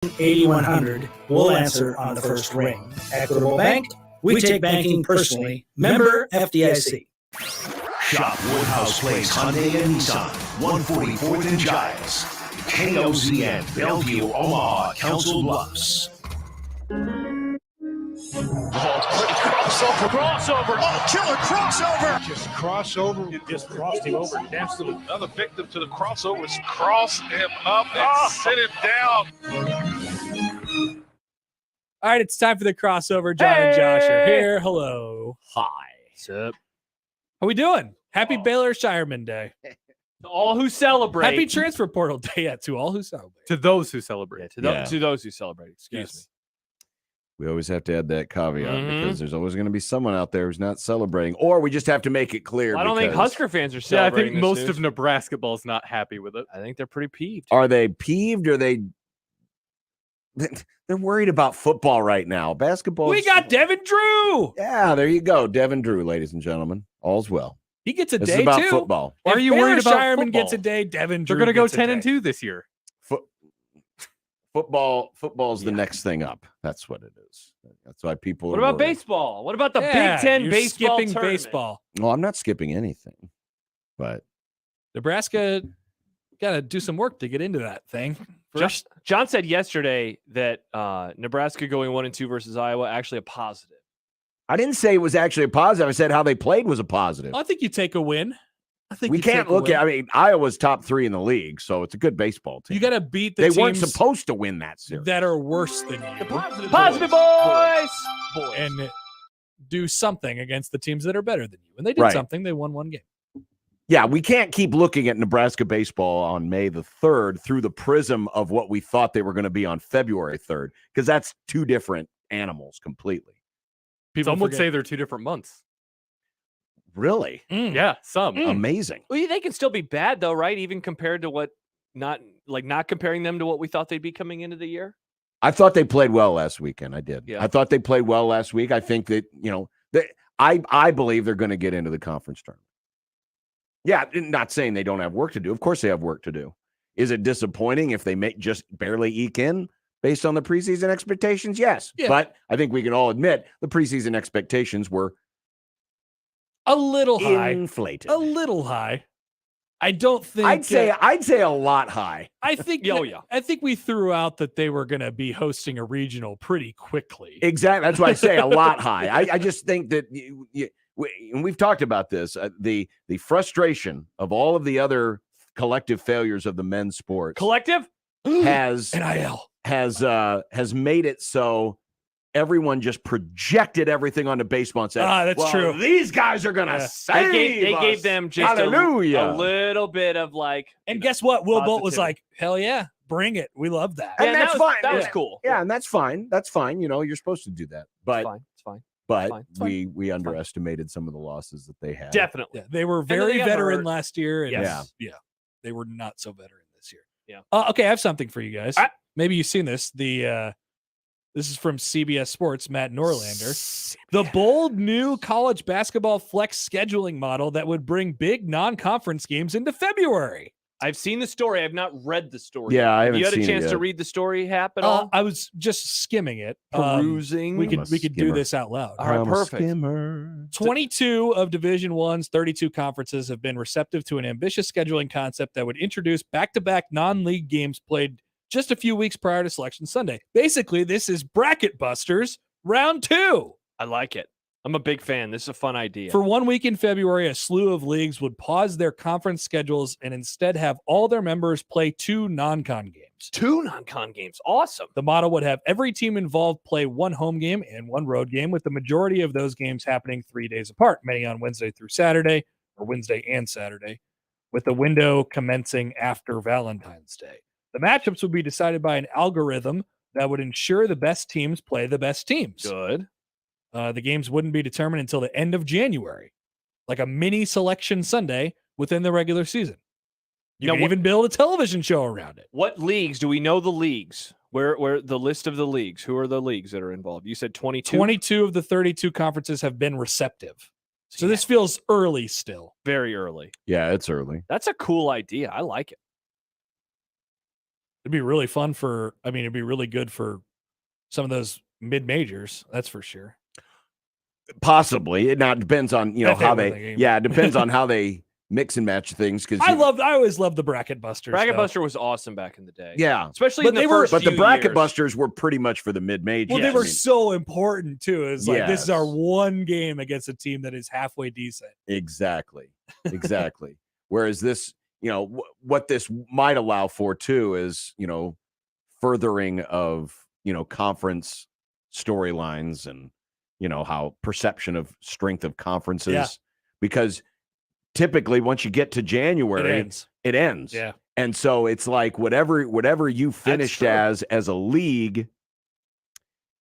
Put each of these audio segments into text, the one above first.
8100 will answer on the first ring. Equitable Bank, we take banking personally. Member FDIC. Shop Woodhouse Place Hyundai and Nissan, 144th and Giles. KOZN, Bellevue, Omaha, Council Bluffs. Crossover. Oh, killer crossover. Just crossover. It just crossed him over. Absolutely. Another victim to the crossovers. Cross him up and sit him down. All right, it's time for the crossover. John and Josh are here. Hello. Hi. What's up? How we doing? Happy Baylor Shireman Day. To all who celebrate. Happy Transfer Portal Day, yeah, to all who celebrate. To those who celebrate. To those who celebrate. Excuse me. We always have to add that caveat because there's always going to be someone out there who's not celebrating, or we just have to make it clear. Well, I don't think Husker fans are Yeah, I celebrating. think most of Nebraska ball's not happy with it. I think they're pretty peeved. Are they peeved or they're worried about football right now? Basketball. We got Devin Drew. Yeah, there you go. Devin Drew, ladies and gentlemen. All's well. He gets a This day is about too. football. Why are you worried about Shireman football? gets a day. Devin Drew. They're going to go gets a 10-2 this year. Football's the next thing up. That's what it is. That's why people. What are about worried. baseball? What about the Yeah, Big Ten you're baseball skipping tournament? baseball. Well, I'm not skipping anything, but Nebraska got to do some work to get into that thing. First, John said yesterday that Nebraska going 1-2 versus Iowa actually a positive. I didn't say it was actually a positive. I said how they played was a positive. I think you take a win. I think We you can't take a look win. at. I mean, Iowa's top 3 in the league, so it's a good baseball team. You got to beat the They teams weren't supposed to win that series. that are worse than you. Positive boys. And do something against the teams that are better than you. And they did Right. something. They won one game. Yeah, we can't keep looking at Nebraska baseball on May the 3rd through the prism of what we thought they were going to be on February 3rd, because that's two different animals completely. Some would say they're 2 different months. Really? Yeah, some. Amazing. Well, they can still be bad though, right? Even compared to what not comparing them to what we thought they'd be coming into the year. I thought they played well last weekend. I did. Yeah. I thought they played well last week. I think that, I believe they're going to get into the conference tournament. Yeah, not saying they don't have work to do. Of course they have work to do. Is it disappointing if they just barely eke in based on the preseason expectations? Yes. Yeah. But I think we can all admit the preseason expectations were A little high. inflated. A little high. I don't think. I'd say a lot high. I think. Oh, yeah. I think we threw out that they were going to be hosting a regional pretty quickly. Exactly. That's why I say a lot high. I just think that and we've talked about this. The frustration of all of the other collective failures of the men's sport Collective has NIL has made it so everyone just projected everything onto baseball and said, that's true. These guys are going to save They us. gave them just a little bit of like. And guess what? Will Bolt was positivity. like, "Hell yeah, bring it. We love that." And that's fine. That was cool. Yeah, and that's fine. That's fine. You're supposed to do that. But It's fine. but fine. It's we underestimated some of the losses that they had. Definitely. Yeah, they were then very they got veteran hurt. last year. And Yes. yeah, they were not so veteran this year. Yeah. Okay, I have something for you guys. All right. Maybe you've seen this. This is from CBS Sports, Matt Norlander. The bold new college basketball flex scheduling model that would bring big non-conference games into February. I've seen the story. I've not read the story. Yeah, I haven't You had seen a it chance to yet. read the story happen all? I was just skimming it. Perusing. We I'm a could do skimmer. this out loud. All right, I'm a perfect. skimmer. 22 of Division I's 32 conferences have been receptive to an ambitious scheduling concept that would introduce back-to-back non-league games played just a few weeks prior to Selection Sunday. Basically, this is Bracket Busters Round 2. I like it. I'm a big fan. This is a fun idea. For 1 week in February, a slew of leagues would pause their conference schedules and instead have all their members play 2 non-con games. 2 non-con games. Awesome. The model would have every team involved play 1 home game and 1 road game, with the majority of those games happening 3 days apart, many on Wednesday through Saturday, or Wednesday and Saturday, with the window commencing after Valentine's Day. The matchups would be decided by an algorithm that would ensure the best teams play the best teams. Good. The games wouldn't be determined until the end of January, like a mini Selection Sunday within the regular season. You can even build a television show around it. What leagues? Do we know the leagues? Where the list of the leagues? Who are the leagues that are involved? You said 22? 22 of the 32 conferences have been receptive. So this feels early still. Very early. Yeah, it's early. That's a cool idea. I like it. It'd be really fun for. I mean, it'd be really good for some of those mid majors. That's for sure. Possibly. It now depends on That how they win they. the game. Yeah, it depends on how they mix and match things. Because I always loved the bracket busters. Bracket though. Buster was awesome back in the day. Yeah, Especially But in the they were- first but the few bracket years. busters were pretty much for the mid majors. Well, they were so important too. It's like this is our Yes. one game against a team that is halfway decent. Exactly. Whereas this, what this might allow for too is, furthering of, conference storylines and, how perception of strength of conferences. Yeah. Because typically once you get to It January, ends. it ends. Yeah. And so it's like whatever you finished true. as a league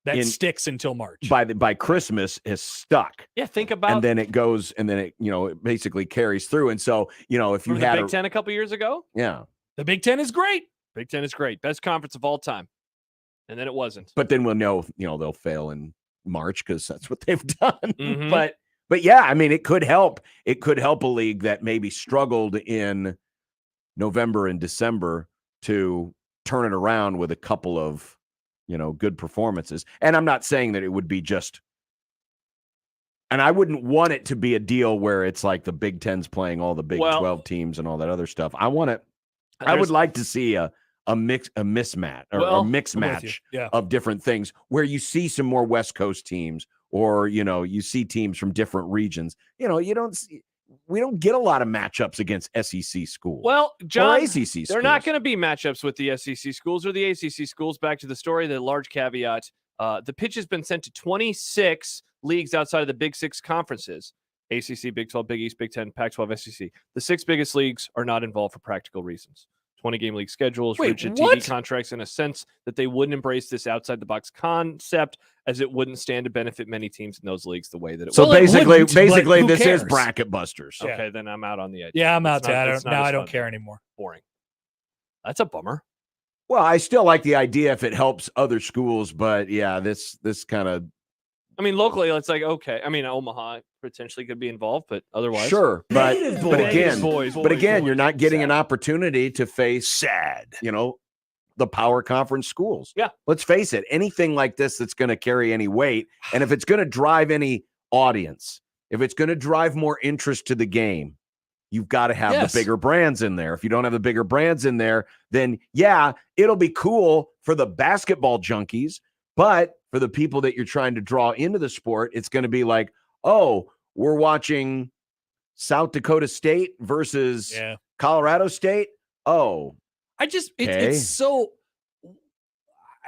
That sticks until March. by Christmas is stuck. Yeah, think about And then it goes, and then it basically carries through. And so, if you remember had the Big Ten a couple years ago. yeah, The Big Ten is great. Big Ten is great, best conference of all time, and then it wasn't. but then we'll know, they'll fail in March because that's what they've done. Mhm. But yeah, I mean, it could help. It could help a league that maybe struggled in November and December to turn it around with a couple of, good performances. And I'm not saying that it would be just, and I wouldn't want it to be a deal where it's like the Big Ten's playing all the Big 12 teams and all that other stuff. I would like to see a mismatch or a mix I'm with match you. Yeah. of different things where you see some more West Coast teams or, you see teams from different regions. We don't get a lot of matchups against SEC schools. Well, John, or ACC schools. they're not going to be matchups with the SEC schools or the ACC schools. Back to the story, the large caveat. The pitch has been sent to 26 leagues outside of the Big Six conferences. ACC, Big 12, Big East, Big 10, Pac-12, SEC. The 6 biggest leagues are not involved for practical reasons. 20-game league schedules, Wait, rigid what? TV contracts, in a sense that they wouldn't embrace this outside-the-box concept, as it wouldn't stand to benefit many teams in those leagues the way that it So Well, it basically, wouldn't, but who this cares? is bracket busters. Yeah. Okay, then I'm out on the edge. Yeah, I'm It's out. not- it's not as I don't fun. care anymore. Boring. That's a bummer. Well, I still like the idea if it helps other schools, but yeah, this kind of I mean, locally, it's like, okay. I mean, Omaha potentially could be involved, but otherwise. sure. But again, boys, you're not getting an opportunity to face the power conference schools. Yeah. Let's face it, anything like this that's going to carry any weight, and if it's going to drive any audience, if it's going to drive more interest to the game, you've got to have Yes. the bigger brands in there. If you don't have the bigger brands in there, then yeah, it'll be cool for the basketball junkies, but for the people that you're trying to draw into the sport, it's going to be like, oh, we're watching South Dakota State versus Colorado State. Oh, okay. It's so.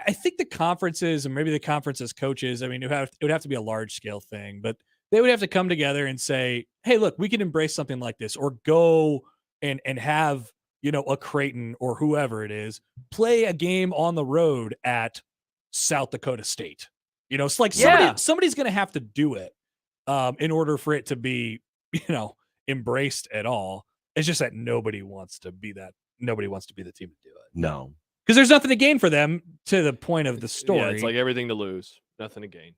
I think the conferences and maybe the conferences coaches. I mean, it would have to be a large scale thing, but they would have to come together and say, "Hey, look, we can embrace something like this, or go and have a Creighton or whoever it is play a game on the road at South Dakota State." It's like somebody's going to have to do it in order for it to be embraced at all. It's just that nobody wants to be that. Nobody wants to be the team to do it. No, because there's nothing to gain for them. To the point of the story, Yeah, it's like everything to lose, nothing to gain.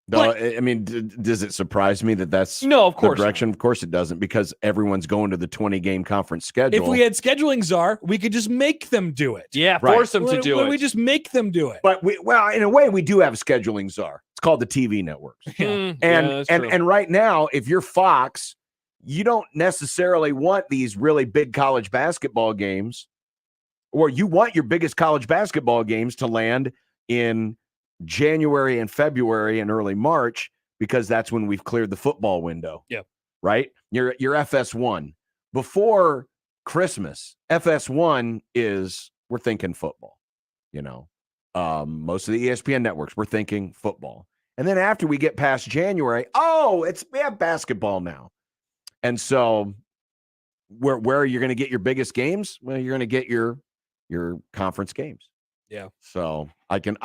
No, I mean, does it surprise me that that's No, of course the direction? Of course it doesn't, because everyone's going to the 20-game conference schedule. if we had scheduling czar, we could just make them do it. Yeah, Right. force them to do it. We just make them do it. But in a way, we do have a scheduling czar. It's called the TV networks. And right now, if you're Fox, you don't necessarily want these really big college basketball games, or you want your biggest college basketball games to land in January and February and early March, because that's when we've cleared the football window. Yeah. Right? Your FS1. Before Christmas, FS1 is, we're thinking football. Most of the ESPN networks, we're thinking football. And then after we get past January, we have basketball now. And so where are you going to get your biggest games? Well, you're going to get your conference games. Yeah. So I can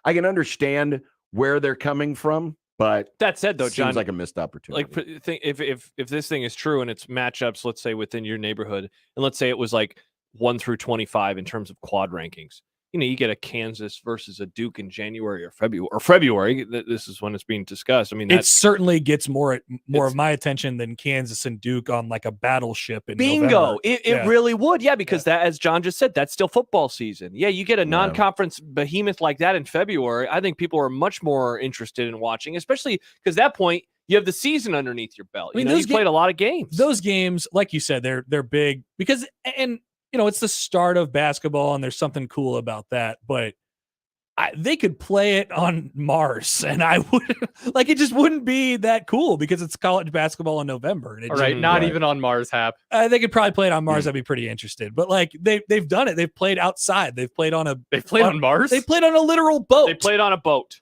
understand where they're coming from, but that said, though, John, seems like a missed opportunity. Like, if this thing is true and it's matchups, let's say within your neighborhood, and let's say it was like 1 through 25 in terms of quad rankings, you get a Kansas versus a Duke in January or February. This is when it's being discussed. I mean, it certainly gets more of my attention than Kansas and Duke on like a battleship in bingo. November. It really would. Yeah, because that, as John just said, that's still football season. Yeah, you get a non-conference behemoth like that in February. I think people are much more interested in watching, especially because at that point you have the season underneath your belt. I mean, you've played a lot of games. Those games, like you said, they're big because it's the start of basketball, and there's something cool about that. But they could play it on Mars, and I wouldn't like it. Just wouldn't be that cool because it's college basketball in November. And all right, not even on Mars, Hap. They could probably play it on Mars. I'd be pretty interested. But like they've done it. They've played outside. They've played on on Mars. They played on a literal boat. They played on a boat.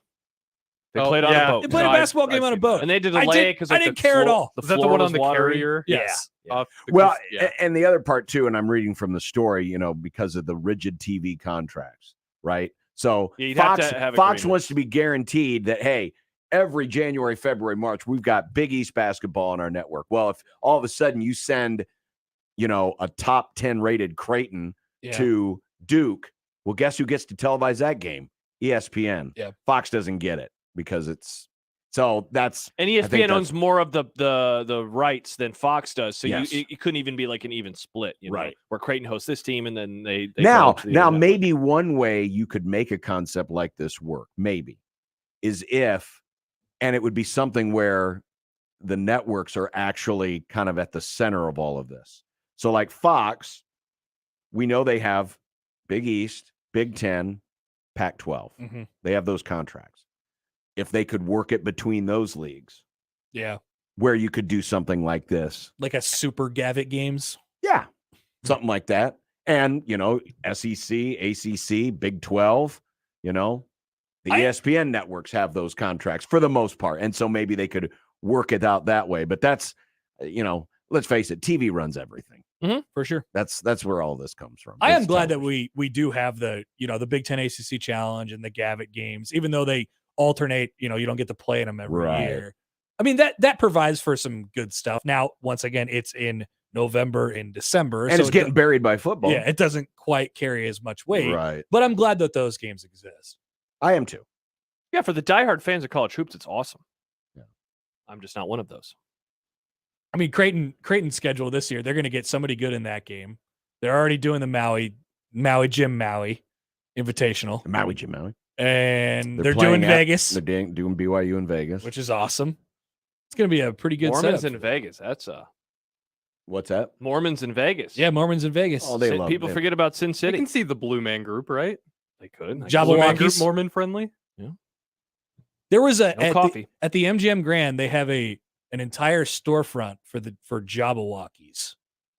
They played on a boat. They played a basketball game on a boat, and they did a delay because I didn't care at all. Was that the one on the carrier? Yes. Yeah. And the other part too, and I'm reading from the story, because of the rigid TV contracts, right? So Fox wants to be guaranteed that, hey, every January, February, March, we've got Big East basketball on our network. Well, if all of a sudden you send, a top 10 rated Creighton to Duke, well, guess who gets to televise that game? ESPN. Yeah. Fox doesn't get it because it's that's, and ESPN owns more of the rights than Fox does. So you couldn't even be like an even split, right? Where Creighton hosts this team and then they now maybe one way you could make a concept like this work, maybe, is and it would be something where the networks are actually kind of at the center of all of this. So like Fox, we know they have Big East, Big Ten, Pac-12. Mm-hmm. They have those contracts. If they could work it between those leagues, where you could do something like this, like a Super Gavitt games, something like that, and SEC, ACC, Big 12, the ESPN networks have those contracts for the most part, and so maybe they could work it out that way. But that's, let's face it, TV runs everything. Mm-hmm, for sure. That's where all this comes from. I am glad that we do have the Big Ten ACC Challenge and the Gavitt games, even though they alternate, you don't get to play in them every year. I mean, that provides for some good stuff. Now, once again, it's in November and December. And it's getting buried by football. Yeah, it doesn't quite carry as much weight. Right. But I'm glad that those games exist. I am too. Yeah, for the diehard fans of college hoops, it's awesome. Yeah. I'm just not one of those. I mean, Creighton's schedule this year, they're going to get somebody good in that game. They're already doing the Maui Invitational. Maui Jim Maui. And they're doing Vegas. They're doing BYU in Vegas, which is awesome. It's going to be a pretty good Mormons setup. in Vegas. That's what's that? Mormons in Vegas. Yeah, Mormons in Vegas. Oh, they love people forget about Sin City. You can see the Blue Man Group, right? They could. Jabberwockies. Mormon friendly. Yeah. There was no coffee at the MGM Grand. They have an entire storefront for Jabberwockies.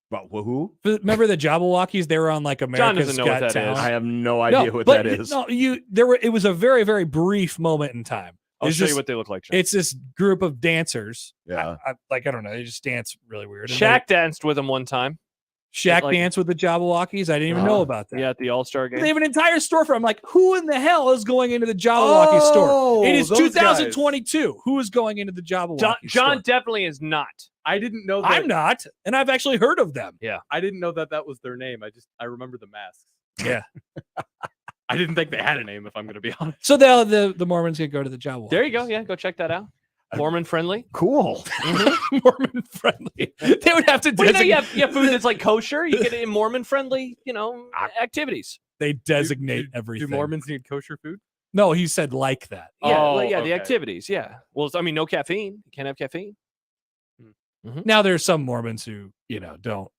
But who? Remember the Jabberwockies? They were on like America's Got Talent. I have no idea what that is. No, it was a very, very brief moment in time. I'll show you what they look like. It's this group of dancers. Yeah. I don't know. They just dance really weird. Shaq danced with them one time. Shaq danced with the Jabberwockies. I didn't even know about that. Yeah, at the All-Star game. They have an entire storefront. I'm like, who in the hell is going into the Jabberwocky store? It is 2022. Guys. Who is going into the Jabberwocky store? John definitely is not. I didn't know that. I'm not, and I've actually heard of them. Yeah. I didn't know that was their name. I remember the masks. Yeah. I didn't think they had a name, if I'm going to be honest. So the Mormons can go to the Jabberwockies. There you go. Yeah, go check that out. Mormon friendly. Cool. Mm-hmm. Mormon friendly. They would have to you have food that's like kosher. You get it in Mormon friendly, activities. They designate everything. Do Mormons need kosher food? No, he said like that. Yeah, the activities. Yeah. Well, I mean, no caffeine. You can't have caffeine. Mm-hmm. Now there's some Mormons who, don't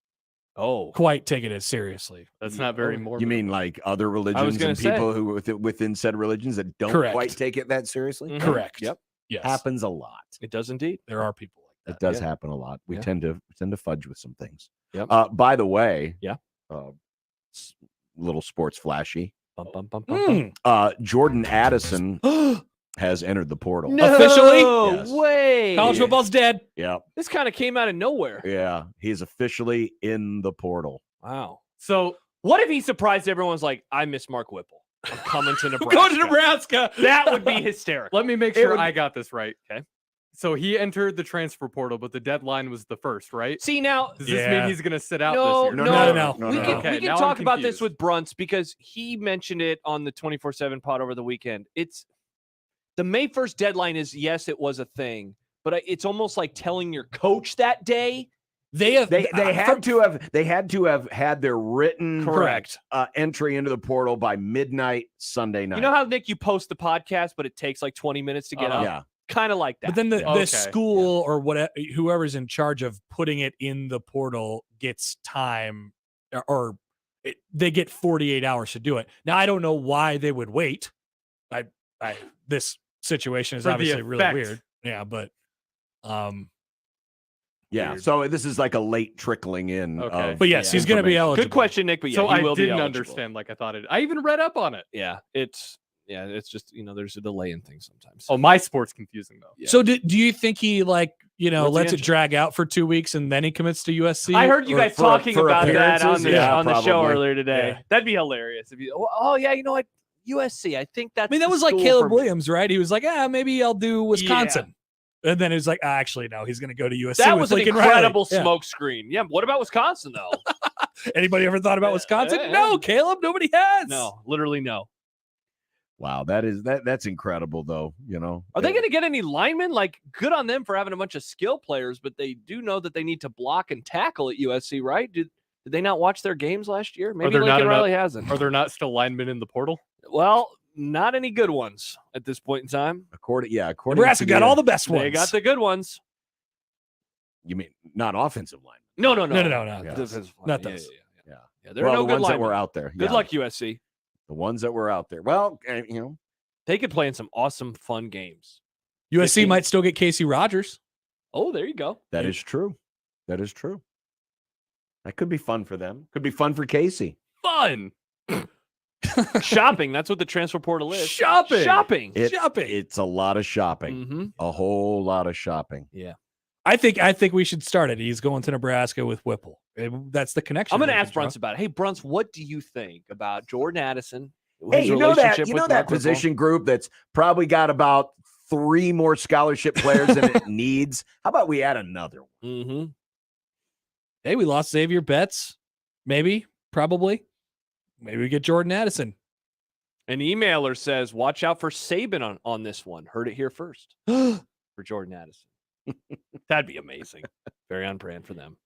quite take it as seriously. That's not very Mormon. You mean like other religions and people who within said religions that don't quite take it that seriously? Mm-hmm. Correct. Yep. Yes. Happens a lot. It does indeed. There are people like that. It does happen a lot. We tend to fudge with some things. Yep. By the way, little sports flashy. Bum, bum, bum, bum, bum. Jordan Addison has entered the portal. No officially? Way. College football's dead. Yeah. This kind of came out of nowhere. Yeah. He's officially in the portal. Wow. So what if he surprised everyone's like, I miss Mark Whipple. I'm coming to Nebraska. Going to Nebraska. That would be hysterical. Let me make sure I got this right. Okay. So he entered the transfer portal, but the deadline was the 1st, right? See now, Does this mean he's going to sit out no, this year? no. We Okay, can now I'm talk about this confused. with Brunts because he mentioned it on the 24/7 pod over the weekend. It's the May 1st deadline is, yes, it was a thing, but it's almost like telling your coach that day. They had to have had their written correct entry into the portal by midnight Sunday night. You know how, Nick, you post the podcast, but it takes like 20 minutes to get up? Yeah. Kind of like that. But then the school or whatever, whoever's in charge of putting it in the portal gets time, or they get 48 hours to do it. Now, I don't know why they would wait. This situation is obviously really weird. Yeah, but yeah. Weird. So this is like a late trickling in. Okay. Of but yes, he's going to be eligible. Good question, Nick. But yeah, so he will I didn't be eligible. understand like I thought it. I even read up on it. Yeah, it's just there's a delay in things sometimes. Oh, my sport's confusing though. Yeah. So do you think he lets the it drag out for 2 weeks and then he commits to USC? I heard you guys talking about that on the show probably. earlier today. Yeah. That'd be hilarious if you. Oh yeah, you know what? USC. I think that's. I mean, that the was like school Caleb for- Williams, right? He was like, maybe I'll do Wisconsin. And then he was like, actually, no, he's going to go to USC. That with was an Lincoln incredible Riley. smoke screen. Yeah. What about Wisconsin though? Anybody ever thought about Wisconsin? No, Caleb, nobody has. No, literally no. Wow, that's incredible though. Are they going to get any linemen? Like, good on them for having a bunch of skill players, but they do know that they need to block and tackle at USC, right? Did they not watch their games last year? Maybe Lincoln Riley hasn't. Are there not still linemen in the portal? Well, not any good ones at this point in time. According Nebraska to got all the best ones. They got the good ones. You mean not offensive line? No. Yeah. Defensive line. Not those. Yeah. There are Well, no the good ones that linemen. were out there. Good Yeah. luck, USC. The ones that were out there. Well, They could play in some awesome, fun games. USC might still get Casey Rogers. Oh, there you go. that is true. That is true. That could be fun for them. Could be fun for Casey. Fun. Shopping. That's what the transfer portal is. Shopping. It's a lot of shopping. Mm-hmm. A whole lot of shopping. Yeah. I think we should start it. He's going to Nebraska with Whipple. That's the connection. I'm going to they ask can draw. Brunts about it. Hey, Brunts, what do you think about Jordan Addison? Hey, his you know that relationship with Mark Whipple? position group that's probably got about 3 more scholarship players than it needs. How about we add another one? Mm-hmm. Hey, we lost Xavier Betts. Maybe, probably. Maybe we get Jordan Addison. An emailer says, watch out for Saban on this one. Heard it here first for Jordan Addison. That'd be amazing. Very on brand for them.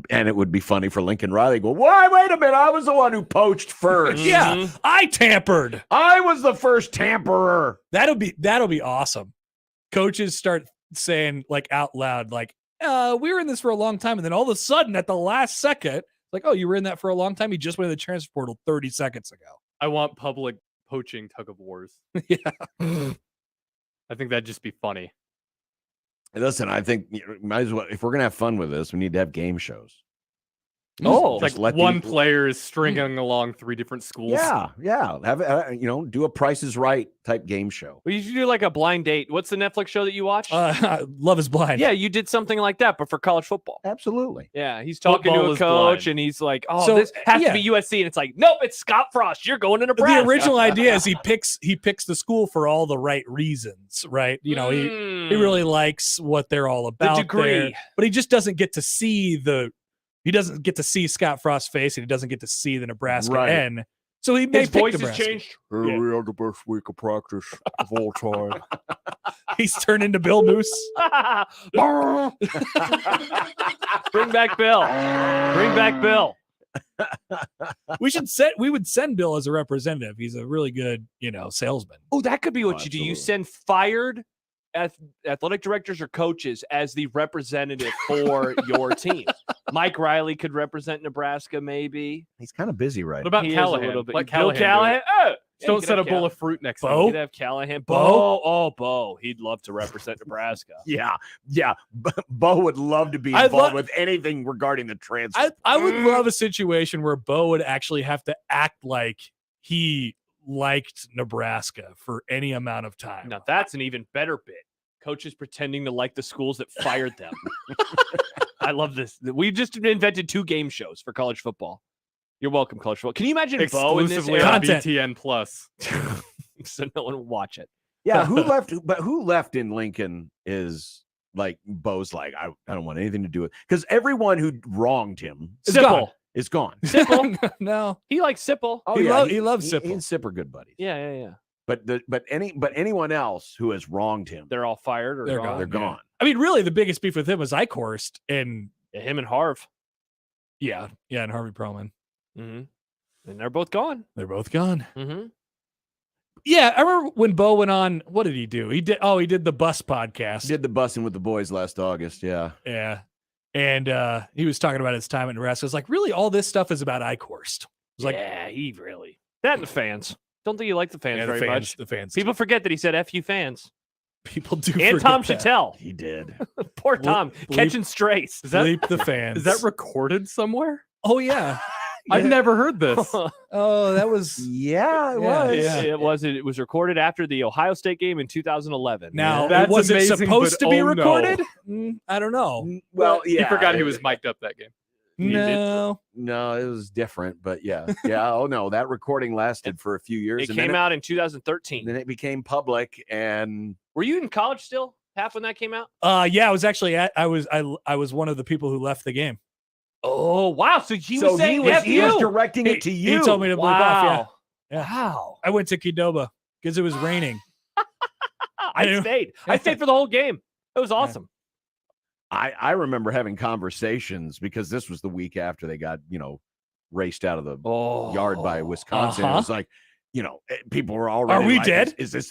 And it would be funny for Lincoln Riley to go, why, wait a minute, I was the one who poached first. Yeah, I tampered. I was the first tamperer. That'll be awesome. Coaches start saying like out loud, like, we were in this for a long time. And then all of a sudden at the last second, like, oh, you were in that for a long time. You just went to the transfer portal 30 seconds ago. I want public poaching tug of wars. Yeah. I think that'd just be funny. Listen, I think might as well, if we're going to have fun with this, we need to have game shows. Oh, It's like one player is stringing along 3 different schools. Yeah. Have do a Price is Right type game show. well, you should do like a blind date. What's the Netflix show that you watch? Love is Blind. Yeah, you did something like that, but for college football. Absolutely. Yeah, he's talking Football to a is coach, blind. and he's like, "Oh, So, this has yeah. to be USC," and it's like, "Nope, it's Scott Frost. You're going to Nebraska." The original idea is he picks the school for all the right reasons, right? You know, he really likes what they're all about. The degree. there, but he just doesn't get to see Scott Frost's face, and he doesn't get to see the Nebraska Right. N. So he may His pick voice has Nebraska. changed. We had the best week of practice of all time. He's turned into Bill Moose. Bring back Bill. Bring back Bill. We would send Bill as a representative. He's a really good, salesman. Oh, that could be what you do. You absolutely. send fired athletic directors or coaches as the representative for your team. Mike Riley could represent Nebraska, maybe. He's kind of busy right What about He is a Callahan? little bit. Let Bill Callahan do it. Callahan. Oh, yeah, you Don't could set a have bowl of fruit next to Bo? him. You'd have Callahan. Bo? Bo. He'd love to represent Nebraska. Yeah. Bo would love to be I'd involved lo- with anything regarding the transfer. I would love a situation where Bo would actually have to act like he liked Nebraska for any amount of time. Now that's an even better bit. Coaches pretending to like the schools that fired them. I love this. We just invented 2 game shows for college football. You're welcome, college football. Can you imagine Bo in this Exclusively era? on Content. BTN Plus. So no one will watch it. Yeah, who left? But who left in Lincoln is like Bo's like, I don't want anything to do with, because everyone who wronged him Sipple. is gone. Sipple. No, He likes Sipple. Oh, he, yeah, he loves He Sipple. and Sip are good buddies. Yeah. But anyone else who has wronged him, They're all fired or They're gone. gone. they're gone. I mean, really, the biggest beef with him was Eichhorst and Yeah, him and Harv. and Harvey Perlman. Mm-hmm. And they're both gone. They're both gone. Mm-hmm. Yeah, I remember when Bo went on. What did he do? He did the bus podcast. Did the bussing with the boys last August? Yeah. Yeah, and he was talking about his time at Nebraska. It's like, really, all this stuff is about Eichhorst. It's like, Yeah, he really. That and the fans. Don't think you like the fans yeah, the very fans, much. the fans. People forget that he said "F you fans." People do. And forget Tom that. Chattel. He did. Poor Tom. bleep- Catching strays. Is that Bleep the fans. is that recorded somewhere? Oh yeah. I've never heard this. Oh, that was. Yeah, it Yeah, was. yeah. It was recorded after the Ohio State game in 2011. Now, That's was it amazing, supposed but to be oh, no. recorded? I don't know. Well, yeah. He forgot he was mic'd up that game. No. No, it was different, but yeah. Oh no, that recording lasted for a few years. It and came then out in 2013. Then it became public, and Were you in college still? Half when that came out? Yeah, I was actually I was one of the people who left the game. Oh wow! So he was saying F he was you. directing it to you. He told me to bleep off. Wow. Yeah. Wow. I went to Qdoba because it was raining. I stayed. I stayed for the whole game. It was awesome. I remember having conversations because this was the week after they got, raced out of the yard by Wisconsin. It was like, people were already. Are we like, dead? Is this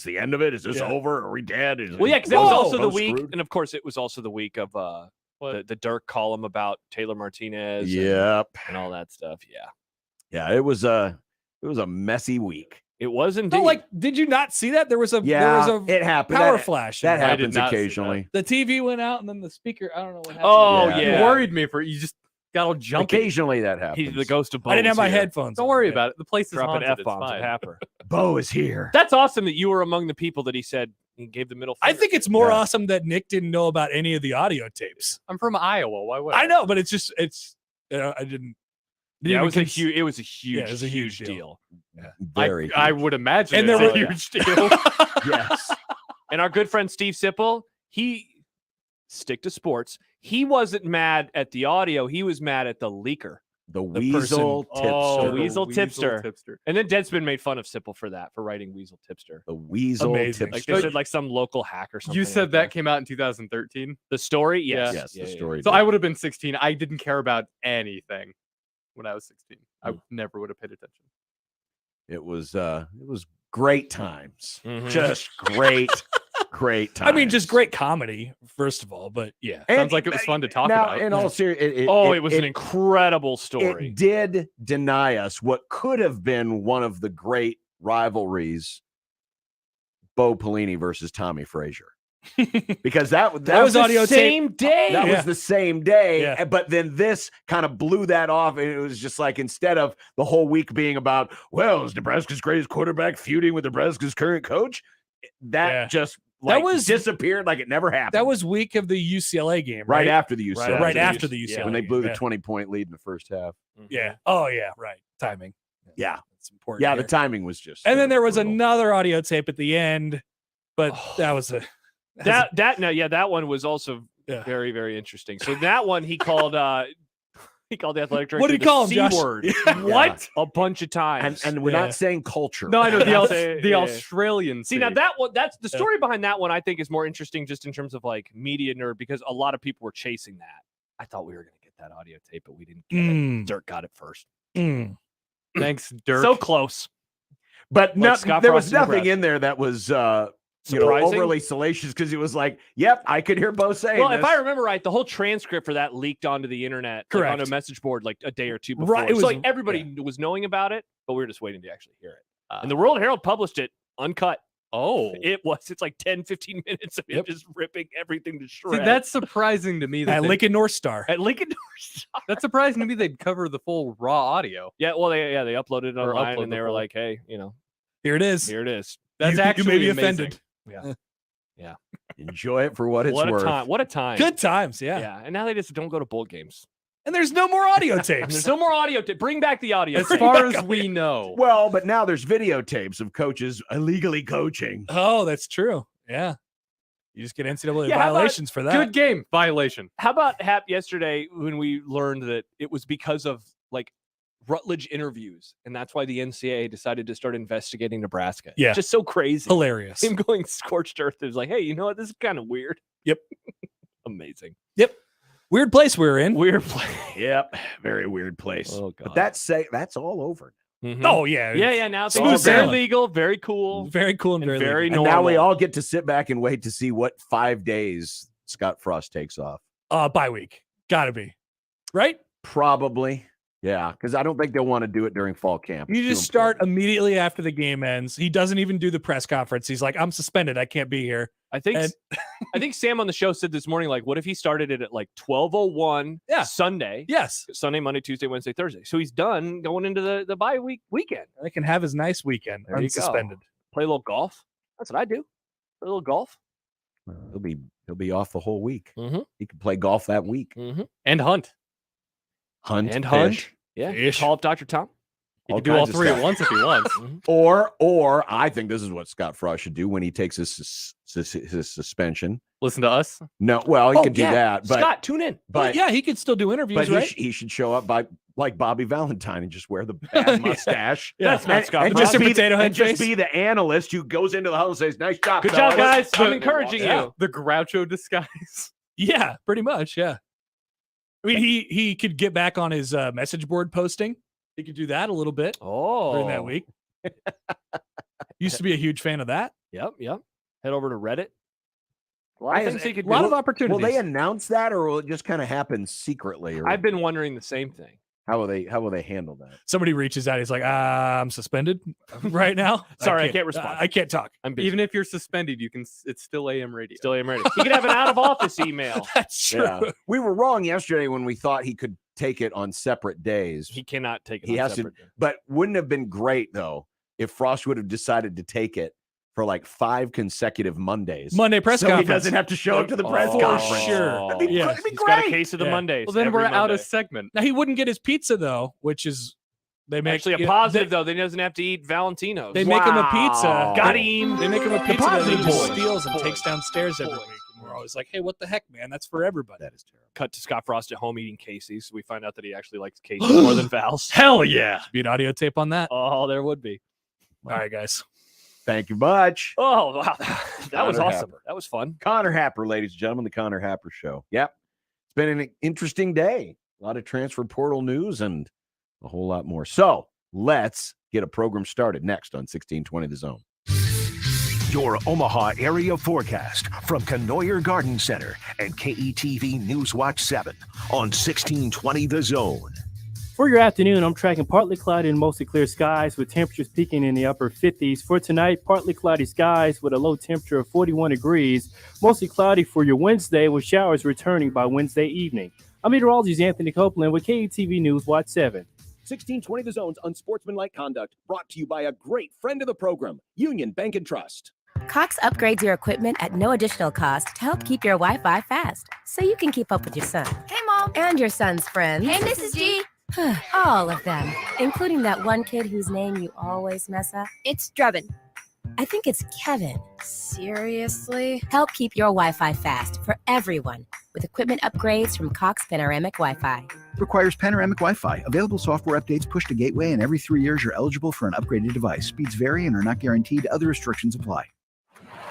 the end of it? Is this over? Are we dead? Well, yeah, because that was also the Bo's week, screwed? and of course, it was also the week of the Dirk column about Taylor Martinez. Yep. and all that stuff. Yeah, Yeah, it was a messy week. it was indeed. No, like, did you not see that? There was a It happened. power That- flash. That I did happens not see occasionally. The TV went out and then the speaker. I don't know what happened. oh Yeah. yeah, You worried me for you just got all jumpy. Occasionally that happens. He's the ghost of Bo. I didn't have my here. headphones. Don't on. worry Yeah. about it. The place is Dropping haunted. F bombs It's at fine. Happer. Bo is here. That's awesome that you were among the people that he said he gave the middle I finger. think it's more Yeah. awesome that Nick didn't know about any of the audio tapes. I'm from Iowa. Why would I know, but it's I didn't. Yeah, it even was a cons- huge. It was a huge. Yeah, it was a huge deal. Very. I huge. would imagine And it's there a were- huge deal. Yes. And our good friend Steve Sipple, he stick to sports. He wasn't mad at the audio. He was mad at the leaker. The weasel Oh, tipster. Weasel tipster. And then Deadspin made fun of Sipple for that, for writing Weasel Tipster. The weasel Amazing. Like tipster. they said, like some local hack or something. You said like that came out in 2013. The story, yes, Yes, Yeah, the yeah. story. So did. I would have been 16. I didn't care about anything when I was 16. I never would have paid attention. It was great times. Mhm. Just great times. I mean, just great comedy, first of all. But yeah, Sounds like it was fun to talk now, about. in all seriousness, It was an incredible story. It did deny us what could have been one of the great rivalries, Bo Pelini versus Tommy Frazier. Because that was the audio tape. Same day. That Yeah. was the same day, Yeah. but then this kind of blew that off, and it was just like, instead of the whole week being about, well, is Nebraska's greatest quarterback feuding with Nebraska's current coach, that Yeah. just That was- disappeared like it never happened. that was week of the UCLA game, right right? after the UCLA, Right after the UCLA when they game, blew the yeah. 20-point lead in the first half. Yeah. Oh yeah. Right. Timing. Yeah, It's important. yeah, here. the timing was just. And then there was brutal. another audio tape at the end, but that was a That one was also Yeah. very, very interesting. So that one he called the athletic director. What did he the call him, C Josh? word. Yeah. What? A bunch of times. and we're Yeah. not saying culture. No, I know the, Yeah. the Australian. See, now C. that one, that's the story behind that one, I think is more interesting just in terms of like media nerd, because a lot of people were chasing that. I thought we were going to get that audio tape, but we didn't get it. Dirk got it first. Thanks, Dirk. So close. but Like Scott there was Frost in nothing Nebraska. in there that was Surprising? overly salacious, because it was like, yep, I could hear Bo saying Well, this. if I remember right, the whole transcript for that leaked onto the internet, like, Correct. on a message board like a day or two before. Right, it So was- like everybody was knowing about it, but we were just waiting to actually hear it. And the World Herald published it uncut. Oh, It's like 10, 15 minutes of Yep. it just ripping everything to see, shreds. that's surprising to me. That at they- Lincoln North Star. at Lincoln Doors. that's surprising to me. They'd cover the full raw audio. Yeah, well, they uploaded it Or online upload and the they were full- like, hey, Here it is. here it is. That's You actually may be amazing. offended. Enjoy it for what it's What a worth. time! What a time! Good times. Yeah. Yeah, and now they just don't go to bowl games. And there's no more audio tapes. There's no more audio. Bring back the audio. As far as we know. Well, but now there's videotapes of coaches illegally coaching. Oh, that's true. Yeah. You just get NCAA Yeah, how about violations for that. Good game. Violation. How about Hap yesterday when we learned that it was because of like Rutledge interviews, and that's why the NCAA decided to start investigating Nebraska. Yeah. Just so crazy. Hilarious. Him going scorched earth. It was like, hey, you know what? This is kind of weird. Yep. Amazing. Yep. Weird place we were in. Weird place. Yep. Very weird place. Oh, God. But that's all over. Mhm. Oh, yeah. Yeah. Now Smooth things are very sailing. legal, very cool. Very cool and And very, very legal. And now we normal. all get to sit back and wait to see what 5 days Scott Frost takes off. Bye week. Gotta be. Right? Probably. Yeah, because I don't think they'll want to do it during fall camp. You It's too just start important. immediately after the game ends. He doesn't even do the press conference. He's like, I'm suspended. I can't be here. I think And- I think Sam on the show said this morning, like, what if he started it at like 12:01 Yeah. Sunday? Yes. Sunday, Monday, Tuesday, Wednesday, Thursday. So he's done going into the bye weekend. They can have his nice weekend There you go. unsuspended. Play a little golf. That's what I do. Play a little golf. He'll be off the whole week. Mhm. He can play golf that week. Mm-hmm. And hunt. Hunt And fish. hunt. Yeah. Fish. Call up Dr. Tom. He All can do all kinds of three stuff. at once if he wants. Or I think this is what Scott Frost should do when he takes his suspension. Listen to us. No, well, he Oh, could do yeah. that, but Scott, tune in. but Yeah, he could still do interviews, but right? he should show up by like Bobby Valentine and just wear the bad mustache. Yeah. That's not Scott and Frost. just be Potato head and just face. be the analyst who goes into the huddle and says, "Nice job, Good job, fellas." guys. I'm encouraging you. The Groucho disguise. Yeah, pretty much. Yeah. I mean, he could get back on his message board posting. He could do that a little bit Oh. during that week. Used to be a huge fan of that. Yep. Head over to Reddit. A lot of things he could A lot do. of opportunities. Will they announce that, or will it just kind of happen secretly? Or I've been wondering the same thing. how will they handle that? Somebody reaches out. He's like, I'm suspended right now. Sorry, I can't respond. I can't talk. I'm busy. Even if you're suspended, you can. It's still AM radio. Still am ready. You could have an out of office email. That's true. Yeah. We were wrong yesterday when we thought he could take it on separate days. He cannot take it. He on has to, separate day. but wouldn't have been great though if Frost would have decided to take it for like 5 consecutive Mondays. Monday press so conference. he doesn't have to show up to the press Oh, conference. sure. That'd be, Yeah. that'd be He's got a great. case of the Yeah. Mondays. Well, then every we're out Monday. of segment. Now he wouldn't get his pizza though, which is they make Actually, a you- positive though. Then he doesn't have to eat Valentino's. They make him a pizza. Wow. Got him. They make him a pizza that he positive just boy. steals and takes downstairs every week. And we're always like, hey, what the heck, man? That's for everybody. That is terrible. Cut to Scott Frost at home eating Casey's. We find out that he actually likes Casey's more than Val's. Hell yeah. Be an audio tape on that. Oh, there would be. All right, guys. Thank you much. Oh, wow. That was Connor awesome. Happer. That was fun. Connor Happer, ladies and gentlemen, the Connor Happer Show. Yep. It's been an interesting day. A lot of transfer portal news and a whole lot more. So let's get a program started next on 1620 The Zone. Your Omaha area forecast from Canoyer Garden Center and KETV News Watch 7 on 1620 The Zone. For your afternoon, I'm tracking partly cloudy and mostly clear skies with temperatures peaking in the upper 50s. For tonight, partly cloudy skies with a low temperature of 41 degrees. Mostly cloudy for your Wednesday with showers returning by Wednesday evening. I'm meteorologist Anthony Copeland with KETV News Watch 7. 1620 The Zone's Unsportsmanlike Conduct, brought to you by a great friend of the program, Union Bank and Trust. Cox upgrades your equipment at no additional cost to help keep your Wi-Fi fast, so you can keep up with your son. Hey, Mom. And your son's friends. Hey, Mrs. G. All of them, including that one kid whose name you always mess up. It's Drebin. I think it's Kevin. Seriously? Help keep your Wi-Fi fast for everyone with equipment upgrades from Cox Panoramic Wi-Fi. Requires panoramic Wi-Fi. Available software updates push to gateway, and every 3 years you're eligible for an upgraded device. Speeds vary and are not guaranteed. Other restrictions apply.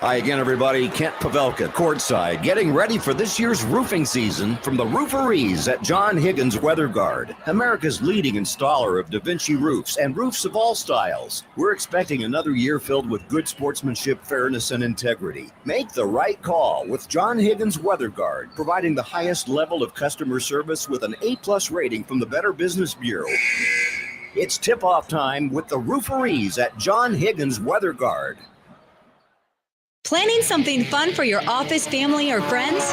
Hi again, everybody. Kent Pavelka, courtside, getting ready for this year's roofing season from the rooferees at John Higgins Weather Guard, America's leading installer of Da Vinci roofs and roofs of all styles. We're expecting another year filled with good sportsmanship, fairness, and integrity. Make the right call with John Higgins Weather Guard, providing the highest level of customer service with an A+ rating from the Better Business Bureau. It's tip-off time with the rooferees at John Higgins Weather Guard. Planning something fun for your office, family, or friends?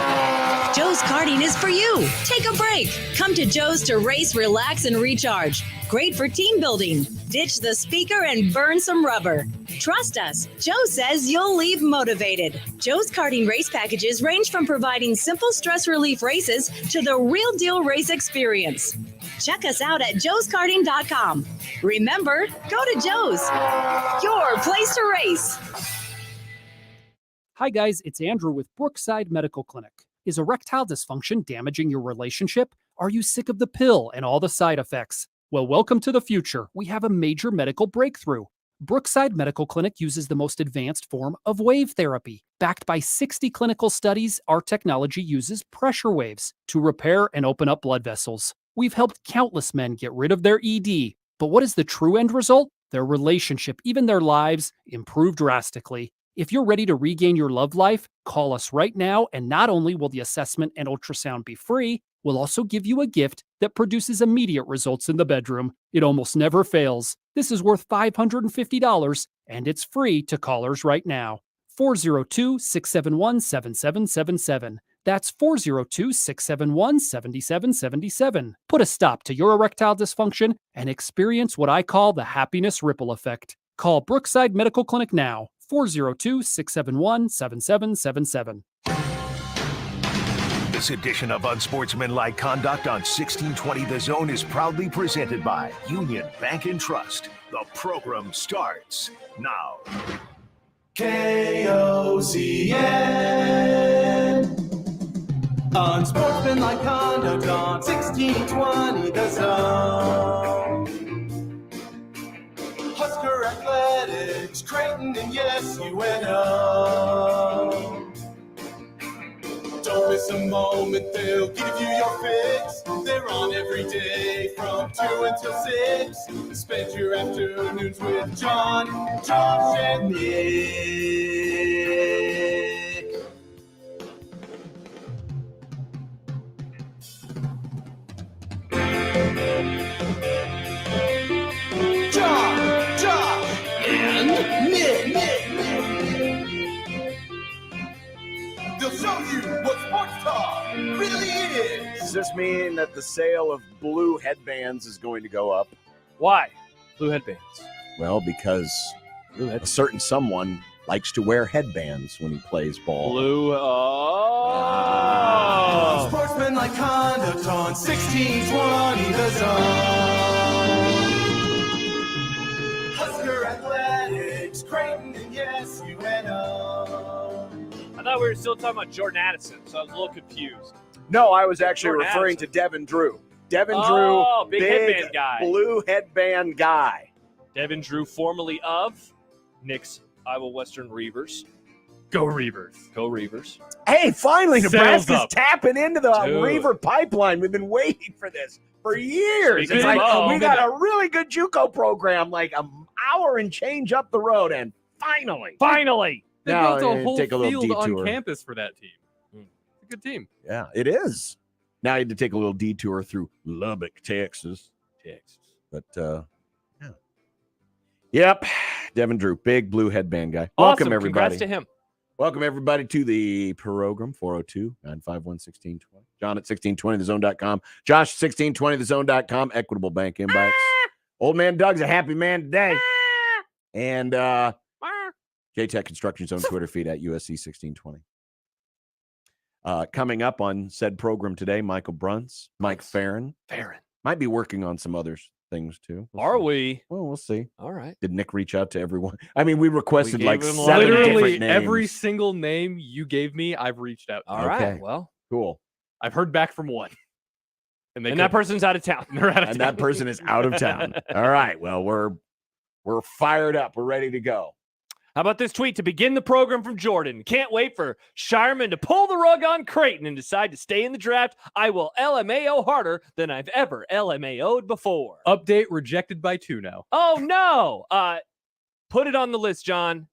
Joe's Karting is for you. Take a break. Come to Joe's to race, relax, and recharge. Great for team building. Ditch the speaker and burn some rubber. Trust us, Joe says you'll leave motivated. Joe's Karting race packages range from providing simple stress relief races to the real deal race experience. Check us out at joeskarting.com. Remember, go to Joe's, your place to race. Hi guys, it's Andrew with Brookside Medical Clinic. Is erectile dysfunction damaging your relationship? Are you sick of the pill and all the side effects? Well, welcome to the future. We have a major medical breakthrough. Brookside Medical Clinic uses the most advanced form of wave therapy. Backed by 60 clinical studies, our technology uses pressure waves to repair and open up blood vessels. We've helped countless men get rid of their ED. But what is the true end result? Their relationship, even their lives, improve drastically. If you're ready to regain your love life, call us right now, and not only will the assessment and ultrasound be free, we'll also give you a gift that produces immediate results in the bedroom. It almost never fails. This is worth $550, and it's free to callers right now. 402-671-7777. That's 402-671-7777. Put a stop to your erectile dysfunction and experience what I call the happiness ripple effect. Call Brookside Medical Clinic now. 402-671-7777. This edition of Unsportsmanlike Conduct on 1620 The Zone is proudly presented by Union Bank and Trust. The program starts now. KOZN. Unsportsmanlike Conduct on 1620 The Zone. Husker Athletics, Creighton, and yes, UNO. Don't miss a moment, they'll give you your fix. They're on every day from 2 until 6. Spend your afternoons with John, Josh, and Nick. John, Josh, and Nick. They'll show you what sports talk really is. Does this mean that the sale of blue headbands is going to go up? Why? Blue headbands. Well, because a certain someone likes to wear headbands when he plays ball. Blue. Oh. Sportsmanlike Conduct on 1620 The Zone. Husker Athletics, Creighton, and yes, UNO. I thought we were still talking about Jordan Addison, so I was a little confused. No, I was actually Jordan referring Addison. to Devin Drew. Devin Oh, Drew, big headband guy. blue headband guy. Devin Drew, formerly of Nick's Iowa Western Reavers. Go Reavers. Go Reavers. Hey, finally, Sails Nebraska's up. tapping into the Dude. Reaver pipeline. We've been waiting for this for years. Speaking It's like of- we got a really good JUCO program like an hour and change up the road, and finally. They Now, built a whole take a little field on detour. campus for that team. It's a good team. Yeah, it is. Now you had to take a little detour through Lubbock, Texas. But yeah. Yep. Devin Drew, big blue headband guy. Welcome, Awesome. everybody. Congrats to him. Welcome, everybody, to the program, 402-951-1620. John at 1620thezone.com. Josh at 1620thezone.com. Equitable Bank inbox. Old man Doug's a happy man today. And JTech Construction Zone Twitter feed at USC 1620. Coming up on said program today, Michael Bruns, Mike Farron. Might be working on some other things too. Are we? Well, we'll see. All right. Did Nick reach out to everyone? I mean, we requested gave like him 7 Literally different names. every single name you gave me, I've reached out to. All right. Well, cool. I've heard back from one. And that person's out of town. They're out of And town. that person is out of town. All right. Well, we're fired up. We're ready to go. How about this tweet to begin the program from Jordan? Can't wait for Shireman to pull the rug on Creighton and decide to stay in the draft. I will LMAO harder than I've ever LMAO'd before. Update rejected by 2 now. Oh, no. Put it on the list, John.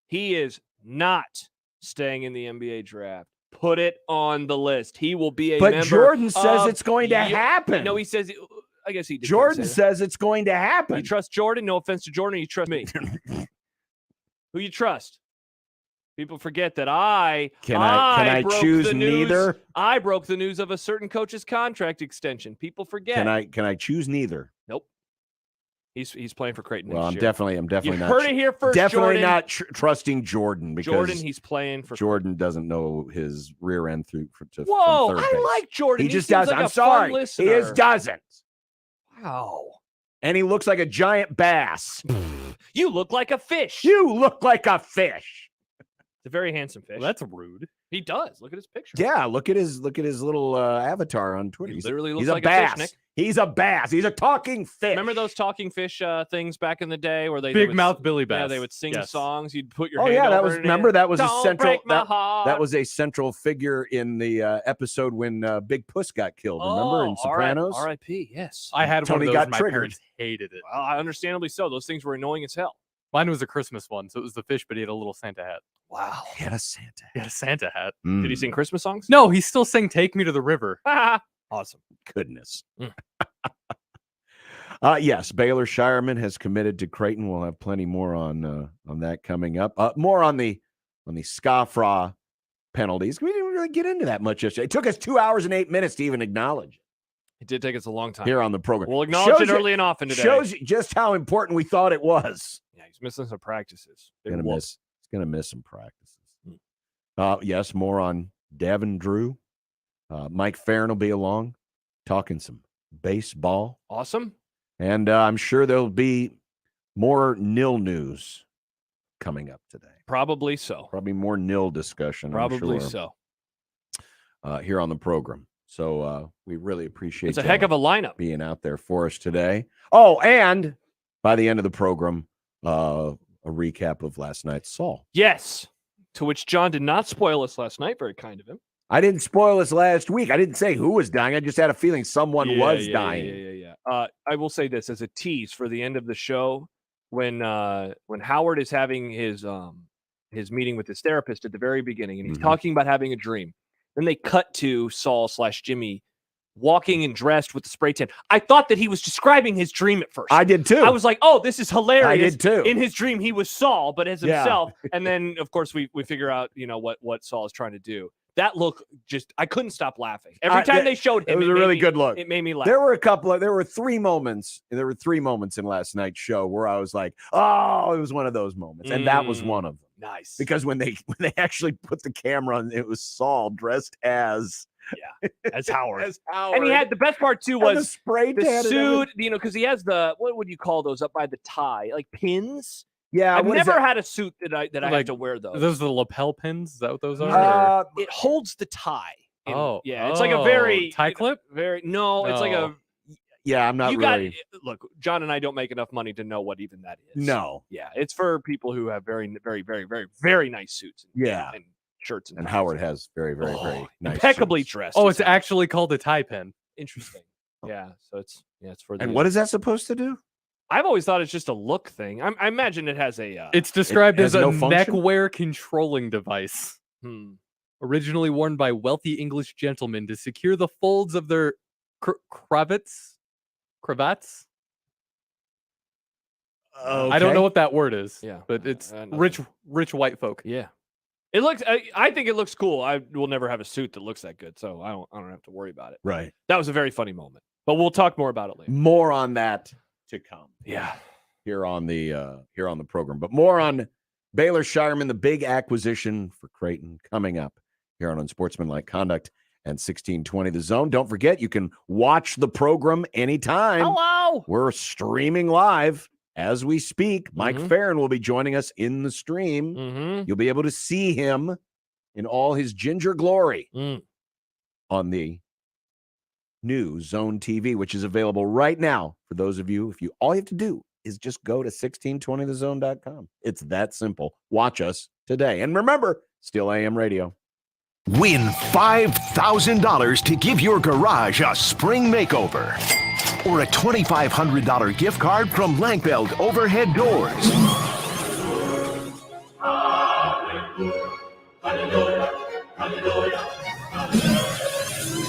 He is not staying in the NBA draft. Put it on the list. He will be a member. But Jordan says of it's going to happen. No, he says, I guess he did. Jordan say that. says it's going to happen. You trust Jordan? No offense to Jordan. You trust me. Who you trust? People forget that I broke choose the news. neither? I broke the news of a certain coach's contract extension. People forget. Can I choose neither? Nope. He's playing for Creighton. Well, next I'm year. definitely You not. heard it here first. Definitely Jordan. not trusting Jordan because Jordan, he's playing for Jordan doesn't know his rear end through to Whoa, from third I base. like Jordan. He just seems doesn't. like I'm a fun sorry. He listener. just doesn't. Wow. And he looks like a giant bass. You look like a fish. You look like a fish. It's a very handsome fish. Well, that's rude. He does. Look at his picture. Yeah, look at his little avatar on Twitter. He literally looks he's like a bass. a fish, Nick. He's a bass. He's a talking fish. Remember those talking fish things back in the day where they Big would, mouth Billy Bass. Yeah, they would sing Yes. songs. You'd put your Oh hand yeah, that over was. it Remember and, that was a "Don't central. break my heart." That was a central figure in the episode when Big Puss got killed. Remember in Sopranos? R.I.P. Yes. I had Tony one of those. got and my triggered. parents hated it. Well, understandably so. Those things were annoying as hell. Mine was a Christmas one, so it was the fish, but he had a little Santa hat. Wow. He had a Santa. He had a Santa hat. Did he sing Christmas songs? No, he still sang "Take Me to the River." Awesome. Goodness. Yes, Baylor Shireman has committed to Creighton. We'll have plenty more on that coming up. More on the Scafra penalties. We didn't really get into that much yesterday. It took us 2 hours and 8 minutes to even acknowledge it. It did take us a long time. Here on the program. We'll acknowledge it early and often today. Shows you just how important we thought it was. Yeah, he's missing some practices. He's gonna miss some practices. Yes, more on Davin Drew. Mike Farron will be along, talking some baseball. Awesome. And I'm sure there'll be more nil news coming up today. Probably so. Probably more nil discussion. Probably I'm sure, so. here on the program. So we really appreciate It's a heck of a lineup being out there for us today. Oh, and by the end of the program, a recap of last night's Saul. Yes. To which John did not spoil us last night. Very kind of him. I didn't spoil us last week. I didn't say who was dying. I just had a feeling someone was dying. Yeah. I will say this as a tease for the end of the show when Howard is having his meeting with his therapist at the very beginning, and he's talking about having a dream. Then they cut to Saul/Jimmy walking and dressed with the spray tan. I thought that he was describing his dream at first. I did too. I was like, oh, this is hilarious. I did too. In his dream, he was Saul, but as Yeah. himself. And then, of course, we figure out, what Saul is trying to do. That look, I couldn't stop laughing. Every time they showed him, it was a really good look. It made me laugh. There were 3 moments. There were 3 moments in last night's show where I was like, oh, it was one of those moments. And that was one of them. Nice. Because when they actually put the camera on, it was Saul dressed as as Howard. as Howard. And he had the best part too And was the spray the tan and suit, because he has what would you call those up by the tie? Like pins? Yeah. I've what is never that? had a suit that I have Like, to wear those. Are those the lapel pins? Is that what those are? It holds the tie. Yeah, it's like a very tie clip. It's like a. Yeah, I'm not You really. look. John and I don't make enough money to know what even that is. No. Yeah, it's for people who have very, very, very, very, very nice suits. Yeah. and shirts and And ties. Howard has very, very, very nice impeccably suits. dressed. Oh, as it's hell. actually called a tie pin. Interesting. Yeah, so it's for. And what is that supposed to do? I've always thought it's just a look thing. I imagine it has a. It's described as has a no function? neckwear controlling device. Hmm. Originally worn by wealthy English gentlemen to secure the folds of their cravats. I don't know what that word is. Yeah, but it's nothing. rich white folk. Yeah, it looks. I think it looks cool. I will never have a suit that looks that good, so I don't have to worry about it. Right. That was a very funny moment, but we'll talk more about it later. More on that to come. Yeah. Here on the program, but more on Baylor Shireman, the big acquisition for Creighton coming up here on Unsportsmanlike Conduct and 1620 The Zone. Don't forget, you can watch the program anytime. Hello. We're streaming live as we speak. Mike Farron will be joining us in the stream. You'll be able to see him in all his ginger glory on the new Zone TV, which is available right now for those of you. All you have to do is just go to 1620thezone.com. It's that simple. Watch us today. And remember, still AM radio. Win $5,000 to give your garage a spring makeover. Or a $2,500 gift card from Lankbelt Overhead Doors.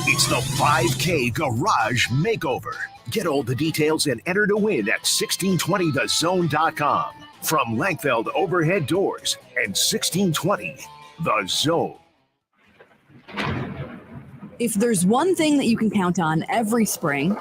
It's the 5K Garage Makeover. Get all the details and enter to win at 1620thezone.com. From Lankfeld Overhead Doors and 1620 The Zone. If there's one thing that you can count on every spring,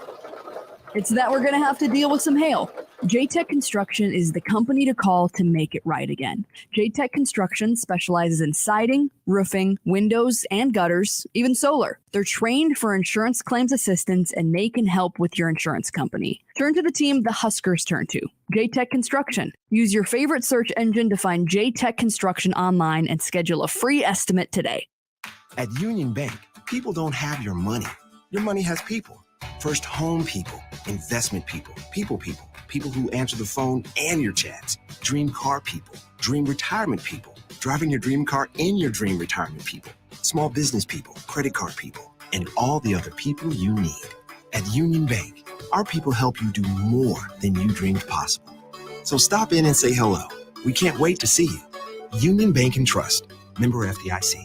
it's that we're going to have to deal with some hail. J-Tech Construction is the company to call to make it right again. J-Tech Construction specializes in siding, roofing, windows, and gutters, even solar. They're trained for insurance claims assistance, and they can help with your insurance company. Turn to the team the Huskers turn to, J-Tech Construction. Use your favorite search engine to find J-Tech Construction online and schedule a free estimate today. At Union Bank, people don't have your money. Your money has people. First home people, investment people, people who answer the phone and your chats, dream car people, dream retirement people, driving your dream car in your dream retirement people, small business people, credit card people, and all the other people you need. At Union Bank, our people help you do more than you dreamed possible. So stop in and say hello. We can't wait to see you. Union Bank and Trust, member FDIC.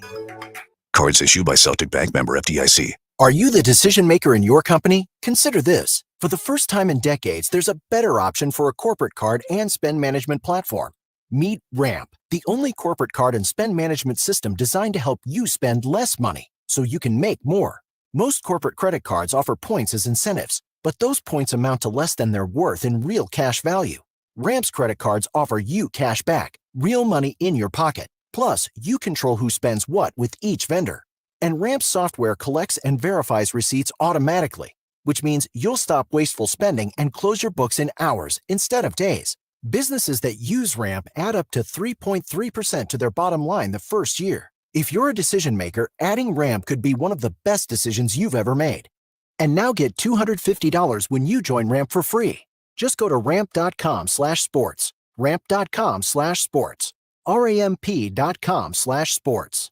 Cards issued by Celtic Bank, member FDIC. Are you the decision maker in your company? Consider this. For the first time in decades, there's a better option for a corporate card and spend management platform. Meet Ramp, the only corporate card and spend management system designed to help you spend less money so you can make more. Most corporate credit cards offer points as incentives, but those points amount to less than their worth in real cash value. Ramp's credit cards offer you cash back, real money in your pocket. Plus, you control who spends what with each vendor. And Ramp's software collects and verifies receipts automatically, which means you'll stop wasteful spending and close your books in hours instead of days. Businesses that use Ramp add up to 3.3% to their bottom line the first year. If you're a decision maker, adding Ramp could be one of the best decisions you've ever made. And now get $250 when you join Ramp for free. Just go to ramp.com/sports. Ramp.com/sports. ramp.com/sports.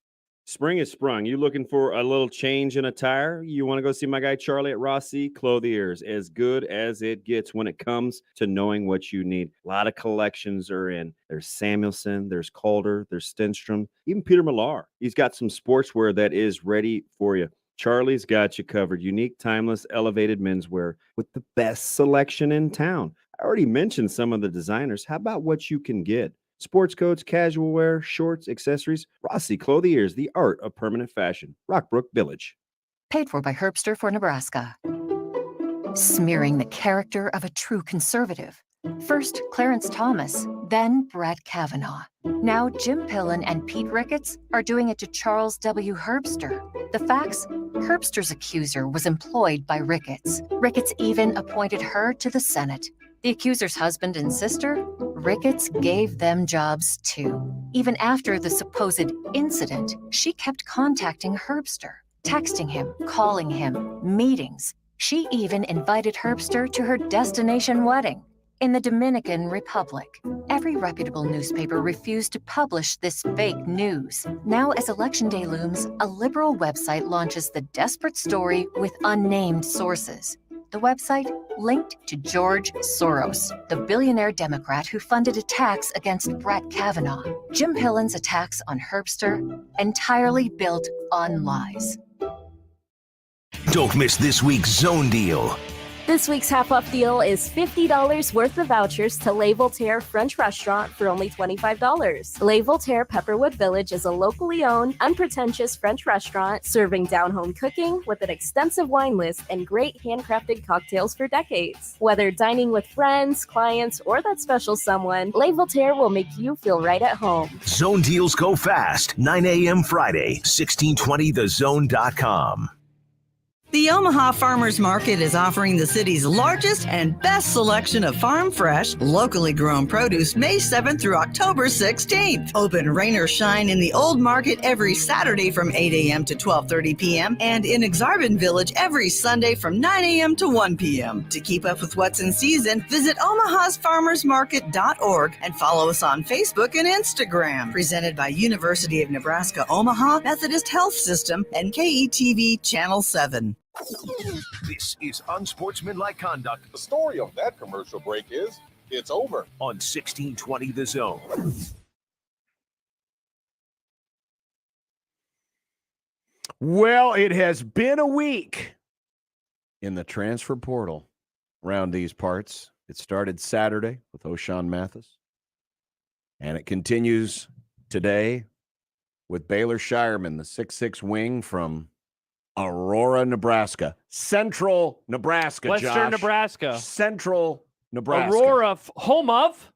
Spring is sprung. You looking for a little change in attire? You want to go see my guy Charlie at Rossi Clothiers. As good as it gets when it comes to knowing what you need. A lot of collections are in. There's Samuelson, there's Calder, there's Stenstrom, even Peter Millar. He's got some sportswear that is ready for you. Charlie's got you covered. Unique, timeless, elevated menswear with the best selection in town. I already mentioned some of the designers. How about what you can get? Sports coats, casual wear, shorts, accessories. Rossi Clothiers, the art of permanent fashion. Rockbrook Village. Paid for by Herbster for Nebraska. Smearing the character of a true conservative. First, Clarence Thomas, then Brett Kavanaugh. Now, Jim Pillen and Pete Ricketts are doing it to Charles W. Herbster. The facts? Herbster's accuser was employed by Ricketts. Ricketts even appointed her to the Senate. The accuser's husband and sister? Ricketts gave them jobs too. Even after the supposed incident, she kept contacting Herbster, texting him, calling him, meetings. She even invited Herbster to her destination wedding in the Dominican Republic. Every reputable newspaper refused to publish this fake news. Now, as Election Day looms, a liberal website launches the desperate story with unnamed sources. The website linked to George Soros, the billionaire Democrat who funded attacks against Brett Kavanaugh. Jim Pillen's attacks on Herbster, entirely built on lies. Don't miss this week's Zone Deal. This week's half-off deal is $50 worth of vouchers to Le Voltaire French Restaurant for only $25. Le Voltaire Pepperwood Village is a locally owned, unpretentious French restaurant serving down-home cooking with an extensive wine list and great handcrafted cocktails for decades. Whether dining with friends, clients, or that special someone, Le Voltaire will make you feel right at home. Zone deals go fast. 9 a.m. Friday, 1620thezone.com. The Omaha Farmers Market is offering the city's largest and best selection of farm fresh, locally grown produce May 7th through October 16th. Open rain or shine in the Old Market every Saturday from 8 a.m. to 12:30 p.m. and in Exarban Village every Sunday from 9 a.m. to 1 p.m. To keep up with what's in season, visit omahasfarmersmarket.org and follow us on Facebook and Instagram. Presented by University of Nebraska Omaha Methodist Health System and KETV Channel 7. This is Unsportsmanlike Conduct. The story of that commercial break is, it's over. On 1620 The Zone. Well, it has been a week in the transfer portal around these parts. It started Saturday with O'Shawn Mathis. And it continues today with Baylor Shireman, the 6'6" wing from Aurora, Nebraska. Central Nebraska, Western Josh. Nebraska. Central Nebraska. Aurora, home of?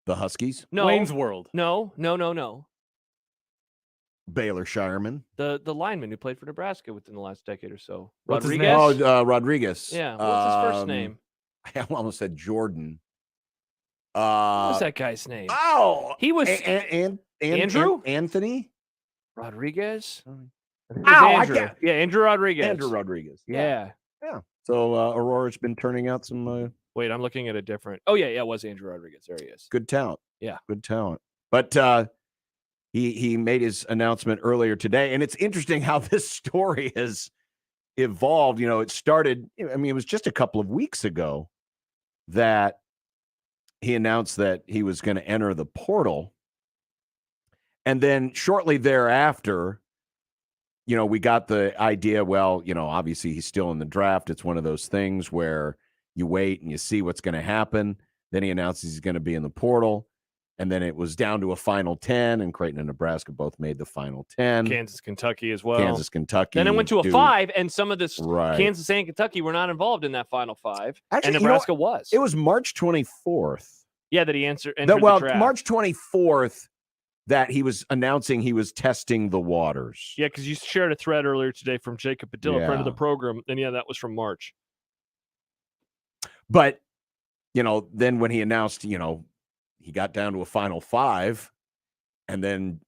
The Huskies. No. Wayne's World. No. Baylor Shireman. The lineman who played for Nebraska within the last decade or so. What's his Rodriguez? name? Oh, Rodriguez. Yeah. What's his first name? I almost said Jordan. What was that guy's name? Oh, he was Andrew? Anthony Rodriguez. Andrew. Yeah, Andrew Rodriguez. Andrew Rodriguez. Yeah. So Aurora's been turning out some Wait, I'm looking at a different. Oh yeah, it was Andrew Rodriguez. There he is. good talent. Yeah, good talent. But he made his announcement earlier today, and it's interesting how this story has evolved. You know, it started. I mean, it was just a couple of weeks ago that he announced that he was going to enter the portal, and then shortly thereafter, you know, we got the idea. Well, you know, obviously he's still in the draft. It's one of those things where you wait and you see what's going to happen. Then he announces he's going to be in the portal. And then it was down to a final 10, and Creighton and Nebraska both made the final 10. Kansas, Kentucky as well. Kansas, Kentucky. Then it went to a Duke. 5, and some of this Right. Kansas and Kentucky were not involved in that final 5. Actually, and you know Nebraska what? was. It was March 24th. Yeah, that he entered That, the well, draft. March 24th that he was announcing he was testing the waters. Yeah, because you shared a thread earlier today from Jacob Padilla, friend of the Yeah. program, and yeah, that was from March. But, you know, then when he announced, you know, he got down to a final 5, and then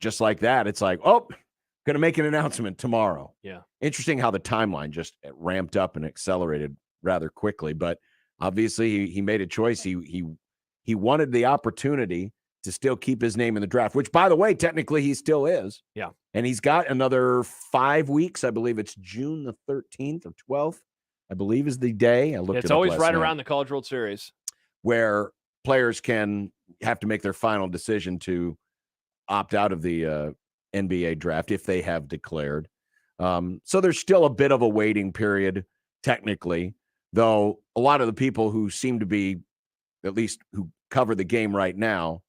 just like that, it's like, oh, going to make an announcement tomorrow. Yeah. Interesting how the timeline just ramped up and accelerated rather quickly. But obviously, he made a choice. He wanted the opportunity to still keep his name in the draft, which, by the way, technically he still is. Yeah. And he's got another 5 weeks. I believe it's June the 13th or 12th, I believe is the day. I looked It's it up always last right night, around the College World Series. where players can have to make their final decision to opt out of the NBA draft if they have declared. So there's still a bit of a waiting period, technically, though a lot of the people who seem to be, at least who cover the game right now,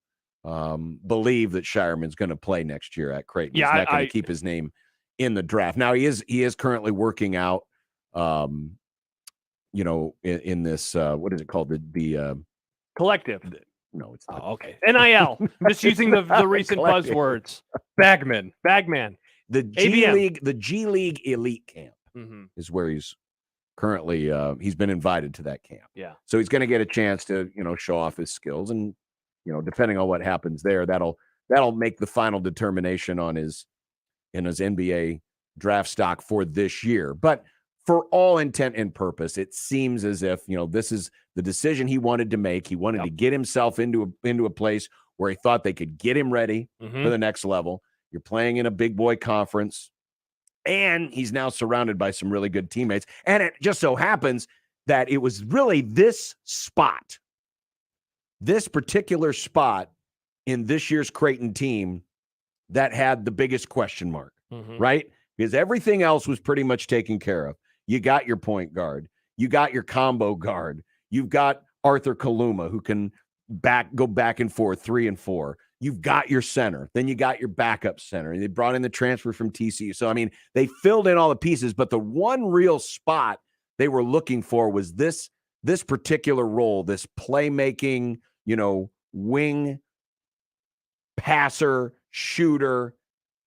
believe that Shireman's going to play next year at Creighton. Yeah, He's not going to keep his name in the draft. Now he is currently working out, you know, in this what is it called? The Collective. No, it's not. Oh, okay. NIL. Just using the recent Collective. buzzwords. Bagman. The G ABM. League, the G League Elite Camp Mhm. is where he's currently. He's been invited to that camp. Yeah. So he's going to get a chance to, you know, show off his skills, and you know, depending on what happens there, that'll make the final determination on his NBA draft stock for this year. But for all intent and purpose, it seems as if, you know, this is the decision he wanted to make. He wanted to get himself into a place where he thought they could get him ready for the next level. You're playing in a big boy conference, and he's now surrounded by some really good teammates. And it just so happens that it was really this particular spot in this year's Creighton team that had the biggest question mark, right? Because everything else was pretty much taken care of. You got your point guard. You got your combo guard. You've got Arthur Kaluma, who can go back and forth 3 and 4. You've got your center. Then you got your backup center. They brought in the transfer from TCU. So, I mean, they filled in all the pieces, but the one real spot they were looking for was this particular role, this playmaking, you know, wing, passer, shooter,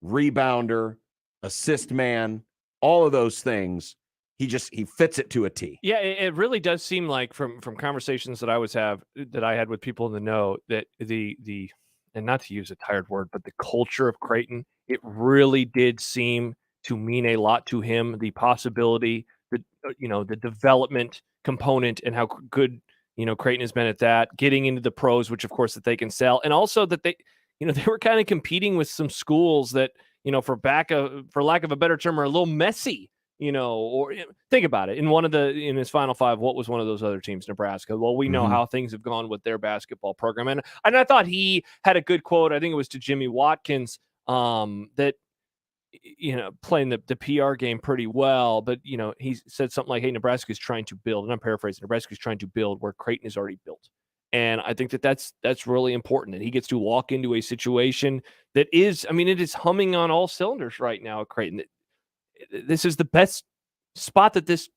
rebounder, assist man, all of those things. He fits it to a T. Yeah, it really does seem like from conversations that I had with people in the know that the and not to use a tired word, but the culture of Creighton, it really did seem to mean a lot to him. The possibility, the development component, and how good Creighton has been at that, getting into the pros, which of course that they can sell, and also that they were kind of competing with some schools that for lack of a better term are a little messy. Or think about it. In his Final Five, what was one of those other teams? Nebraska. Well, we know how things have gone with their basketball program, and I thought he had a good quote. I think it was to Jimmy Watkins that playing the PR game pretty well, but he said something like, "Hey, Nebraska is trying to build," and I'm paraphrasing. Nebraska is trying to build where Creighton is already built, And I think that's really important that he gets to walk into a situation that is, I mean, it is humming on all cylinders right now at Creighton. This is the best spot that this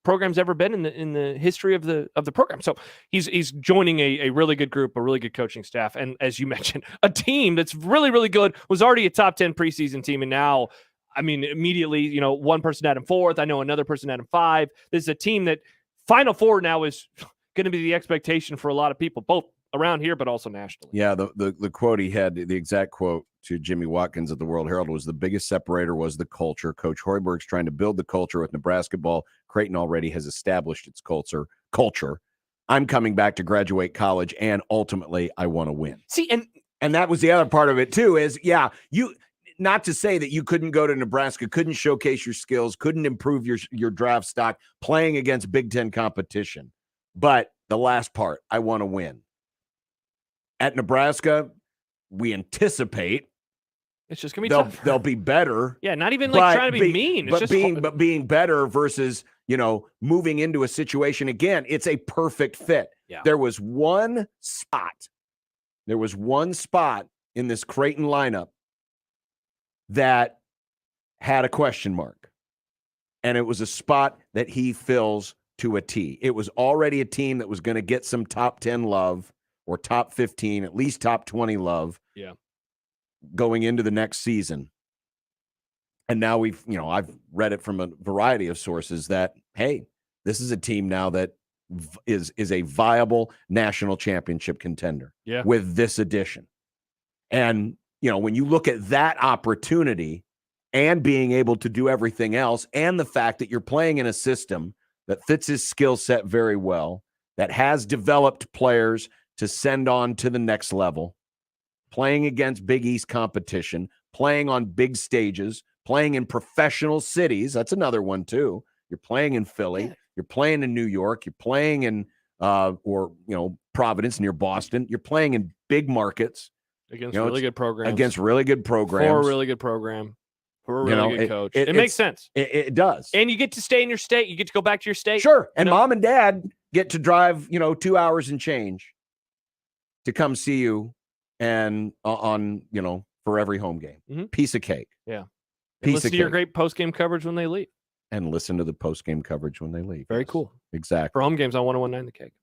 program's ever been in the history of the program. So he's joining a really good group, a really good coaching staff, and as you mentioned, a team that's really, really good, was already a top 10 preseason team, and now, I mean, immediately, one person had him 4th. I know another person had him 5. This is a team that Final Four now is going to be the expectation for a lot of people, both around here, but also nationally. Yeah, the quote he had, the exact quote to Jimmy Watkins at the World Herald was, the biggest separator was the culture. Coach Hoiberg's trying to build the culture with Nebraska ball. Creighton already has established its culture. I'm coming back to graduate college, and ultimately I want to win. See, and that was the other part of it too, is, yeah, you, not to say that you couldn't go to Nebraska, couldn't showcase your skills, couldn't improve your draft stock playing against Big Ten competition. But the last part, I want to win. At Nebraska, we anticipate it's just gonna be tough. They'll be better. Yeah, not even like trying to be mean. It's but being better versus, moving into a situation again. It's a perfect fit. Yeah. There was one spot in this Creighton lineup that had a question mark, and it was a spot that he fills to a T. It was already a team that was going to get some top 10 love, or top 15, at least top 20 love. Yeah. Going into the next season. And now I've read it from a variety of sources that, hey, this is a team now that is a viable national championship contender with this addition. And, when you look at that opportunity and being able to do everything else, and the fact that you're playing in a system that fits his skill set very well, that has developed players to send on to the next level, playing against Big East competition, playing on big stages, playing in professional cities. That's another one too. You're playing in Philly, you're playing in New York, you're playing in Providence near Boston. You're playing in big markets against really good programs. Against really good programs. For a really good program. For a really good coach. It makes sense. It does. And you get to stay in your state. You get to go back to your state. Sure. And mom and dad get to drive, 2 hours and change to come see you and on for every home game. Mm-hmm. Piece of cake. Yeah. And listen to your great post-game coverage when they leave. And listen to the post-game coverage when they leave. Very cool. Exactly. For home games on 101.9 The Cake.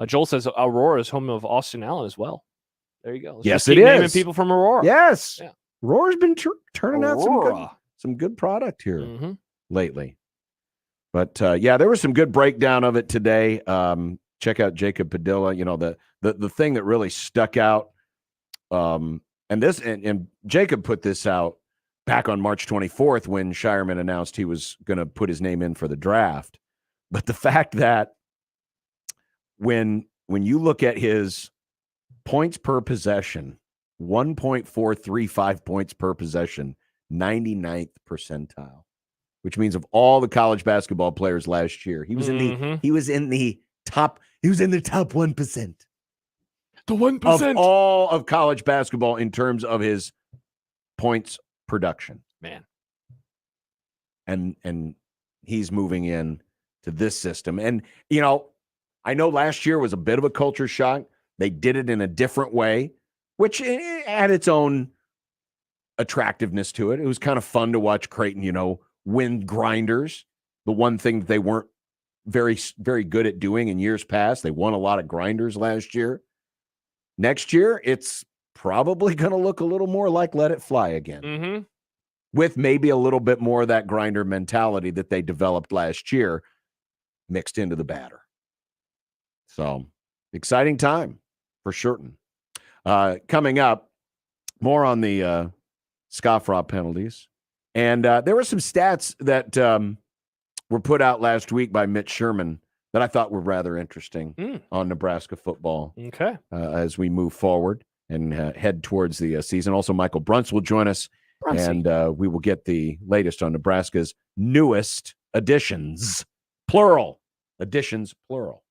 Joel says Aurora is home of Austin Allen as well. There you go. Let's yes, keep it naming is. people from Aurora. Yes. Yeah. Aurora's been turning out Aurora. some good product here lately. But there was some good breakdown of it today. Check out Jacob Padilla. The thing that really stuck out, and Jacob put this out back on March 24th when Shireman announced he was going to put his name in for the draft. But the fact that when you look at his points per possession, 1.435 points per possession, 99th percentile, which means of all the college basketball players last year, he was in the top 1%. The 1% of all of college basketball in terms of his points production. Man. And he's moving in to this system. And I know last year was a bit of a culture shock. They did it in a different way, which had its own attractiveness to it. It was kind of fun to watch Creighton, win grinders. The one thing that they weren't very, very good at doing in years past. They won a lot of grinders last year. Next year, it's probably going to look a little more like Let It Fly again, with maybe a little bit more of that grinder mentality that they developed last year mixed into the batter. So, exciting time for certain. Coming up, more on the Scoffraw penalties. And there were some stats that were put out last week by Mitch Sherman that I thought were rather interesting on Nebraska football. Okay. As we move forward and head towards the season. Also, Michael Bruntz will join us, and we will get the latest on Nebraska's newest additions, plural. Additions, plural.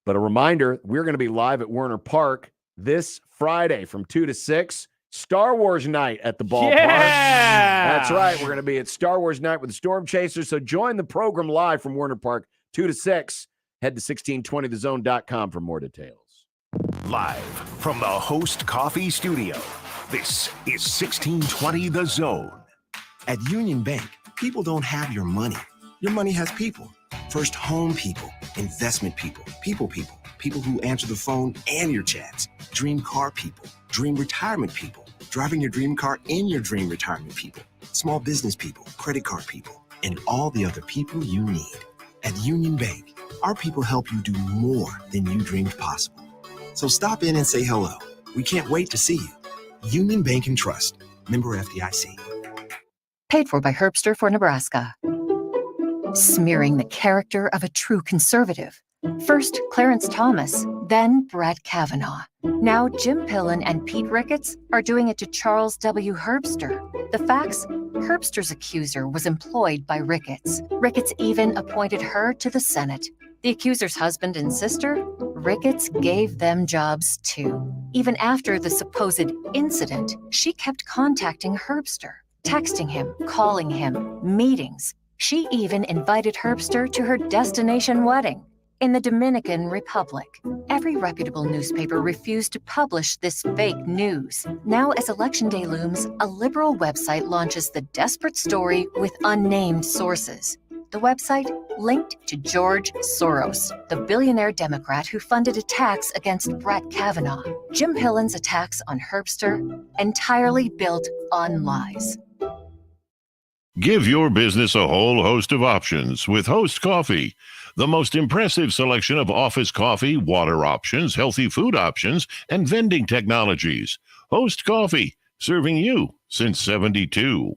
But a reminder, we're going to be live at Werner Park this Friday from 2 to 6. Star Wars night at the ballpark. Yeah! That's right. We're going to be at Star Wars night with the Storm Chasers. So join the program live from Werner Park, 2 to 6. Head to 1620thezone.com for more details. Live from the Host Coffee Studio, this is 1620 The Zone. At Union Bank, people don't have your money. Your money has people. First home people, investment people, people who answer the phone and your chats, dream car people, dream retirement people, driving your dream car in your dream retirement people, small business people, credit card people, and all the other people you need. At Union Bank, our people help you do more than you dreamed possible. So stop in and say hello. We can't wait to see you. Union Bank and Trust. Member FDIC. Paid for by Herbster for Nebraska. Smearing the character of a true conservative. First, Clarence Thomas, then Brett Kavanaugh. Now, Jim Pillen and Pete Ricketts are doing it to Charles W. Herbster. The facts? Herbster's accuser was employed by Ricketts. Ricketts even appointed her to the Senate. The accuser's husband and sister? Ricketts gave them jobs too. Even after the supposed incident, she kept contacting Herbster, texting him, calling him, meetings. She even invited Herbster to her destination wedding in the Dominican Republic. Every reputable newspaper refused to publish this fake news. Now, as Election Day looms, a liberal website launches the desperate story with unnamed sources. The website linked to George Soros, the billionaire Democrat who funded attacks against Brett Kavanaugh. Jim Pillen's attacks on Herbster, entirely built on lies. Give your business a whole host of options with Host Coffee. The most impressive selection of office coffee, water options, healthy food options, and vending technologies. Host Coffee, serving you since 72.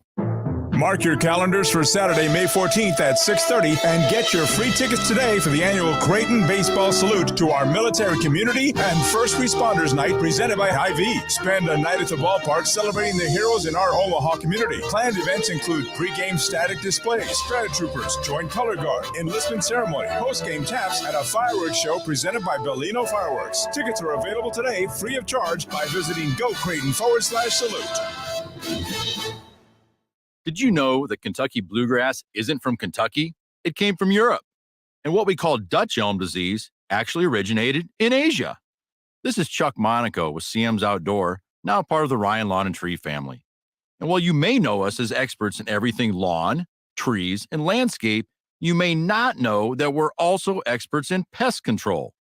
Mark your calendars for Saturday, May 14th at 6:30 and get your free tickets today for the annual Creighton Baseball Salute to our military community and First Responders Night presented by Hy-Vee. Spend a night at the ballpark celebrating the heroes in our Omaha community. Planned events include pregame static displays, strata troopers, joint color guard, enlistment ceremony, postgame taps, and a fireworks show presented by Bellino Fireworks. Tickets are available today free of charge by visiting GoCreighton/salute. Did you know that Kentucky bluegrass isn't from Kentucky? It came from Europe. And what we call Dutch elm disease actually originated in Asia. This is Chuck Monaco with CM's Outdoor, now part of the Ryan Lawn and Tree family. And while you may know us as experts in everything lawn, trees, and landscape, you may not know that we're also experts in pest control.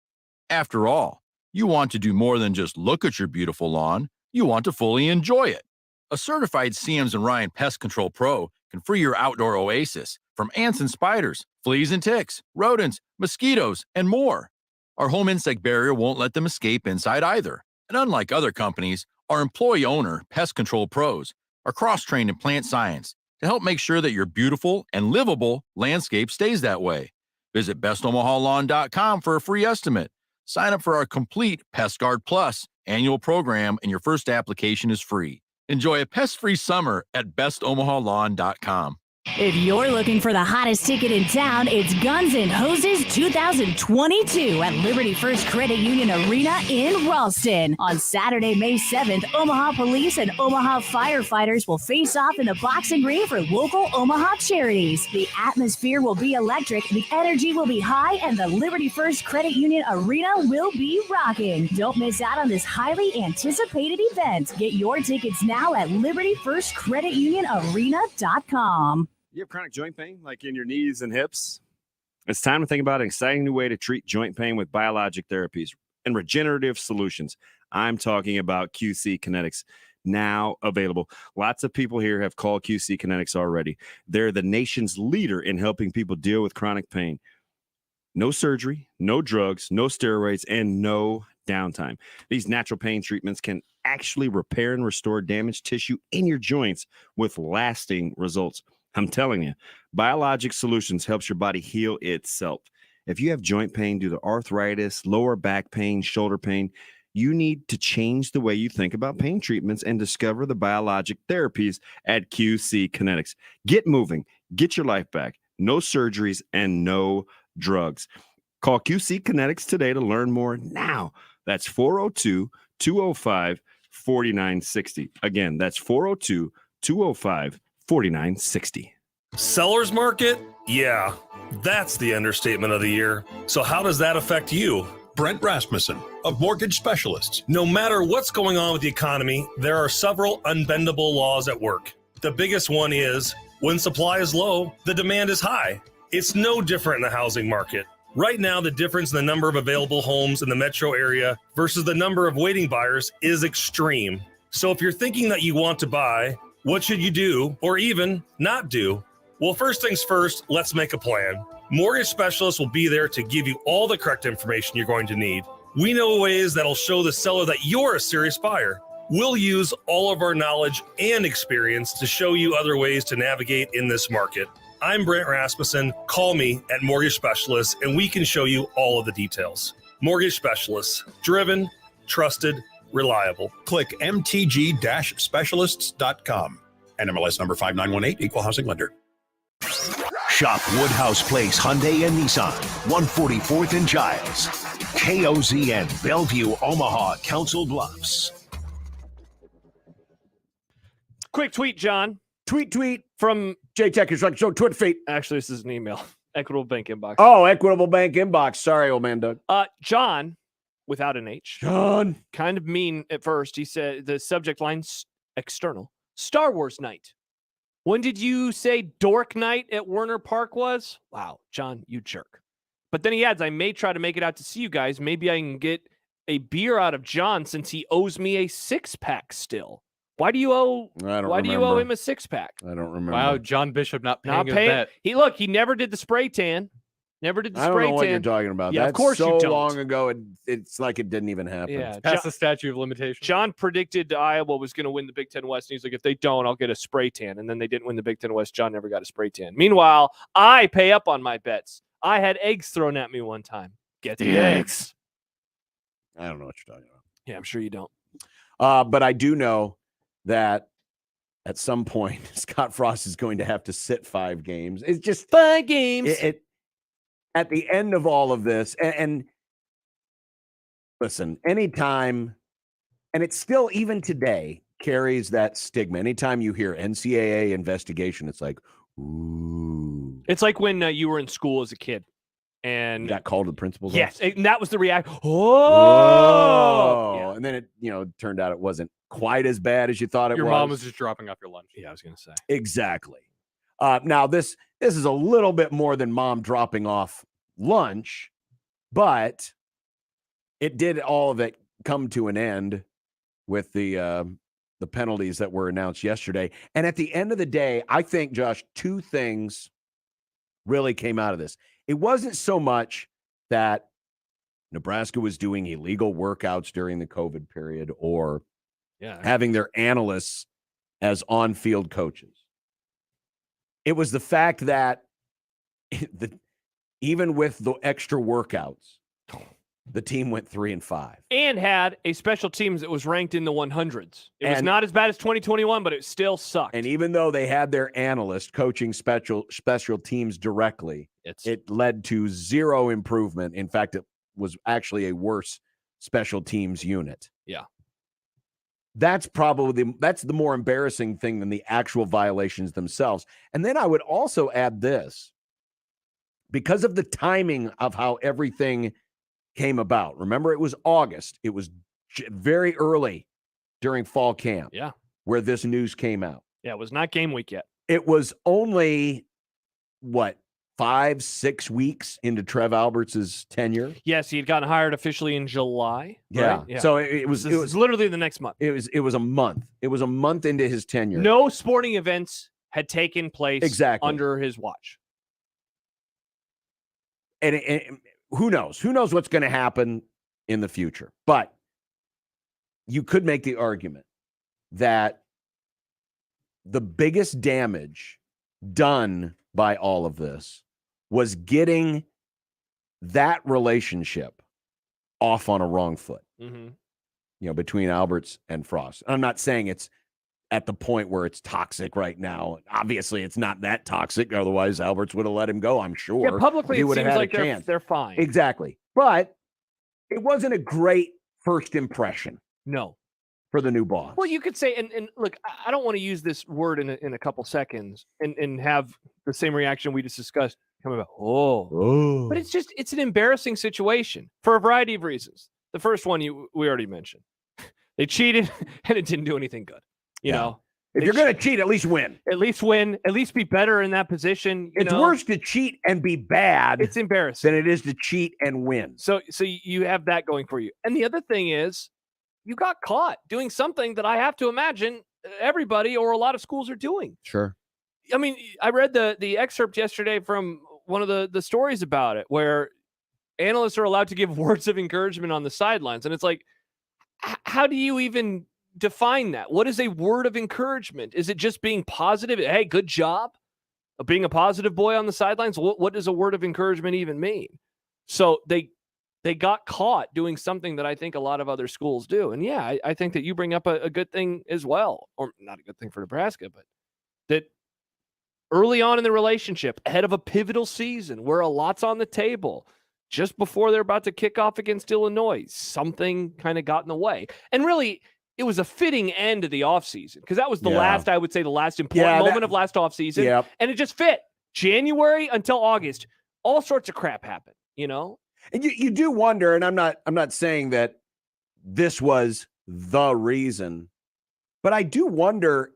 After all, you want to do more than just look at your beautiful lawn. You want to fully enjoy it. A certified CM's and Ryan Pest Control Pro can free your outdoor oasis from ants and spiders, fleas and ticks, rodents, mosquitoes, and more. Our home insect barrier won't let them escape inside either. And unlike other companies, our employee-owner Pest Control Pros are cross-trained in plant science to help make sure that your beautiful and livable landscape stays that way. Visit BestOmahaLawn.com for a free estimate. Sign up for our complete Pest Guard Plus annual program, and your first application is free. Enjoy a pest-free summer at BestOmahaLawn.com. If you're looking for the hottest ticket in town, it's Guns N' Hoses 2022 at Liberty First Credit Union Arena in Ralston. On Saturday, May 7th, Omaha Police and Omaha firefighters will face off in the boxing ring for local Omaha charities. The atmosphere will be electric, the energy will be high, and the Liberty First Credit Union Arena will be rocking. Don't miss out on this highly anticipated event. Get your tickets now at LibertyFirstCreditUnionArena.com. You have chronic joint pain, like in your knees and hips? It's time to think about an exciting new way to treat joint pain with biologic therapies and regenerative solutions. I'm talking about QC Kinetics, now available. Lots of people here have called QC Kinetics already. They're the nation's leader in helping people deal with chronic pain. No surgery, no drugs, no steroids, and no downtime. These natural pain treatments can actually repair and restore damaged tissue in your joints with lasting results. I'm telling you, Biologic Solutions helps your body heal itself. If you have joint pain due to arthritis, lower back pain, shoulder pain, you need to change the way you think about pain treatments and discover the biologic therapies at QC Kinetics. Get moving, get your life back. No surgeries and no drugs. Call QC Kinetics today to learn more now. That's 402-205-4960. Again, that's 402-205-4960. Seller's market? Yeah, that's the understatement of the year. So how does that affect you? Brent Rasmussen of Mortgage Specialists. No matter what's going on with the economy, there are several unbendable laws at work. The biggest one is when supply is low, the demand is high. It's no different in the housing market. Right now, the difference in the number of available homes in the metro area versus the number of waiting buyers is extreme. So if you're thinking that you want to buy, what should you do or even not do? Well, first things first, let's make a plan. Mortgage Specialists will be there to give you all the correct information you're going to need. We know ways that'll show the seller that you're a serious buyer. We'll use all of our knowledge and experience to show you other ways to navigate in this market. I'm Brent Rasmussen. Call me at Mortgage Specialists and we can show you all of the details. Mortgage Specialists, driven, trusted, reliable. Click mtg-specialists.com. NMLS number 5918, equal housing lender. Shop Woodhouse Place Hyundai and Nissan, 144th and Giles. KOZN, Bellevue, Omaha, Council Bluffs. Quick tweet, John. Tweet from J-Tech Construction Show. Tweet feet. Actually, this is an email. Equitable Bank inbox. Oh, Equitable Bank inbox. Sorry, old man Doug. John, without an H. John. Kind of mean at first. He said the subject line's external. Star Wars night. When did you say dork night at Werner Park was? Wow, John, you jerk. But then he adds, I may try to make it out to see you guys. Maybe I can get a beer out of John since he owes me a 6-pack still. Why do you owe him a 6-pack? I don't remember. Wow, John Bishop not paying his bet. He never did the spray tan. Never did the spray tan. I don't know what you're talking about. Yeah, That's of course so you don't. long ago, it's like it didn't even happen. Yeah, Past the statute of limitations. John predicted Iowa was going to win the Big Ten West, and he's like, if they don't, I'll get a spray tan. And then they didn't win the Big Ten West. John never got a spray tan. Meanwhile, I pay up on my bets. I had eggs thrown at me one time. Get the eggs. I don't know what you're talking about. Yeah, I'm sure you don't. But I do know that at some point, Scott Frost is going to have to sit 5 games. It's just 5 games. At the end of all of this, and listen, anytime, and it's still even today carries that stigma. Anytime you hear NCAA investigation, it's like, ooh. It's like when you were in school as a kid and You got called to the principal's yes, office? and that was the reaction. Oh, Yeah. and then it turned out it wasn't quite as bad as you thought it Your was. mom was just dropping off your lunch. Yeah, I was going to say. Exactly. Now this is a little bit more than mom dropping off lunch, but it did all of it come to an end with the penalties that were announced yesterday. And at the end of the day, I think, Josh, 2 things really came out of this. It wasn't so much that Nebraska was doing illegal workouts during the COVID period or having their analysts as on-field coaches. It was the fact that even with the extra workouts, the team went 3-5. And had a special teams that was ranked in the 100s. It was not as bad as 2021, but it still sucked. And even though they had their analyst coaching special teams directly, it led to 0 improvement. In fact, it was actually a worse special teams unit. Yeah. That's probably the more embarrassing thing than the actual violations themselves. And then I would also add this, because of the timing of how everything came about. Remember, it was August. It was very early during fall camp. Yeah. Where this news came out. Yeah, it was not game week yet. It was only 5-6 weeks into Trev Alberts' tenure. Yes, he had gotten hired officially in July. Yeah. Right? So it was literally the next month. It was a month. It was a month into his tenure. No sporting events had taken place Exactly. under his watch. And who knows? Who knows what's going to happen in the future? But you could make the argument that the biggest damage done by all of this was getting that relationship off on a wrong foot. Mm-hmm. Between Alberts and Frost. I'm not saying it's at the point where it's toxic right now. Obviously, it's not that toxic. Otherwise, Alberts would have let him go, I'm sure. Yeah, publicly, he it would have seems had like a chance. they're fine. Exactly. But it wasn't a great first impression. No. For the new boss. Well, you could say, and look, I don't want to use this word in a couple seconds and have the same reaction we just discussed coming back. But it's an embarrassing situation for a variety of reasons. The first one we already mentioned. They cheated and it didn't do anything good. You know, if you're going to cheat, at least win. At least win. At least be better in that position. It's worse to cheat and be bad. It's embarrassing than it is to cheat and win. So you have that going for you. And the other thing is, you got caught doing something that I have to imagine everybody or a lot of schools are doing. Sure. I mean, I read the excerpt yesterday from one of the stories about it, where analysts are allowed to give words of encouragement on the sidelines, and it's like, how do you even define that? What is a word of encouragement? Is it just being positive? Hey, good job. Being a positive boy on the sidelines? What does a word of encouragement even mean? So they got caught doing something that I think a lot of other schools do. And yeah, I think that you bring up a good thing as well, or not a good thing for Nebraska, but that early on in the relationship, ahead of a pivotal season where a lot's on the table, just before they're about to kick off against Illinois, something kind of got in the way. And really, it was a fitting end to the offseason, because that was the last important moment of last offseason. Yep. And it just fit. January until August, all sorts of crap happened, you know? And you do wonder, and I'm not saying that this was the reason, but I do wonder,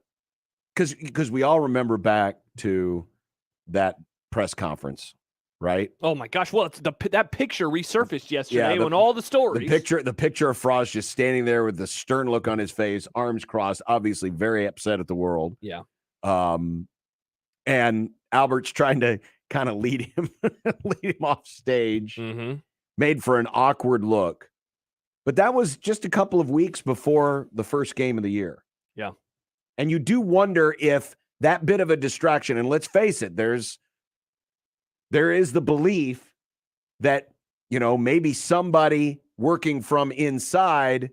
because we all remember back to that press conference, right? Oh my gosh! Well, that picture resurfaced yesterday when all the stories. The picture of Frost just standing there with the stern look on his face, arms crossed, obviously very upset at the world. Yeah. And Albert's trying to kind of lead him off stage. Mm-hmm. Made for an awkward look. But that was just a couple of weeks before the first game of the year. Yeah. And you do wonder if that bit of a distraction, and let's face it, there is the belief that, you know, maybe somebody working from inside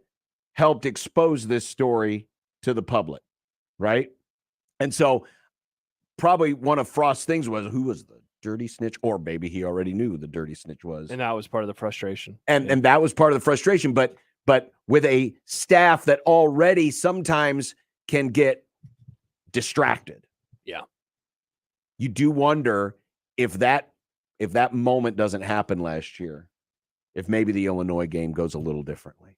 helped expose this story to the public, right? And so probably one of Frost's things was, who was the dirty snitch? Or maybe he already knew the dirty snitch was. And that was part of the frustration. And that was part of the frustration. But with a staff that already sometimes can get distracted. Yeah. You do wonder if that moment doesn't happen last year, if maybe the Illinois game goes a little differently.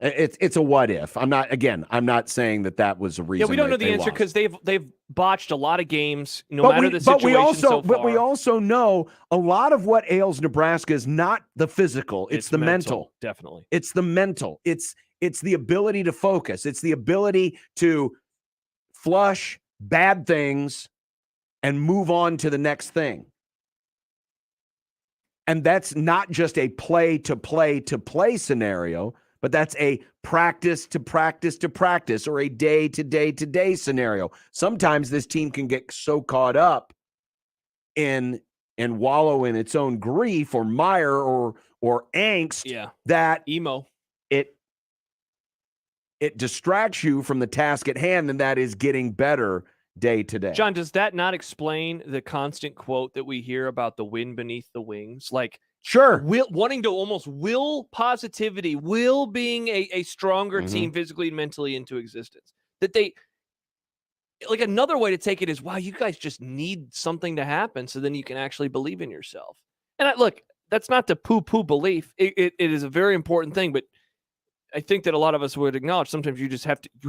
It's a what if. I'm not saying that was a reason. Yeah, we don't know the answer, because they've botched a lot of games, matter the situation so far. But we also know a lot of what ails Nebraska is not the physical. It's the mental. Definitely. It's the mental. It's the ability to focus. It's the ability to flush bad things and move on to the next thing. And that's not just a play to play to play scenario, but that's a practice to practice to practice, or a day to day to day scenario. Sometimes this team can get so caught up in and wallow in its own grief or mire or angst that emo. It distracts you from the task at hand, and that is getting better day to day. John, does that not explain the constant quote that we hear about the wind beneath the wings? Like, sure, wanting to almost will positivity, will being a stronger team physically and mentally into existence. That they, like, another way to take it is, wow, you guys just need something to happen so then you can actually believe in yourself. And look, that's not to poo-poo belief. It is a very important thing, but I think that a lot of us would acknowledge sometimes you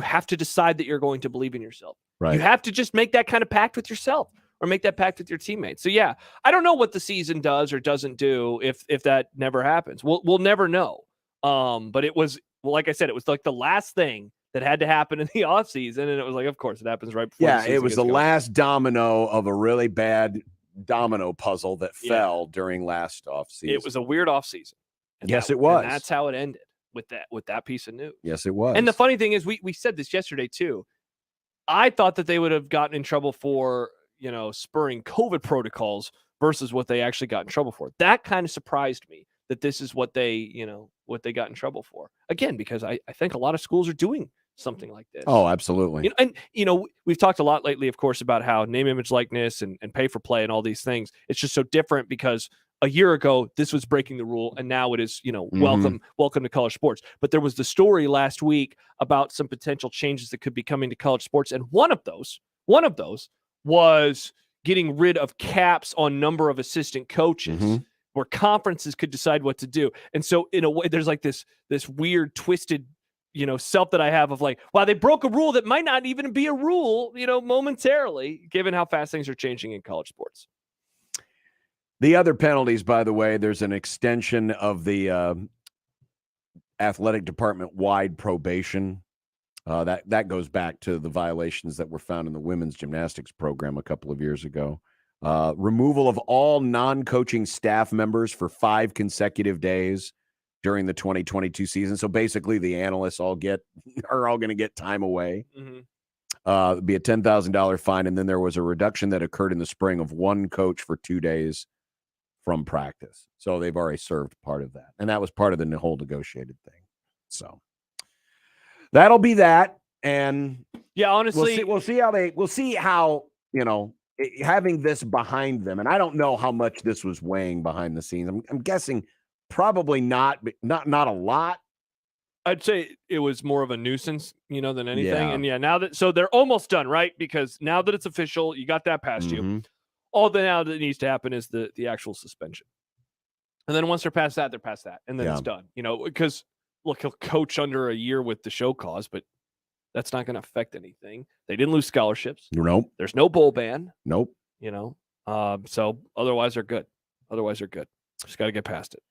have to decide that you're going to believe in yourself. Right. You have to just make that kind of pact with yourself, or make that pact with your teammates. So yeah, I don't know what the season does or doesn't do if that never happens. We'll never know. But it was, like I said, it was like the last thing that had to happen in the offseason, and it was like, of course, it happens right before. Yeah, it was the last domino of a really bad domino puzzle that fell during last offseason. It was a weird offseason. Yes, it was. And that's how it ended with that piece of news. Yes, it was. And the funny thing is, we said this yesterday too. I thought that they would have gotten in trouble for, spurring COVID protocols versus what they actually got in trouble for. That kind of surprised me that this is what they got in trouble for. Again, because I think a lot of schools are doing something like this. Oh, absolutely. We've talked a lot lately, of course, about how name, image, likeness and pay for play and all these things. It's just so different because a year ago, this was breaking the rule, and now it is, welcome to college sports. But there was the story last week about some potential changes that could be coming to college sports, and one of those was getting rid of caps on number of assistant coaches, where conferences could decide what to do. And so in a way, there's like this weird twisted, self that I have of like, wow, they broke a rule that might not even be a rule, momentarily, given how fast things are changing in college sports. The other penalties, by the way, there's an extension of the athletic department wide probation. That goes back to the violations that were found in the women's gymnastics program a couple of years ago. Removal of all non-coaching staff members for 5 consecutive days during the 2022 season. So basically, the analysts are all going to get time away. It'd be a $10,000 fine, and then there was a reduction that occurred in the spring of 1 coach for 2 days from practice. So they've already served part of that, and that was part of the whole negotiated thing. So that'll be that, and yeah, honestly, we'll see how having this behind them, and I don't know how much this was weighing behind the scenes. I'm guessing probably not a lot. I'd say it was more of a nuisance, than anything. Yeah. And now so they're almost done, right? Because now that it's official, you got that past you. All that needs to happen is the actual suspension. And then once they're past that, and then it's done. Because look, he'll coach under a year with the show cause, but that's not going to affect anything. They didn't lose scholarships. Nope. There's no bowl ban. Nope. So otherwise they're good. Just got to get past it.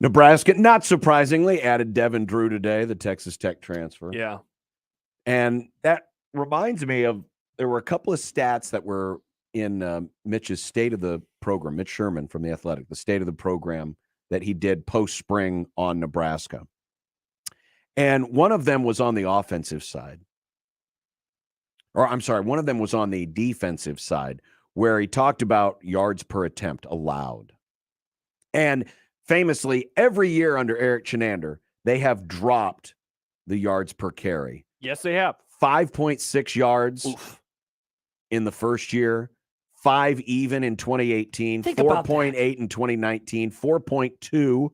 Nebraska, not surprisingly, added Devin Drew today, the Texas Tech transfer. Yeah. And that reminds me of, there were a couple of stats that were in Mitch's state of the program, Mitch Sherman from The Athletic, the state of the program that he did post-spring on Nebraska. And one of them was on the offensive side. Or I'm sorry, one of them was on the defensive side, where he talked about yards per attempt allowed. And famously, every year under Eric Chenander, they have dropped the yards per carry. Yes, they have. 5.6 yards in the first year, 5 even in 2018, 4.8 in 2019, 4.2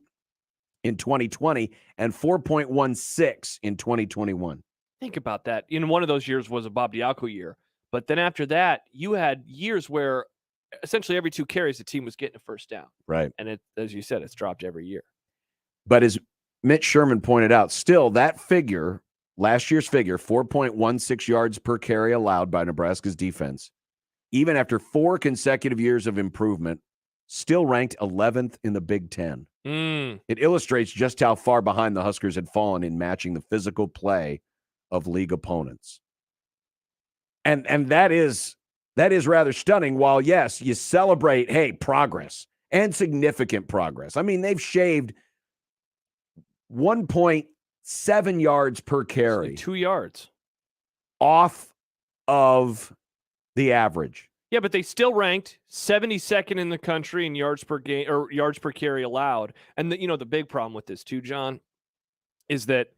in 2020, and 4.16 in 2021. Think about that. One of those years was a Bob Diaco year. But then after that, you had years where essentially every 2 carries, the team was getting a first down. Right. And as you said, it's dropped every year. But as Mitch Sherman pointed out, still that figure, last year's figure, 4.16 yards per carry allowed by Nebraska's defense, even after 4 consecutive years of improvement, still ranked 11th in the Big Ten. It illustrates just how far behind the Huskers had fallen in matching the physical play of league opponents. And that is rather stunning. While, yes, you celebrate, hey, progress and significant progress. I mean, they've shaved 1.7 yards per carry. Like 2 yards. Off of the average. Yeah, but they still ranked 72nd in the country in yards per game or yards per carry allowed. And the big problem with this too, John, is that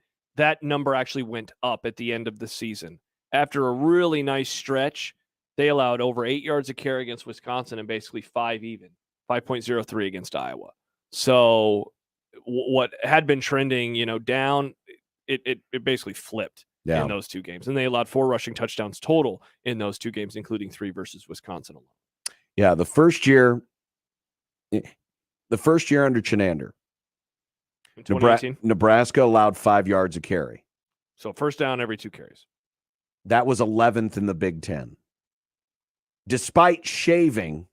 number actually went up at the end of the season. After a really nice stretch, they allowed over 8 yards a carry against Wisconsin and basically 5.03 against Iowa. So what had been trending, down, it basically flipped in those 2 games. And they allowed 4 rushing touchdowns total in those 2 games, including 3 versus Wisconsin alone. Yeah, the first year under Chenander, Nebraska allowed 5 yards a carry. So first down every 2 carries. That was 11th in the Big Ten. Despite shaving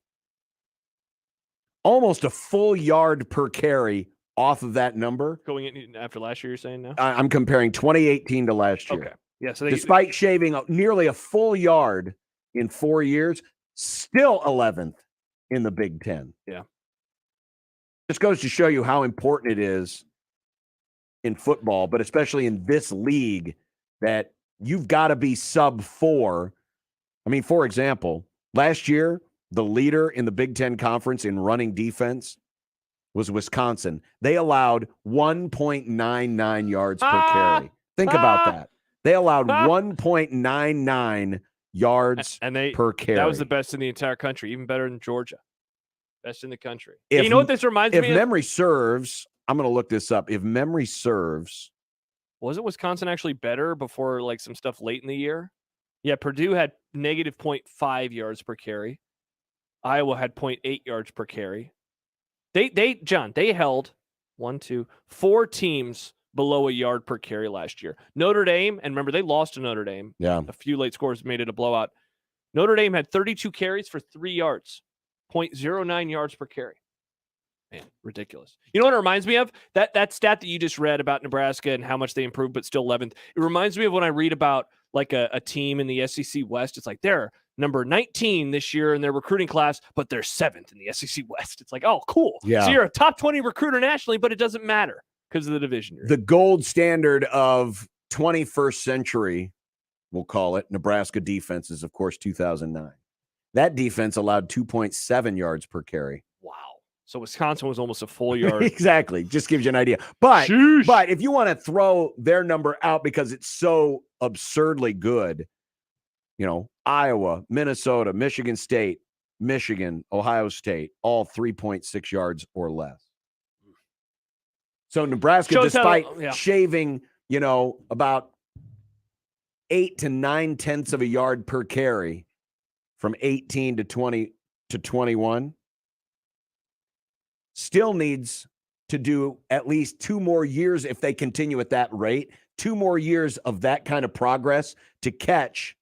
almost a full yard per carry off of that number. Going in after last year, you're saying now? I'm comparing 2018 to last year. Okay. Yeah. So despite shaving nearly a full yard in 4 years, still 11th in the Big Ten. Yeah. This goes to show you how important it is in football, but especially in this league, that you've got to be sub 4. I mean, for example, last year, the leader in the Big Ten Conference in running defense was Wisconsin. They allowed 1.99 yards per carry. Think about that. They allowed 1.99 yards per carry. That was the best in the entire country, even better than Georgia. Best in the country. You know what this reminds me of? If memory serves, I'm going to look this up. If memory serves. Wasn't Wisconsin actually better before some stuff late in the year? Yeah, Purdue had negative 0.5 yards per carry. Iowa had 0.8 yards per carry. John, they held 4 teams below a yard per carry last year. Notre Dame, and remember, they lost to Notre Dame. Yeah. A few late scores made it a blowout. Notre Dame had 32 carries for 3 yards, 0.09 yards per carry. Man, ridiculous. You know what it reminds me of? That stat that you just read about Nebraska and how much they improved, but still 11th. It reminds me of when I read about like a team in the SEC West. It's like they're number 19 this year in their recruiting class, but they're 7th in the SEC West. It's like, oh, cool. Yeah. So you're a top 20 recruiter nationally, but it doesn't matter because of the division you're in. The gold standard of 21st century, we'll call it, Nebraska defense is, of course, 2009. That defense allowed 2.7 yards per carry. Wow. So Wisconsin was almost a full yard. Exactly. Just gives you an idea. But if you want to throw their number out because it's so absurdly good, Iowa, Minnesota, Michigan State, Michigan, Ohio State, all 3.6 yards or less. So Nebraska, despite shaving, about 8 to 9/10 of a yard per carry from 18 to 20 to 21, still needs to do at least 2 more years if they continue at that rate, 2 more years of that kind of progress to catch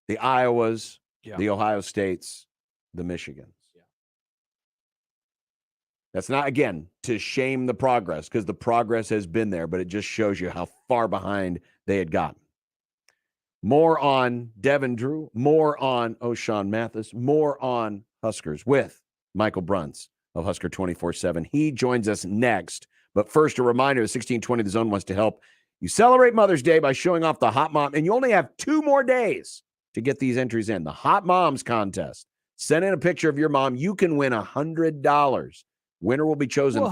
the Iowas, the Ohio States, the Michigans. That's not, again, to shame the progress, because the progress has been there, but it just shows you how far behind they had gotten. More on Devin Drew, more on O'Shawn Mathis, more on Huskers with Michael Bruns of Husker 24/7. He joins us next. But first, a reminder, 1620 The Zone wants to help you celebrate Mother's Day by showing off the Hot Mom. And you only have 2 more days to get these entries in. The Hot Moms Contest. Send in a picture of your mom. You can win $100. Winner will be chosen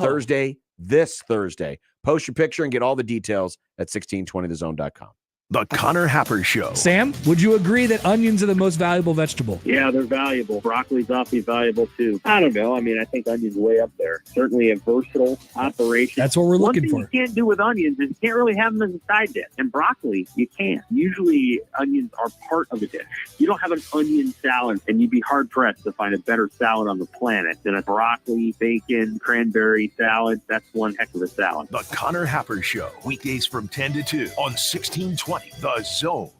this Thursday. Post your picture and get all the details at 1620thezone.com. The Connor Happer Show. Sam, would you agree that onions are the most valuable vegetable? Yeah, they're valuable. Broccoli's awfully valuable too. I don't know. I mean, I think onions way up there. Certainly a versatile operation. That's what we're looking for. One thing you can't do with onions is you can't really have them as a side dish. And broccoli, you can. Usually onions are part of the dish. You don't have an onion salad, and you'd be hard-pressed to find a better salad on the planet than a broccoli, bacon, cranberry salad. That's one heck of a salad. The Connor Happer Show. Weekdays from 10 to 2 on 1620 The Zone.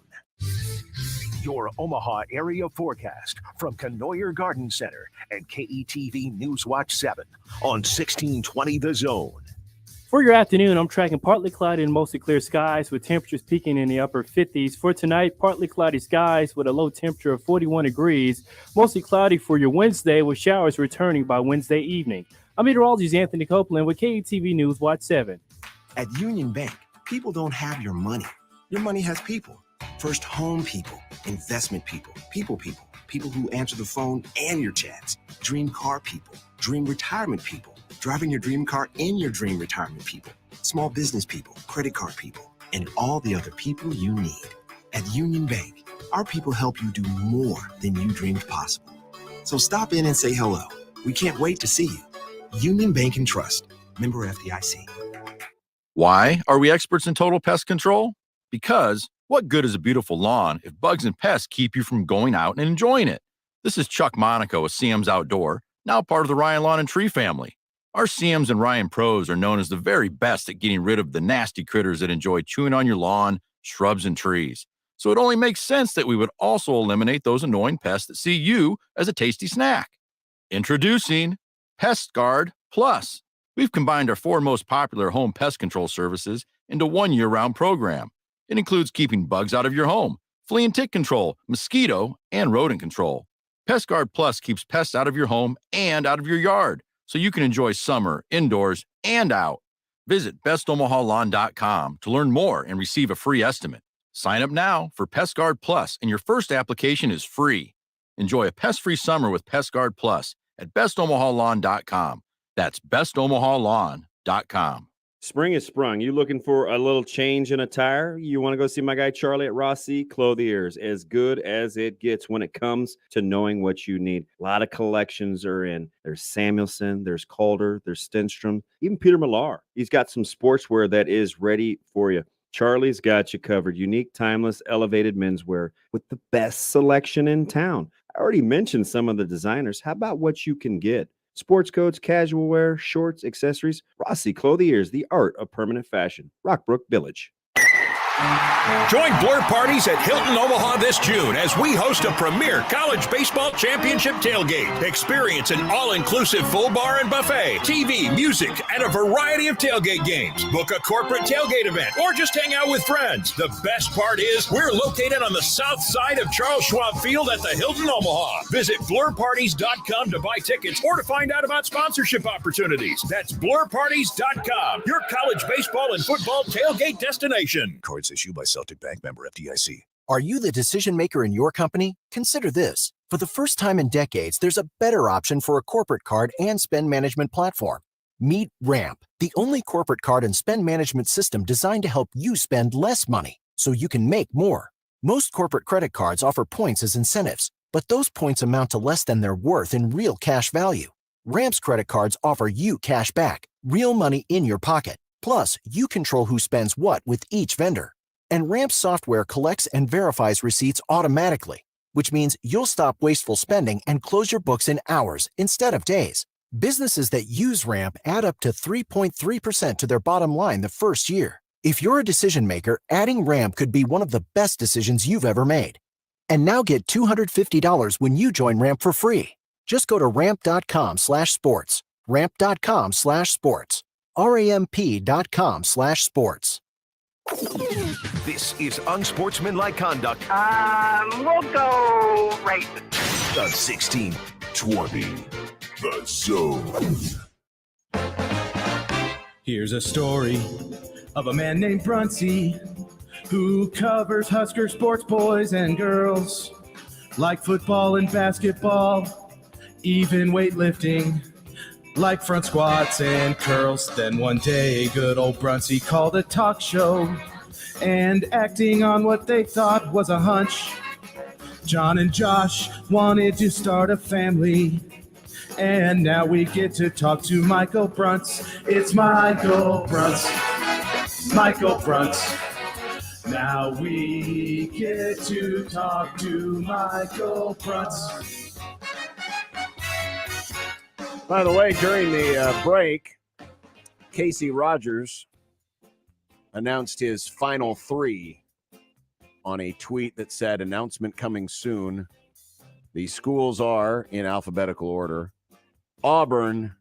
Your Omaha area forecast from Canoyer Garden Center and KETV Newswatch 7 on 1620 The Zone. For your afternoon, I'm tracking partly cloudy and mostly clear skies with temperatures peaking in the upper 50s. For tonight, partly cloudy skies with a low temperature of 41 degrees. Mostly cloudy for your Wednesday with showers returning by Wednesday evening. I'm meteorologist Anthony Copeland with KETV News Watch 7. At Union Bank, people don't have your money. Your money has people. First home people, investment people, people who answer the phone and your chats. Dream car people, dream retirement people, driving your dream car in your dream retirement people. Small business people, credit card people, and all the other people you need. At Union Bank, our people help you do more than you dreamed possible. So stop in and say hello. We can't wait to see you. Union Bank and Trust. Member FDIC. Why are we experts in total pest control? Because what good is a beautiful lawn if bugs and pests keep you from going out and enjoying it? This is Chuck Monaco with CM's Outdoor, now part of the Ryan Lawn and Tree family. Our CM's and Ryan Pros are known as the very best at getting rid of the nasty critters that enjoy chewing on your lawn, shrubs, and trees. So it only makes sense that we would also eliminate those annoying pests that see you as a tasty snack. Introducing Pest Guard Plus. We've combined our 4 most popular home pest control services into one year-round program. It includes keeping bugs out of your home, flea and tick control, mosquito, and rodent control. Pest Guard Plus keeps pests out of your home and out of your yard, so you can enjoy summer indoors and out. Visit bestomahalawn.com to learn more and receive a free estimate. Sign up now for Pest Guard Plus, and your first application is free. Enjoy a pest-free summer with Pest Guard Plus at bestomahalawn.com. That's bestomahalawn.com. Spring is sprung. You looking for a little change in attire? You want to go see my guy Charlie at Rossi Clothiers. As good as it gets when it comes to knowing what you need. A lot of collections are in. There's Samuelson, there's Calder, there's Stenstrom, even Peter Millar. He's got some sportswear that is ready for you. Charlie's got you covered. Unique, timeless, elevated menswear with the best selection in town. I already mentioned some of the designers. How about what you can get? Sports coats, casual wear, shorts, accessories. Rossi Clothiers, the art of permanent fashion. Rockbrook Village. Join Blur Parties at Hilton Omaha this June as we host a premier college baseball championship tailgate. Experience an all-inclusive full bar and buffet, TV, music, and a variety of tailgate games. Book a corporate tailgate event or just hang out with friends. The best part is we're located on the south side of Charles Schwab Field at the Hilton Omaha. Visit blurparties.com to buy tickets or to find out about sponsorship opportunities. That's blurparties.com, your college baseball and football tailgate destination. Cards issued by Celtic Bank, member FDIC. Are you the decision maker in your company? Consider this. For the first time in decades, there's a better option for a corporate card and spend management platform. Meet Ramp, the only corporate card and spend management system designed to help you spend less money so you can make more. Most corporate credit cards offer points as incentives, but those points amount to less than their worth in real cash value. Ramp's credit cards offer you cash back, real money in your pocket. Plus, you control who spends what with each vendor. And Ramp software collects and verifies receipts automatically, which means you'll stop wasteful spending and close your books in hours instead of days. Businesses that use Ramp add up to 3.3% to their bottom line the first year. If you're a decision maker, adding Ramp could be one of the best decisions you've ever made. And now get $250 when you join Ramp for free. Just go to ramp.com/sports. Ramp.com/sports. ramp.com/sports. This is Unsportsmanlike Conduct. We'll go right. The 1620. The Zone. Here's a story of a man named Bruncy who covers Husker sports, boys and girls, like football and basketball, even weightlifting, like front squats and curls. Then one day, good old Bruncy called a talk show, and acting on what they thought was a hunch, John and Josh wanted to start a family. And now we get to talk to Michael Bruntz. It's Michael Bruntz. Michael Bruntz. Now we get to talk to Michael Bruntz. By the way, during the break, Casey Rogers announced his final three on a tweet that said, announcement coming soon. The schools are, in alphabetical order, Auburn,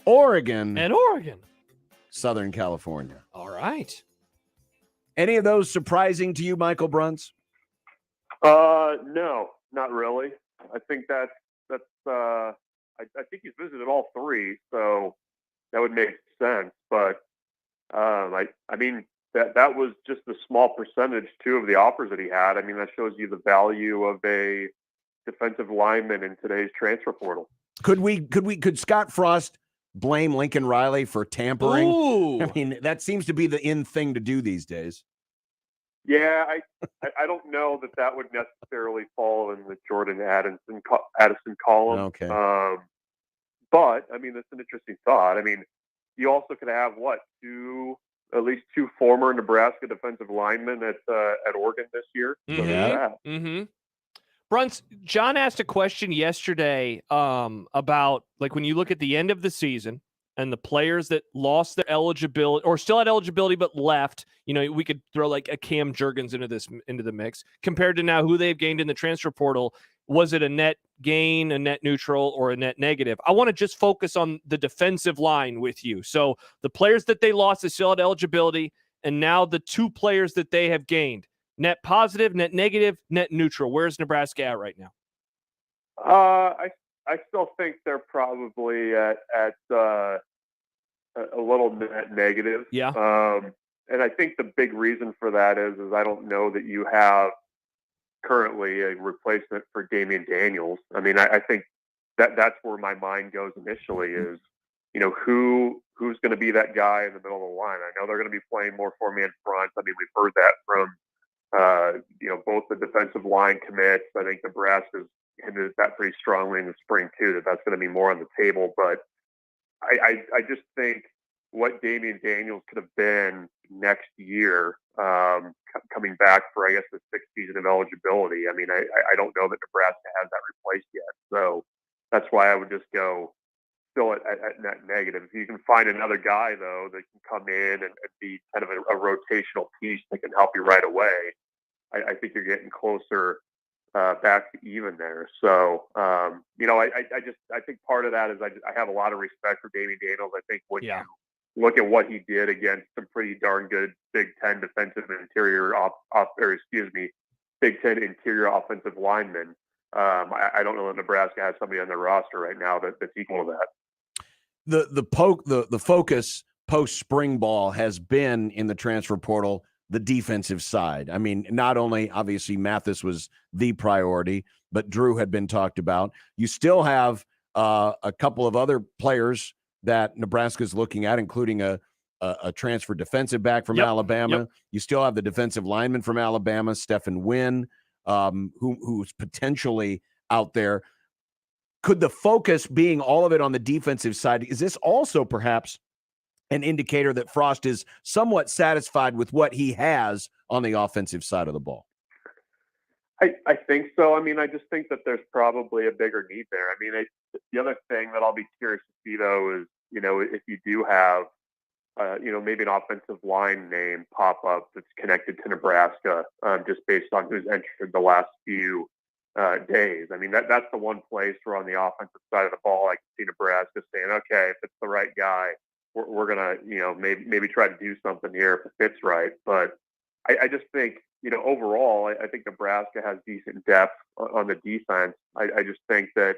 Oregon, and Oregon, Southern California. All right. Any of those surprising to you, Michael Bruntz? No, not really. I think that's I think he's visited all three, so that would make sense. But I mean that was just a small percentage too of the offers that he had. I mean, that shows you the value of a defensive lineman in today's transfer portal. Could Scott Frost blame Lincoln Riley for tampering? Ooh. I mean, that seems to be the in thing to do these days. Yeah, I don't know that would necessarily fall in the Jordan Addison column. Okay. But I mean, that's an interesting thought. I mean, you also could have at least two former Nebraska defensive linemen at Oregon this year. So Mm-hmm. Bruntz, John asked a question yesterday about, like, when you look at the end of the season and the players that lost their eligibility or still had eligibility but left, you know, we could throw like a Cam Jurgens into the mix compared to now who they've gained in the transfer portal. Was it a net gain, a net neutral, or a net negative? I want to just focus on the defensive line with you. So the players that they lost, they still had eligibility, and now the two players that they have gained. Net positive, net negative, net neutral. Where's Nebraska at right now? I still think they're probably at a little net negative. Yeah. And I think the big reason for that is I don't know that you have currently a replacement for Damian Daniels. I mean, I think that's where my mind goes initially is, you know, who's going to be that guy in the middle of the line. I know they're going to be playing more four-man front. I mean, we've heard that from both the defensive line commits. I think Nebraska's hinted that pretty strongly in the spring too, that's going to be more on the table. But I just think what Damian Daniels could have been next year coming back for, I guess, the sixth season of eligibility. I mean, I don't know that Nebraska has that replaced yet. So that's why I would just go still at net negative. If you can find another guy, though, that can come in and be kind of a rotational piece that can help you right away, I think you're getting closer back to even there. So, I think part of that is I have a lot of respect for Damian Daniels. I think when you look at what he did against some pretty darn good Big Ten defensive and interior Big Ten interior offensive linemen, I don't know that Nebraska has somebody on their roster right now that's equal to that. The focus post spring ball has been in the transfer portal, the defensive side. I mean, not only obviously Mathis was the priority, but Drew had been talked about. You still have a couple of other players that Nebraska's looking at, including a transfer defensive back from Alabama. Yep. You still have the defensive lineman from Alabama, Stephen Wynn, who's potentially out there. Could the focus being all of it on the defensive side, is this also perhaps an indicator that Frost is somewhat satisfied with what he has on the offensive side of the ball? I think so. I mean, I just think that there's probably a bigger need there. I mean, the other thing that I'll be curious to see, though, is, if you do have, maybe an offensive line name pop up that's connected to Nebraska, just based on who's entered the last few days. I mean, that's the one place where on the offensive side of the ball, I can see Nebraska saying, okay, if it's the right guy, we're going to, maybe try to do something here if it fits right. But I just think, overall, I think Nebraska has decent depth on the defense. I just think that,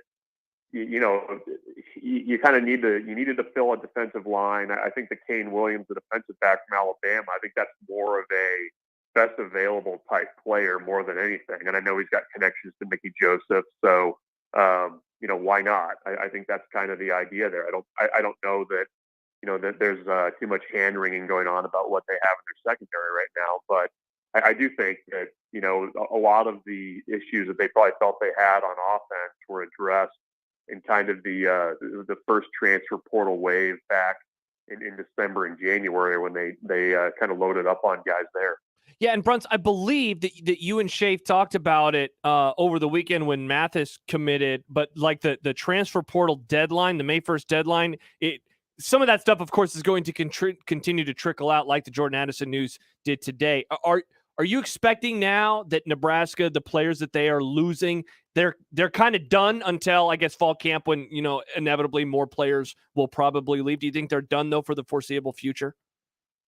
you kind of needed to fill a defensive line. I think that Kane Williams, the defensive back from Alabama, I think that's more of a best available type player more than anything. And I know he's got connections to Mickey Joseph. So, why not? I think that's kind of the idea there. I don't know that, that there's too much hand wringing going on about what they have in their secondary right now. But I do think that, a lot of the issues that they probably felt they had on offense were addressed in kind of the first transfer portal wave back in December and January when they kind of loaded up on guys there. Yeah, and Bruns, I believe that you and Shafe talked about it over the weekend when Mathis committed, but like the transfer portal deadline, the May 1st deadline, some of that stuff, of course, is going to continue to trickle out like the Jordan Addison news did today. Are you expecting now that Nebraska, the players that they are losing, they're kind of done until, I guess, fall camp when, inevitably more players will probably leave? Do you think they're done, though, for the foreseeable future?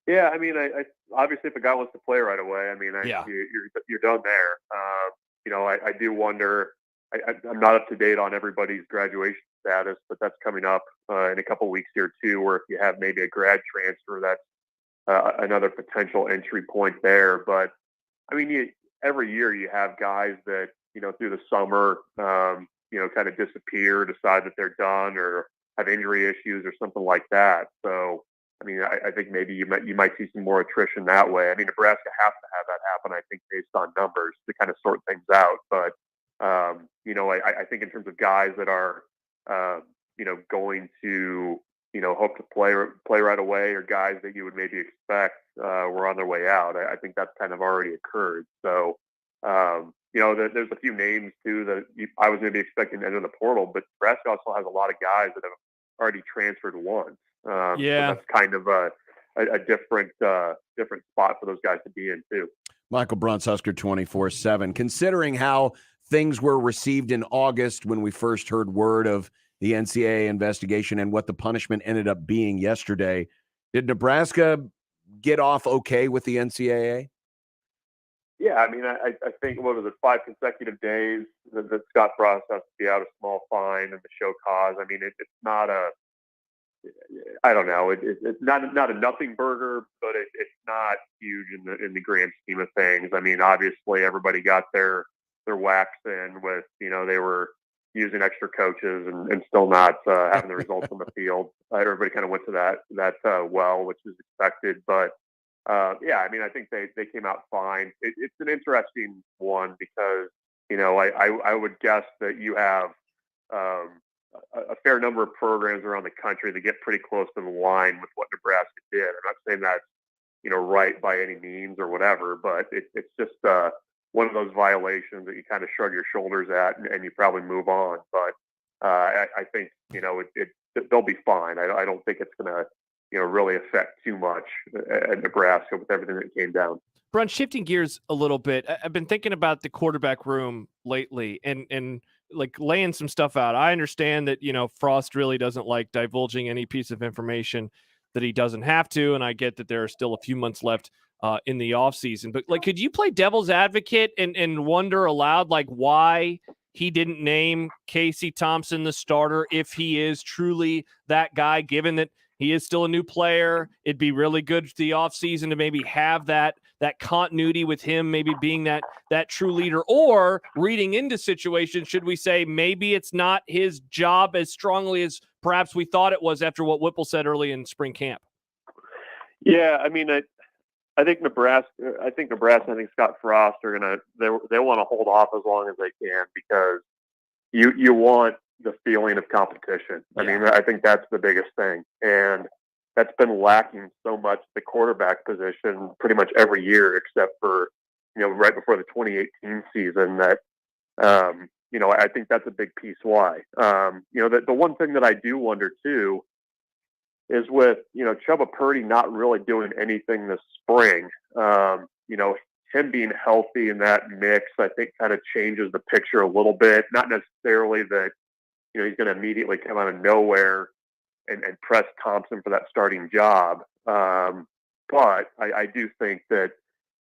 Yeah, I mean, I obviously if a guy wants to play right away, I mean, you're done there. I do wonder. I'm not up to date on everybody's graduation status, but that's coming up in a couple weeks here too. Where if you have maybe a grad transfer, that's another potential entry point there. But I mean, every year you have guys that through the summer, kind of disappear, decide that they're done, or have injury issues or something like that. So. I mean, I think maybe you might see some more attrition that way. I mean, Nebraska has to have that happen, I think, based on numbers to kind of sort things out. But, I think in terms of guys that are, going to, hope to play right away, or guys that you would maybe expect were on their way out, I think that's kind of already occurred. So, there's a few names, too, that I was maybe expecting to enter the portal, but Nebraska also has a lot of guys that have already transferred once. So that's kind of a different spot for those guys to be in too. Michael Bruns, Husker 24/7. Considering how things were received in August when we first heard word of the NCAA investigation and what the punishment ended up being yesterday, did Nebraska get off okay with the NCAA? Yeah, I mean, I think, what was it, 5 consecutive days that Scott Frost has to be out a small fine and the show cause. I mean, it's not I don't know. It's not a nothing burger, but it's not huge in the grand scheme of things. I mean, obviously everybody got their whacks in with, they were using extra coaches and still not having the results on the field. Everybody kind of went to that well, which is expected. But I mean, I think they came out fine. It's an interesting one because, I would guess that you have a fair number of programs around the country that get pretty close to the line with what Nebraska did. I'm not saying that's right by any means or whatever, but it's just one of those violations that you kind of shrug your shoulders at and you probably move on. But I think, they'll be fine. I don't think it's going to, really affect too much at Nebraska with everything that came down. Brun, shifting gears a little bit, I've been thinking about the quarterback room lately and like laying some stuff out. I understand that, Frost really doesn't like divulging any piece of information that he doesn't have to. And I get that there are still a few months left in the offseason. But like, could you play devil's advocate and wonder aloud, like, why he didn't name Casey Thompson the starter if he is truly that guy, given that he is still a new player? It'd be really good for the offseason to maybe have that continuity with him, maybe being that true leader, or reading into situations. Should we say maybe it's not his job as strongly as perhaps we thought it was after what Whipple said early in spring camp? Yeah, I mean, I think Nebraska, I think Scott Frost are they want to hold off as long as they can, because you want the feeling of competition. I mean, I think that's the biggest thing. And that's been lacking so much, the quarterback position, pretty much every year, except for, right before the 2018 season, that, I think that's a big piece why. The one thing that I do wonder too is with, Chubba Purdy not really doing anything this spring, him being healthy in that mix, I think kind of changes the picture a little bit. Not necessarily that, he's going to immediately come out of nowhere and press Thompson for that starting job. But I do think that,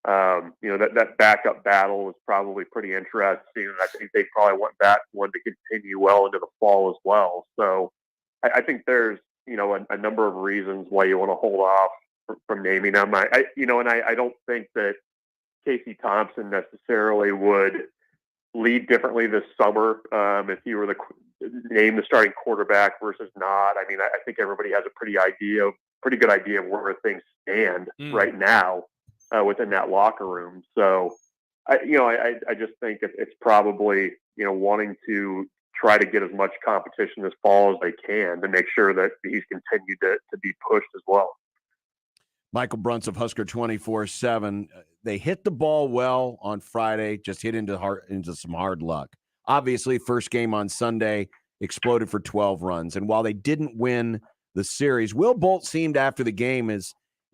that backup battle is probably pretty interesting. And I think they probably want that one to continue well into the fall as well. So I think there's, a number of reasons why you want to hold off from naming them. I don't think that Casey Thompson necessarily would lead differently this summer if he were named the starting quarterback versus not. I mean, I think everybody has a pretty good idea of where things stand right now within that locker room. So, I just think it's probably, wanting to try to get as much competition this fall as they can to make sure that he's continued to be pushed as well. Michael Bruntz of Husker 24/7. They hit the ball well on Friday, just hit into some hard luck. Obviously, first game on Sunday exploded for 12 runs. And while they didn't win the series, Will Bolt seemed after the game is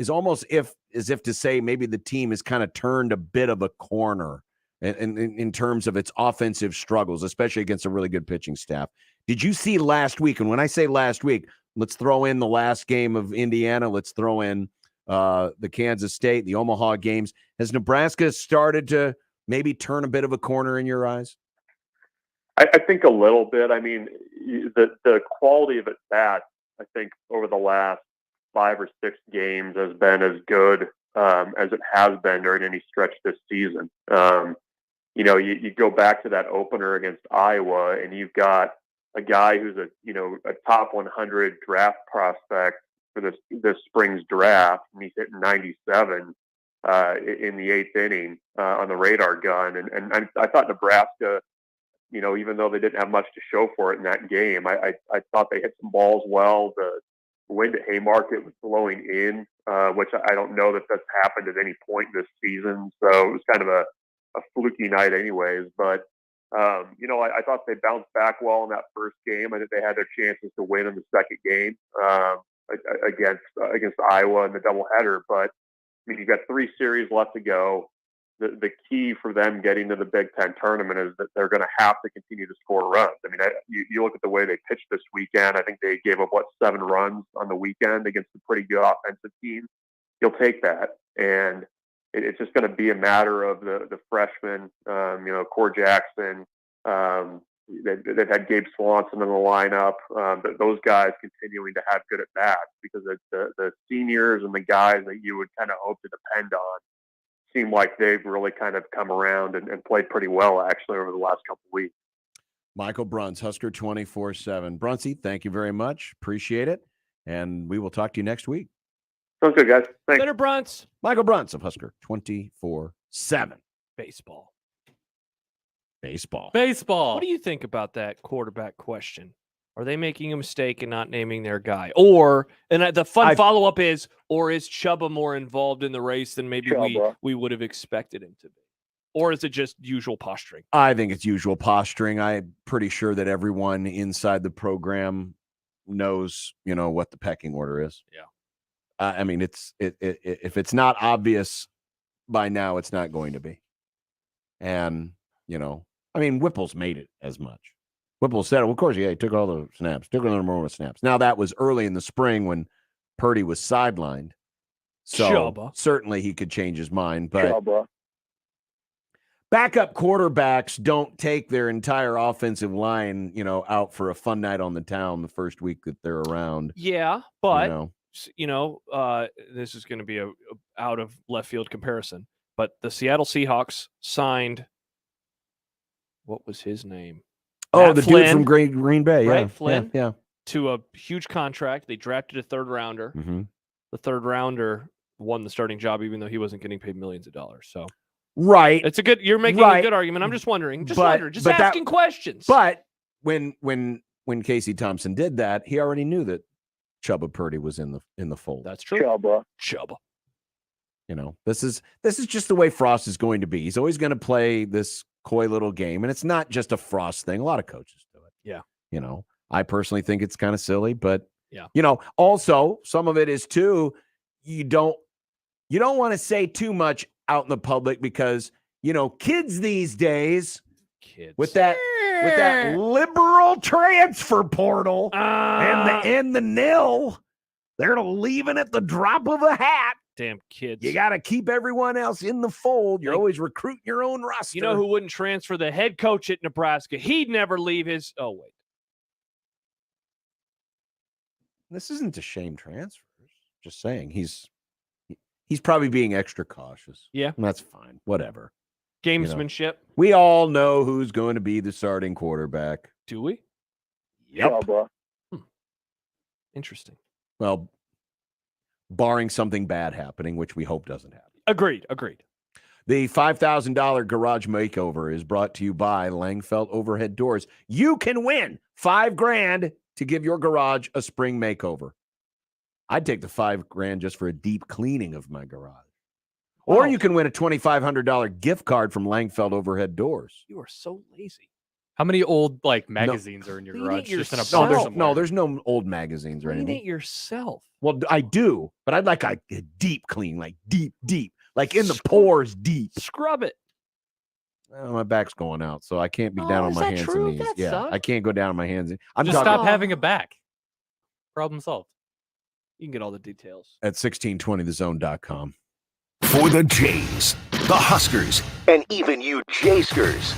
almost as if to say maybe the team has kind of turned a bit of a corner in terms of its offensive struggles, especially against a really good pitching staff. Did you see last week? And when I say last week, let's throw in the last game of Indiana. Let's throw in the Kansas State, the Omaha games. Has Nebraska started to maybe turn a bit of a corner in your eyes? I think a little bit. I mean, the quality of at bat, I think, over the last 5 or 6 games has been as good as it has been during any stretch this season. You go back to that opener against Iowa, and you've got a guy who's a top 100 draft prospect for this spring's draft, and he's hitting 97 in the 8th inning on the radar gun. And I thought Nebraska, even though they didn't have much to show for it in that game, I thought they hit some balls well. The wind at Haymarket was blowing in, which I don't know that that's happened at any point this season. So it was kind of a fluky night anyways. But, I thought they bounced back well in that first game. I think they had their chances to win in the second game against Iowa in the doubleheader. But, I mean, you've got 3 series left to go. The key for them getting to the Big Ten tournament is that they're going to have to continue to score runs. I mean, you look at the way they pitched this weekend. I think they gave up, 7 runs on the weekend against a pretty good offensive team. You'll take that. And it's just going to be a matter of the freshmen, Core Jackson. They've had Gabe Swanson in the lineup. Those guys continuing to have good at-bats, because the seniors and the guys that you would kind of hope to depend on seem like they've really kind of come around and played pretty well, actually, over the last couple of weeks. Michael Bruntz, Husker 24/7. Bruntsy, thank you very much. Appreciate it. And we will talk to you next week. Sounds good, guys. Thanks. Later, Bruntz. Michael Bruntz of Husker 24/7. Baseball. Baseball. What do you think about that quarterback question? Are they making a mistake in not naming their guy? Or, and the fun follow-up is, or is Chubba more involved in the race than maybe we would have expected him to be? Or is it just usual posturing? I think it's usual posturing. I'm pretty sure that everyone inside the program knows, what the pecking order is. Yeah. I mean, if it's not obvious by now, it's not going to be. And, Whipple's made it as much. Whipple said, well, of course, he took all the snaps, took another moment of snaps. Now, that was early in the spring when Purdy was sidelined. So certainly he could change his mind. But backup quarterbacks don't take their entire offensive line, out for a fun night on the town the first week that they're around. Yeah, but, this is going to be a out of left field comparison. But the Seattle Seahawks signed, what was his name? Oh, Matt Flynn, dude from Green Bay, right? Flynn, yeah, to a huge contract. They drafted a third rounder. Mm-hmm. The third rounder won the starting job, even though he wasn't getting paid millions of dollars. So, right, you're making a good argument. I'm just wondering, asking questions. But when Casey Thompson did that, he already knew that Chubba Purdy was in the fold. That's true. Chubba. This is just the way Frost is going to be. He's always going to play this coy little game, and it's not just a Frost thing. A lot of coaches do it. Yeah. I personally think it's kind of silly, but yeah. Also some of it is too, you don't want to say too much out in the public because, kids these days with that liberal transfer portal and the nil, they're leaving at the drop of a hat. Damn kids. You got to keep everyone else in the fold. You're always recruiting your own roster. You know who wouldn't transfer? The head coach at Nebraska. He'd never leave his. Oh, wait. This isn't a shame transfers. Just saying. He's probably being extra cautious. Yeah. And that's fine. Whatever. Gamesmanship. We all know who's going to be the starting quarterback. Do we? Yep. Interesting. Well, barring something bad happening, which we hope doesn't happen. Agreed. The $5,000 garage makeover is brought to you by Langfeld Overhead Doors. You can win $5,000 to give your garage a spring makeover. I'd take the $5,000 just for a deep cleaning of my garage. Wow. Or you can win a $2,500 gift card from Langfeld Overhead Doors. You are so lazy. How many old magazines are in your garage? Just in a there's no old magazines or anything. Clean it yourself. Well, I do, but I'd like a deep clean, like deep, like in the pores, deep. Scrub it. Well, my back's going out, so I can't be down on my hands and knees. That sucks. I can't go down on my hands. Stop having a back. Problem solved. You can get all the details at 1620thezone.com. For the Jays, the Huskers, and even you Jayskers,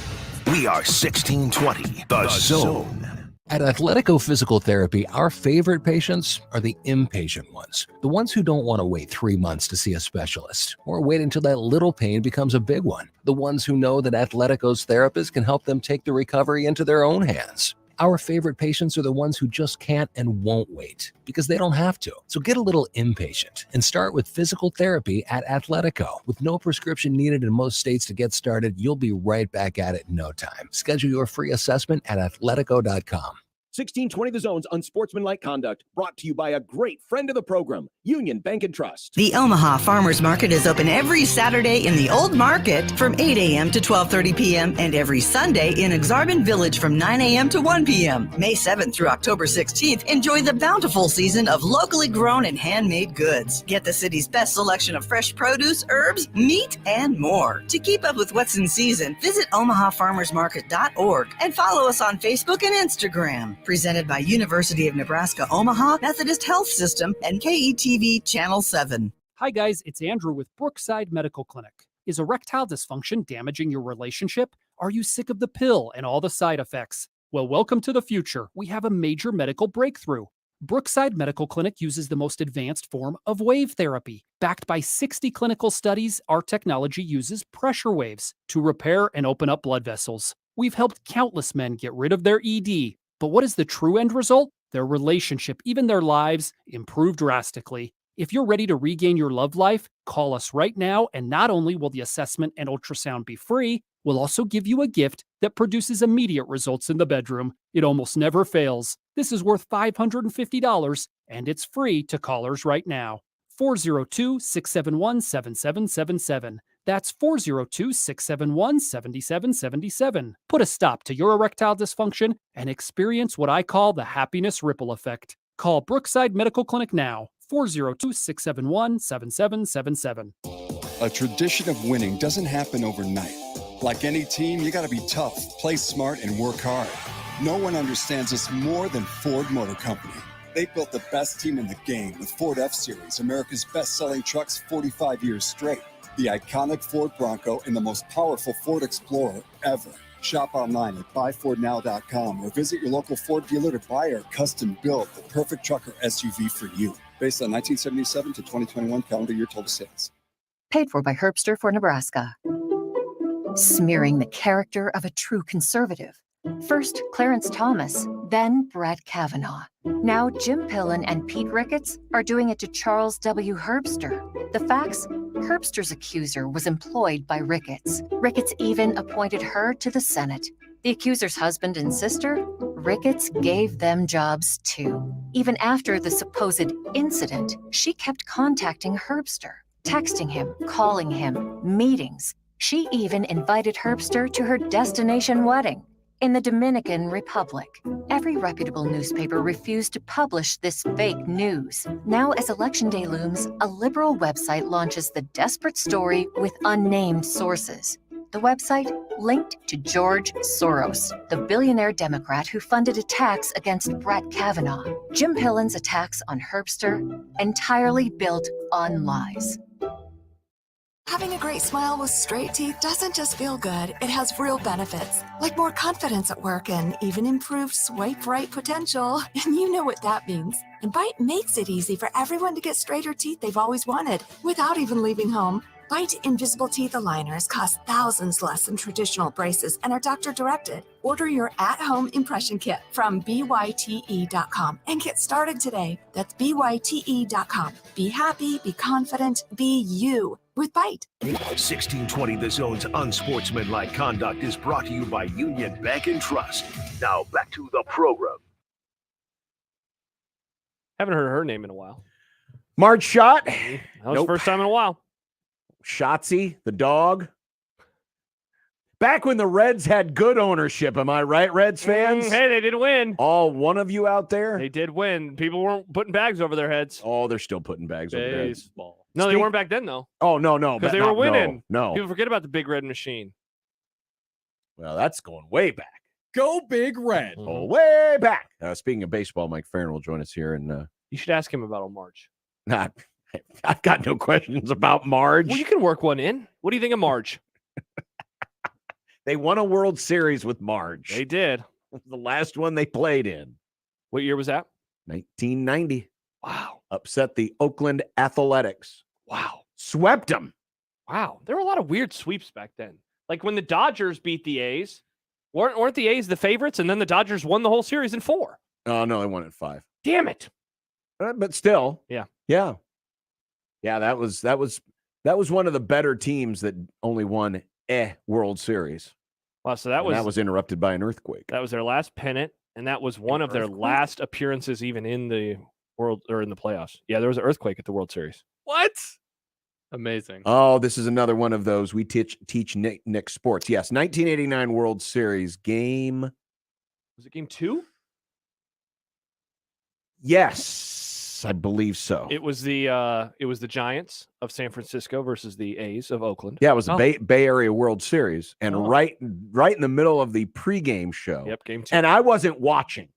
we are 1620 The Zone. At Athletico Physical Therapy, our favorite patients are the impatient ones. The ones who don't want to wait 3 months to see a specialist or wait until that little pain becomes a big one. The ones who know that Atletico's therapists can help them take the recovery into their own hands. Our favorite patients are the ones who just can't and won't wait because they don't have to. So get a little impatient and start with physical therapy at Athletico. With no prescription needed in most states to get started, you'll be right back at it in no time. Schedule your free assessment at athletico.com. 1620 The Zone's Unsportsmanlike Conduct, brought to you by a great friend of the program, Union Bank and Trust. The Omaha Farmers Market is open every Saturday in the Old Market from 8 a.m. to 12:30 p.m. and every Sunday in Exarban Village from 9 a.m. to 1 p.m. May 7th through October 16th, enjoy the bountiful season of locally grown and handmade goods. Get the city's best selection of fresh produce, herbs, meat, and more. To keep up with what's in season, visit omahafarmersmarket.org and follow us on Facebook and Instagram. Presented by University of Nebraska Omaha Methodist Health System and KETV Channel 7. Hi guys, it's Andrew with Brookside Medical Clinic. Is erectile dysfunction damaging your relationship? Are you sick of the pill and all the side effects? Well, welcome to the future. We have a major medical breakthrough. Brookside Medical Clinic uses the most advanced form of wave therapy. Backed by 60 clinical studies, our technology uses pressure waves to repair and open up blood vessels. We've helped countless men get rid of their ED. But what is the true end result? Their relationship, even their lives, improve drastically. If you're ready to regain your love life, call us right now, and not only will the assessment and ultrasound be free, We'll also give you a gift that produces immediate results in the bedroom. It almost never fails. This is worth $550, and it's free to callers right now. 402-671-7777. That's 402-671-7777. Put a stop to your erectile dysfunction and experience what I call the happiness ripple effect. Call Brookside Medical Clinic now. 402-671-7777. A tradition of winning doesn't happen overnight. Like any team, you got to be tough, play smart, and work hard. No one understands this more than Ford Motor Company. They built the best team in the game with Ford F-Series, America's best-selling trucks 45 years straight. The iconic Ford Bronco and the most powerful Ford Explorer ever. Shop online at buyfordnow.com or visit your local Ford dealer to buy or custom build the perfect truck or SUV for you. Based on 1977 to 2021 calendar year total sales. Paid for by Herbster for Nebraska. Smearing the character of a true conservative. First, Clarence Thomas, then Brett Kavanaugh. Now, Jim Pillen and Pete Ricketts are doing it to Charles W. Herbster. The facts? Herbster's accuser was employed by Ricketts. Ricketts even appointed her to the Senate. The accuser's husband and sister? Ricketts gave them jobs too. Even after the supposed incident, she kept contacting Herbster, texting him, calling him, meetings. She even invited Herbster to her destination wedding in the Dominican Republic. Every reputable newspaper refused to publish this fake news. Now, as Election Day looms, a liberal website launches the desperate story with unnamed sources. The website linked to George Soros, the billionaire Democrat who funded attacks against Brett Kavanaugh. Jim Pillen's attacks on Herbster, entirely built on lies. Having a great smile with straight teeth doesn't just feel good, it has real benefits, like more confidence at work and even improved swipe right potential. And you know what that means. And Bite makes it easy for everyone to get straighter teeth they've always wanted without even leaving home. Bite Invisible Teeth Aligners cost thousands less than traditional braces and are doctor-directed. Order your at-home impression kit from BYTE.com and get started today. That's BYTE.com. Be happy, be confident, be you with Bite. 1620 The Zone's Unsportsmanlike Conduct is brought to you by Union Bank and Trust. Now back to the program. Haven't heard her name in a while. Marge Schott. That was the first time in a while. Shotzi, the dog. Back when the Reds had good ownership, am I right, Reds fans? Hey, they did win. All one of you out there? They did win. People weren't putting bags over their heads. Oh, they're still putting bags over their heads. Baseball. No, they weren't back then, though. Oh, no. Because they were winning. No. People forget about the Big Red Machine. Well, that's going way back. Go Big Red. Oh, way back. Speaking of baseball, Mike Farron will join us here. And you should ask him about old Marge. I've got no questions about Marge. Well, you can work one in. What do you think of Marge? They won a World Series with Marge. They did. The last one they played in. What year was that? 1990. Wow. Upset the Oakland Athletics. Wow. Swept them. Wow. There were a lot of weird sweeps back then. Like when the Dodgers beat the A's, weren't the A's the favorites? And then the Dodgers won the whole series in 4. Oh, no, they won in 5. Damn it. But still. Yeah. Yeah. Yeah, that was one of the better teams that only won a World Series. Wow, so that was interrupted by an earthquake. That was their last pennant, and that was one of their last appearances even in the world or in the playoffs. Yeah, there was an earthquake at the World Series. What? Amazing. Oh, this is another one of those we teach Nick sports. Yes, 1989 World Series game. Was it game 2? Yes, I believe so. It was the Giants of San Francisco versus the A's of Oakland. Yeah, it was the Bay Area World Series, and right in the middle of the pregame show. Yep, game 2. And I wasn't watching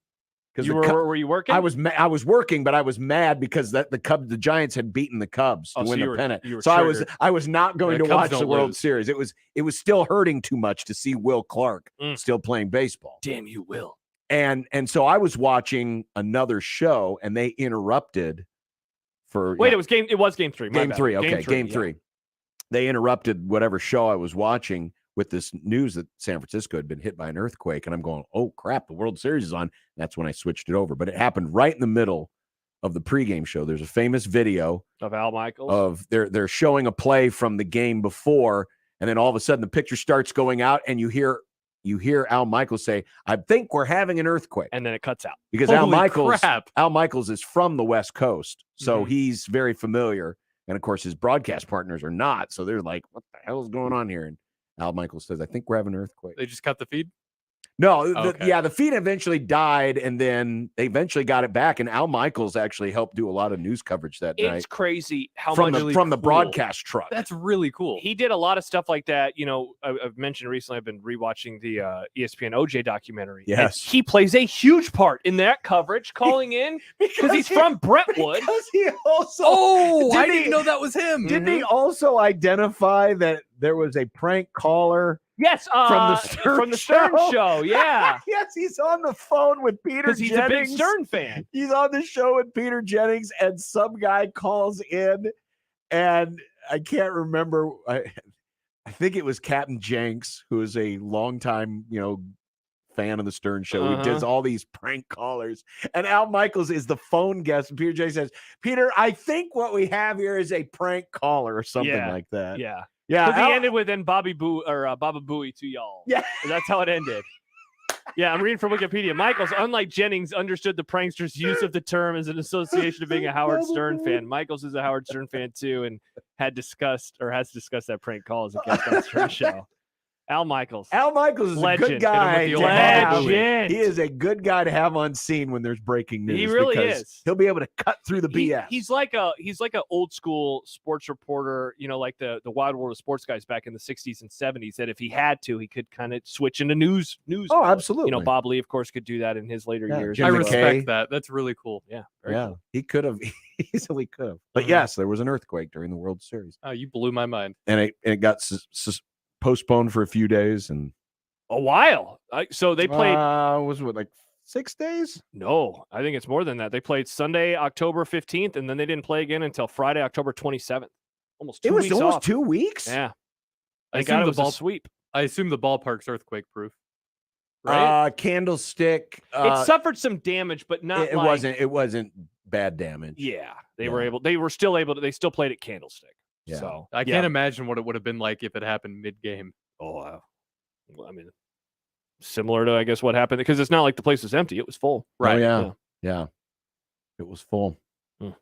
because were you working? I was working, but I was mad because the Giants had beaten the Cubs to win the pennant. So I was not going to watch the World Series. It was still hurting too much to see Will Clark still playing baseball. Damn you, Will. And so I was watching another show, and they interrupted for. Wait, it was game 3. Game 3. Okay, game 3. They interrupted whatever show I was watching with this news that San Francisco had been hit by an earthquake, and I'm going, "Oh crap, the World Series is on." That's when I switched it over. But it happened right in the middle of the pregame show. There's a famous video of Al Michaels of they're showing a play from the game before, And then all of a sudden the picture starts going out and you hear Al Michaels say, I think we're having an earthquake. And then it cuts out. Because Al Michaels is from the West Coast. So he's very familiar. And of course, his broadcast partners are not. So they're like, what the hell is going on here? And Al Michaels says, I think we're having an earthquake. They just cut the feed? No, the feed eventually died, and then they eventually got it back. And Al Michaels actually helped do a lot of news coverage that night. It's crazy how from much the broadcast truck. That's really cool. He did a lot of stuff like that. You know, I've mentioned recently I've been rewatching the ESPN OJ documentary. Yes. And he plays a huge part in that coverage, calling in because he's from Brentwood. Because he also I didn't know that was him. Didn't he also identify that there was a prank caller? Yes, from the Stern show. Yeah. Yes, he's on the phone with Peter Jennings. Because he's a big Stern fan. He's on the show with Peter Jennings, and some guy calls in, and I can't remember. I think it was Captain Jenks, who is a longtime, fan of the Stern show. He does all these prank callers. And Al Michaels is the phone guest. And Peter Jennings says, Peter, I think what we have here is a prank caller or something like that. Yeah. Yeah. Because he ended with "and Baba Booey to y'all." Yeah. That's how it ended. Yeah, I'm reading from Wikipedia. Michaels, unlike Jennings, understood the prankster's use of the term as an association of being a Howard Stern fan. Michaels is a Howard Stern fan too, and has discussed that prank call as a guest on the Stern show. Al Michaels. Al Michaels is a good guy. He is a good guy to have on scene when there's breaking news. He really is. He'll be able to cut through the BS. He's like a old school sports reporter, like the Wild World of Sports guys back in the 60s and 70s, that if he had to, he could kind of switch into news. Oh, absolutely. Bob Lee, of course, could do that in his later years. I respect that. That's really cool. Yeah. Cool. He could have easily could have. But yes, there was an earthquake during the World Series. Oh, you blew my mind. And it got postponed for a few days and a while. So they played. Was it like 6 days? No, I think it's more than that. They played Sunday, October 15th, and then they didn't play again until Friday, October 27th. Almost 2 weeks. It was almost off. 2 weeks. Yeah, I got it was a sweep. I assume the ballpark's earthquake proof. Right? Candlestick. It suffered some damage, but not. It wasn't bad damage. Yeah, they still played at Candlestick. Yeah. So I can't imagine what it would have been like if it happened mid-game. Well, I mean, similar to, I guess, what happened, because it's not like the place was empty. It was full. Right. Oh, yeah. It was full. Boy,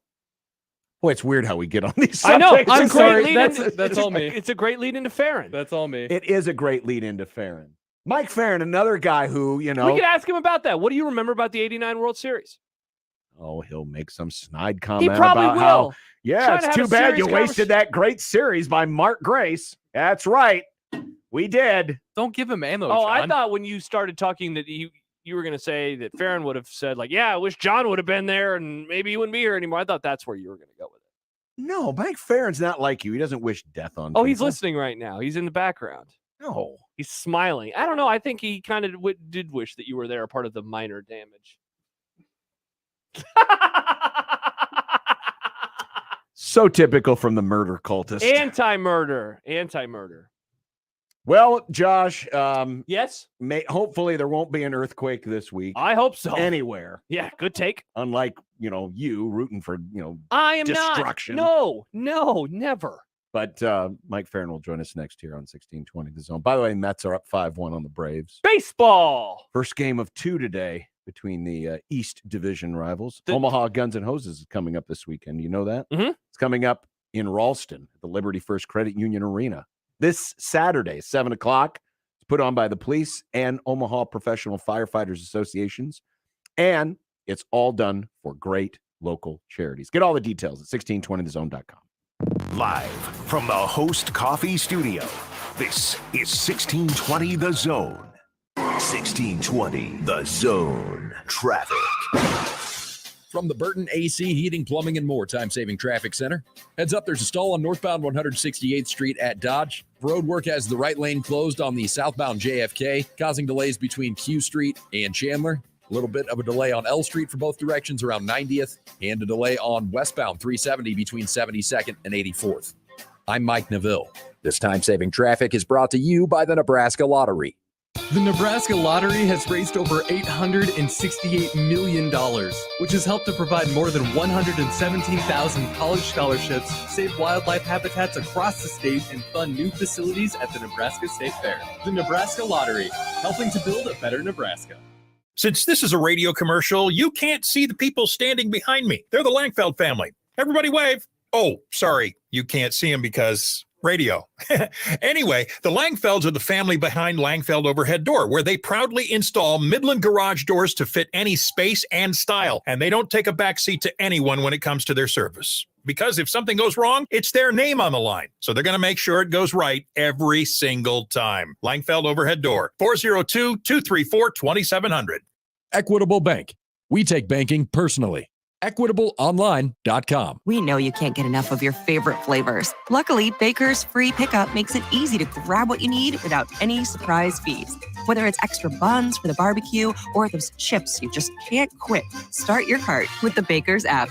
it's weird how we get on these subjects. I know. I'm sorry. That's all me. It's a great lead into Farron. That's all me. It is a great lead into Farron. Mike Farron, another guy who, We could ask him about that. What do you remember about the 89 World Series? Oh, he'll make some snide comment. He probably about will. How, it's too bad you wasted that great series by Mark Grace. That's right. We did. Don't give him ammo, Oh, John. I thought when you started talking that you were going to say that Farron would have said, like, yeah, I wish John would have been there and maybe he wouldn't be here anymore. I thought that's where you were going to go with it. No, Mike Farron's not like you. He doesn't wish death on people. Oh, he's listening right now. He's in the background. No. He's smiling. I don't know. I think he kind of did wish that you were there, a part of the minor damage. So typical from the murder cultist. Anti-murder. Well, Josh. Yes. Hopefully there won't be an earthquake this week. I hope so. Anywhere. Yeah, good take. Unlike, you rooting for, I am destruction. No, never. But Mike Farron will join us next here on 1620 The Zone. By the way, Mets are up 5-1 on the Braves. Baseball. First game of 2 today between the East Division rivals. Omaha Guns and Hoses is coming up this weekend. You know that? Mm-hmm. It's coming up in Ralston at the Liberty First Credit Union Arena this Saturday, 7 o'clock. It's put on by the police and Omaha Professional Firefighters Associations. And it's all done for great local charities. Get all the details at 1620thezone.com. Live from the Host Coffee Studio, this is 1620 The Zone. 1620 The Zone. Traffic. From the Burton AC Heating, Plumbing, and More Time-Saving Traffic Center. Heads up, there's a stall on northbound 168th Street at Dodge. Road work has the right lane closed on the southbound JFK, causing delays between Q Street and Chandler. A little bit of a delay on L Street for both directions around 90th, and a delay on westbound 370 between 72nd and 84th. I'm Mike Neville. This time-saving traffic is brought to you by the Nebraska Lottery. The Nebraska Lottery has raised over $868 million, which has helped to provide more than 117,000 college scholarships, save wildlife habitats across the state, and fund new facilities at the Nebraska State Fair. The Nebraska Lottery, helping to build a better Nebraska. Since this is a radio commercial, you can't see the people standing behind me. They're the Langfeld family. Everybody wave. Oh, sorry, you can't see them because radio. Anyway, the Langfelds are the family behind Langfeld Overhead Door, where they proudly install Midland garage doors to fit any space and style, and they don't take a backseat to anyone when it comes to their service. Because if something goes wrong, it's their name on the line. So they're going to make sure it goes right every single time. Langfeld Overhead Door, 402-234-2700. Equitable Bank. We take banking personally. EquitableOnline.com. We know you can't get enough of your favorite flavors. Luckily, Baker's free pickup makes it easy to grab what you need without any surprise fees. Whether it's extra buns for the barbecue or those chips you just can't quit, start your cart with the Baker's app.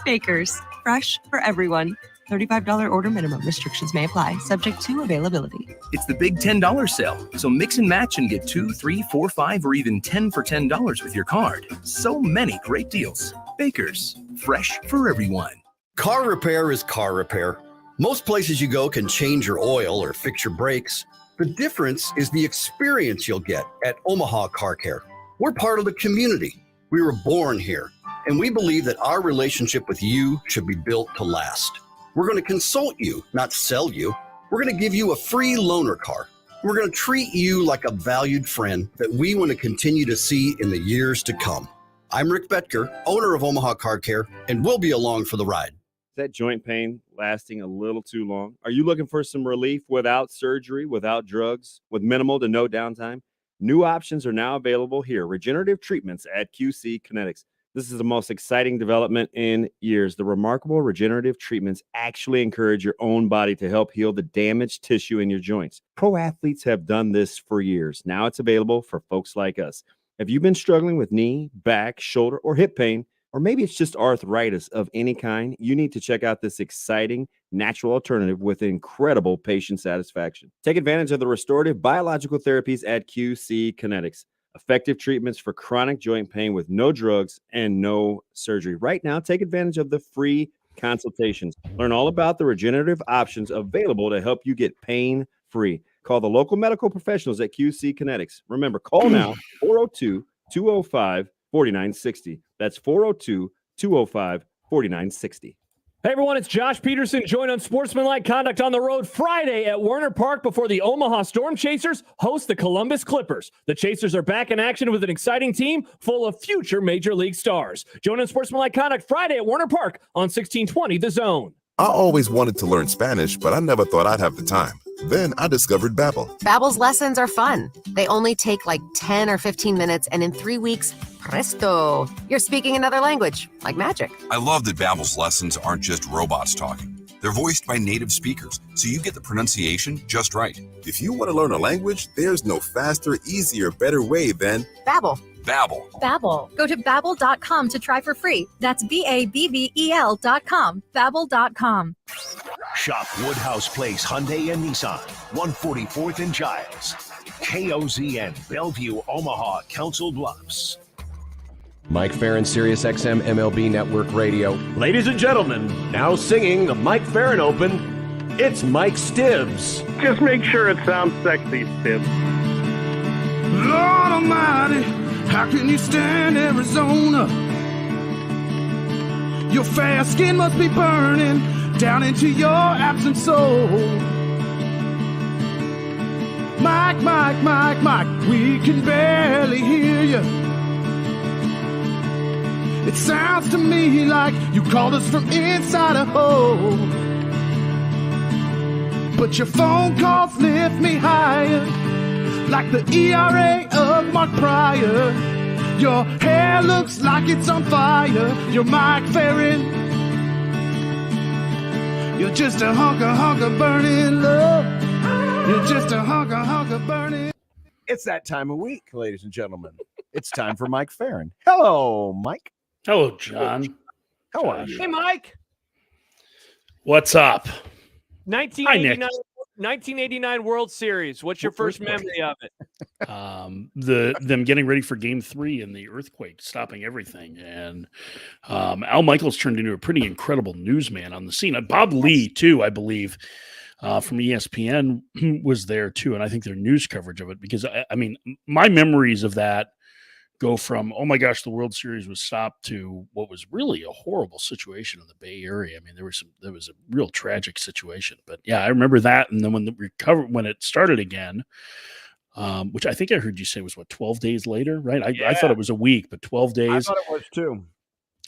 Baker's, fresh for everyone. $35 order minimum. Restrictions may apply. Subject to availability. It's the big $10 sale. So mix and match and get 2, 3, 4, 5, or even 10 for $10 with your card. So many great deals. Baker's, fresh for everyone. Car repair is car repair. Most places you go can change your oil or fix your brakes. The difference is the experience you'll get at Omaha Car Care. We're part of the community. We were born here, and we believe that our relationship with you should be built to last. We're going to consult you, not sell you. We're going to give you a free loaner car. We're going to treat you like a valued friend that we want to continue to see in the years to come. I'm Rick Betker, owner of Omaha Car Care, and we'll be along for the ride. Is that joint pain lasting a little too long? Are you looking for some relief without surgery, without drugs, with minimal to no downtime? New options are now available here. Regenerative Treatments at QC Kinetics. This is the most exciting development in years. The remarkable regenerative treatments actually encourage your own body to help heal the damaged tissue in your joints. Pro athletes have done this for years. Now it's available for folks like us. Have you been struggling with knee, back, shoulder, or hip pain, or maybe it's just arthritis of any kind? You need to check out this exciting natural alternative with incredible patient satisfaction. Take advantage of the restorative biological therapies at QC Kinetics. Effective treatments for chronic joint pain with no drugs and no surgery. Right now, take advantage of the free consultations. Learn all about the regenerative options available to help you get pain-free. Call the local medical professionals at QC Kinetics. Remember, call now, 402-205-4960. That's 402-205-4960. Hey everyone, it's Josh Peterson. Join Unsportsmanlike Conduct on the road Friday at Werner Park before the Omaha Storm Chasers host the Columbus Clippers. The Chasers are back in action with an exciting team full of future Major League stars. Join Unsportsmanlike Conduct Friday at Werner Park on 1620 The Zone. I always wanted to learn Spanish, but I never thought I'd have the time. Then I discovered Babbel. Babbel's lessons are fun. They only take like 10 or 15 minutes, and in 3 weeks, presto, you're speaking another language, like magic. I love that Babbel's lessons aren't just robots talking. They're voiced by native speakers, so you get the pronunciation just right. If you want to learn a language, there's no faster, easier, better way than Babbel. Babbel. Babbel. Go to Babbel.com to try for free. That's BABBEL.com. Babbel.com. Shop Woodhouse Place Hyundai and Nissan, 144th and Giles. KOZN, Bellevue, Omaha, Council Bluffs. Mike Farron, Sirius XM MLB Network Radio. Ladies and gentlemen, now singing the Mike Farron Open, it's Mike Stibbs. Just make sure it sounds sexy, Stibbs. Lord Almighty, how can you stand Arizona? Your fair skin must be burning down into your absent soul. Mike, Mike, Mike, Mike, we can barely hear you. It sounds to me like you called us from inside a hole. But your phone calls lift me higher, like the ERA of Mark Pryor. Your hair looks like it's on fire. You're Mike Farron. You're just a hunk of burning love. You're just a hunk of burning. It's that time of week, ladies and gentlemen. It's time for Mike Farron. Hello, Mike. Hello, John. How are you? Hey, Mike. What's up? 1989 1989 World Series. What's your first memory of it? Them getting ready for Game 3 and the earthquake stopping everything, and Al Michaels turned into a pretty incredible newsman on the scene. Bob Lee too, I believe, from ESPN was there too, and I think their news coverage of it, because I mean, my memories of that go from, oh my gosh, the World Series was stopped, to what was really a horrible situation in the Bay Area. I mean, there was a real tragic situation. But yeah, I remember that. And then when it started again, which I think I heard you say was 12 days later, right? I thought it was a week, but 12 days. I thought it was too.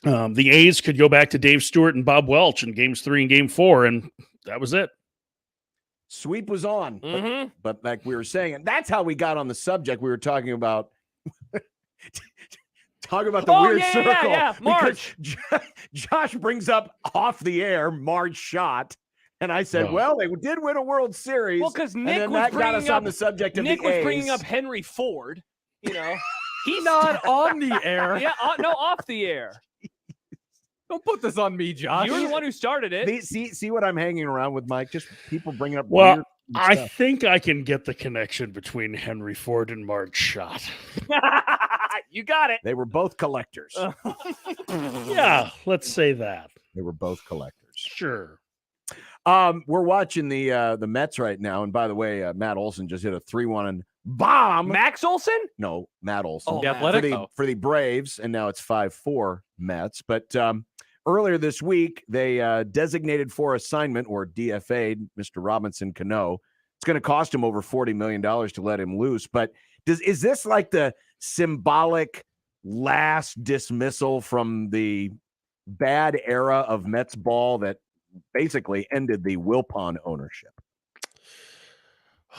The A's could go back to Dave Stewart and Bob Welch in games 3 and game 4, and that was it. Sweep was on. But like we were saying, and that's how we got on the subject. We were talking about the weird circle. Yeah. March. Josh brings up off the air Marge shot, and I said, "Well, they did win a World Series." Well, because Nick got us on the subject of Nick the A's. was bringing up Henry Ford. You know, he's not on the air. Yeah, no, off the air. Don't put this on me, Josh. You're the one who started it. See what I'm hanging around with, Mike? Just people bringing up. Well, I stuff. think I can get the connection between Henry Ford and Marge Schott. You got it. They were both collectors. Yeah, let's say that. They were both collectors. Sure. We're watching the Mets right now, and by the way, Matt Olson just hit a 3-1 bomb. Max Olson? No, Matt Olson. Oh, Athletic? For the Braves, and now it's 5-4 Mets. But earlier this week, they designated for assignment, or DFA'd, Mr. Robinson Cano. It's going to cost him over $40 million to let him loose. But is this like the symbolic last dismissal from the bad era of Mets ball that basically ended the Wilpon ownership?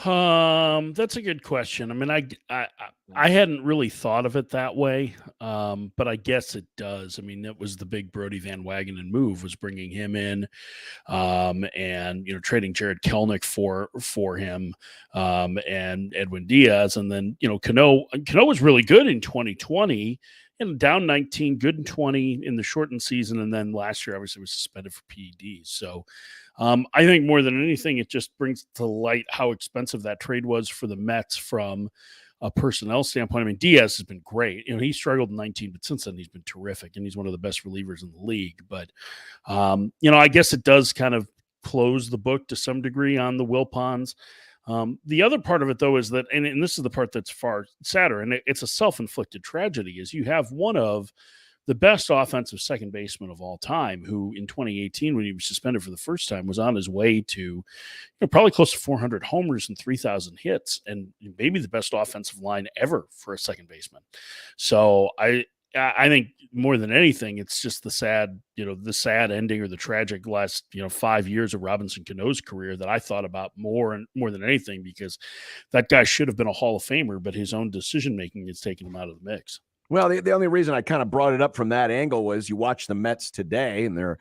That's a good question. I mean, I hadn't really thought of it that way, but I guess it does. I mean, that was the big Brody Van Wagenen move, was bringing him in, and trading Jared Kelenic for him, and Edwin Diaz, and then Cano was really good in 2020. And down 19, good in 20 in the shortened season, and then last year obviously was suspended for PEDs. So I think more than anything, it just brings to light how expensive that trade was for the Mets from a personnel standpoint. I mean, Diaz has been great. He struggled in 19, but since then he's been terrific, and he's one of the best relievers in the league. But I guess it does kind of close the book to some degree on the Wilpons. The other part of it, though, is that, and this is the part that's far sadder, and it's a self-inflicted tragedy, is you have one of the best offensive second baseman of all time, who in 2018, when he was suspended for the first time, was on his way to probably close to 400 homers and 3,000 hits, and maybe the best offensive line ever for a second baseman. So I think more than anything, it's just the sad ending, or the tragic last 5 years of Robinson Cano's career that I thought about more than anything, because that guy should have been a Hall of Famer, but his own decision making has taken him out of the mix. Well, the only reason I kind of brought it up from that angle was you watch the Mets today, and they're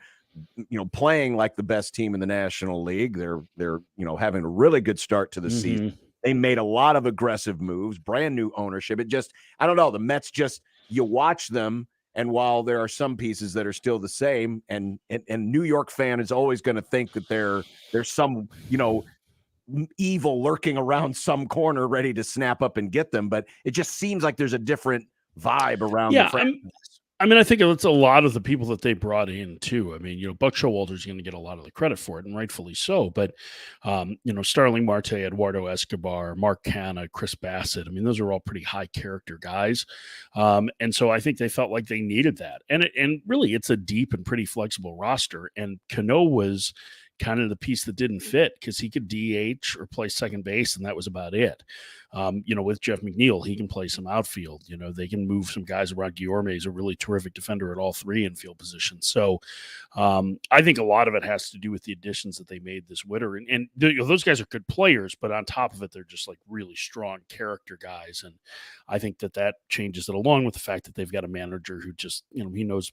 playing like the best team in the National League. They're having a really good start to the season. They made a lot of aggressive moves, brand new ownership. It just, I don't know, the Mets just, you watch them, and while there are some pieces that are still the same, and New York fan is always going to think that there's some evil lurking around some corner ready to snap up and get them, but it just seems like there's a different vibe around the franchise. I think it's a lot of the people that they brought in too. I mean, Buck Showalter is going to get a lot of the credit for it, and rightfully so. But Starling Marte, Eduardo Escobar, Mark Canha, Chris Bassett. I mean, those are all pretty high character guys, and so I think they felt like they needed that. And really, it's a deep and pretty flexible roster. And Cano was kind of the piece that didn't fit, because he could DH or play second base, and that was about it. With Jeff McNeil, he can play some outfield. They can move some guys around. Guillorme is a really terrific defender at all three infield positions. So I think a lot of it has to do with the additions that they made this winter. And those guys are good players, but on top of it, they're just like really strong character guys. And I think that changes it, along with the fact that they've got a manager who just, he knows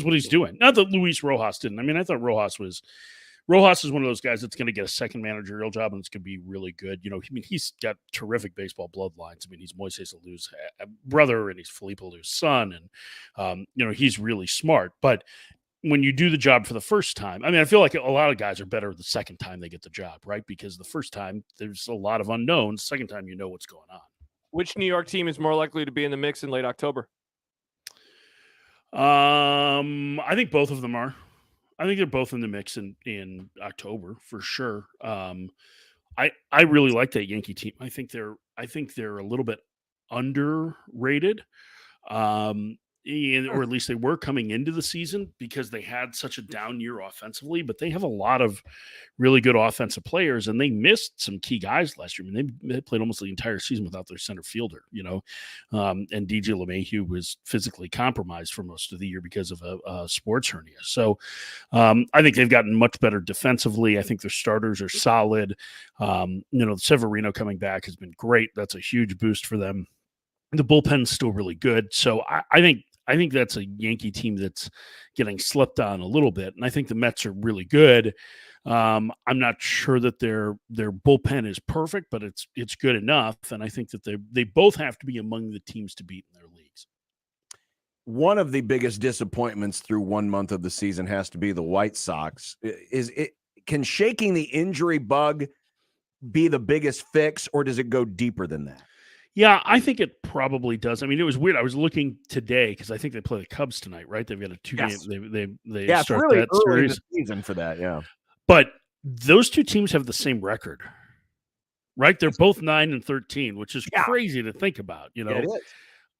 what he's doing. Not that Luis Rojas didn't. I mean, I thought Rojas is one of those guys that's going to get a second managerial job, and it's going to be really good. He's got terrific baseball bloodlines. I mean, he's Moises Alou's brother, and he's Felipe Alou's son, and he's really smart. But when you do the job for the first time, I mean, I feel like a lot of guys are better the second time they get the job, right? Because the first time there's a lot of unknowns. Second time, you know what's going on. Which New York team is more likely to be in the mix in late October? I think both of them are. I think they're both in the mix in October for sure. I really like that Yankee team. I think they're a little bit underrated. Or at least they were coming into the season because they had such a down year offensively, but they have a lot of really good offensive players, and they missed some key guys last year. I mean, they played almost the entire season without their center fielder, and DJ LeMahieu was physically compromised for most of the year because of a sports hernia. So I think they've gotten much better defensively. I think their starters are solid. Severino coming back has been great. That's a huge boost for them. The bullpen's still really good. So I think that's a Yankee team that's getting slept on a little bit. And I think the Mets are really good. I'm not sure that their bullpen is perfect, but it's good enough. And I think that they both have to be among the teams to beat in their leagues. One of the biggest disappointments through 1 month of the season has to be the White Sox. Can shaking the injury bug be the biggest fix, or does it go deeper than that? Yeah, I think it probably does. I mean, it was weird. I was looking today because I think they play the Cubs tonight, right? They've got a 2-game. Yes. They Yeah, start it's really that early in series. the season for that. Yeah, but those two teams have the same record, right? They're both 9-13, which is crazy to think about. Yeah, it is.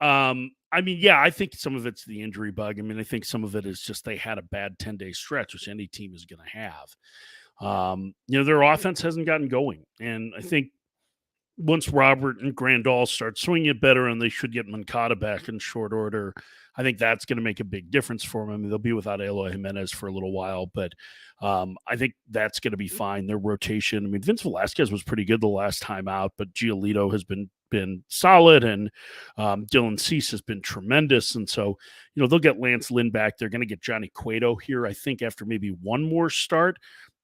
I mean, yeah, I think some of it's the injury bug. I mean, I think some of it is just they had a bad 10-day stretch, which any team is going to have. Their offense hasn't gotten going, and I think once Robert and Grandal start swinging it better, and they should get Moncada back in short order, I think that's going to make a big difference for them. I mean, they'll be without Eloy Jimenez for a little while, but I think that's going to be fine. Their rotation, I mean, Vince Velasquez was pretty good the last time out, but Giolito has been solid, and Dylan Cease has been tremendous. And so, they'll get Lance Lynn back. They're going to get Johnny Cueto here, I think, after maybe one more start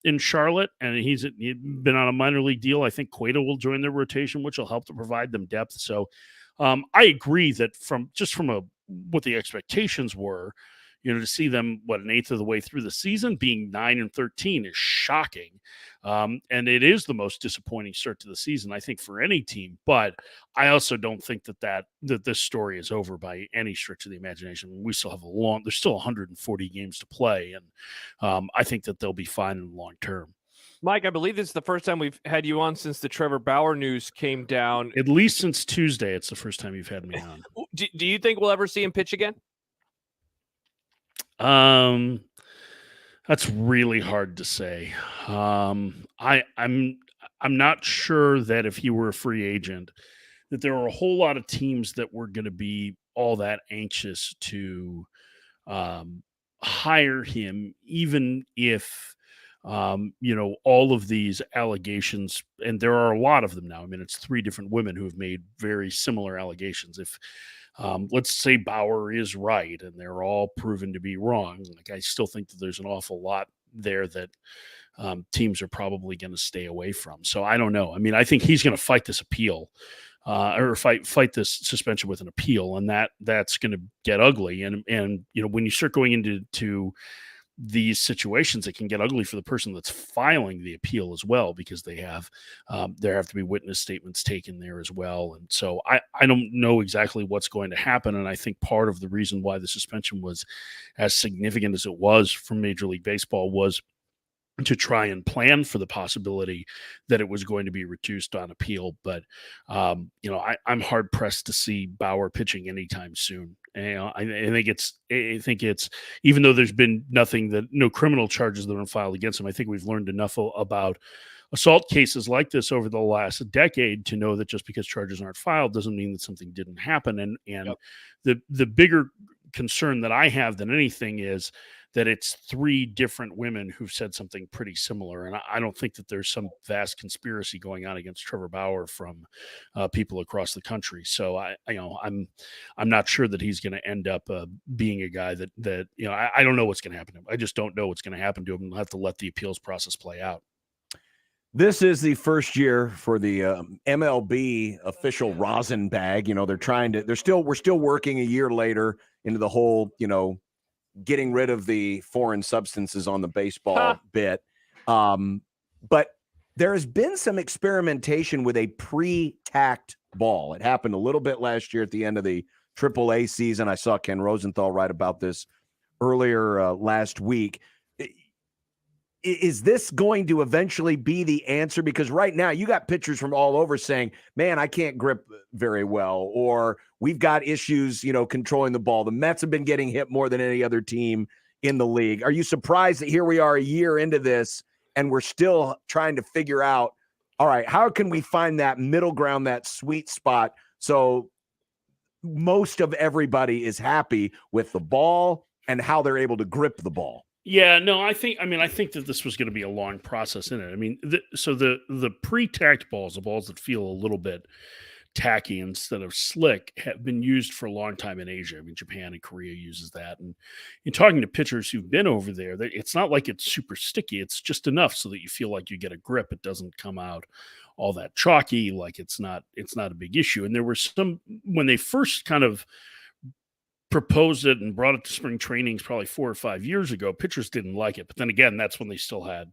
in Charlotte, and he's been on a minor league deal. I think Cueto will join their rotation, which will help to provide them depth. So I agree that from what the expectations were, to see them, an eighth of the way through the season being 9-13 is shocking. And it is the most disappointing start to the season, I think, for any team. But I also don't think that this story is over by any stretch of the imagination. I mean, we still have there's still 140 games to play. And I think that they'll be fine in the long term. Mike, I believe this is the first time we've had you on since the Trevor Bauer news came down. At least since Tuesday, it's the first time you've had me on. Do you think we'll ever see him pitch again? That's really hard to say. I'm not sure that if he were a free agent, that there are a whole lot of teams that were going to be all that anxious to hire him, even if all of these allegations, and there are a lot of them now. I mean, it's 3 different women who have made very similar allegations. If let's say Bauer is right and they're all proven to be wrong, like, I still think that there's an awful lot there that teams are probably going to stay away from. So I don't know. I mean, I think he's going to fight this appeal or fight this suspension with an appeal, and that's going to get ugly. And when you start going into these situations, it can get ugly for the person that's filing the appeal as well, because there have to be witness statements taken there as well. And so I don't know exactly what's going to happen. And I think part of the reason why the suspension was as significant as it was from Major League Baseball was to try and plan for the possibility that it was going to be reduced on appeal. But, I'm hard pressed to see Bauer pitching anytime soon. And I think it's, even though there's been no criminal charges that have been filed against him, I think we've learned enough about assault cases like this over the last decade to know that just because charges aren't filed doesn't mean that something didn't happen. And Yep. the bigger concern that I have than anything is that it's 3 different women who've said something pretty similar. And I don't think that there's some vast conspiracy going on against Trevor Bauer from people across the country. So I'm not sure that he's going to end up being a guy that I don't know what's going to happen to him. I just don't know what's going to happen to him. We'll have to let the appeals process play out. This is the first year for the MLB official rosin bag. We're still working a year later into the whole, getting rid of the foreign substances on the baseball bit. But there has been some experimentation with a pre-tacked ball. It happened a little bit last year at the end of the AAA season. I saw Ken Rosenthal write about this earlier last week. Is this going to eventually be the answer? Because right now you got pitchers from all over saying, man, I can't grip very well, or we've got issues, controlling the ball. The Mets have been getting hit more than any other team in the league. Are you surprised that here we are a year into this and we're still trying to figure out, all right, how can we find that middle ground, that sweet spot, so most of everybody is happy with the ball and how they're able to grip the ball? Yeah, no, I think that this was going to be a long process in it. I mean, the pre-tacked balls, the balls that feel a little bit tacky instead of slick, have been used for a long time in Asia. I mean, Japan and Korea uses that. And in talking to pitchers who've been over there, it's not like it's super sticky. It's just enough so that you feel like you get a grip. It doesn't come out all that chalky. Like it's not a big issue. And there were some, when they first kind of proposed it and brought it to spring trainings probably 4 or 5 years ago, pitchers didn't like it. But then again, that's when they still had,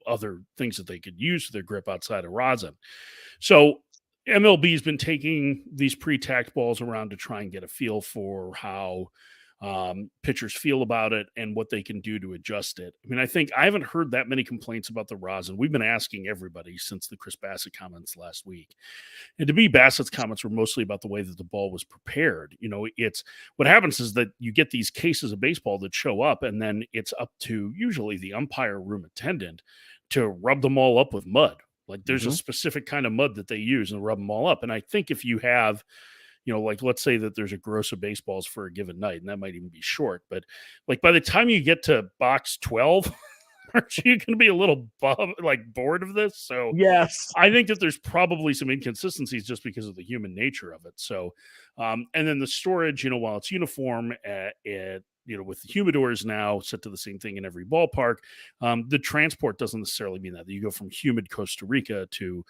other things that they could use for their grip outside of rosin. So MLB has been taking these pre-tacked balls around to try and get a feel for how pitchers feel about it and what they can do to adjust it. I mean, I haven't heard that many complaints about the rosin. We've been asking everybody since the Chris Bassett comments last week. And to me, Bassett's comments were mostly about the way that the ball was prepared. It's what happens is that you get these cases of baseball that show up, and then it's up to usually the umpire room attendant to rub them all up with mud. Like there's a specific kind of mud that they use and rub them all up. And I think if you have, like let's say that there's a gross of baseballs for a given night, and that might even be short, but like by the time you get to box 12, aren't you going to be a little bored of this? So yes, I think that there's probably some inconsistencies just because of the human nature of it. So, and then the storage, while it's uniform with the humidors now set to the same thing in every ballpark, the transport doesn't necessarily mean that you go from humid Costa Rica to,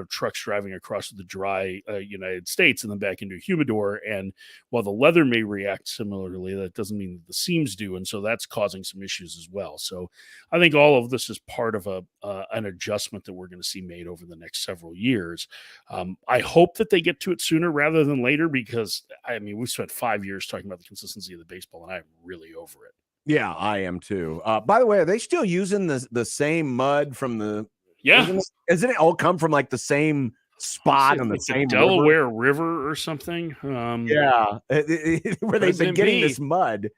trucks driving across the dry United States and then back into a humidor. And while the leather may react similarly, that doesn't mean that the seams do. And so that's causing some issues as well. So I think all of this is part of an adjustment that we're going to see made over the next several years. I hope that they get to it sooner rather than later, because we spent 5 years talking about the consistency of the baseball, and I'm really over it. Yeah, I am too. By the way, are they still using the same mud from the? Yeah, isn't it all come from like the same spot on the same Delaware River or something? Where they've been getting this mud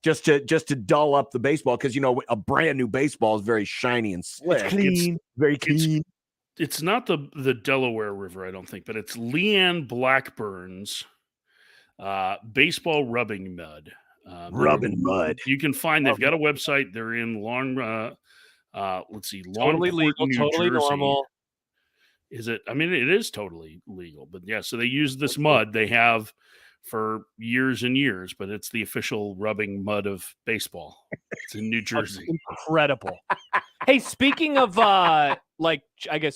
just to dull up the baseball, because a brand new baseball is very shiny and slick. It's clean, very clean. It's not the Delaware River, I don't think, but it's Leanne Blackburn's baseball rubbing mud. Rubbing mud. You can find, they've got a website. They're in totally legal, totally normal. Is it? I mean, it is totally legal, but yeah. So they use this mud they have for years and years, but it's the official rubbing mud of baseball. It's in New Jersey. Incredible. Hey, speaking of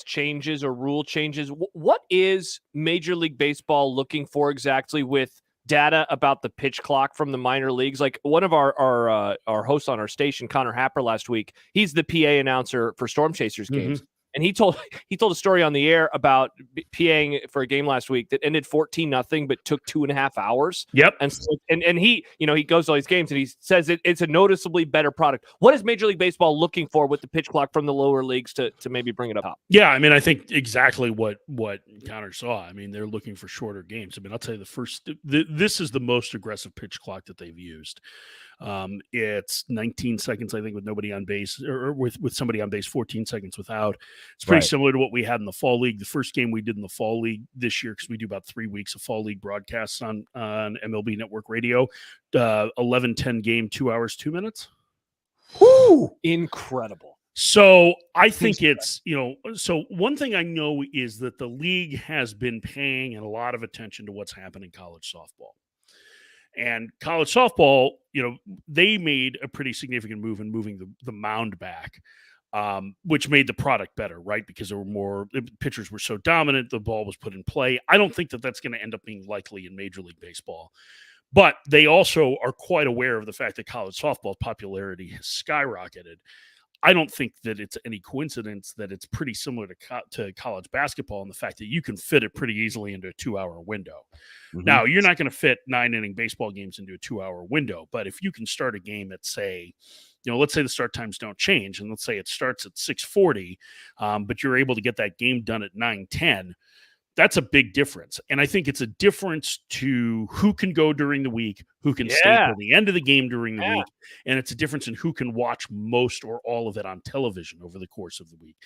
changes or rule changes, what is Major League Baseball looking for exactly with data about the pitch clock from the minor leagues? Like one of our hosts on our station, Connor Happer, last week, he's the PA announcer for Storm Chasers games. And he told a story on the air about PAing for a game last week that ended 14-0, but took 2.5 hours. Yep. And so, and he, he goes to all these games and he says it's a noticeably better product. What is Major League Baseball looking for with the pitch clock from the lower leagues to maybe bring it up? Yeah, I mean, I think exactly what Connor saw. I mean, they're looking for shorter games. I mean, I'll tell you this is the most aggressive pitch clock that they've used. It's 19 seconds, I think, with nobody on base, or with somebody on base, 14 seconds without. It's pretty similar to what we had in the fall league. The first game we did in the fall league this year, because we do about 3 weeks of fall league broadcasts on MLB Network Radio, 11-10 game, 2 hours, 2 minutes. Woo! Incredible. So I think it's, so one thing I know is that the league has been paying a lot of attention to what's happening in college softball. And college softball, they made a pretty significant move in moving the mound back, which made the product better, right? Because the pitchers were so dominant, the ball was put in play. I don't think that that's going to end up being likely in Major League Baseball. But they also are quite aware of the fact that college softball popularity has skyrocketed. I don't think that it's any coincidence that it's pretty similar to college basketball in the fact that you can fit it pretty easily into a 2-hour window. Mhm. Now, you're not going to fit 9-inning baseball games into a 2-hour window, but if you can start a game at, say, let's say the start times don't change, and let's say it starts at 6:40, but you're able to get that game done at 9:10, that's a big difference. And I think it's a difference to who can go during the week, who can stay Yeah. till the end of the game during the Yeah. week. And it's a difference in who can watch most or all of it on television over the course of the week.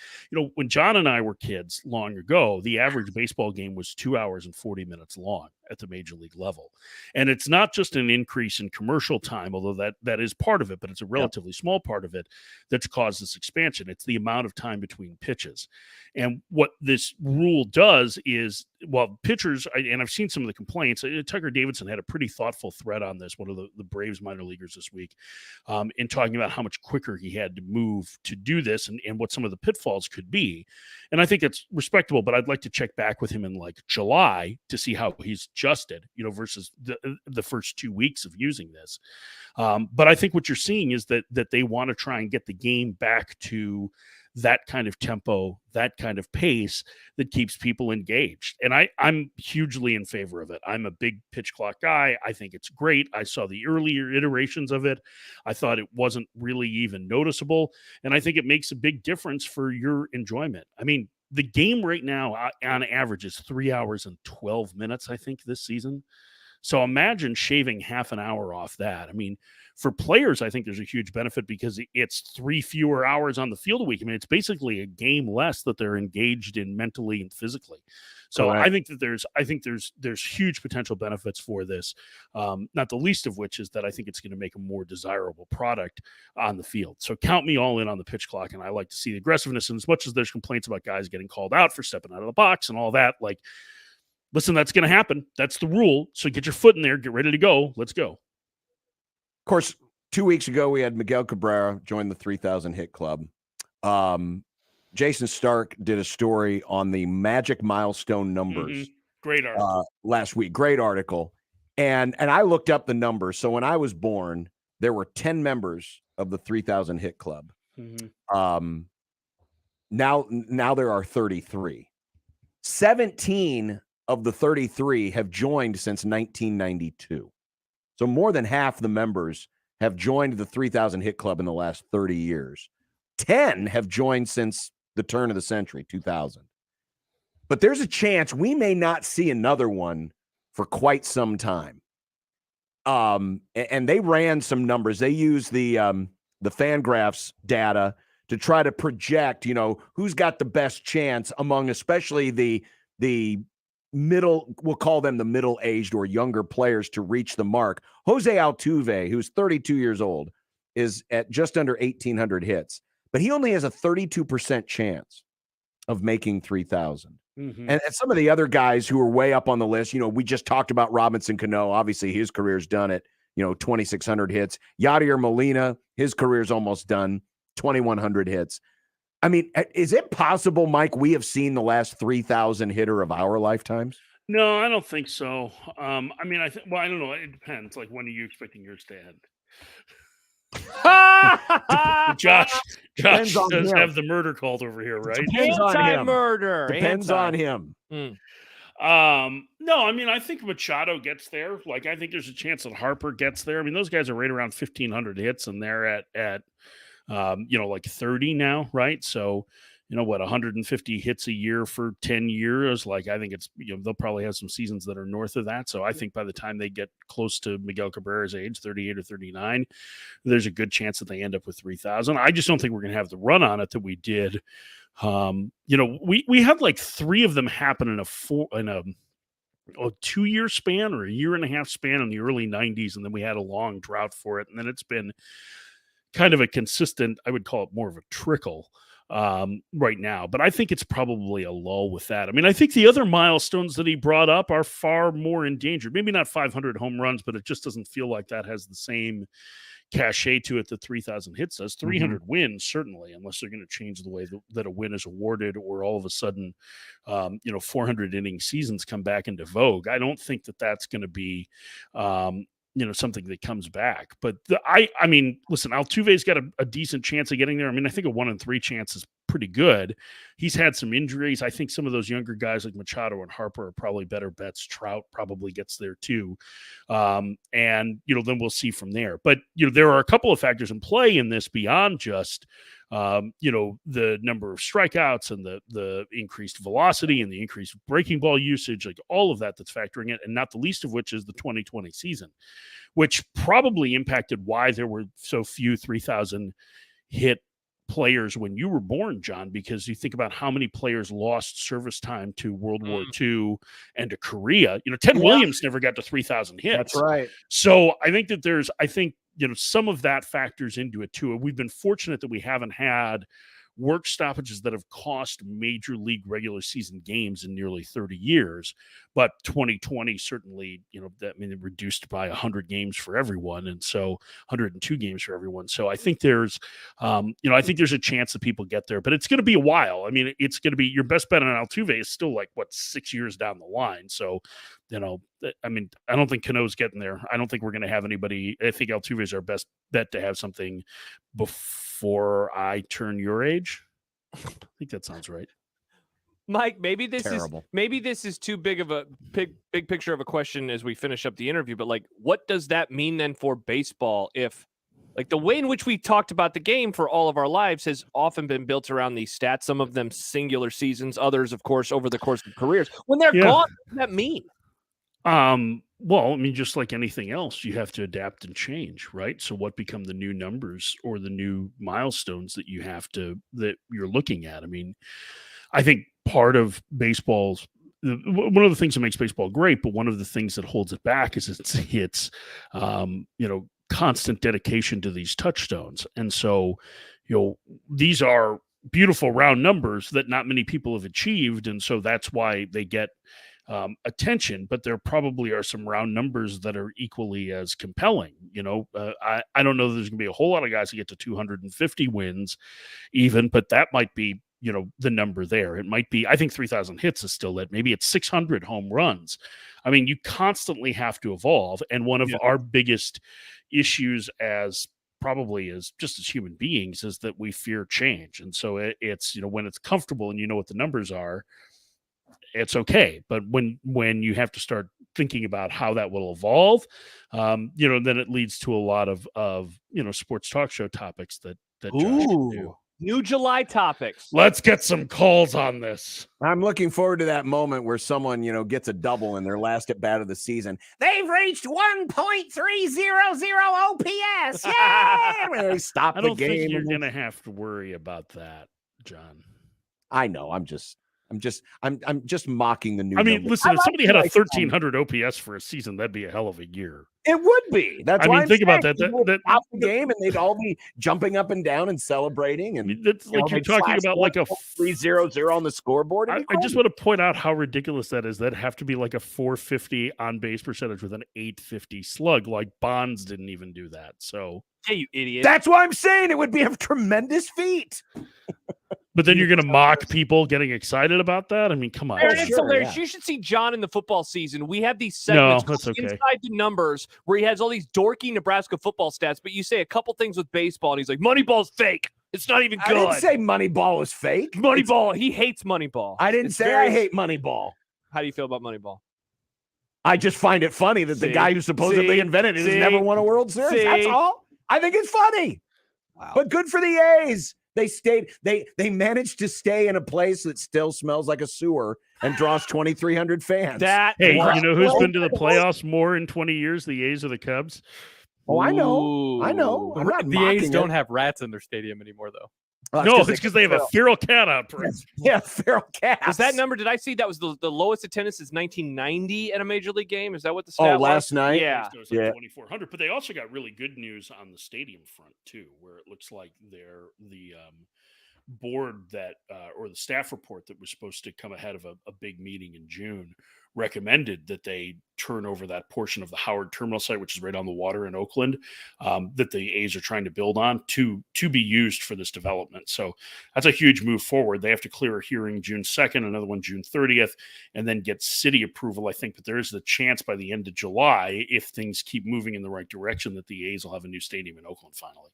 When John and I were kids long ago, the average baseball game was 2 hours and 40 minutes long at the major league level. And it's not just an increase in commercial time, although that is part of it, but it's a relatively small part of it that's caused this expansion. It's the amount of time between pitches. And what this rule does is, well, pitchers, and I've seen some of the complaints. Tucker Davidson had a pretty thoughtful thread on this, one of the Braves minor leaguers this week, in talking about how much quicker he had to move to do this and what some of the pitfalls could be. And I think that's respectable, but I'd like to check back with him in like July to see how he's adjusted, versus the first 2 weeks of using this. But I think what you're seeing is that they want to try and get the game back to that kind of tempo, that kind of pace that keeps people engaged. And I'm hugely in favor of it. I'm a big pitch clock guy. I think it's great. I saw the earlier iterations of it. I thought it wasn't really even noticeable. And I think it makes a big difference for your enjoyment. I mean, the game right now on average is 3 hours and 12 minutes, I think, this season. So imagine shaving half an hour off that. I mean, for players, I think there's a huge benefit because it's 3 fewer hours on the field a week. I mean, it's basically a game less that they're engaged in mentally and physically. So Correct. I think there's huge potential benefits for this. Not the least of which is that I think it's going to make a more desirable product on the field. So count me all in on the pitch clock, and I like to see the aggressiveness. And as much as there's complaints about guys getting called out for stepping out of the box and all that, like, listen, that's going to happen. That's the rule. So get your foot in there, get ready to go. Let's go. Of course, 2 weeks ago, we had Miguel Cabrera join the 3,000 hit club. Jason Stark did a story on the magic milestone numbers. Great article. Last week. Great article. And I looked up the numbers. So when I was born, there were 10 members of the 3,000 hit club. Now there are 33. 17 of the 33 have joined since 1992. So more than half the members have joined the 3,000 hit club in the last 30 years. 10 have joined since the turn of the century, 2000. But there's a chance we may not see another one for quite some time. And they ran some numbers. They used the Fangraphs data to try to project, who's got the best chance among especially the middle, we'll call them the middle-aged or younger players to reach the mark. Jose Altuve, who's 32 years old, is at just under 1,800 hits, but he only has a 32% chance of making 3,000. And some of the other guys who are way up on the list, we just talked about Robinson Cano. Obviously, his career's done at, 2,600 hits. Yadier Molina, his career's almost done, 2,100 hits. I mean, is it possible, Mike, we have seen the last 3,000 hitter of our lifetimes? No, I don't think so. I mean, I don't know. It depends. Like, when are you expecting yours to end? Josh Depends on does him. have the murder called over here, right? Depends on him. Anti-murder. Depends on him. No, I mean, I think Machado gets there. Like, I think there's a chance that Harper gets there. I mean, those guys are right around 1,500 hits, and they're at like 30 now, right? So, 150 hits a year for 10 years. Like, I think it's, they'll probably have some seasons that are north of that. So I think by the time they get close to Miguel Cabrera's age, 38 or 39, there's a good chance that they end up with 3,000. I just don't think we're going to have the run on it that we did. We had like 3 of them happen in a 2-year span or a year and a half span in the early 90s. And then we had a long drought for it. And then it's been kind of a consistent, I would call it more of a trickle right now, but I think it's probably a lull with that. I mean, I think the other milestones that he brought up are far more endangered. Maybe not 500 home runs, but it just doesn't feel like that has the same cachet to it that 3,000 hits does. 300 wins, certainly, unless they're going to change the way that a win is awarded, or all of a sudden, 400 inning seasons come back into vogue. I don't think that that's going to be, something that comes back. But I mean, listen, Altuve's got a decent chance of getting there. I mean, I think a 1 in 3 chance is pretty good. He's had some injuries. I think some of those younger guys like Machado and Harper are probably better bets. Trout probably gets there too. And, then we'll see from there. But, there are a couple of factors in play in this beyond just, the number of strikeouts and the increased velocity and the increased breaking ball usage, like all of that's factoring in, and not the least of which is the 2020 season, which probably impacted why there were so few 3,000 hit players when you were born, John, because you think about how many players lost service time to World War II and to Korea. Ted Williams never got to 3,000 hits. That's right. So I think that some of that factors into it too. We've been fortunate that we haven't had work stoppages that have cost major league regular season games in nearly 30 years. But 2020 certainly, it reduced by 100 games for everyone. And so 102 games for everyone. So I think there's a chance that people get there, but it's going to be a while. I mean, it's going to be your best bet on Altuve is still 6 years down the line. So, I don't think Cano's getting there. I don't think we're going to have anybody. I think Altuve is our best bet to have something before I turn your age. I think that sounds right. Mike, maybe this Terrible. is too big of a big picture of a question as we finish up the interview, but what does that mean then for baseball if the way in which we talked about the game for all of our lives has often been built around these stats, some of them singular seasons, others, of course, over the course of careers. When they're gone, what does that mean? Well, just like anything else, you have to adapt and change, right? So what become the new numbers or the new milestones that that you're looking at? I mean, I think part of baseball's one of the things that makes baseball great, but one of the things that holds it back is its constant dedication to these touchstones. And so, these are beautiful round numbers that not many people have achieved. And so that's why they get attention, but there probably are some round numbers that are equally as compelling. I don't know that there's going to be a whole lot of guys who get to 250 wins even, but that might be, the number there. It might be, I think 3,000 hits is still it. Maybe it's 600 home runs. I mean, you constantly have to evolve. And one of our biggest issues as just as human beings is that we fear change. And so it's, when it's comfortable and what the numbers are, it's okay. But when you have to start thinking about how that will evolve, then it leads to a lot of sports talk show topics that Josh can do. New July topics. Let's get some calls on this. I'm looking forward to that moment where someone, gets a double in their last at bat of the season. They've reached 1.300 OPS. Yeah, they stop the game. I don't think you're going to have to worry about that, John. I know. I'm just mocking the new. Listen, if somebody had a 1,300 OPS for a season, that'd be a hell of a year. It would be. That's why think about that. That stop the game, and they'd all be jumping up and down and celebrating. And that's like you're talking about like a 300 on the scoreboard. I just want to point out how ridiculous that is. That'd have to be like a 450 on base percentage with an 850 slug. Like Bonds didn't even do that. So hey, you idiot! That's why I'm saying it would be a tremendous feat. But then you're going to mock people getting excited about that? I mean, come on. It's hilarious. You should see John in the football season. We have these segments inside the numbers where he has all these dorky Nebraska football stats, but you say a couple things with baseball, and he's like, Moneyball's fake. It's not even good. I didn't say Moneyball was fake. Moneyball. He hates Moneyball. I didn't say I hate Moneyball. How do you feel about Moneyball? I just find it funny that the guy who supposedly invented it has never won a World Series. That's all. I think it's funny. Wow. But good for the A's. They stayed. They managed to stay in a place that still smells like a sewer and draws 2,300 fans. Hey, you know who's been to the playoffs more in 20 years? The A's or the Cubs? Oh, I know. I'm not the A's don't have rats in their stadium anymore, though. No, it's because they have a feral cat out for it. Yeah, feral cat. Was that number? Did I see that was the lowest attendance since 1990 at a major league game? Is that what the stat was? Last night? Yeah. It was like 2,400. But they also got really good news on the stadium front, too, where it looks like the board that or the staff report that was supposed to come ahead of a big meeting in June recommended that they turn over that portion of the Howard Terminal site, which is right on the water in Oakland, that the A's are trying to build on to be used for this development. So that's a huge move forward. They have to clear a hearing June 2nd, another one June 30th, and then get city approval, I think. But there is the chance by the end of July, if things keep moving in the right direction, that the A's will have a new stadium in Oakland finally.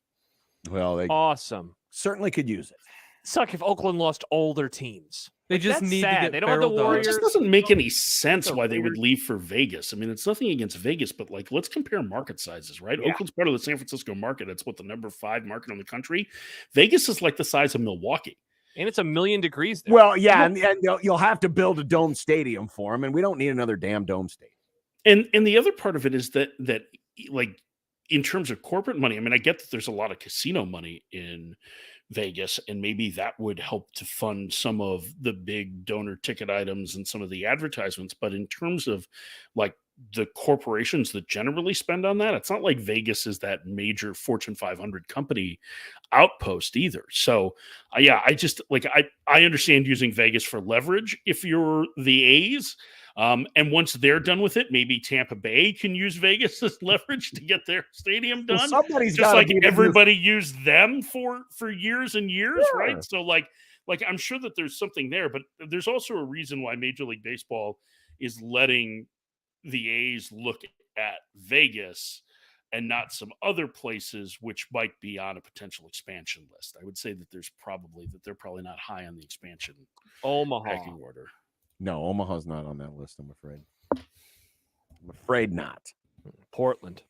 Well, they awesome. Certainly could use it. Suck if Oakland lost all their teams. They just That's need sad. to get They don't have the barreled Warriors. It just doesn't make any sense The why they would Raiders. leave for Vegas. I mean, it's nothing against Vegas, but like, let's compare market sizes, right? Yeah. Oakland's part of the San Francisco market. It's what, the number 5 market in the country. Vegas is like the size of Milwaukee. And it's 1,000,000 degrees there. Well, yeah, and you'll have to build a dome stadium for them, and we don't need another damn dome stadium. And the other part of it is that like, in terms of corporate money, I mean, I get that there's a lot of casino money in Vegas, and maybe that would help to fund some of the big donor ticket items and some of the advertisements. But in terms of like the corporations that generally spend on that, it's not like Vegas is that major Fortune 500 company outpost either. So yeah, I just like, I understand using Vegas for leverage if you're the A's. And once they're done with it, maybe Tampa Bay can use Vegas as leverage to get their stadium done. Well, somebody's just gotta like be the everybody used them for years and years, Sure. right? So like I'm sure that there's something there, but there's also a reason why Major League Baseball is letting the A's look at Vegas and not some other places which might be on a potential expansion list. I would say that they're probably not high on the expansion pecking order. No, Omaha's not on that list, I'm afraid. I'm afraid not. Portland.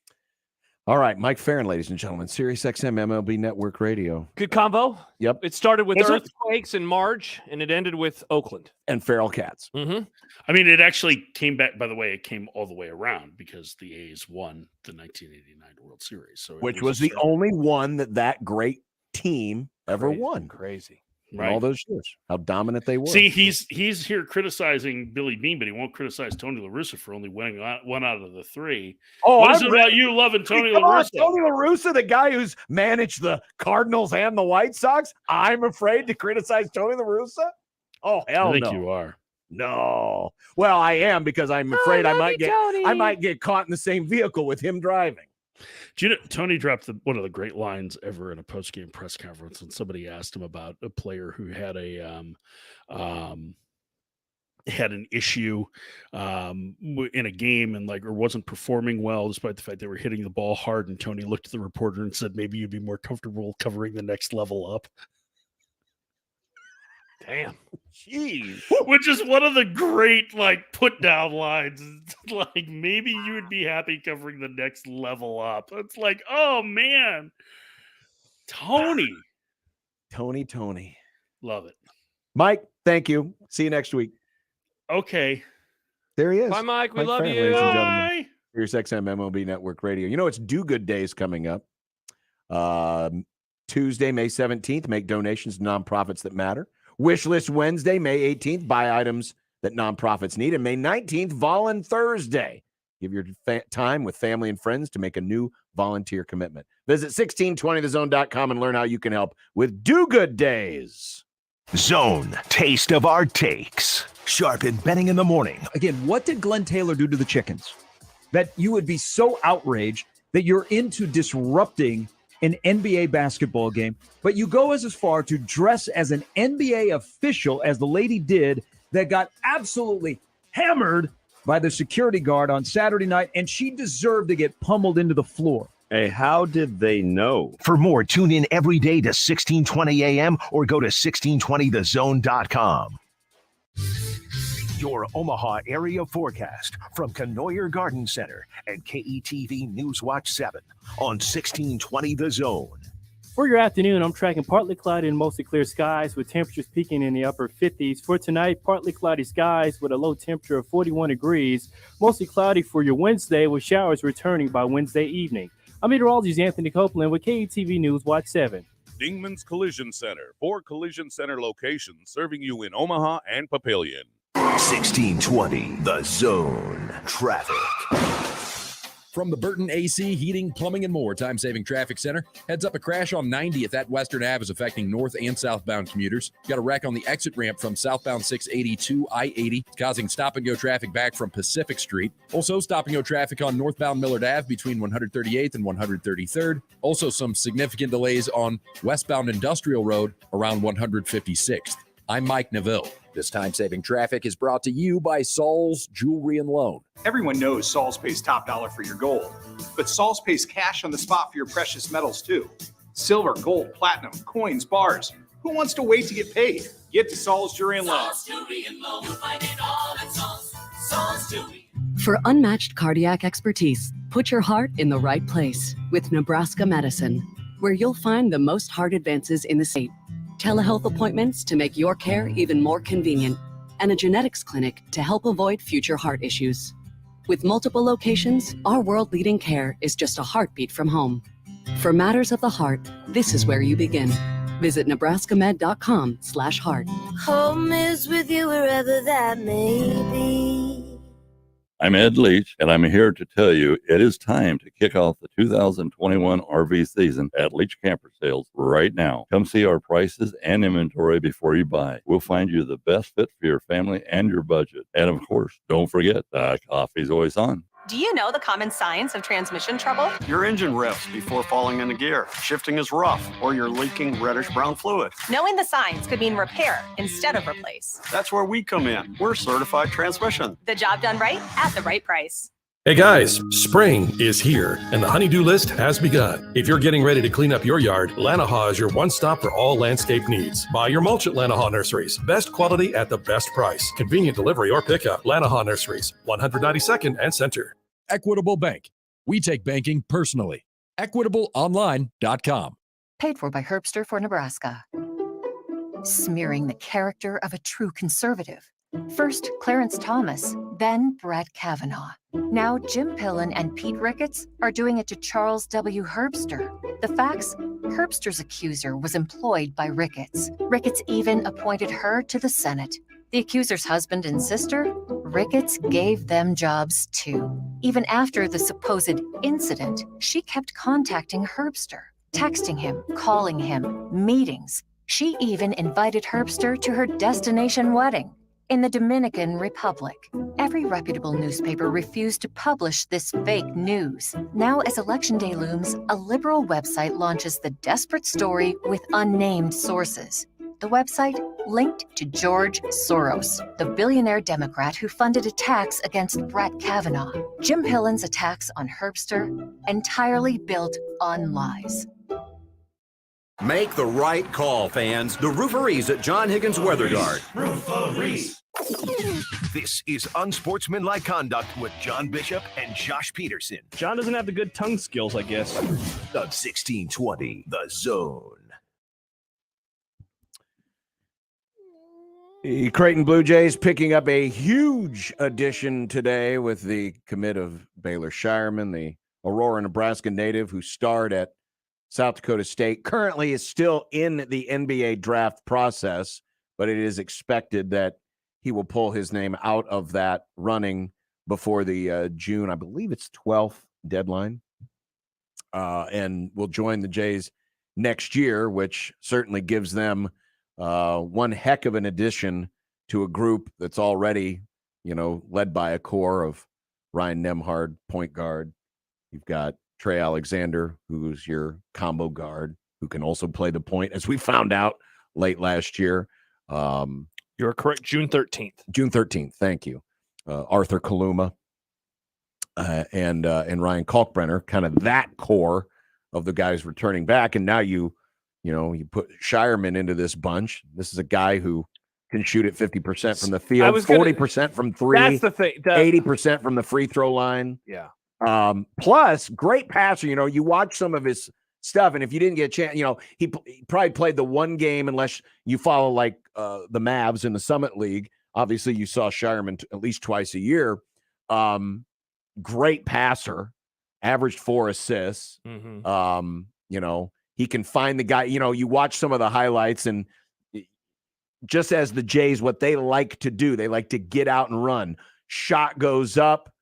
All right, Mike Farron, ladies and gentlemen, Sirius XM MLB Network Radio. Good combo. Yep. It started with Was it? earthquakes in March, and it ended with Oakland. And feral cats. Mm-hmm. I mean, it actually came back, by the way, it came all the way around because the A's won the 1989 World Series. So Which was the only one that great team ever won. Crazy. In all those years. How dominant they were. See, he's here criticizing Billy Beane, but he won't criticize Tony La Russa for only winning one out of the 3. Oh, what is it about you loving Tony La Russa? Tony La Russa, the guy who's managed the Cardinals and the White Sox. I'm afraid to criticize Tony La Russa? Oh, hell I think no. you are. No. Well, I am because I'm afraid I might get caught in the same vehicle with him driving. Do you know, Tony dropped one of the great lines ever in a post-game press conference when somebody asked him about a player who had had an issue in a game and or wasn't performing well despite the fact they were hitting the ball hard, and Tony looked at the reporter and said, maybe you'd be more comfortable covering the next level up. Damn. Jeez. Which is one of the great put down lines. It's maybe you would be happy covering the next level up. It's like, oh man. Tony. Love it. Mike, thank you. See you next week. Okay. There he is. Bye, Mike. We love Farron, you. ladies and gentlemen. Bye. Here's XM MLB Network Radio. You know, it's Do Good Days coming up. Tuesday, May 17th, make donations to nonprofits that matter. Wish List Wednesday, May 18th, buy items that nonprofits need. And May 19th, Volun Thursday. Give your time with family and friends to make a new volunteer commitment. Visit 1620thezone.com and learn how you can help with Do Good Days. Zone, taste of our takes. Sharp and Benning in the morning. Again, what did Glenn Taylor do to the Chickens that you would be so outraged that you're into disrupting an NBA basketball game, but you go as far to dress as an NBA official, as the lady did, that got absolutely hammered by the security guard on Saturday night, and she deserved to get pummeled into the floor. Hey, how did they know? For more, tune in every day to 1620 AM or go to 1620thezone.com. Your Omaha area forecast from Canoyer Garden Center and KETV Newswatch 7 on 1620 The Zone. For your afternoon, I'm tracking partly cloudy and mostly clear skies with temperatures peaking in the upper 50s. For tonight, partly cloudy skies with a low temperature of 41 degrees. Mostly cloudy for your Wednesday with showers returning by Wednesday evening. I'm meteorologist Anthony Copeland with KETV Newswatch 7. Dingman's Collision Center. 4 Collision Center locations serving you in Omaha and Papillion. 1620 The Zone. Traffic. From the Burton AC Heating, Plumbing, and More Time-Saving Traffic Center, heads up a crash on 90th at Western Ave is affecting north and southbound commuters. Got a wreck on the exit ramp from southbound 682 I-80, causing stop-and-go traffic back from Pacific Street. Also, stop-and-go traffic on northbound Millard Ave between 138th and 133rd. Also, some significant delays on westbound Industrial Road around 156th. I'm Mike Neville. This time-saving traffic is brought to you by Saul's Jewelry and Loan. Everyone knows Saul's pays top dollar for your gold, but Saul's pays cash on the spot for your precious metals too. Silver, gold, platinum, coins, bars. Who wants to wait to get paid? Get to Saul's Jewelry and Loan. Saul's Jewelry and Loan. You'll find it all at Saul's Jewelry. For unmatched cardiac expertise, put your heart in the right place with Nebraska Medicine, where you'll find the most heart advances in the state. Telehealth appointments to make your care even more convenient, and a genetics clinic to help avoid future heart issues. With multiple locations, our world-leading care is just a heartbeat from home. For matters of the heart, this is where you begin. Visit nebraskamed.com/heart. Home is with you wherever that may be. I'm Ed Leach, and I'm here to tell you it is time to kick off the 2021 RV season at Leach Camper Sales right now. Come see our prices and inventory before you buy. We'll find you the best fit for your family and your budget. And of course, don't forget, coffee's always on. Do you know the common signs of transmission trouble? Your engine revs before falling into gear. Shifting is rough, or you're leaking reddish-brown fluid. Knowing the signs could mean repair instead of replace. That's where we come in. We're certified transmission. The job done right at the right price. Hey guys, spring is here and the honey-do list has begun. If you're getting ready to clean up your yard, Lanahaw is your one-stop for all landscape needs. Buy your mulch at Lanahaw Nurseries. Best quality at the best price. Convenient delivery or pickup. Lanahaw Nurseries, 192nd and Center. Equitable Bank. We take banking personally. EquitableOnline.com. Paid for by Herbster for Nebraska. Smearing the character of a true conservative. First, Clarence Thomas, then Brett Kavanaugh. Now, Jim Pillen and Pete Ricketts are doing it to Charles W. Herbster. The facts? Herbster's accuser was employed by Ricketts. Ricketts even appointed her to the Senate. The accuser's husband and sister? Ricketts gave them jobs too. Even after the supposed incident, she kept contacting Herbster, texting him, calling him, meetings. She even invited Herbster to her destination wedding in the Dominican Republic. Every reputable newspaper refused to publish this fake news. Now, as Election Day looms, a liberal website launches the desperate story with unnamed sources. The website linked to George Soros, the billionaire Democrat who funded attacks against Brett Kavanaugh. Jim Pillen's attacks on Herbster, entirely built on lies. Make the right call, fans. The Rooferees at John Higgins Weather Guard. Rooferees. This is Unsportsmanlike Conduct with John Bishop and Josh Peterson. John doesn't have the good tongue skills, I guess. On 1620, The Zone. The Creighton Blue Jays picking up a huge addition today with the commit of Baylor Shireman, the Aurora, Nebraska native who starred at South Dakota State, currently is still in the NBA draft process, but it is expected that he will pull his name out of that running before the June, I believe it's 12th deadline, and will join the Jays next year, which certainly gives them one heck of an addition to a group that's already, led by a core of Ryan Nembhard, point guard. You've got Trey Alexander, who's your combo guard, who can also play the point, as we found out late last year. You're correct. June 13th. June 13th. Thank you. Arthur Kaluma and Ryan Kalkbrenner, kind of that core of the guys returning back. And now you put Shireman into this bunch. This is a guy who can shoot at 50% from the field, 40% from three. That's the thing. 80% from the free throw line. Yeah. Plus, great passer. You watch some of his stuff, and if you didn't get a chance, he probably played the one game, unless you follow like the Mavs in the Summit League. Obviously, you saw Shireman at least twice a year. Great passer, averaged 4 assists. Mm-hmm. He can find the guy. You watch some of the highlights, and just as the Jays, what they like to do, they like to get out and run. Shot goes up.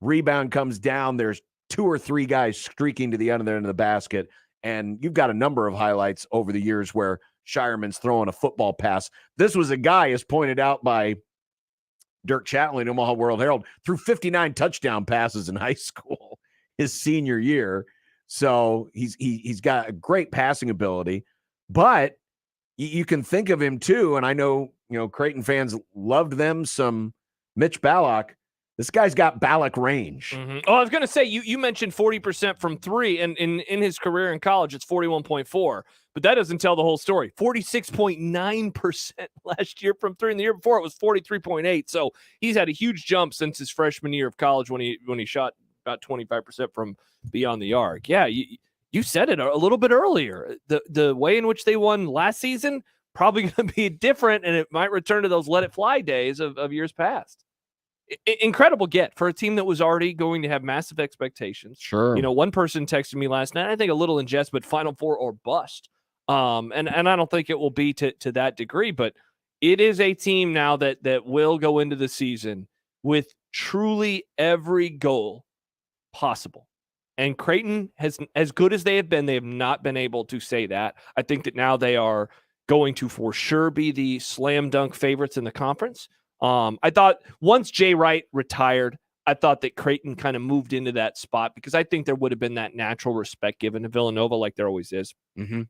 Rebound comes down. There's 2 or 3 guys streaking to the other end of the basket. And you've got a number of highlights over the years where Shireman's throwing a football pass. This was a guy, as pointed out by Dirk Chatley in Omaha World Herald, threw 59 touchdown passes in high school his senior year. So he's got a great passing ability, but you can think of him too. And I know, Creighton fans loved them some Mitch Ballock. This guy's got Ballock range. Mm-hmm. Oh, I was going to say, you mentioned 40% from 3, and in his career in college, it's 41.4. But that doesn't tell the whole story. 46.9% last year from 3, and the year before it was 43.8. So he's had a huge jump since his freshman year of college when he shot about 25% from beyond the arc. Yeah, you said it a little bit earlier. The way in which they won last season probably going to be different, and it might return to those let it fly days of years past. Incredible get for a team that was already going to have massive expectations. Sure. One person texted me last night, I think a little in jest, but Final Four or bust. And I don't think it will be to that degree, but it is a team now that will go into the season with truly every goal possible. And Creighton has, as good as they have not been able to say that. I think that now they are going to for sure be the slam dunk favorites in the conference. I thought once Jay Wright retired, I thought that Creighton kind of moved into that spot because I think there would have been that natural respect given to Villanova like there always is. Mm-hmm.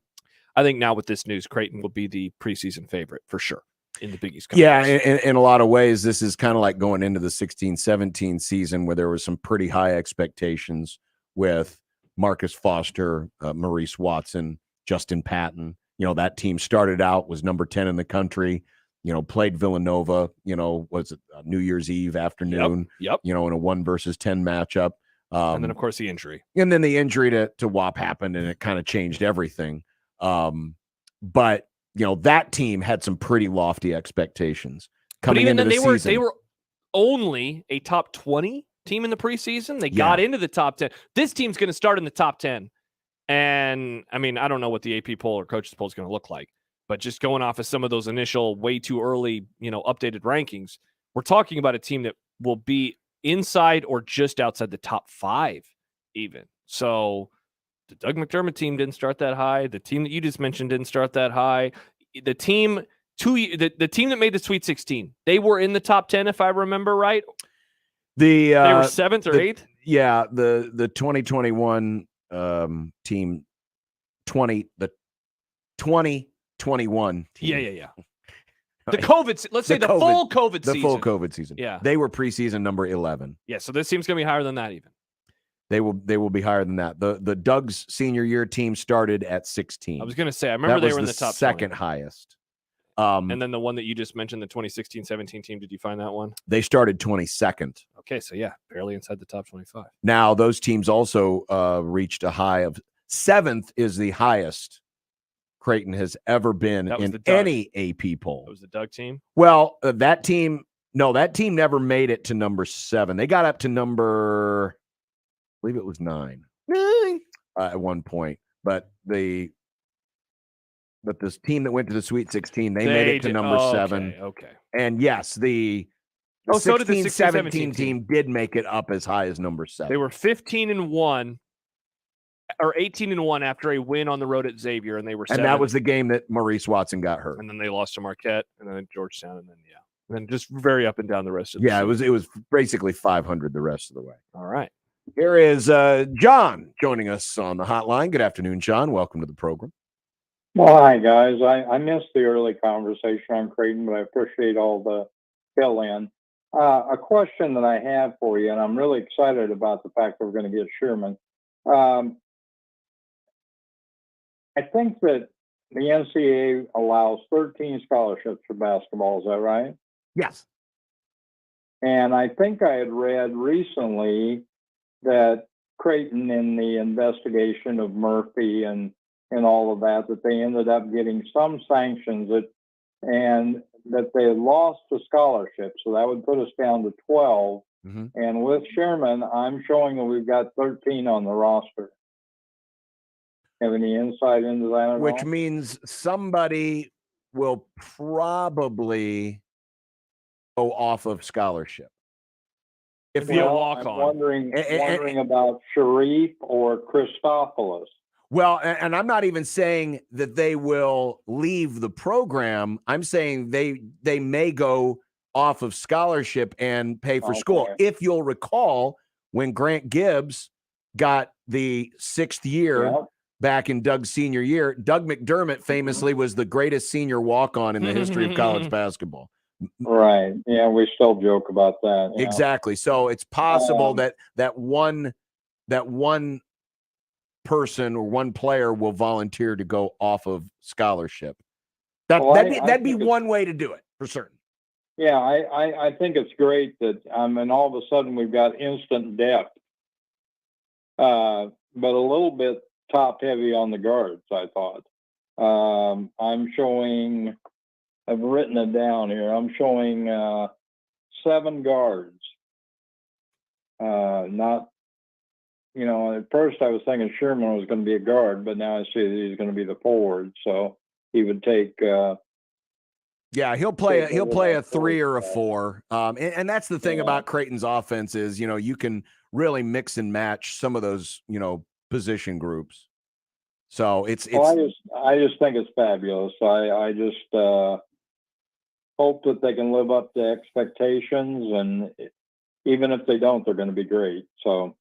I think now with this news, Creighton will be the preseason favorite for sure in the Big East Conference. Yeah, in a lot of ways, this is kind of like going into the 16-17 season where there was some pretty high expectations with Marcus Foster, Maurice Watson, Justin Patton. That team started out, was number 10 in the country. Played Villanova, was it New Year's Eve afternoon, Yep. In a 1 versus 10 matchup. And then, of course, the injury. And then the injury to WAP happened, and it kind of changed everything. But, that team had some pretty lofty expectations coming into the season. They were only a top 20 team in the preseason. They got into the top 10. This team's going to start in the top 10. And, I mean, I don't know what the AP poll or coaches poll is going to look like. But just going off of some of those initial way too early, updated rankings, we're talking about a team that will be inside or just outside the top 5 even. So the Doug McDermott team didn't start that high. The team that you just mentioned didn't start that high. The team the team that made the Sweet 16, they were in the top 10 if I remember right. They were 7th or 8th? Yeah, the 2021 team 2021 team. Yeah. The COVID, let's say the full COVID season. The full COVID season. Yeah. They were preseason number 11. Yeah, so this team's going to be higher than that even. They will be higher than that. The Doug's senior year team started at 16. I was going to say, I remember they were in the top 2nd 20. highest. And then the one that you just mentioned, the 2016-17 team, did you find that one? They started 22nd. Okay, so yeah, barely inside the top 25. Now, those teams also reached a high of 7th is the highest Creighton has ever been in any AP poll. That was the Doug team? Well, that team never made it to number 7. They got up to number, I believe it was 9 at one point. But this team that went to the Sweet 16, they made it to number 7. Okay. And yes, the so did the 16-17 team did make it up as high as number 7. They were 15-1 or 18-1 after a win on the road at Xavier, and they were 7th. And that was the game that Maurice Watson got hurt. And then they lost to Marquette, and then Georgetown, and then just very up and down the rest of the season. season. It was basically 500 the rest of the way. All right. Here is John joining us on the hotline. Good afternoon, John. Welcome to the program. Well, hi, guys. I missed the early conversation on Creighton, but I appreciate all the fill-in. A question that I have for you, and I'm really excited about the fact that we're going to get Sherman. I think that the NCAA allows 13 scholarships for basketball. Is that right? Yes. And I think I had read recently that Creighton, in the investigation of Murphy and all of that they ended up getting some sanctions and that they lost the scholarship. So that would put us down to 12. Mm-hmm. And with Sherman, I'm showing that we've got 13 on the roster. Have any insight into that at Which all? means somebody will probably go off of scholarship. If you're a I'm walk-on. wondering about Sharif or Christopoulos. Well, and I'm not even saying that they will leave the program. I'm saying they may go off of scholarship and pay for school. If you'll recall, when Grant Gibbs got the 6th year back in Doug's senior year, Doug McDermott famously was the greatest senior walk-on in the history of college basketball. Right. Yeah, we still joke about that. Yeah. Exactly. So it's possible that one person or one player will volunteer to go off of scholarship. That'd be one way to do it for certain. Yeah, I think it's great that all of a sudden we've got instant depth, but a little bit top heavy on the guards. I thought. I've written it down here. I'm showing 7 guards. Not. At first I was thinking Sherman was going to be a guard, but now I see that he's going to be the forward. So he would take. He'll play a 3 or a 4. And that's the thing about Creighton's offense is, you can really mix and match some of those, position groups. So it's. I just think it's fabulous. I just hope that they can live up to expectations, and even if they don't, they're going to be great. So.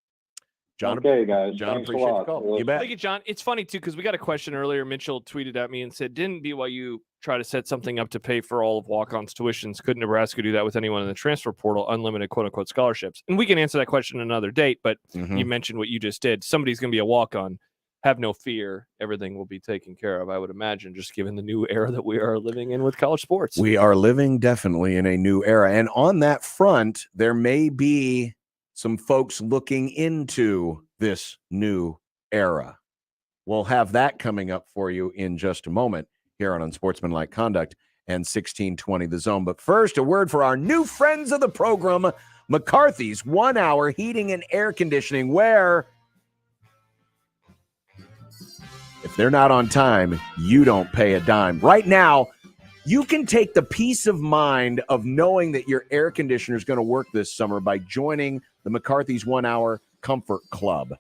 John, okay, guys. John, Thanks appreciate a lot. the call. You bet. Thank you, John. It's funny, too, because we got a question earlier. Mitchell tweeted at me and said, didn't BYU try to set something up to pay for all of walk-ons tuitions? Couldn't Nebraska do that with anyone in the transfer portal, unlimited quote-unquote scholarships? And we can answer that question another date, but you mentioned what you just did. Somebody's going to be a walk-on. Have no fear. Everything will be taken care of, I would imagine, just given the new era that we are living in with college sports. We are living definitely in a new era. And on that front, there may be some folks looking into this new era. We'll have that coming up for you in just a moment here on Unsportsmanlike Conduct and 1620 The Zone. But first, a word for our new friends of the program, McCarthy's 1 Hour Heating and Air Conditioning, where if they're not on time, you don't pay a dime. Right now, you can take the peace of mind of knowing that your air conditioner is going to work this summer by joining the McCarthy's 1 Hour Comfort Club.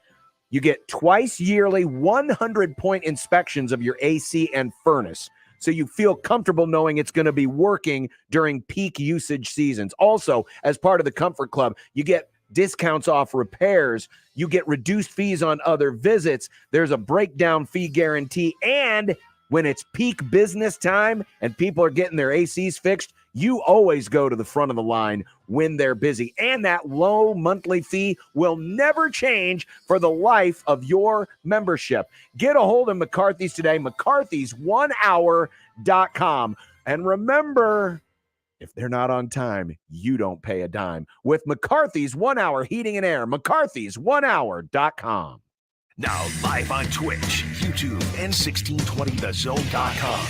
You get twice yearly 100-point inspections of your AC and furnace, so you feel comfortable knowing it's going to be working during peak usage seasons. Also, as part of the Comfort Club, you get discounts off repairs. You get reduced fees on other visits. There's a breakdown fee guarantee. And when it's peak business time and people are getting their ACs fixed, you always go to the front of the line when they're busy. And that low monthly fee will never change for the life of your membership. Get a hold of McCarthy's today, McCarthy's1hour.com. And remember, if they're not on time, you don't pay a dime. With McCarthy's 1 Hour Heating and Air, McCarthy's1hour.com. Now live on Twitch, YouTube, and 1620thezone.com.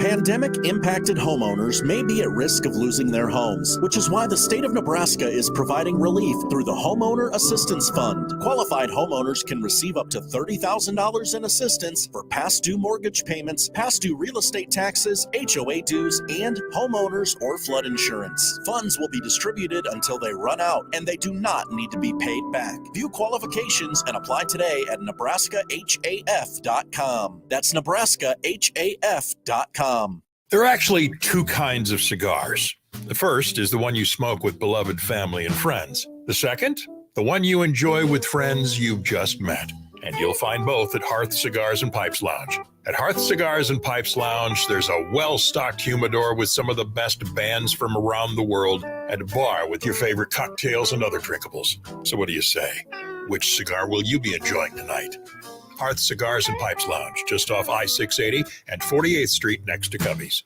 Pandemic-impacted homeowners may be at risk of losing their homes, which is why the state of Nebraska is providing relief through the Homeowner Assistance Fund. Qualified homeowners can receive up to $30,000 in assistance for past due mortgage payments, past due real estate taxes, HOA dues, and homeowners or flood insurance. Funds will be distributed until they run out, and they do not need to be paid back. View qualifications and apply today at NebraskaHAF.com. That's NebraskaHAF.com. There are actually 2 kinds of cigars. The first is the one you smoke with beloved family and friends. The second, the one you enjoy with friends you've just met. And you'll find both at Hearth Cigars and Pipes Lounge. At Hearth Cigars and Pipes Lounge, there's a well-stocked humidor with some of the best bands from around the world and a bar with your favorite cocktails and other drinkables. So what do you say? Which cigar will you be enjoying tonight? Hearth Cigars and Pipes Lounge, just off I-680 and 48th Street next to Cubby's.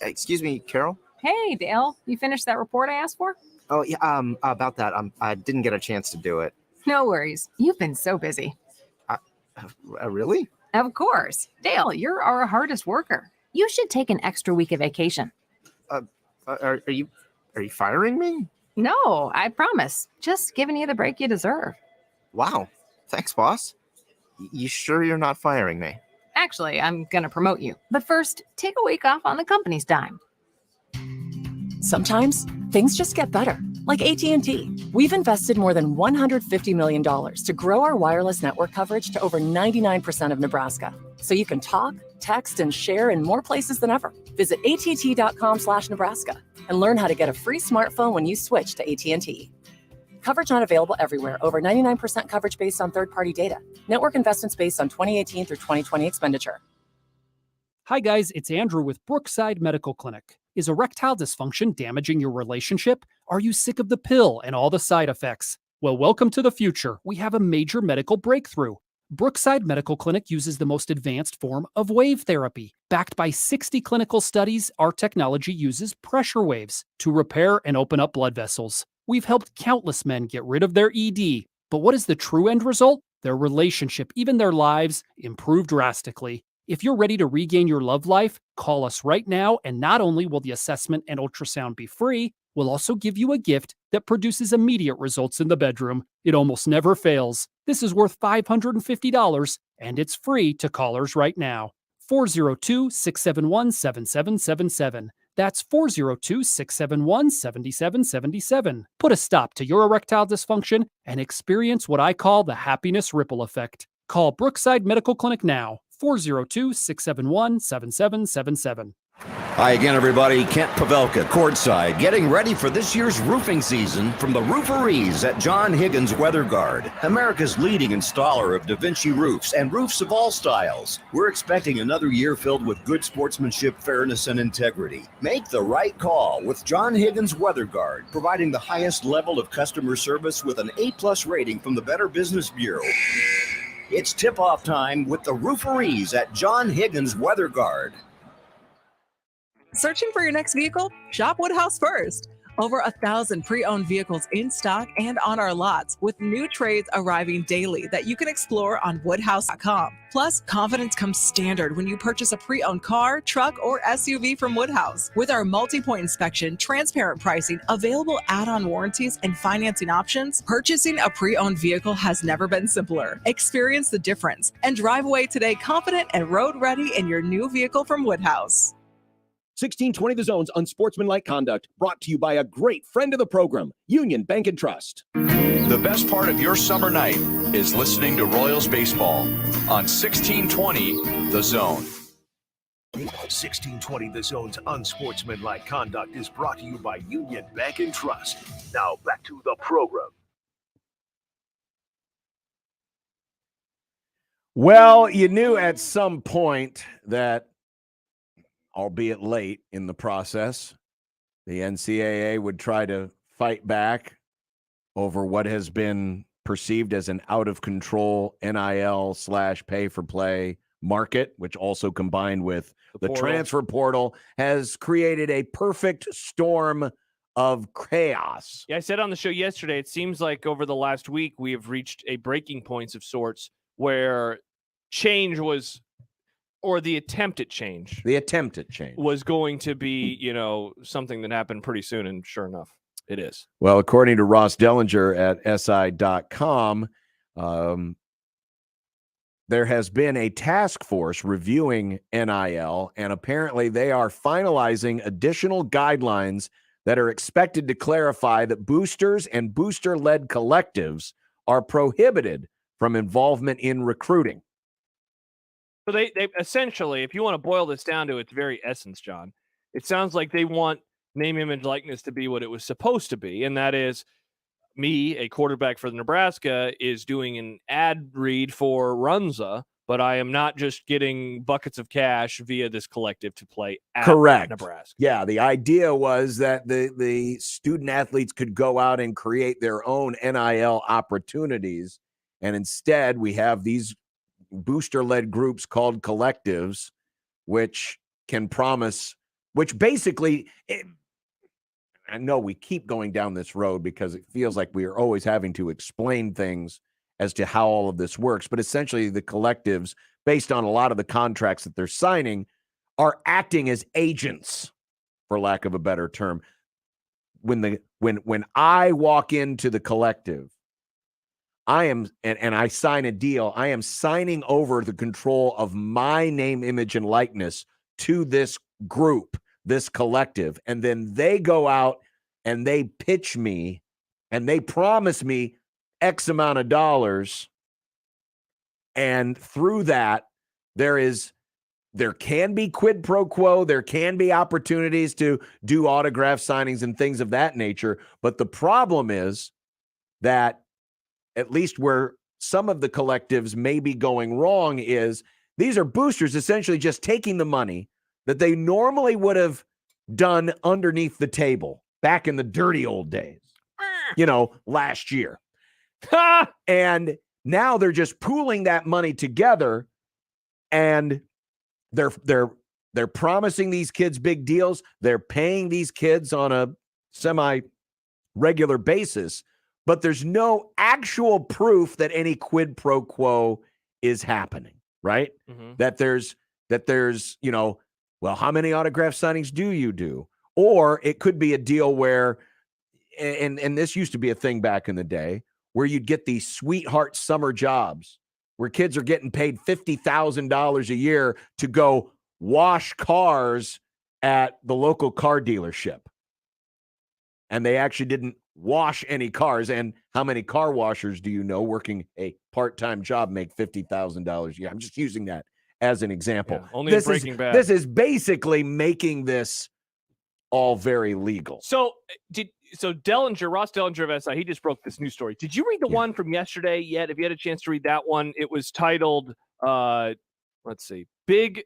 Excuse me, Carol? Hey, Dale. You finished that report I asked for? Oh, yeah, about that. I didn't get a chance to do it. No worries. You've been so busy. Really? Of course. Dale, you're our hardest worker. You should take an extra week of vacation. Are you firing me? No, I promise. Just giving you the break you deserve. Wow. Thanks, boss. You sure you're not firing me? Actually, I'm going to promote you. But first, take a week off on the company's dime. Sometimes things just get better, like AT&T. We've invested more than $150 million to grow our wireless network coverage to over 99% of Nebraska, so you can talk, text, and share in more places than ever. Visit att.com/Nebraska and learn how to get a free smartphone when you switch to AT&T. Coverage not available everywhere. Over 99% coverage based on third-party data. Network investments based on 2018 through 2020 expenditure. Hi guys, it's Andrew with Brookside Medical Clinic. Is erectile dysfunction damaging your relationship? Are you sick of the pill and all the side effects? Well, welcome to the future. We have a major medical breakthrough. Brookside Medical Clinic uses the most advanced form of wave therapy. Backed by 60 clinical studies, our technology uses pressure waves to repair and open up blood vessels. We've helped countless men get rid of their ED. But what is the true end result? Their relationship, even their lives, improve drastically. If you're ready to regain your love life, call us right now, and not only will the assessment and ultrasound be free, we'll also give you a gift that produces immediate results in the bedroom. It almost never fails. This is worth $550, and it's free to callers right now. 402-671-7777. That's 402-671-7777. Put a stop to your erectile dysfunction and experience what I call the happiness ripple effect. Call Brookside Medical Clinic now. 402-671-7777. Hi again, everybody. Kent Pavelka, courtside, getting ready for this year's roofing season from the rooferees at John Higgins Weather Guard, America's leading installer of Da Vinci roofs and roofs of all styles. We're expecting another year filled with good sportsmanship, fairness, and integrity. Make the right call with John Higgins Weather Guard, providing the highest level of customer service with an A+ rating from the Better Business Bureau. It's tip-off time with the rooferees at John Higgins Weather Guard. Searching for your next vehicle? Shop Woodhouse first. Over 1,000 pre-owned vehicles in stock and on our lots, with new trades arriving daily that you can explore on woodhouse.com. Plus, confidence comes standard when you purchase a pre-owned car, truck, or SUV from Woodhouse. With our multi-point inspection, transparent pricing, available add-on warranties, and financing options, purchasing a pre-owned vehicle has never been simpler. Experience the difference and drive away today confident and road-ready in your new vehicle from Woodhouse. 1620 The Zone's Unsportsmanlike Conduct, brought to you by a great friend of the program, Union Bank and Trust. The best part of your summer night is listening to Royals baseball on 1620 The Zone. 1620 The Zone's Unsportsmanlike Conduct is brought to you by Union Bank and Trust. Now back to the program. Well, you knew at some point that, albeit late in the process, the NCAA would try to fight back over what has been perceived as an out-of-control NIL/pay-for-play market, which also combined with the transfer portal has created a perfect storm of chaos. Yeah, I said on the show yesterday, it seems like over the last week we have reached a breaking point of sorts where change was, or the attempt at change. The attempt at change was going to be, something that happened pretty soon, and sure enough, it is. Well, according to Ross Dellinger at SI.com, there has been a task force reviewing NIL, and apparently they are finalizing additional guidelines that are expected to clarify that boosters and booster-led collectives are prohibited from involvement in recruiting. So they essentially, if you want to boil this down to its very essence, John, it sounds like they want name, image, likeness to be what it was supposed to be. And that is me, a quarterback for Nebraska, is doing an ad read for Runza, but I am not just getting buckets of cash via this collective to play at Nebraska. Yeah, the idea was that the student athletes could go out and create their own NIL opportunities. And instead, we have these booster-led groups called collectives, which can promise, which basically, I know we keep going down this road because it feels like we are always having to explain things as to how all of this works, but essentially the collectives, based on a lot of the contracts that they're signing, are acting as agents, for lack of a better term. When I walk into the collective, I am, and I sign a deal, I am signing over the control of my name, image, and likeness to this group this collective, and then they go out and they pitch me and they promise me X amount of dollars. And through that, there can be quid pro quo. There can be opportunities to do autograph signings and things of that nature. But the problem is that, at least where some of the collectives may be going wrong, is these are boosters essentially just taking the money that they normally would have done underneath the table back in the dirty old days, last year. And now they're just pooling that money together, and they're promising these kids big deals. They're paying these kids on a semi-regular basis, but there's no actual proof that any quid pro quo is happening, right? Mhm. That there's, well, how many autograph signings do you do? Or it could be a deal where, and this used to be a thing back in the day, where you'd get these sweetheart summer jobs where kids are getting paid $50,000 a year to go wash cars at the local car dealership. And they actually didn't wash any cars. And how many car washers do you know working a part-time job make $50,000 a year? I'm just using that as an example. Yeah, only in Breaking Bad. This is basically making this all very legal. So Ross Dellinger of SI, he just broke this news story. Did you read the one from yesterday yet? If you had a chance to read that one, it was titled, let's see, Big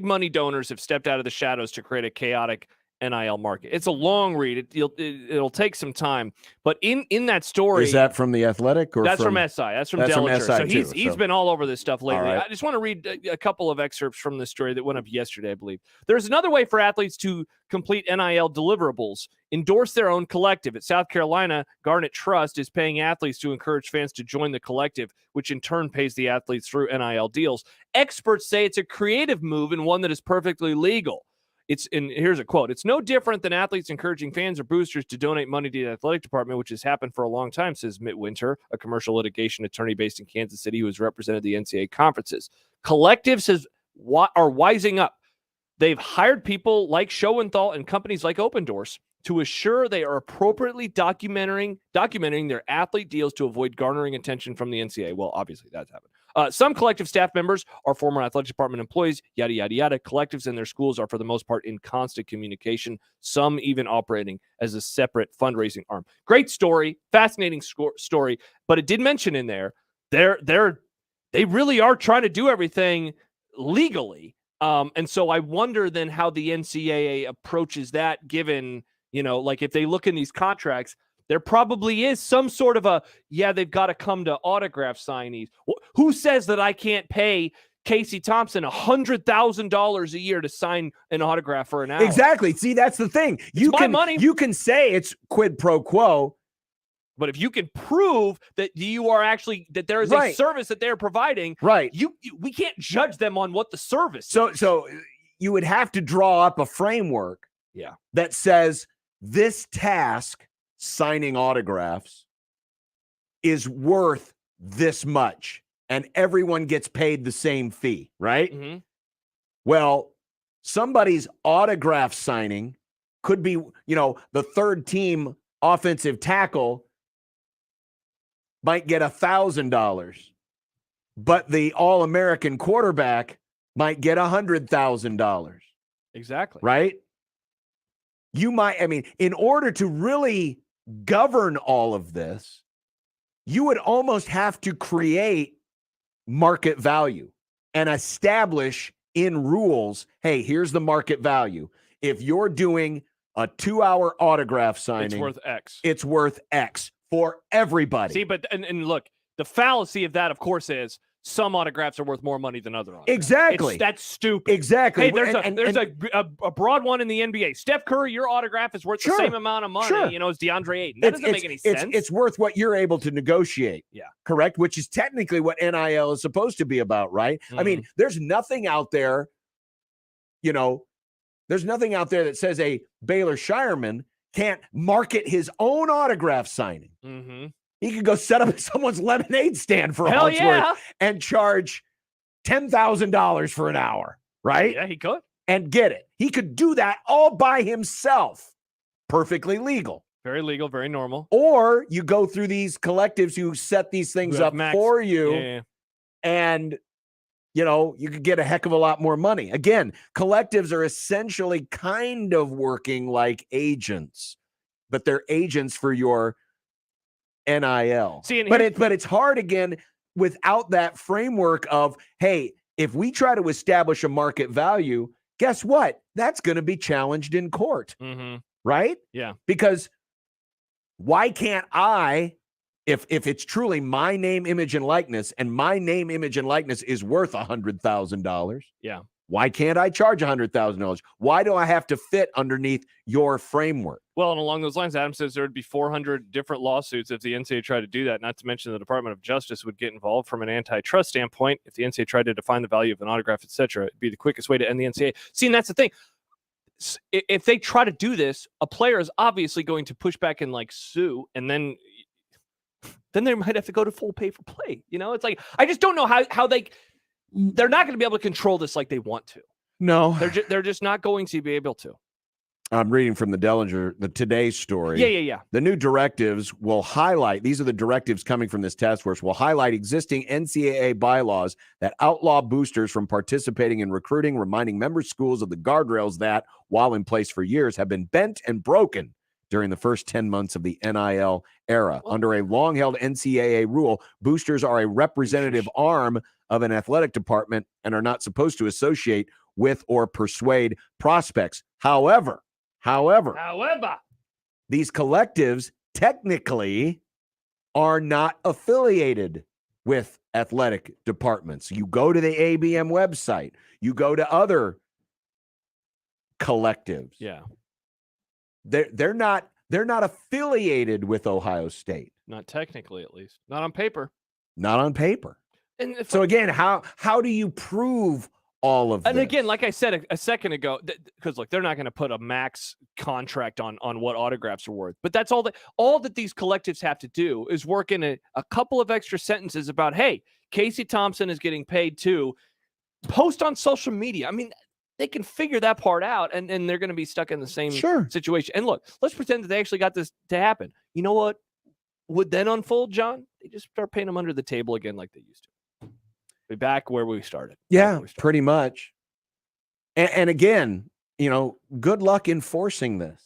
money donors have stepped out of the shadows to create a chaotic NIL market. It's a long read. It'll take some time. But in that story, is that from The Athletic, or that's from SI? That's from Dellinger. So he's been all over this stuff lately. Right. I just want to read a couple of excerpts from this story that went up yesterday, I believe. There's another way for athletes to complete NIL deliverables. Endorse their own collective. At South Carolina, Garnet Trust is paying athletes to encourage fans to join the collective, which in turn pays the athletes through NIL deals. Experts say it's a creative move and one that is perfectly legal. And here's a quote. It's no different than athletes encouraging fans or boosters to donate money to the athletic department, which has happened for a long time, says Mitt Winter, a commercial litigation attorney based in Kansas City who has represented the NCAA conferences. Collectives are wising up. They've hired people like Showenthal and companies like Open Doors to assure they are appropriately documenting their athlete deals to avoid garnering attention from the NCAA. Well, obviously that's happened. Some collective staff members are former athletic department employees, yada, yada, yada. Collectives in their schools are, for the most part, in constant communication, some even operating as a separate fundraising arm. Great story, fascinating story, but it did mention in there, they really are trying to do everything legally. And so I wonder then how the NCAA approaches that, given, like if they look in these contracts, there probably is some sort of they've got to come to autograph signees. Who says that I can't pay Casey Thompson $100,000 a year to sign an autograph for an hour? Exactly. See, that's the thing. Money. You can say it's quid pro quo, but if you can prove that you are actually, that there is a service that they're providing, right? We can't judge them on what the service is. So you would have to draw up a framework, that says this task, signing autographs, is worth this much, and everyone gets paid the same fee, right? Mm-hmm. Well, somebody's autograph signing could be, the third team offensive tackle might get $1,000, but the All-American quarterback might get $100,000. Exactly. Right? In order to really govern all of this, you would almost have to create market value and establish in rules, hey, here's the market value. If you're doing a 2-hour autograph signing, it's worth X. It's worth X for everybody. See, but and look, the fallacy of that, of course, is some autographs are worth more money than other autographs. Exactly. That's stupid. Exactly. Hey, there's a broad one in the NBA. Steph Curry, your autograph is worth the same amount of money, as DeAndre Ayton. That doesn't make any sense. It's worth what you're able to negotiate. Yeah. Correct? Which is technically what NIL is supposed to be about, right? Mm-hmm. I mean, there's nothing out there, there's nothing out there that says a Baylor Shireman can't market his own autograph signing. Mm-hmm. He could go set up someone's lemonade stand for all it's worth and charge $10,000 for an hour, right? Yeah, he could. and get it. He could do that all by himself. Perfectly legal. Very legal, very normal. Or you go through these collectives who set these things up for you, and you could get a heck of a lot more money. Again, collectives are essentially kind of working like agents, but they're agents for your NIL. But it's hard again without that framework of, hey, if we try to establish a market value, guess what? That's going to be challenged in court, right? Yeah. Because why can't I, if it's truly my name, image, and likeness, and my name, image, and likeness is worth $100,000? Yeah. Why can't I charge $100,000? Why do I have to fit underneath your framework? Well, and along those lines, Adam says there would be 400 different lawsuits if the NCAA tried to do that, not to mention the Department of Justice would get involved from an antitrust standpoint. If the NCAA tried to define the value of an autograph, et cetera, it'd be the quickest way to end the NCAA. See, and that's the thing. If they try to do this, a player is obviously going to push back and sue, and then they might have to go to full pay for play. It's like, I just don't know how they're not going to be able to control this like they want to. No, they're just not going to be able to. I'm reading from the Today story. Yeah. The new directives will highlight, these are the directives coming from this task force, will highlight existing NCAA bylaws that outlaw boosters from participating in recruiting, reminding member schools of the guardrails that, while in place for years, have been bent and broken during the first 10 months of the NIL era. Under a long-held NCAA rule, boosters are a representative arm of an athletic department and are not supposed to associate with or persuade prospects. However, these collectives technically are not affiliated with athletic departments. You go to the ABM website, you go to other collectives. Yeah. They're not affiliated with Ohio State. Not technically, at least. Not on paper. Not on paper. And so again, how do you prove all of this? And again, like I said a second ago, because look, they're not going to put a max contract on what autographs are worth. But that's all that these collectives have to do is work in a couple of extra sentences about, hey, Casey Thompson is getting paid too. Post on social media. I mean, they can figure that part out, and they're going to be stuck in the same situation. And look, let's pretend that they actually got this to happen. You know what would then unfold, John? They just start paying them under the table again like they used to. Be back where we started. Yeah, pretty much. And again, good luck enforcing this.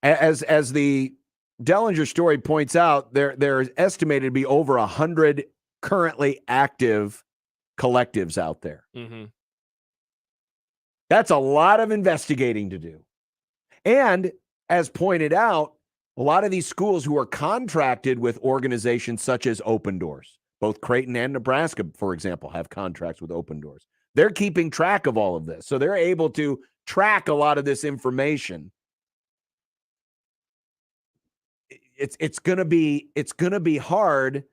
As the Dellinger story points out, there is estimated to be over 100 currently active collectives out there. That's a lot of investigating to do. And as pointed out, a lot of these schools who are contracted with organizations such as Open Doors, both Creighton and Nebraska, for example, have contracts with Open Doors. They're keeping track of all of this. So they're able to track a lot of this information. It's going to be hard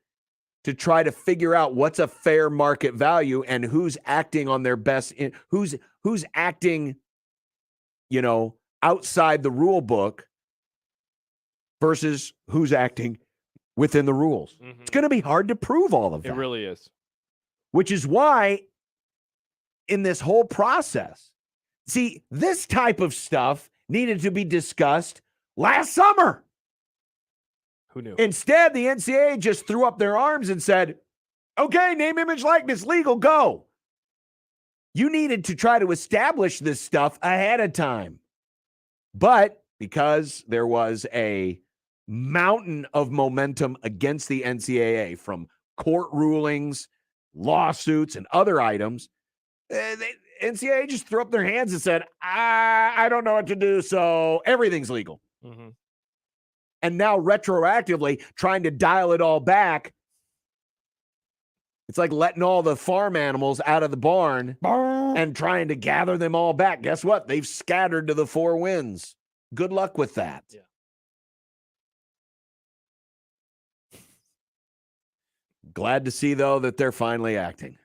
to try to figure out what's a fair market value and who's acting on their best, who's acting, outside the rule book versus who's acting within the rules. It's going to be hard to prove all of that. It really is. Which is why in this whole process, see, this type of stuff needed to be discussed last summer. Who knew? Instead, the NCAA just threw up their arms and said, okay, name, image, likeness, legal, go. You needed to try to establish this stuff ahead of time. But because there was a mountain of momentum against the NCAA from court rulings, lawsuits, and other items, the NCAA just threw up their hands and said, I don't know what to do, so everything's legal. And now retroactively trying to dial it all back, it's like letting all the farm animals out of the barn and trying to gather them all back. Guess what? They've scattered to the four winds. Good luck with that. Yeah. Glad to see, though, that they're finally acting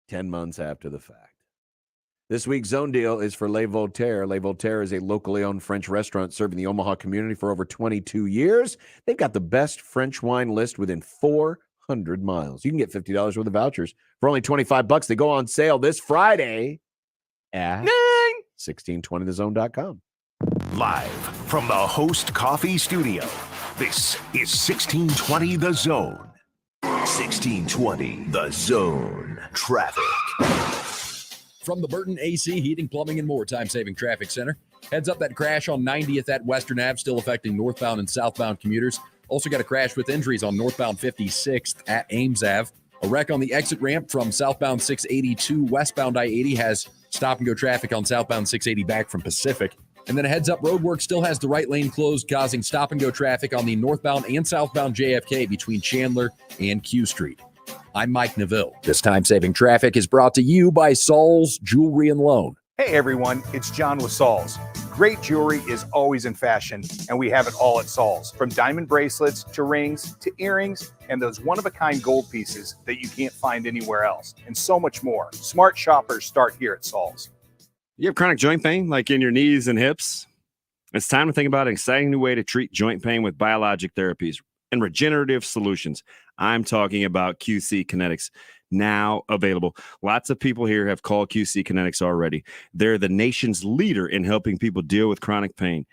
10 months after the fact. This week's Zone Deal is for Le Voltaire. Le Voltaire is a locally owned French restaurant serving the Omaha community for over 22 years. They've got the best French wine list within 400 miles. You can get $50 worth of vouchers for only $25. They go on sale this Friday at 1620thezone.com. Live from the Host Coffee Studio, this is 1620 The Zone. 1620 The Zone. Traffic. From the Burton AC Heating, Plumbing, and More time-saving traffic center. Heads up that crash on 90th at Western Ave, still affecting northbound and southbound commuters. Also got a crash with injuries on northbound 56th at Ames Ave. A wreck on the exit ramp from southbound 682 westbound I-80 has stop-and-go traffic on southbound 680 back from Pacific. And then a heads-up roadwork still has the right lane closed, causing stop-and-go traffic on the northbound and southbound JFK between Chandler and Q Street. I'm Mike Neville. This time-saving traffic is brought to you by Saul's Jewelry and Loan. Hey everyone, it's John with Saul's. Great jewelry is always in fashion, and we have it all at Saul's. From diamond bracelets to rings to earrings and those one-of-a-kind gold pieces that you can't find anywhere else, and so much more. Smart shoppers start here at Saul's. You have chronic joint pain, like in your knees and hips? It's time to think about an exciting new way to treat joint pain with biologic therapies and regenerative solutions. I'm talking about QC Kinetics, now available. Lots of people here have called QC Kinetics already. They're the nation's leader in helping people deal with chronic pain.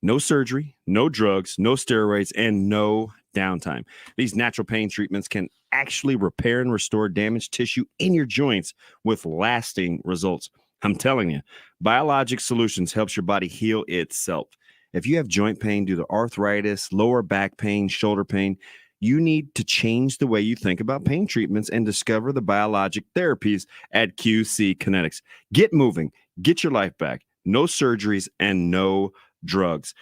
No surgery, no drugs, no steroids, and no downtime. These natural pain treatments can actually repair and restore damaged tissue in your joints with lasting results. I'm telling you, Biologic Solutions helps your body heal itself. If you have joint pain due to arthritis, lower back pain, shoulder pain, you need to change the way you think about pain treatments and discover the biologic therapies at QC Kinetics. Get moving, get your life back. No surgeries and no drugs.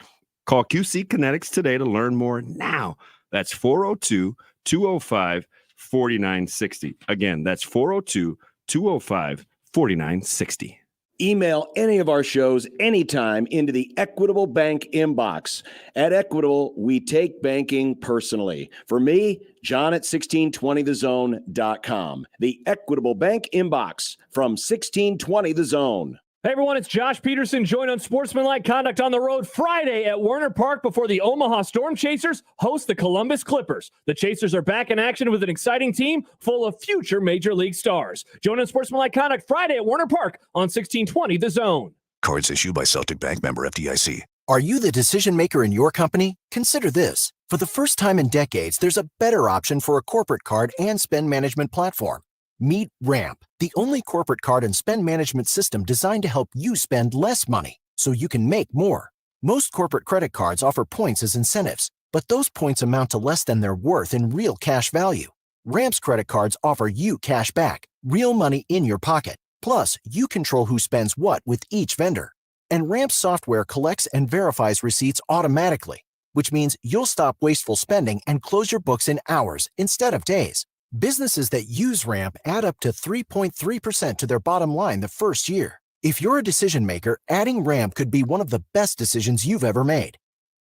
Call QC Kinetics today to learn more now. That's 402-205-4960. Again, that's 402-205-4960. Email any of our shows anytime into the Equitable Bank inbox. At Equitable, we take banking personally. For me, John at 1620thezone.com. The Equitable Bank inbox from 1620 The Zone. Hey everyone, it's Josh Peterson. Join Unsportsmanlike Conduct on the road Friday at Werner Park before the Omaha Storm Chasers host the Columbus Clippers. The Chasers are back in action with an exciting team full of future Major League stars. Join Unsportsmanlike Conduct Friday at Werner Park on 1620 The Zone. Cards issued by Celtic Bank, member FDIC. Are you the decision maker in your company? Consider this. For the first time in decades, there's a better option for a corporate card and spend management platform. Meet Ramp, the only corporate card and spend management system designed to help you spend less money so you can make more. Most corporate credit cards offer points as incentives, but those points amount to less than their worth in real cash value. Ramp's credit cards offer you cash back, real money in your pocket. Plus, you control who spends what with each vendor. And Ramp's software collects and verifies receipts automatically, which means you'll stop wasteful spending and close your books in hours instead of days. Businesses that use Ramp add up to 3.3% to their bottom line the first year. If you're a decision maker, adding Ramp could be one of the best decisions you've ever made.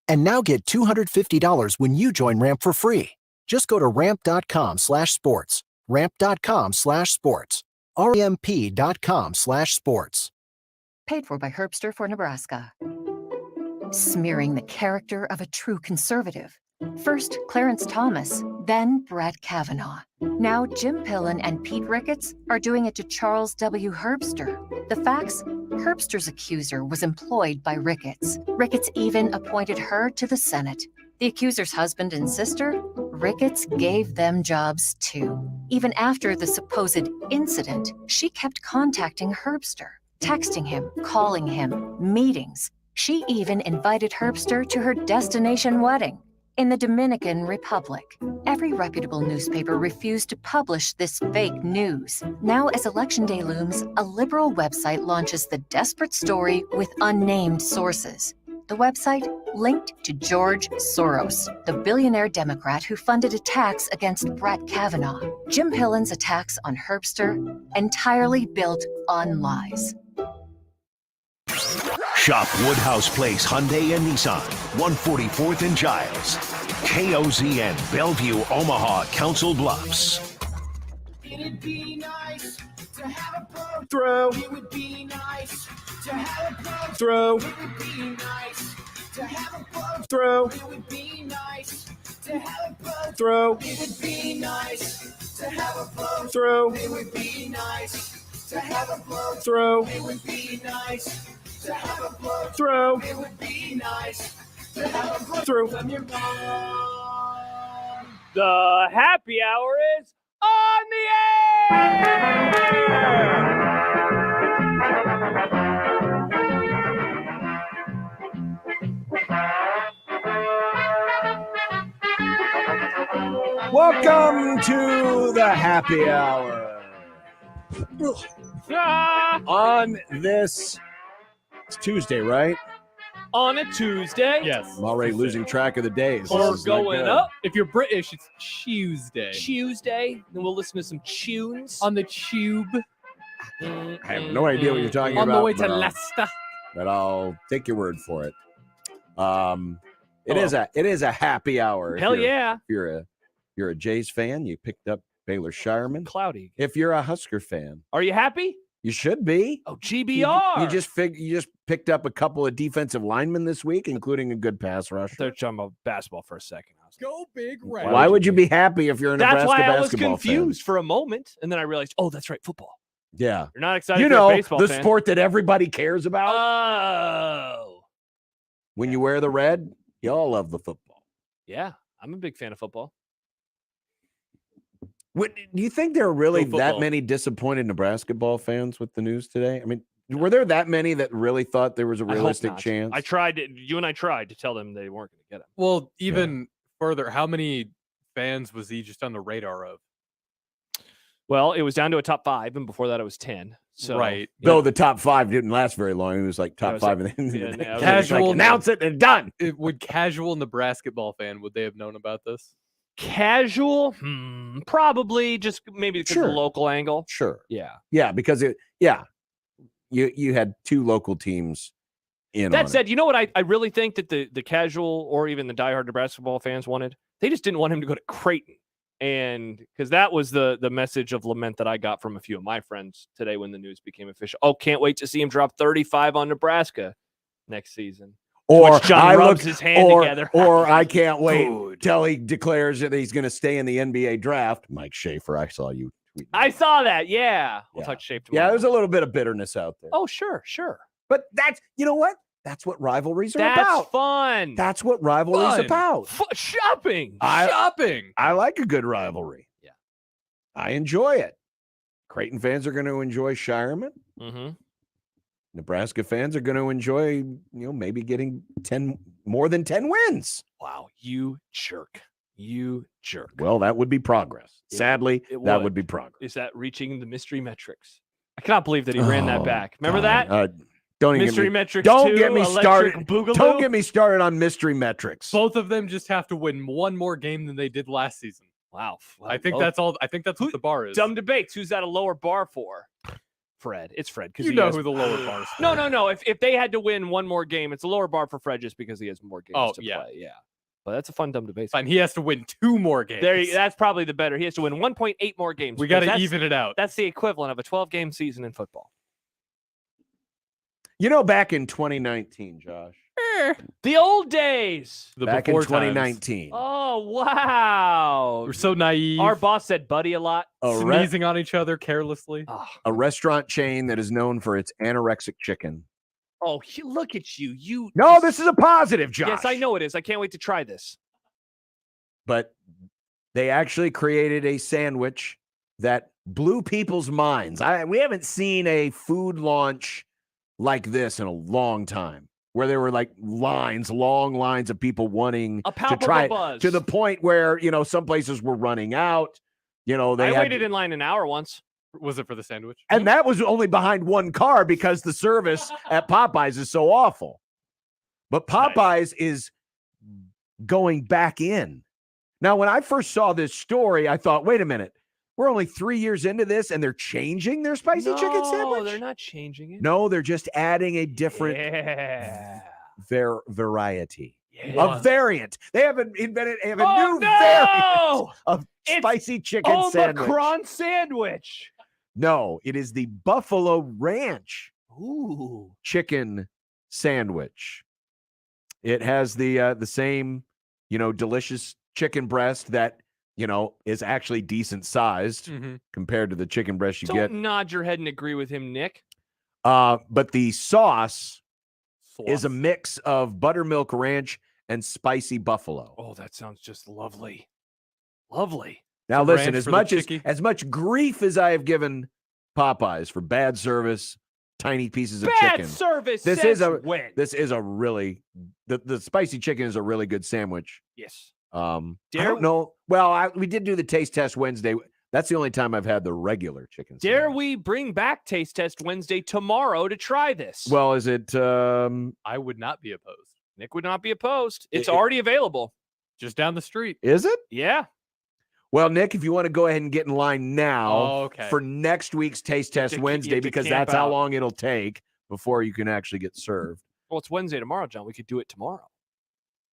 And now get $250 when you join Ramp for free. Just go to ramp.com/sports. Ramp.com/sports. RAMP.com/sports. Paid for by Herbster for Nebraska. Smearing the character of a true conservative. First, Clarence Thomas, then Brett Kavanaugh. Now, Jim Pillen and Pete Ricketts are doing it to Charles W. Herbster. The facts? Herbster's accuser was employed by Ricketts. Ricketts even appointed her to the Senate. The accuser's husband and sister? Ricketts gave them jobs too. Even after the supposed incident, she kept contacting Herbster, texting him, calling him, meetings. She even invited Herbster to her destination wedding. In the Dominican Republic, every reputable newspaper refused to publish this fake news. Now, as Election Day looms, a liberal website launches the desperate story with unnamed sources. The website linked to George Soros, the billionaire Democrat who funded attacks against Brett Kavanaugh. Jim Pillen's attacks on Herbster, entirely built on lies. Shop Woodhouse Place Hyundai and Nissan, 144th and Giles. KOZN, Bellevue, Omaha, Council Bluffs. It'd be nice to have a blow throw. It would be nice to have a blow throw. It would be nice to have a blow throw. It would be nice to have a blow throw. It would be nice to have a blow throw. It would be nice to have a blow through. It would be nice to have a blow Through. It would be nice to have a blow Through. from your mom. The happy hour is on the air! Welcome to the happy hour. On this, it's Tuesday, right? On a Tuesday. Yes. I'm already losing track of the days. Or This is not going good. up. If you're British, it's Tuesday. Tuesday. Then we'll listen to some tunes. On the tube. I have no idea what you're talking On about. the way to but Leicester. but I'll take your word for it. It is a happy hour. Hell yeah. If you're a Jays fan, you picked up Baylor Shireman. Cloudy. If you're a Husker fan, Are you happy? you should be. Oh, GBR. You just picked up a couple of defensive linemen this week, including a good pass rush. They're talking about basketball for a second. Go Big Red. Why would you be happy if you're a That's Nebraska why I was basketball confused for a moment, and then I realized, oh, that's right, football. fan? Yeah. You're not excited You if you're know, a baseball the fan. sport that everybody cares about. Oh. When you wear the red, you all love the football. Yeah, I'm a big fan of football. Do you think there are really Go that football. many disappointed Nebraska ball fans with the news today? I mean, were there that many that really thought there was a I hope realistic not. chance? You and I tried to tell them they weren't going to get him. Well, even further, how many fans was he just on the radar of? Well, it was down to a top 5, and before that it was 10. So Right. Though the top 5 didn't last very long. It was like Yeah, top it was 5 like- and then yeah, they yeah, it was casual like- announce it and done. Would casual Nebraska ball fan, would they have known about this? Casual? Probably, just maybe because of Sure. the local angle. Sure. Yeah. Yeah, because you had 2 local teams in That on said, you know what I really think that the casual or even the diehard Nebraska ball fans wanted? They just didn't want him to go to Creighton. And because that was the message of lament that I got from a few of my friends today when the news became official. Oh, can't wait to see him drop 35 on Nebraska next season. Or Which John I rubs look, his hand or, together. or I can't wait Good. till he declares that he's going to stay in the NBA draft. Mike Schaefer, I saw you tweet. I saw that. Yeah. We'll Yeah. touch shape Yeah, tomorrow. there's a little bit of bitterness out there. Oh, sure. But that's, you know what? That's what rivalries are That's about. fun. That's what rivalries Fun. about. Shopping. Shopping. I like a good rivalry. Yeah. I enjoy it. Creighton fans are going to enjoy Shireman. Mm-hmm. Nebraska fans are going to enjoy, maybe getting more than 10 wins. Wow. You jerk. Well, that would be progress. Sadly, it that would. would be progress. Is that reaching the mystery metrics? I cannot believe that he ran that Oh, back. Remember God. that? Don't even Mystery get me, metrics Don't 2, get me electric started. boogaloo? Don't get me started on mystery metrics. Both of them just have to win one more game than they did last season. Wow. I think that's all. I think that's what the bar is. Dumb debates. Who's that a lower bar for? Fred. It's Fred. You know who the lower bar is for. No. If they had to win one more game, it's a lower bar for Fred just because he has more games to play. Yeah. But that's a fun dumb debate. Fine. He has to win 2 more games. That's probably the better. He has to win 1.8 more games. We got because to that's- even it out. That's the equivalent of a 12-game season in football. Back in 2019, Josh. The old days. Back in 2019. Oh, wow. We're so naive. Our boss said buddy a lot. Sneezing on each other carelessly. A restaurant chain that is known for its anorexic chicken. Oh, look at you. No, this is a positive, Josh. Yes, I know it is. I can't wait to try this. But they actually created a sandwich that blew people's minds. We haven't seen a food launch like this in a long time, where there were like long lines of people wanting A to palpable try it, buzz. to the point where, some places were running out. They I had, waited in line an hour once. Was it for the sandwich? and that was only behind one car because the service at Popeyes is so awful. But Popeyes is going back in. Now, when I first saw this story, I thought, wait a minute, we're only 3 years into this and they're changing their spicy chicken sandwich? No, they're not changing it. No, they're just adding a different variety. A variant. They haven't invented a new variant of spicy chicken sandwich. Omicron sandwich. No, it is the Buffalo Ranch Ooh. chicken sandwich. It has the same, delicious chicken breast that is actually decent sized compared to the chicken breast you Don't get. nod your head and agree with him, Nick. But the sauce is a mix of buttermilk ranch and spicy buffalo. Oh, that sounds just lovely. Lovely. Now Some listen, ranch as much grief as I have given Popeyes for bad service, tiny pieces of Bad chicken. service. This since is a when? this is a really the spicy chicken is a really good sandwich. Yes. I don't know. Well, we did do the taste test Wednesday. That's the only time I've had the regular chicken. Dare we bring back Taste Test Wednesday tomorrow to try this? Well, is it? I would not be opposed. Nick would not be opposed. It's already available. Just down the street. Is it? Yeah. Well, Nick, if you want to go ahead and get in line now okay. for next week's Taste Test Wednesday, because that's how long it'll take before you can actually get served. Well, it's Wednesday tomorrow, John. We could do it tomorrow.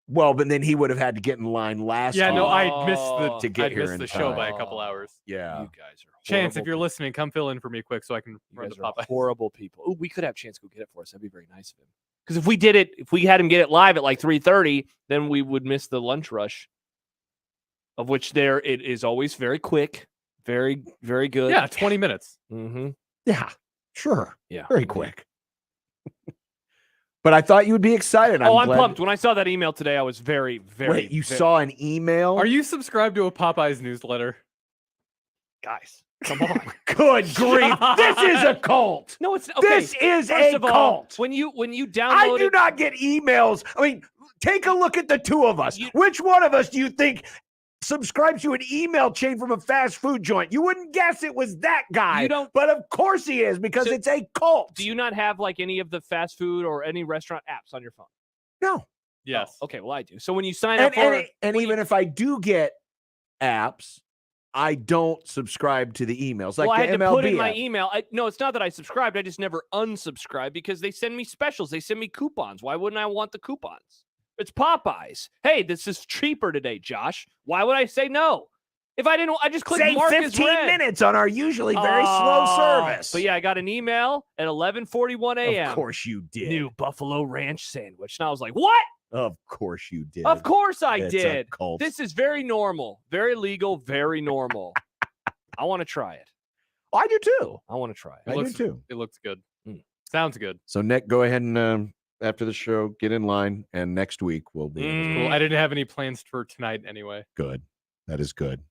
Well, but then he would have had to get in line last week. Yeah, no, I missed to get here in the show time. by a couple hours. Yeah. You guys are Chance, if horrible you're listening, come fill in for me quick so I can run the people. Popeye. Horrible people. Oh, we could have Chance go get it for us. That'd be very nice of him. Because if we had him get it live at like 3:30, then we would miss the lunch rush. Of which it is always very quick, very, very good. Yeah, 20 minutes. Mm-hmm. Yeah, sure. Yeah. Very quick. But I thought you would be excited. I'm glad- pumped. When I saw that email today, I was very, very. Wait, you saw an email? Are you subscribed to a Popeyes newsletter? Guys, come on. Good grief. This is a cult. No, it's okay. This is First a of all, cult. when you download I do not get emails. I mean, take a look at the two of us. Which one of us do you think subscribes to an email chain from a fast food joint? You wouldn't guess it was that guy. You don't, but of course he is, because it's a cult. Do you not have like any of the fast food or any restaurant apps on your phone? No. Yes. Oh, okay, well I do. So when you sign up for it, and even if I do get apps, I don't subscribe to the emails. Like well, I the had to MLB put in my app. email. No, it's not that I subscribed. I just never unsubscribed because they send me specials. They send me coupons. Why wouldn't I want the coupons? It's Popeyes. Hey, this is cheaper today, Josh. Why would I say no? If I didn't, I just clicked Save mark as 15 read. minutes on our usually very slow service. But yeah, I got an email at 11:41 a.m. Of course you did. New Buffalo Ranch sandwich. And I was like, what? Of course you did. Of course I It's a did. cult. This is very normal, very legal, very normal. I want to try it. I do too. I want to try it. I do too. It looks good. Sounds good. So Nick, go ahead and after the show, get in line, and next week we'll be Cool. I didn't have any plans for tonight anyway. good. That is good.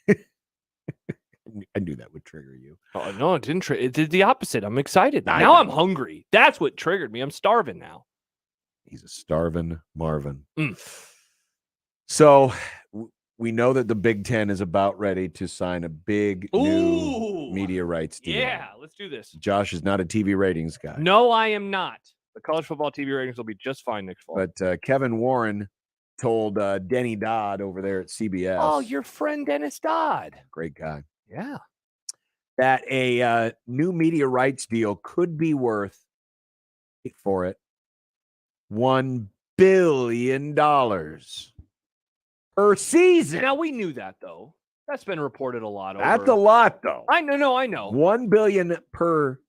I knew that would trigger you. Oh, no, it didn't. It did the opposite. I'm excited. I Now know. I'm hungry. That's what triggered me. I'm starving now. He's a starving Marvin. Mm. So we know that the Big Ten is about ready to sign a big new media rights deal. Yeah, let's do this. Josh is not a TV ratings guy. No, I am not. The college football TV ratings will be just fine next fall. But Kevin Warren told Denny Dodd over there at CBS. Oh, your friend Dennis Dodd. Great guy. Yeah. That a new media rights deal could be worth, wait for it, $1 billion per season. Now we knew that though. That's been reported a lot. That's a lot, though. I know. No, I know. $1 billion per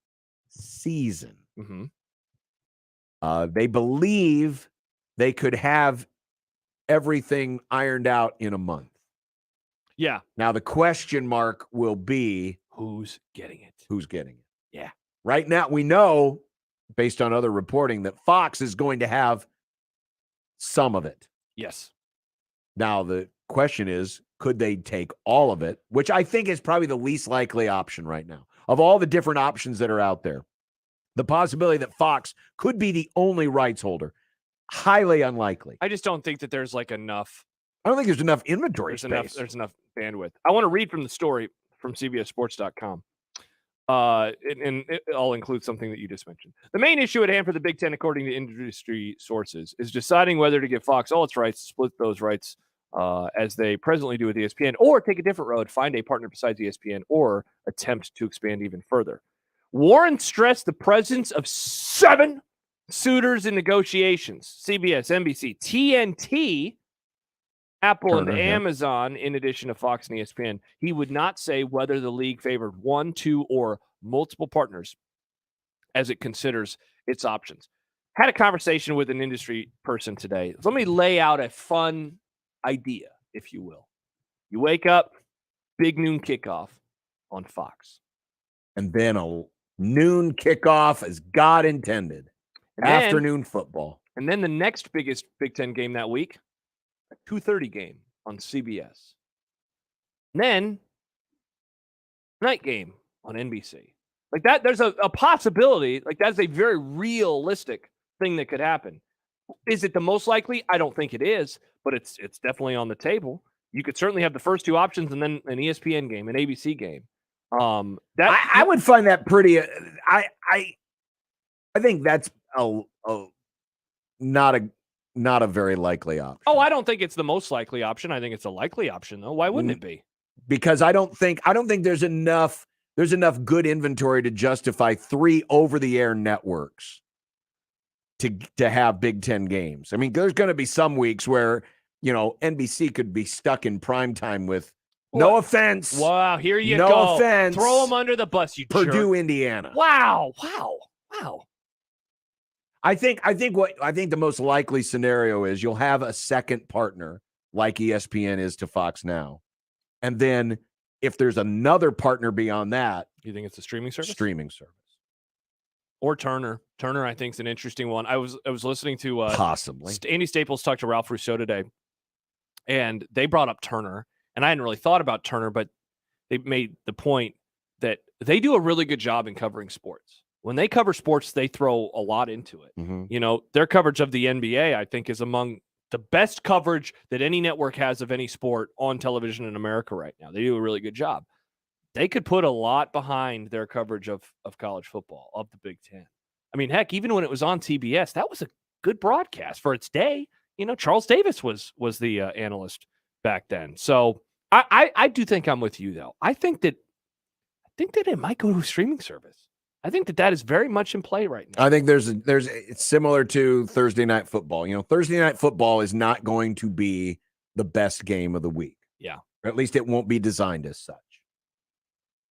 season. Mm-hmm. They believe they could have everything ironed out in a month. Yeah. Now the question mark will be who's getting it? Who's getting it? Yeah. Right now we know, based on other reporting, that Fox is going to have some of it. Yes. Now the question is, could they take all of it? Which I think is probably the least likely option right now. Of all the different options that are out there, the possibility that Fox could be the only rights holder, highly unlikely. I just don't think that there's like enough. I don't think there's enough inventory space. There's enough bandwidth. I want to read from the story from CBSSports.com. And I'll include something that you just mentioned. The main issue at hand for the Big Ten, according to industry sources, is deciding whether to give Fox all its rights, split those rights as they presently do with ESPN, or take a different road, find a partner besides ESPN, or attempt to expand even further. Warren stressed the presence of 7 suitors in negotiations: CBS, NBC, TNT, Apple, and Amazon, in addition to Fox and ESPN. He would not say whether the league favored 1, 2, or multiple partners as it considers its options. Had a conversation with an industry person today. Let me lay out a fun idea, if you will. You wake up, big noon kickoff on Fox. And then a noon kickoff as God intended. Afternoon football. And then the next biggest Big Ten game that week, a 2:30 game on CBS. And then night game on NBC. Like that, there's a possibility. Like that's a very realistic thing that could happen. Is it the most likely? I don't think it is, but it's definitely on the table. You could certainly have the first two options and then an ESPN game, an ABC game. I would find that pretty. I think that's not a very likely option. Oh, I don't think it's the most likely option. I think it's a likely option, though. Why wouldn't it be? Because I don't think there's enough good inventory to justify 3 over-the-air networks to have Big Ten games. I mean, there's going to be some weeks where, NBC could be stuck in prime time with no offense. Wow, here you no go. No offense. Throw them under the bus, you Purdue, jerk. Indiana. Wow. I think the most likely scenario is you'll have a second partner like ESPN is to Fox now. And then if there's another partner beyond that, you think it's a streaming service? Streaming service. Or Turner. Turner, I think, is an interesting one. I was listening to possibly Andy Staples talked to Ralph Rousseau today, and they brought up Turner. And I hadn't really thought about Turner, but they made the point that they do a really good job in covering sports. When they cover sports, they throw a lot into it. Mm-hmm. Their coverage of the NBA, I think, is among the best coverage that any network has of any sport on television in America right now. They do a really good job. They could put a lot behind their coverage of college football, of the Big Ten. I mean, heck, even when it was on TBS, that was a good broadcast for its day. Charles Davis was the analyst back then. So I do think I'm with you, though. I think that it might go to a streaming service. I think that is very much in play right now. I think it's similar to Thursday Night Football. Thursday Night Football is not going to be the best game of the week. Yeah. Or at least it won't be designed as such.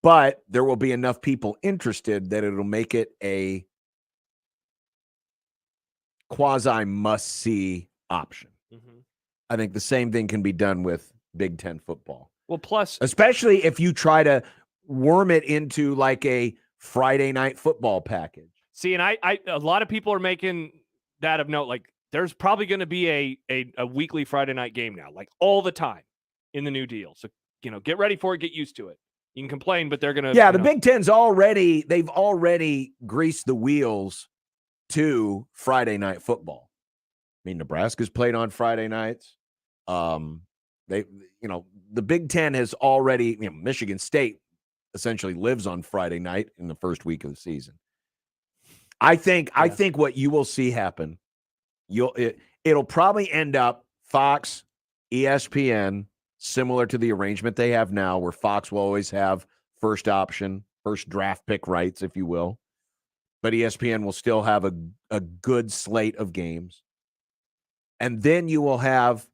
But there will be enough people interested that it'll make it a quasi must-see option. Mm-hmm. I think the same thing can be done with Big Ten football. Well, plus, especially if you try to worm it into like a Friday night football package. See, and a lot of people are making that of note. Like, there's probably going to be a weekly Friday night game now, like all the time in the new deal. So, get ready for it, get used to it. You can complain, but they're going to. Yeah, the Big Ten's they've already greased the wheels to Friday night football. I mean, Nebraska's played on Friday nights. The Big Ten has already, Michigan State essentially lives on Friday night in the first week of the season. I think what you will see happen, it'll probably end up Fox, ESPN, similar to the arrangement they have now, where Fox will always have first option, first draft pick rights, if you will. But ESPN will still have a good slate of games. And then you will have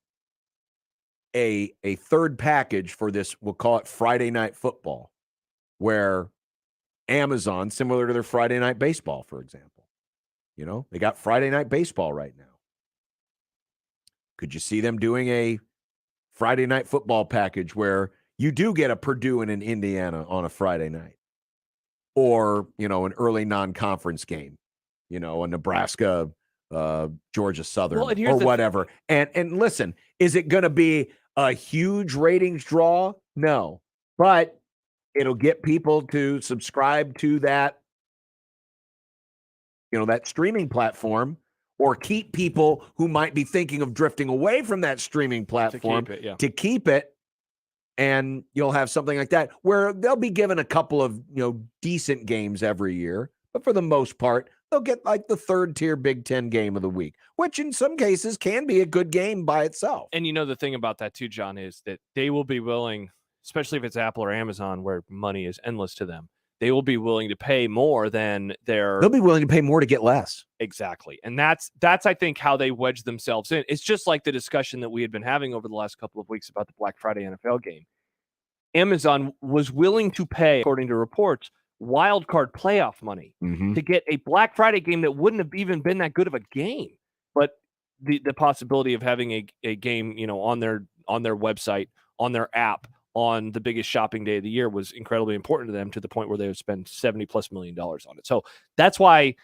a third package for this, we'll call it Friday Night Football, where Amazon, similar to their Friday Night Baseball, for example, they got Friday Night Baseball right now. Could you see them doing a Friday Night Football package where you do get a Purdue and an Indiana on a Friday night, or, an early non-conference game, a Nebraska, Georgia Southern, or whatever. And listen, is it going to be a huge ratings draw? No, but it'll get people to subscribe to that, that streaming platform, or keep people who might be thinking of drifting away from that streaming platform to keep it. And you'll have something like that where they'll be given a couple of, decent games every year. But for the most part, they'll get like the third tier Big Ten game of the week, which in some cases can be a good game by itself. And the thing about that too, John, is that they will be willing, especially if it's Apple or Amazon, where money is endless to them, they will be willing to pay more than they'll be willing to pay more to get less. Exactly. And that's I think how they wedge themselves in. It's just like the discussion that we had been having over the last couple of weeks about the Black Friday NFL game. Amazon was willing to pay, according to reports, wild card playoff money to get a Black Friday game that wouldn't have even been that good of a game. But the possibility of having a game, on their website on their app on the biggest shopping day of the year was incredibly important to them, to the point where they would spend $70+ million on it. So that's why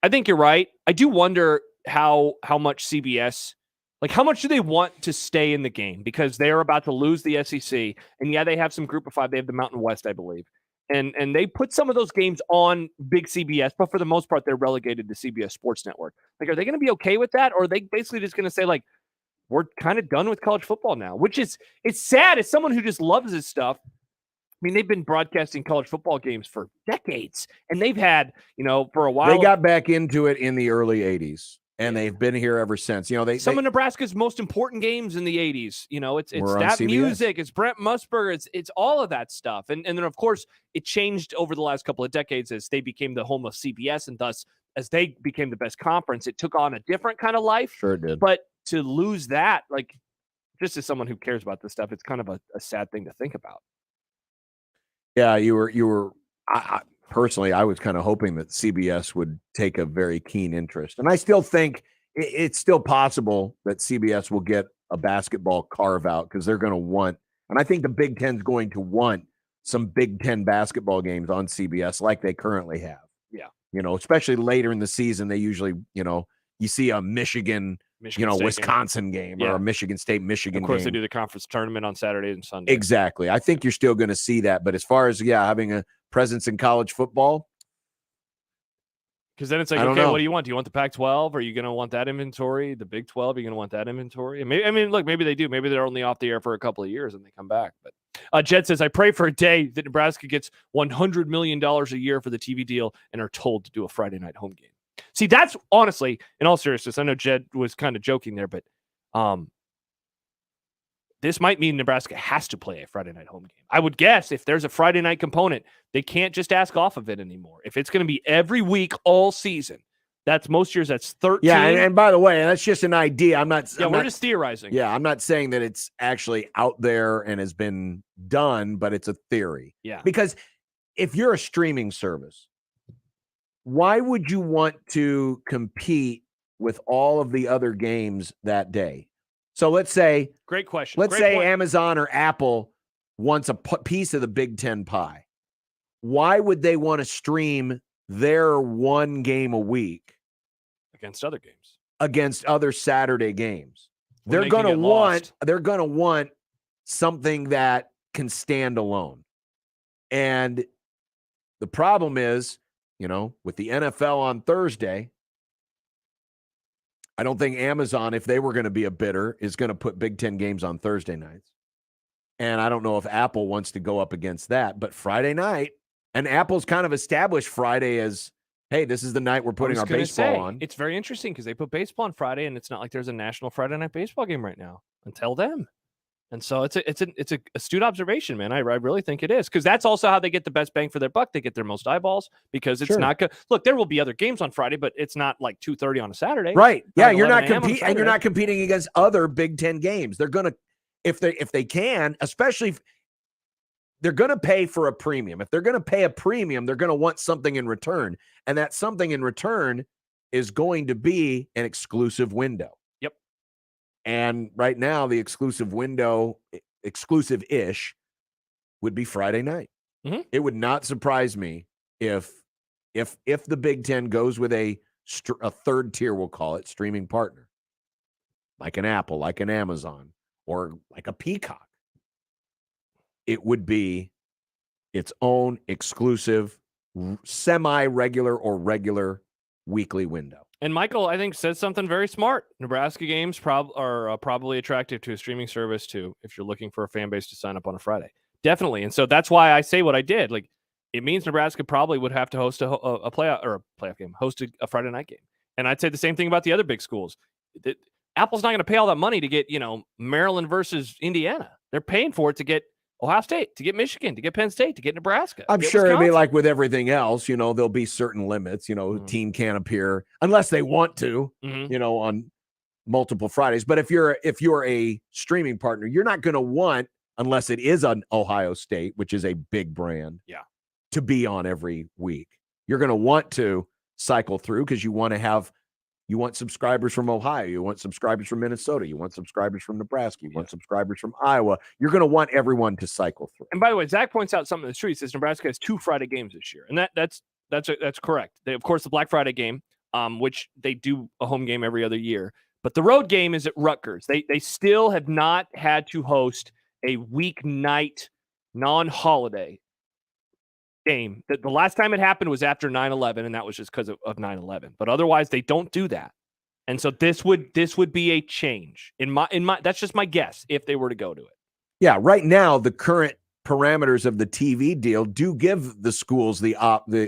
I think you're right. I do wonder how much CBS, like how much do they want to stay in the game, because they are about to lose the SEC, and yeah, they have some Group of 5. They have the Mountain West, I believe, and they put some of those games on big CBS, but for the most part, they're relegated to CBS Sports Network. Like, are they going to be okay with that, or are they basically just going to say, like, we're kind of done with college football now? Which is, it's sad. As someone who just loves this stuff, I mean, they've been broadcasting college football games for decades, and they've had, for a while. They got back into it in the early 80s, and they've been here ever since. Some of Nebraska's most important games in the 80s. It's that music, it's Brent Musburger, it's all of that stuff. And then, of course, it changed over the last couple of decades as they became the home of CBS, and thus, as they became the best conference, it took on a different kind of life. Sure it did. But to lose that, like, just as someone who cares about this stuff, it's kind of a sad thing to think about. Yeah, you were. Personally, I was kind of hoping that CBS would take a very keen interest, and I still think it's still possible that CBS will get a basketball carve out, because they're going to want, and I think the Big Ten's going to want some Big Ten basketball games on CBS like they currently have. Yeah, especially later in the season, they usually, you see a Michigan State Wisconsin game or a Michigan State Michigan game. Of course, they do the conference tournament on Saturday and Sunday. Exactly. I think you're still going to see that. But as far as, having a presence in college football, because then it's like, okay, what do you want? Do you want the Pac-12? Are you going to want that inventory? The Big 12? Are you going to want that inventory? And maybe they do. Maybe they're only off the air for a couple of years and they come back. But Jed says, I pray for a day that Nebraska gets $100 million a year for the TV deal and are told to do a Friday night home game. See, that's honestly, in all seriousness, I know Jed was kind of joking there, but this might mean Nebraska has to play a Friday night home game. I would guess if there's a Friday night component, they can't just ask off of it anymore. If it's going to be every week all season, that's most years, that's 13. Yeah, and by the way, that's just an idea. We're just theorizing. Yeah, I'm not saying that it's actually out there and has been done, but it's a theory. Yeah. Because if you're a streaming service, why would you want to compete with all of the other games that day? So let's say, great question. Let's say Amazon or Apple wants a piece of the Big Ten pie. Why would they want to stream their one game a week against other games, against other Saturday games? They're going to want something that can stand alone. And the problem is, with the NFL on Thursday, I don't think Amazon, if they were going to be a bidder, is going to put Big Ten games on Thursday nights. And I don't know if Apple wants to go up against that. But Friday night, and Apple's kind of established Friday as, hey, this is the night we're putting our baseball on. It's very interesting because they put baseball on Friday, and it's not like there's a national Friday night baseball game right now until then. And so it's an astute observation, man. I really think it is, because that's also how they get the best bang for their buck. They get their most eyeballs, because it's not good. Look, there will be other games on Friday, but it's not like 2:30 on a Saturday, right? Yeah, you're not competing, and you're not competing against other Big Ten games. They're gonna, if they can, especially if they're gonna pay for a premium. If they're gonna pay a premium, they're gonna want something in return, and that something in return is going to be an exclusive window. And right now, the exclusive window, exclusive-ish, would be Friday night. Mm-hmm. It would not surprise me if the Big Ten goes with a third tier, we'll call it, streaming partner, like an Apple, like an Amazon, or like a Peacock. It would be its own exclusive, semi-regular or regular weekly window. And Michael, I think, said something very smart. Nebraska games are probably attractive to a streaming service too, if you're looking for a fan base to sign up on a Friday. Definitely. And so that's why I say what I did. Like, it means Nebraska probably would have to host a playoff game, host a Friday night game. And I'd say the same thing about the other big schools. Apple's not going to pay all that money to get, Maryland versus Indiana. They're paying for it to get Ohio State, to get Michigan, to get Penn State, to get Nebraska. I'm sure it'll be like with everything else, there'll be certain limits, team can't appear unless they want to, on multiple Fridays. But if you're a streaming partner, you're not going to want, unless it is an Ohio State, which is a big brand, to be on every week. You're going to want to cycle through because you want to have You want subscribers from Ohio. You want subscribers from Minnesota. You want subscribers from Nebraska. You want subscribers from Iowa. You're going to want everyone to cycle through. And by the way, Zach points out something that's true. He says Nebraska has 2 Friday games this year, and that's correct. They, of course, the Black Friday game, which they do a home game every other year, but the road game is at Rutgers. They still have not had to host a weeknight non-holiday game. The last time it happened was after 9/11, and that was just because of 9/11. But otherwise, they don't do that. And so this would be a change in my that's just my guess if they were to go to it. Yeah, right now the current parameters of the TV deal do give the schools the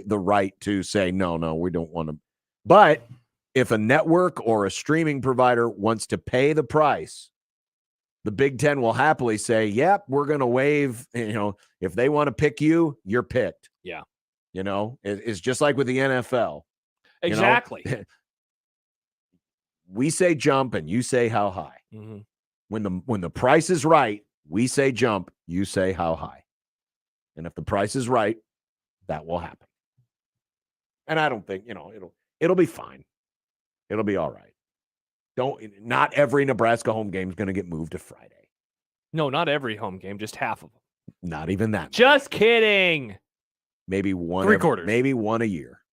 right to say no, we don't want to. But if a network or a streaming provider wants to pay the price, the Big Ten will happily say, "Yep, we're going to waive." If they want to pick you, you're picked. Yeah, it's just like with the NFL. Exactly. We say jump, and you say how high. Mm-hmm. When the price is right, we say jump, you say how high. And if the price is right, that will happen. And I don't think it'll be fine. It'll be all right. Not every Nebraska home game is going to get moved to Friday. No, not every home game, just half of them. Not even that. Just kidding. Maybe one. 3/4. Maybe one a year.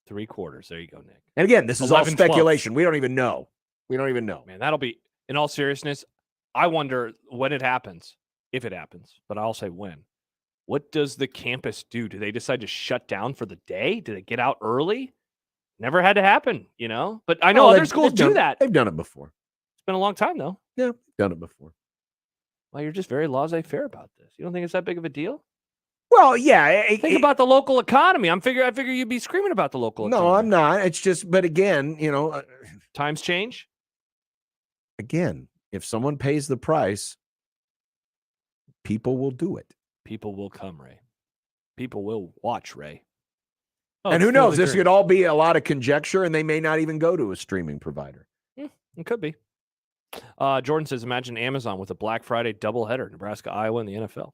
3/4. There you go, Nick. And again, this is all 11/12. speculation. We don't even know. Man, that'll be, in all seriousness, I wonder when it happens, if it happens, but I'll say when. What does the campus do? Do they decide to shut down for the day? Do they get out early? Never had to happen, But I know other schools do that. They've done it before. It's been a long time, though. Yeah, done it before. Well, you're just very laissez-faire about this. You don't think it's that big of a deal? Well, yeah. Think about the local economy. I figure you'd be screaming about the local economy. No, I'm not. It's just, but again, times change. Again, if someone pays the price, people will do it. People will come, Ray. People will watch, Ray. And who knows? This could all be a lot of conjecture, and they may not even go to a streaming provider. It could be. Jordan says, imagine Amazon with a Black Friday doubleheader, Nebraska, Iowa, and the NFL.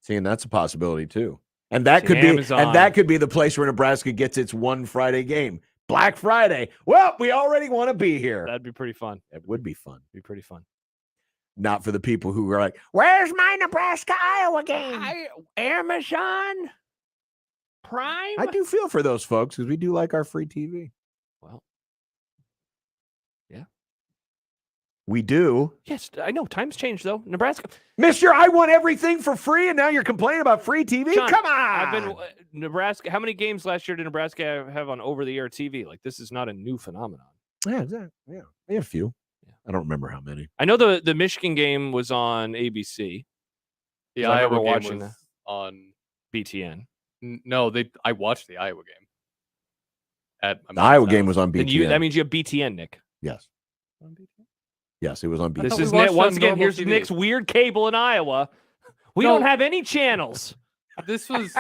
See, and that's a possibility too. And that could be the place where Nebraska gets its one Friday game. Black Friday. Well, we already want to be here. That'd be pretty fun. It would be fun. Be pretty fun. Not for the people who are like, where's my Nebraska Iowa game? Amazon Prime? I do feel for those folks because we do like our free TV. Well, yeah. We do. Yes, I know. Times change, though. Nebraska. Mister, I want everything for free, and now you're complaining about free TV? John, Come on. I've been Nebraska. How many games last year did Nebraska have on over-the-air TV? Like, this is not a new phenomenon. Yeah, we had a few. Yeah. I don't remember how many. I know the Michigan game was on ABC. The I remember Iowa game watching was that. On BTN. No, I watched the Iowa game. The Iowa game was on BTN. That means you have BTN, Nick. Yes. Yes, it was on BTN. This is once again. Here's Nick's weird cable in Iowa. We don't have any channels. This was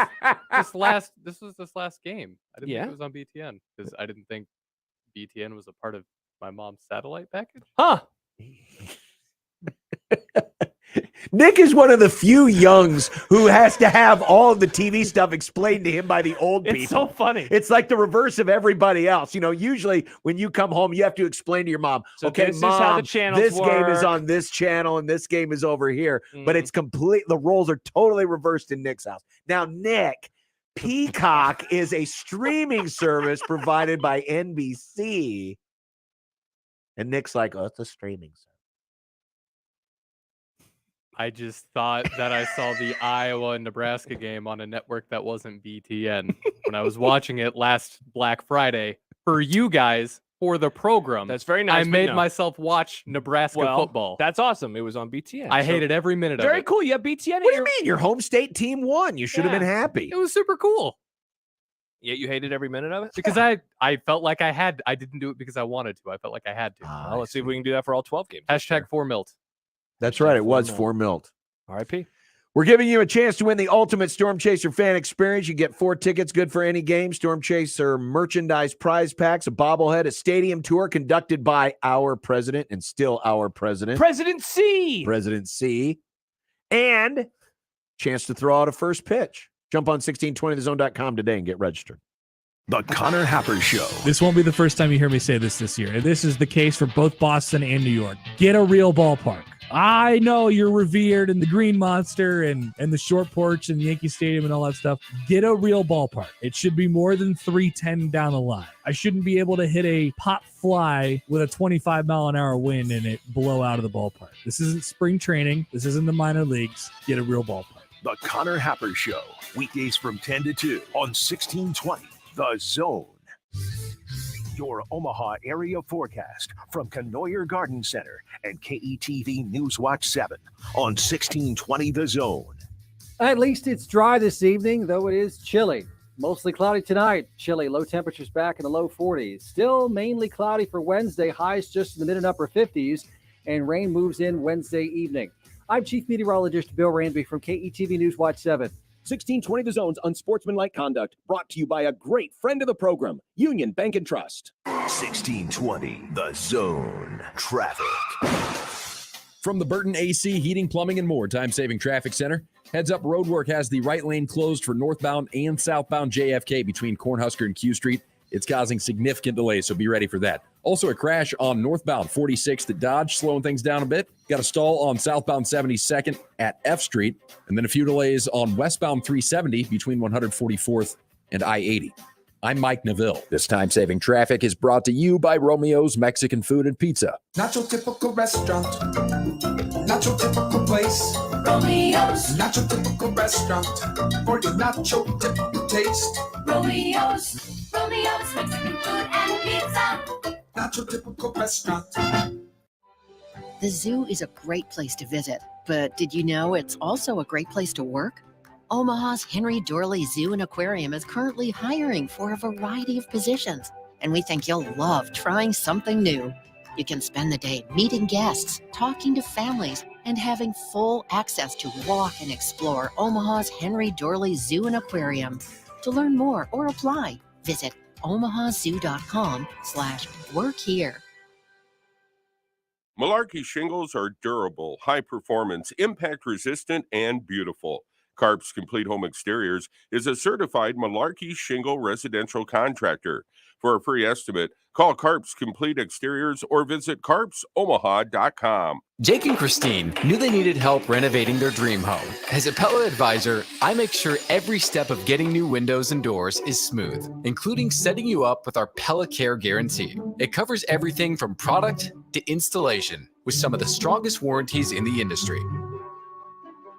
this last game. I didn't Yeah. think it was on BTN because I didn't think BTN was a part of my mom's satellite package. Huh. Nick is one of the few youngs who has to have all of the TV stuff explained to him by the old people. It's so funny. It's like the reverse of everybody else. Usually when you come home, you have to explain to your mom, So okay, this is Mom, how the channels this game is work." on this channel and this game is over here. Mm-hmm. But it's complete. The roles are totally reversed in Nick's house. Now, Nick, Peacock is a streaming service provided by NBC. And Nick's like, oh, it's a streaming service. I just thought that I saw the Iowa and Nebraska game on a network that wasn't BTN when I was watching it last Black Friday for you guys for the program. That's very nice. I but made no. myself watch Nebraska football. That's awesome. It was on BTN. I hated every minute of it. Very cool. You have BTN. What do you mean? Your home state team won. You should have been happy. It was super cool. Yeah, you hated every minute of it? Because I felt like I didn't do it because I wanted to. I felt like I had to. Well, let's see if we can do that for all 12 games. Hashtag 4Milt. That's right. It was 4 Milt. RIP. We're giving you a chance to win the ultimate Storm Chaser fan experience. You get 4 tickets, good for any game. Storm Chaser merchandise prize packs, a bobblehead, a stadium tour conducted by our president and still our president. President C. President C. And chance to throw out a first pitch. Jump on 1620thezone.com today and get registered. The Connor Happer Show. This won't be the first time you hear me say this year. And this is the case for both Boston and New York. Get a real ballpark. I know you're revered in the Green Monster and the short porch and Yankee Stadium and all that stuff. Get a real ballpark. It should be more than 310 down the line. I shouldn't be able to hit a pop fly with a 25-mile-an-hour wind and it blow out of the ballpark. This isn't spring training. This isn't the minor leagues. Get a real ballpark. The Connor Happer Show. Weekdays from 10 to 2 on 1620. The Zone. Your Omaha area forecast from Knoyer Garden Center and KETV Newswatch 7 on 1620 The Zone. At least it's dry this evening, though it is chilly. Mostly cloudy tonight. Chilly. Low temperatures back in the low 40s. Still mainly cloudy for Wednesday. Highs just in the mid and upper 50s. And rain moves in Wednesday evening. I'm Chief Meteorologist Bill Ranby from KETV Newswatch 7. 1620 The Zone's Unsportsmanlike Conduct, brought to you by a great friend of the program, Union Bank and Trust. 1620 The Zone. Traffic. From the Burton AC Heating, Plumbing, and More Time-Saving Traffic Center, heads up, road work has the right lane closed for northbound and southbound JFK between Cornhusker and Q Street. It's causing significant delays, so be ready for that. Also, a crash on northbound 46th at Dodge, slowing things down a bit. Got a stall on southbound 72nd at F Street, and then a few delays on westbound 370 between 144th and I-80. I'm Mike Neville. This time-saving traffic is brought to you by Romeo's Mexican Food and Pizza. Not your typical restaurant, not your typical place. Romeo's, not your typical restaurant, for your not your typical taste. Romeo's, Romeo's Mexican Food and Pizza. Not your typical restaurant. The zoo is a great place to visit, but did you know it's also a great place to work? Omaha's Henry Dorley Zoo and Aquarium is currently hiring for a variety of positions, and we think you'll love trying something new. You can spend the day meeting guests, talking to families, and having full access to walk and explore Omaha's Henry Dorley Zoo and Aquarium. To learn more or apply, visit omahazoo.com/work here. Malarkey shingles are durable, high performance, impact resistant, and beautiful. Carp's Complete Home Exteriors is a certified Malarkey shingle residential contractor. For a free estimate, call Carp's Complete Exteriors or visit carpsomaha.com. Jake and Christine knew they needed help renovating their dream home. As a Pella advisor, I make sure every step of getting new windows and doors is smooth, including setting you up with our Pella Care Guarantee. It covers everything from product to installation with some of the strongest warranties in the industry.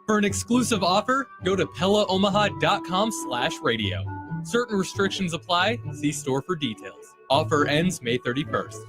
For an exclusive offer, go to PellaOmaha.com/radio. Certain restrictions apply. See store for details. Offer ends May 31st.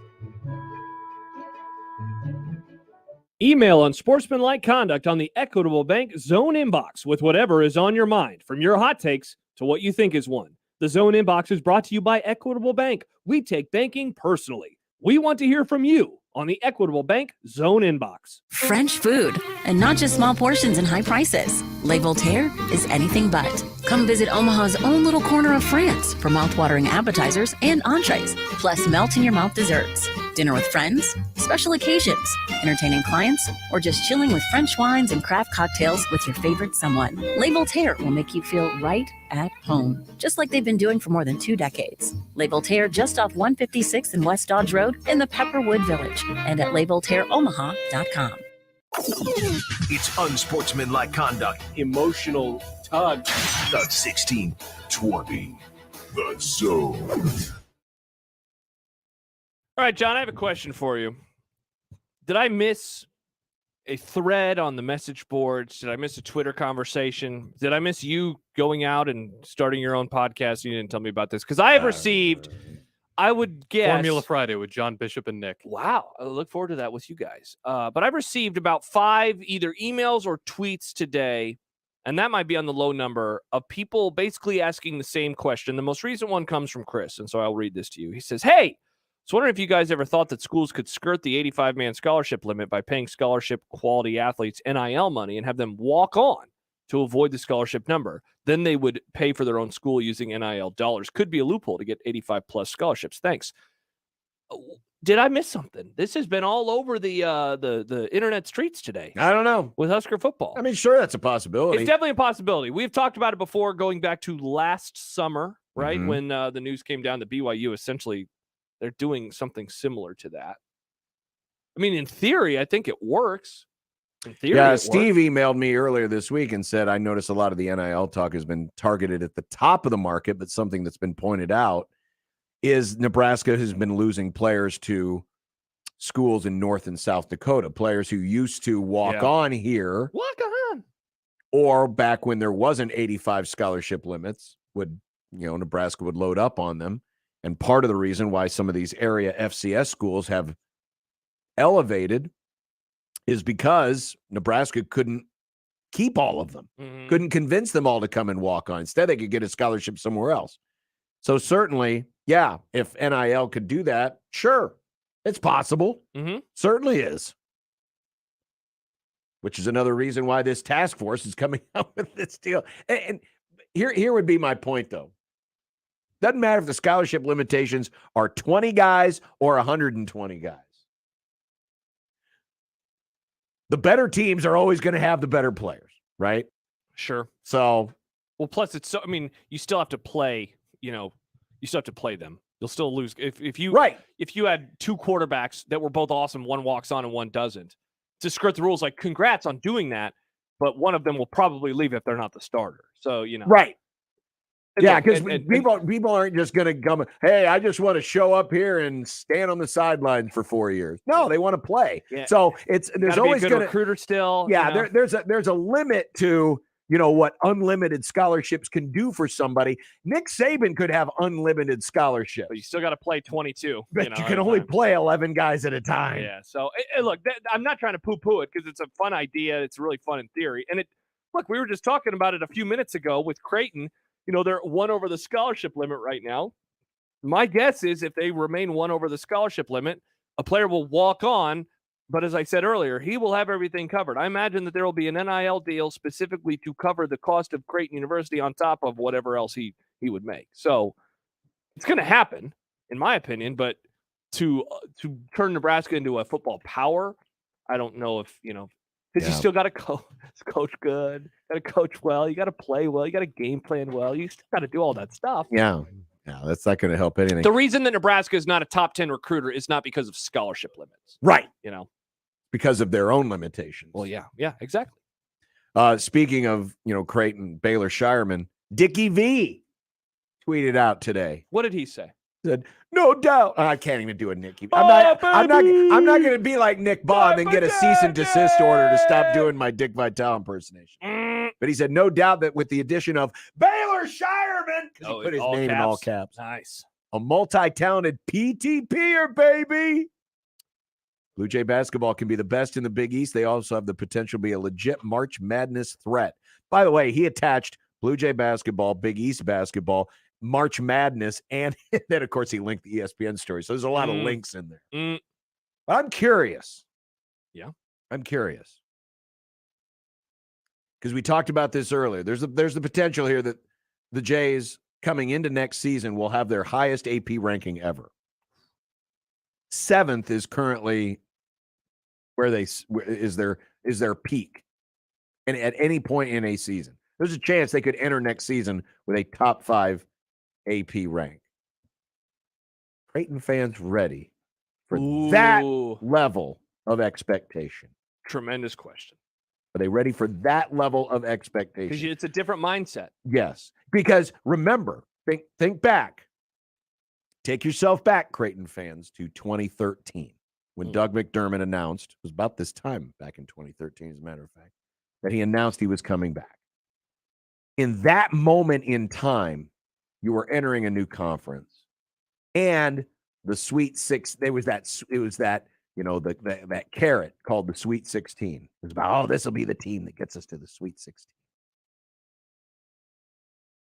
Email Unsportsmanlike Conduct on the Equitable Bank Zone inbox with whatever is on your mind, from your hot takes to what you think is one. The Zone inbox is brought to you by Equitable Bank. We take banking personally. We want to hear from you on the Equitable Bank Zone inbox. French food, and not just small portions and high prices. Les Voltaire is anything but. Come visit Omaha's own little corner of France for mouth-watering appetizers and entrees, plus melt-in-your-mouth desserts. Dinner with friends, special occasions, entertaining clients, or just chilling with French wines and craft cocktails with your favorite someone. Les Voltaire will make you feel right at home, just like they've been doing for more than 2 decades. Les Voltaire just off 156th and West Dodge Road in the Pepperwood Village, and at lesvoltaireomaha.com. It's Unsportsmanlike Conduct. Emotional tug. The 1620 The Zone. All right, John, I have a question for you. Did I miss a thread on the message boards? Did I miss a Twitter conversation? Did I miss you going out and starting your own podcast? You didn't tell me about this because I have received, I would guess, Formula Friday with John Bishop and Nick. Wow. I look forward to that with you guys. But I've received about 5 either emails or tweets today, and that might be on the low number, of people basically asking the same question. The most recent one comes from Chris, and so I'll read this to you. He says, hey, I was wondering if you guys ever thought that schools could skirt the 85-man scholarship limit by paying scholarship quality athletes NIL money and have them walk on to avoid the scholarship number. Then they would pay for their own school using NIL dollars. Could be a loophole to get 85-plus scholarships. Thanks. Did I miss something? This has been all over the internet streets today. I don't know. With Husker football. I mean, sure, that's a possibility. It's definitely a possibility. We've talked about it before, going back to last summer right? Mhm. When the news came down that BYU essentially they're doing something similar to that. I mean, in theory, I think it works. In theory, Yeah, it Steve works. emailed me earlier this week and said, I noticed a lot of the NIL talk has been targeted at the top of the market, but something that's been pointed out is Nebraska has been losing players to schools in North and South Dakota, players who used to walk on here. Walk on. Or back when there wasn't 85 scholarship limits, Nebraska would load up on them. And part of the reason why some of these area FCS schools have elevated is because Nebraska couldn't keep all of them, couldn't convince them all to come and walk on. Instead, they could get a scholarship somewhere else. So certainly, yeah, if NIL could do that, sure, it's possible. Certainly is. Which is another reason why this task force is coming out with this deal. And here would be my point, though. Doesn't matter if the scholarship limitations are 20 guys or 120 guys. The better teams are always going to have the better players, right? Sure. So, well, plus it's so. I mean, you still have to play. You still have to play them. You'll still lose if you If you had two quarterbacks that were both awesome, one walks on and one doesn't. To skirt the rules, like congrats on doing that, but one of them will probably leave if they're not the starter. So right. Yeah, because and people aren't just going to come, hey, I just want to show up here and stand on the sidelines for 4 years. No, they want to play. Yeah. So there's always a good recruiter still. Yeah, there's a limit to what unlimited scholarships can do for somebody. Nick Saban could have unlimited scholarships, but you still got to play 22. But you can only play 11 guys at a time. Yeah. So look, I'm not trying to poo-poo it because it's a fun idea. It's really fun in theory. And look, we were just talking about it a few minutes ago with Creighton. They're one over the scholarship limit right now. My guess is if they remain one over the scholarship limit, a player will walk on. But as I said earlier, he will have everything covered. I imagine that there will be an NIL deal specifically to cover the cost of Creighton University on top of whatever else he would make. So it's going to happen, in my opinion. But to turn Nebraska into a football power, I don't know if because you still got to coach good, got to coach well, you got to play well, you got to game plan well, you still got to do all that stuff. Yeah, that's not going to help anything. The reason that Nebraska is not a top 10 recruiter is not because of scholarship limits, right? Because of their own limitations. Well, yeah, exactly. Speaking of Creighton, Baylor Shireman, Dickie V tweeted out today. What did he say? Said, no doubt. I can't even do a Nicky. I'm not going to be like Nick Bond and get a cease and desist order to stop doing my Dick Vitale impersonation. But he said, no doubt that with the addition of Baylor Shireman, because he put his name in all caps. Nice. A multi-talented PTPer, baby. Blue Jay basketball can be the best in the Big East. They also have the potential to be a legit March Madness threat. By the way, he attached Blue Jay basketball, Big East basketball, March Madness, and then, of course, he linked the ESPN story. So there's a lot of links in there. But I'm curious. Yeah. I'm curious. Because we talked about this earlier. There's the potential here that the Jays coming into next season will have their highest AP ranking ever. 7th is currently where is their peak. And at any point in a season, there's a chance they could enter next season with a top 5 AP rank. Creighton fans ready for that level of expectation? Tremendous question. Are they ready for that level of expectation? Because it's a different mindset. Yes. Because remember, think back. Take yourself back, Creighton fans, to 2013 when Doug McDermott announced, it was about this time back in 2013, as a matter of fact, that he announced he was coming back. In that moment in time, you were entering a new conference, and the Sweet Six. It was that that carrot called the Sweet 16. It was about, this will be the team that gets us to the Sweet 16.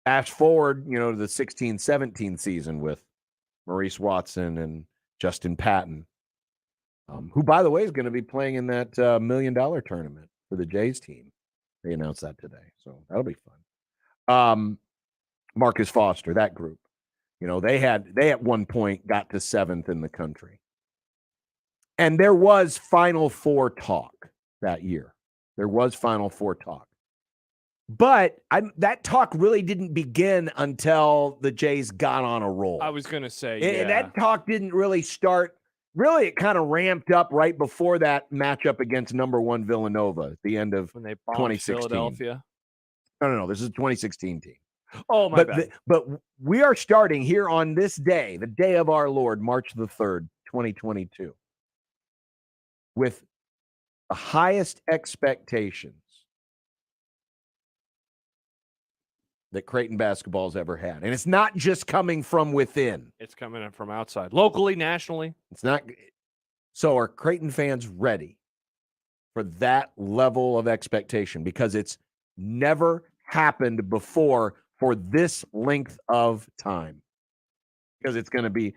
Fast forward, to the 16-17 season with Maurice Watson and Justin Patton, who, by the way, is going to be playing in that $1 million tournament for the Jays team. They announced that today, so that'll be fun. Marcus Foster, that group, they at one point got to 7th in the country. And there was Final Four talk that year. There was Final Four talk. But that talk really didn't begin until the Jays got on a roll. I was going to say, And that talk didn't really start. Really, it kind of ramped up right before that matchup against number 1 Villanova at the end of when they bombed 2016. Philadelphia. No. This is a 2016 team. Oh, my bad. But we are starting here on this day, the day of our Lord, March the 3rd, 2022, with the highest expectations that Creighton basketball's ever had. And it's not just coming from within. It's coming in from outside. Locally, nationally. It's not. So are Creighton fans ready for that level of expectation? Because it's never happened before for this length of time. Because it's going to be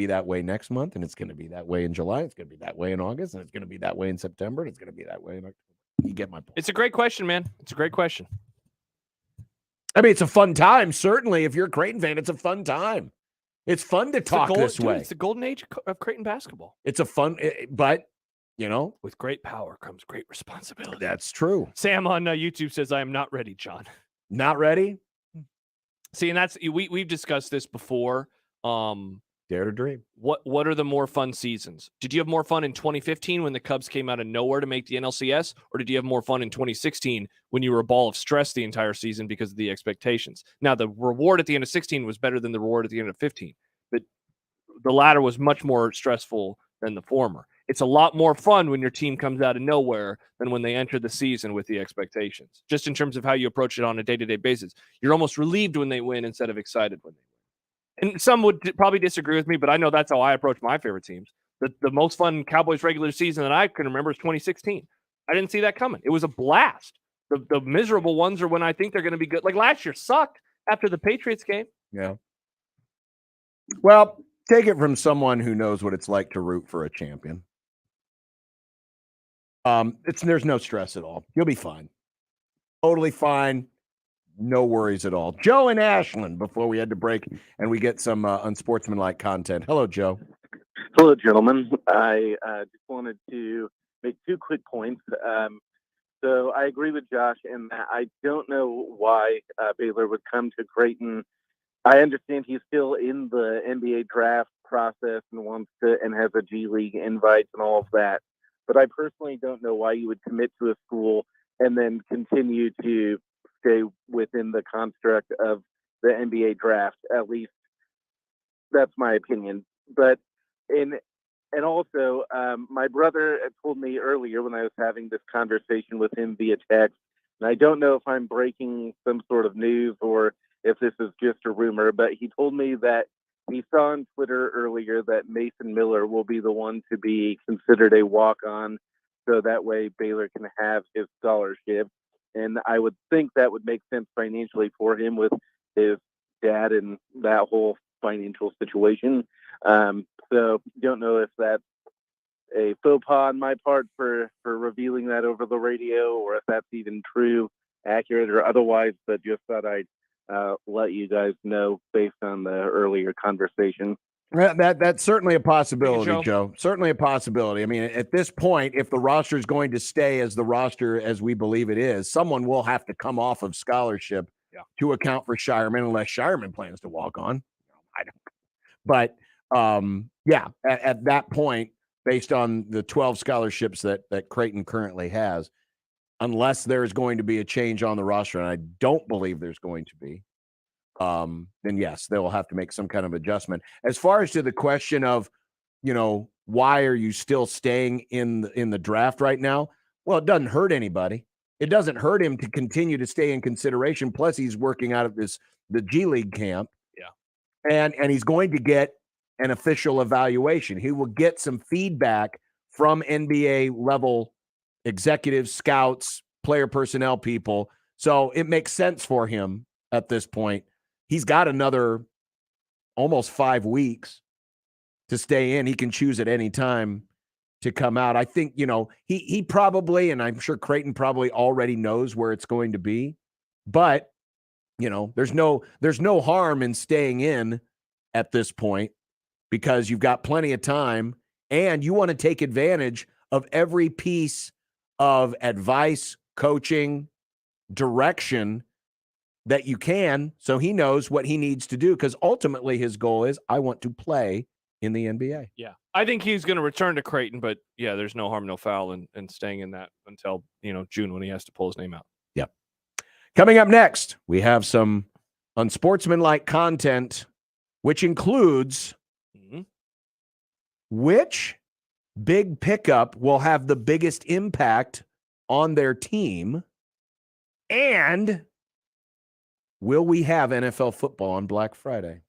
that way next month, and it's going to be that way in July, it's going to be that way in August, and it's going to be that way in September, and it's going to be that way in October. You get my point. It's a great question, man. It's a great question. I mean, it's a fun time. Certainly, if you're a Creighton fan, it's a fun time. It's fun to talk this way. It's the golden age of Creighton basketball. It's a fun, but, with great power comes great responsibility. That's true. Sam on YouTube says, I am not ready, John. Not ready? See, and that's, we've discussed this before. Dare to dream. What are the more fun seasons? Did you have more fun in 2015 when the Cubs came out of nowhere to make the NLCS, or did you have more fun in 2016 when you were a ball of stress the entire season because of the expectations? Now, the reward at the end of 16 was better than the reward at the end of 15, but the latter was much more stressful than the former. It's a lot more fun when your team comes out of nowhere than when they enter the season with the expectations, just in terms of how you approach it on a day-to-day basis. You're almost relieved when they win instead of excited when they win. And some would probably disagree with me, but I know that's how I approach my favorite teams. The most fun Cowboys regular season that I can remember is 2016. I didn't see that coming. It was a blast. The miserable ones are when I think they're going to be good. Like last year sucked after the Patriots game. Yeah. Well, take it from someone who knows what it's like to root for a champion. There's no stress at all. You'll be fine. Totally fine. No worries at all. Joe and Ashland before we had to break and we get some unsportsmanlike content. Hello, Joe. Hello, gentlemen. I just wanted to make 2 quick points. So I agree with Josh in that I don't know why Baylor would come to Creighton. I understand he's still in the NBA draft process and has a G League invite and all of that. But I personally don't know why you would commit to a school and then continue to stay within the construct of the NBA draft. At least that's my opinion. But also, my brother had told me earlier when I was having this conversation with him via text, and I don't know if I'm breaking some sort of news or if this is just a rumor, but he told me that he saw on Twitter earlier that Mason Miller will be the one to be considered a walk-on, so that way Baylor can have his scholarship. And I would think that would make sense financially for him with his dad and that whole financial situation. So don't know if that's a faux pas on my part for revealing that over the radio or if that's even true, accurate, or otherwise, but just thought I'd let you guys know based on the earlier conversation. That's certainly a possibility, Joe. Certainly a possibility. I mean, at this point, if the roster is going to stay as the roster as we believe it is, someone will have to come off of scholarship to account for Shireman, unless Shireman plans to walk on. I don't. But at that point, based on the 12 scholarships that Creighton currently has, unless there's going to be a change on the roster, and I don't believe there's going to be, then yes, they will have to make some kind of adjustment. As far as to the question of, why are you still staying in the draft right now? Well, it doesn't hurt anybody. It doesn't hurt him to continue to stay in consideration. Plus, he's working out of the G League camp. Yeah. And he's going to get an official evaluation. He will get some feedback from NBA level executives, scouts, player personnel people. So it makes sense for him at this point. He's got another almost 5 weeks to stay in. He can choose at any time to come out. I think, he probably, and I'm sure Creighton probably already knows where it's going to be, but there's no harm in staying in at this point because you've got plenty of time and you want to take advantage of every piece of advice, coaching, direction that you can, so he knows what he needs to do, because ultimately his goal is, I want to play in the NBA. Yeah. I think he's going to return to Creighton, but yeah, there's no harm, no foul in staying in that until, June when he has to pull his name out. Yep. Coming up next, we have some unsportsmanlike content, which includes which big pickup will have the biggest impact on their team, and will we have NFL football on Black Friday?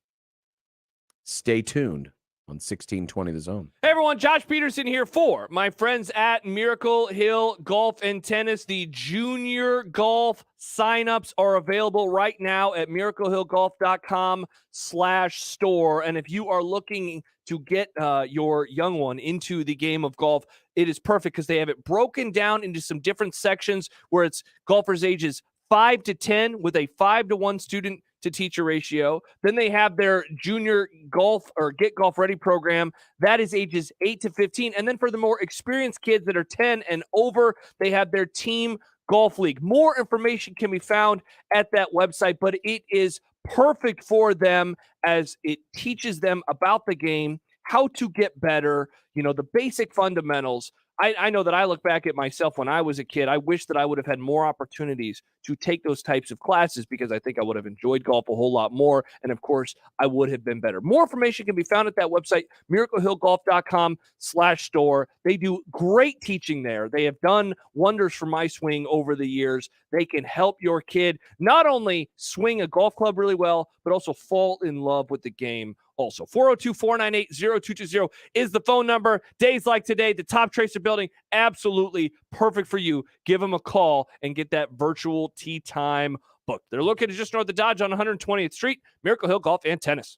Stay tuned on 1620 The Zone. Hey everyone, Josh Peterson here for my friends at Miracle Hill Golf and Tennis. The junior golf signups are available right now at miraclehillgolf.com/store. And if you are looking to get your young one into the game of golf, it is perfect because they have it broken down into some different sections where it's golfers ages 5 to 10 with a 5-to-1 student to teacher ratio. Then they have their junior golf or get golf ready program. That is ages 8 to 15. And then for the more experienced kids that are 10 and over, they have their team golf league. More information can be found at that website, but it is perfect for them as it teaches them about the game, how to get better, the basic fundamentals. I know that I look back at myself when I was a kid. I wish that I would have had more opportunities to take those types of classes because I think I would have enjoyed golf a whole lot more. And of course, I would have been better. More information can be found at that website, miraclehillgolf.com/store. They do great teaching there. They have done wonders for my swing over the years. They can help your kid not only swing a golf club really well, but also fall in love with the game. Also, 402-498-0220 is the phone number. Days like today, the Top Tracer building, absolutely perfect for you. Give them a call and get that virtual tee time booked. They're located just north of Dodge on 120th Street, Miracle Hill Golf and Tennis.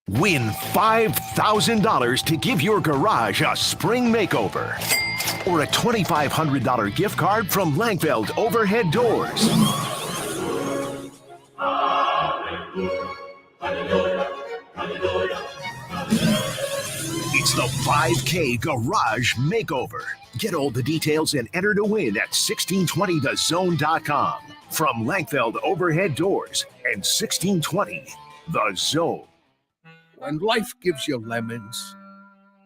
Win $5,000 to give your garage a spring makeover, or a $2,500 gift card from Langfeld Overhead Doors. It's the 5K Garage Makeover. Get all the details and enter to win at 1620thezone.com. From Langfeld Overhead Doors and 1620 The Zone. When life gives you lemons,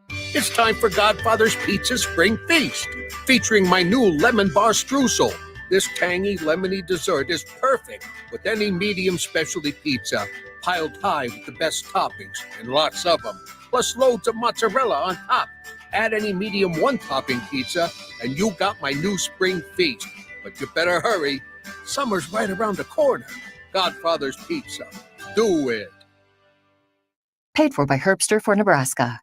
it's time for Godfather's Pizza Spring Feast, featuring my new lemon bar streusel. This tangy, lemony dessert is perfect with any medium specialty pizza, piled high with the best toppings, and lots of them, plus loads of mozzarella on top. Add any medium one-topping pizza, and you got my new spring feast. But you better hurry. Summer's right around the corner. Godfather's Pizza. Do it. Paid for by Herbster for Nebraska.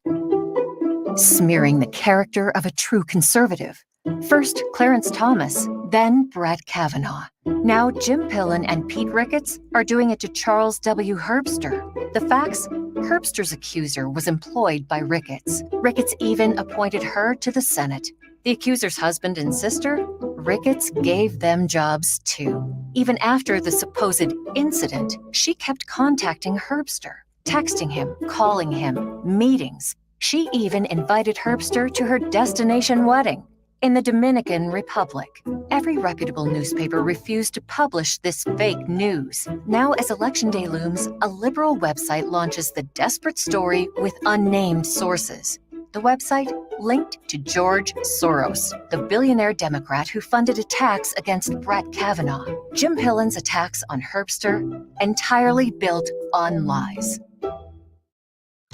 Smearing the character of a true conservative. First, Clarence Thomas, then Brett Kavanaugh. Now, Jim Pillen and Pete Ricketts are doing it to Charles W. Herbster. The facts? Herbster's accuser was employed by Ricketts. Ricketts even appointed her to the Senate. The accuser's husband and sister? Ricketts gave them jobs too. Even after the supposed incident, she kept contacting Herbster, texting him, calling him, meetings. She even invited Herbster to her destination wedding in the Dominican Republic. Every reputable newspaper refused to publish this fake news. Now, as Election Day looms, a liberal website launches the desperate story with unnamed sources. The website linked to George Soros, the billionaire Democrat who funded attacks against Brett Kavanaugh. Jim Pillen's attacks on Herbster, entirely built on lies.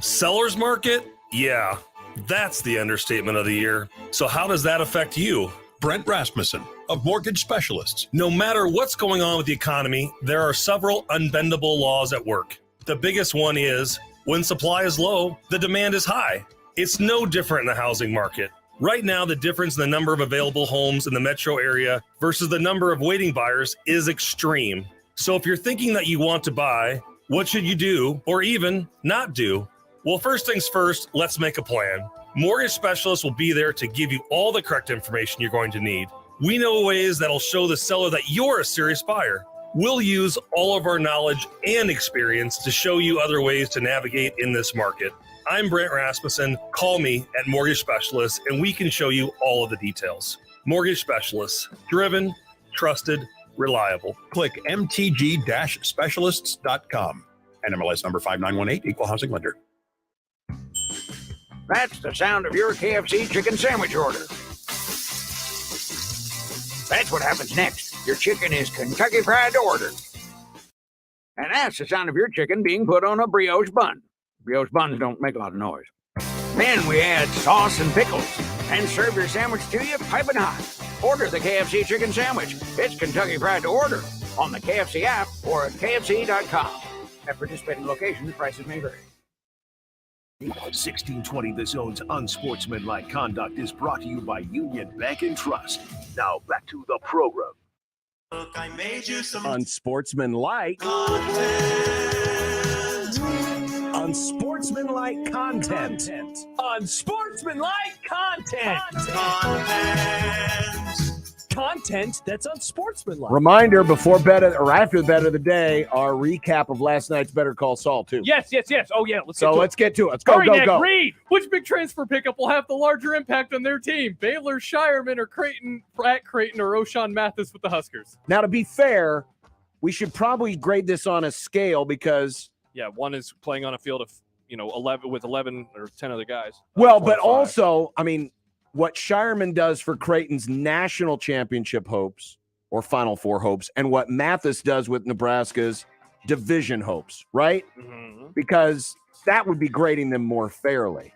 Seller's market? Yeah, that's the understatement of the year. So how does that affect you? Brent Rasmussen of Mortgage Specialists. No matter what's going on with the economy, there are several unbendable laws at work. The biggest one is when supply is low, the demand is high. It's no different in the housing market. Right now, the difference in the number of available homes in the metro area versus the number of waiting buyers is extreme. So if you're thinking that you want to buy, what should you do or even not do? Well, first things first, let's make a plan. Mortgage Specialists will be there to give you all the correct information you're going to need. We know ways that'll show the seller that you're a serious buyer. We'll use all of our knowledge and experience to show you other ways to navigate in this market. I'm Brent Rasmussen. Call me at Mortgage Specialists, and we can show you all of the details. Mortgage Specialists, driven, trusted, reliable. Click mtg-specialists.com. NMLS number 5918, Equal Housing Lender. That's the sound of your KFC chicken sandwich order. That's what happens next. Your chicken is Kentucky Fried to order. And that's the sound of your chicken being put on a brioche bun. Brioche buns don't make a lot of noise. Then we add sauce and pickles and serve your sandwich to you piping hot. Order the KFC chicken sandwich. It's Kentucky Fried to order on the KFC app or at KFC.com. At participating locations, prices may vary. 1620 The Zone's Unsportsmanlike Conduct is brought to you by Union Bank and Trust. Now back to the program. Look, I made you some Unsportsmanlike Unsportsmanlike content. Unsportsmanlike content. Content that's unsportsmanlike. Reminder before bed or after the bed of the day, our recap of last night's Better Call Saul, too. Yes. Oh, yeah. Let's get to it. Let's go, Hurry, Nick, go. read. Which big transfer pickup will have the larger impact on their team? Baylor, Shireman, or Creighton, or O'Shawn Mathis with the Huskers? Now, to be fair, we should probably grade this on a scale because... Yeah, one is playing on a field of, 11 with 11 or 10 other guys. Well, but also, I mean, what Shireman does for Creighton's national championship hopes or Final Four hopes and what Mathis does with Nebraska's division hopes, right? Mm-hmm. Because that would be grading them more fairly.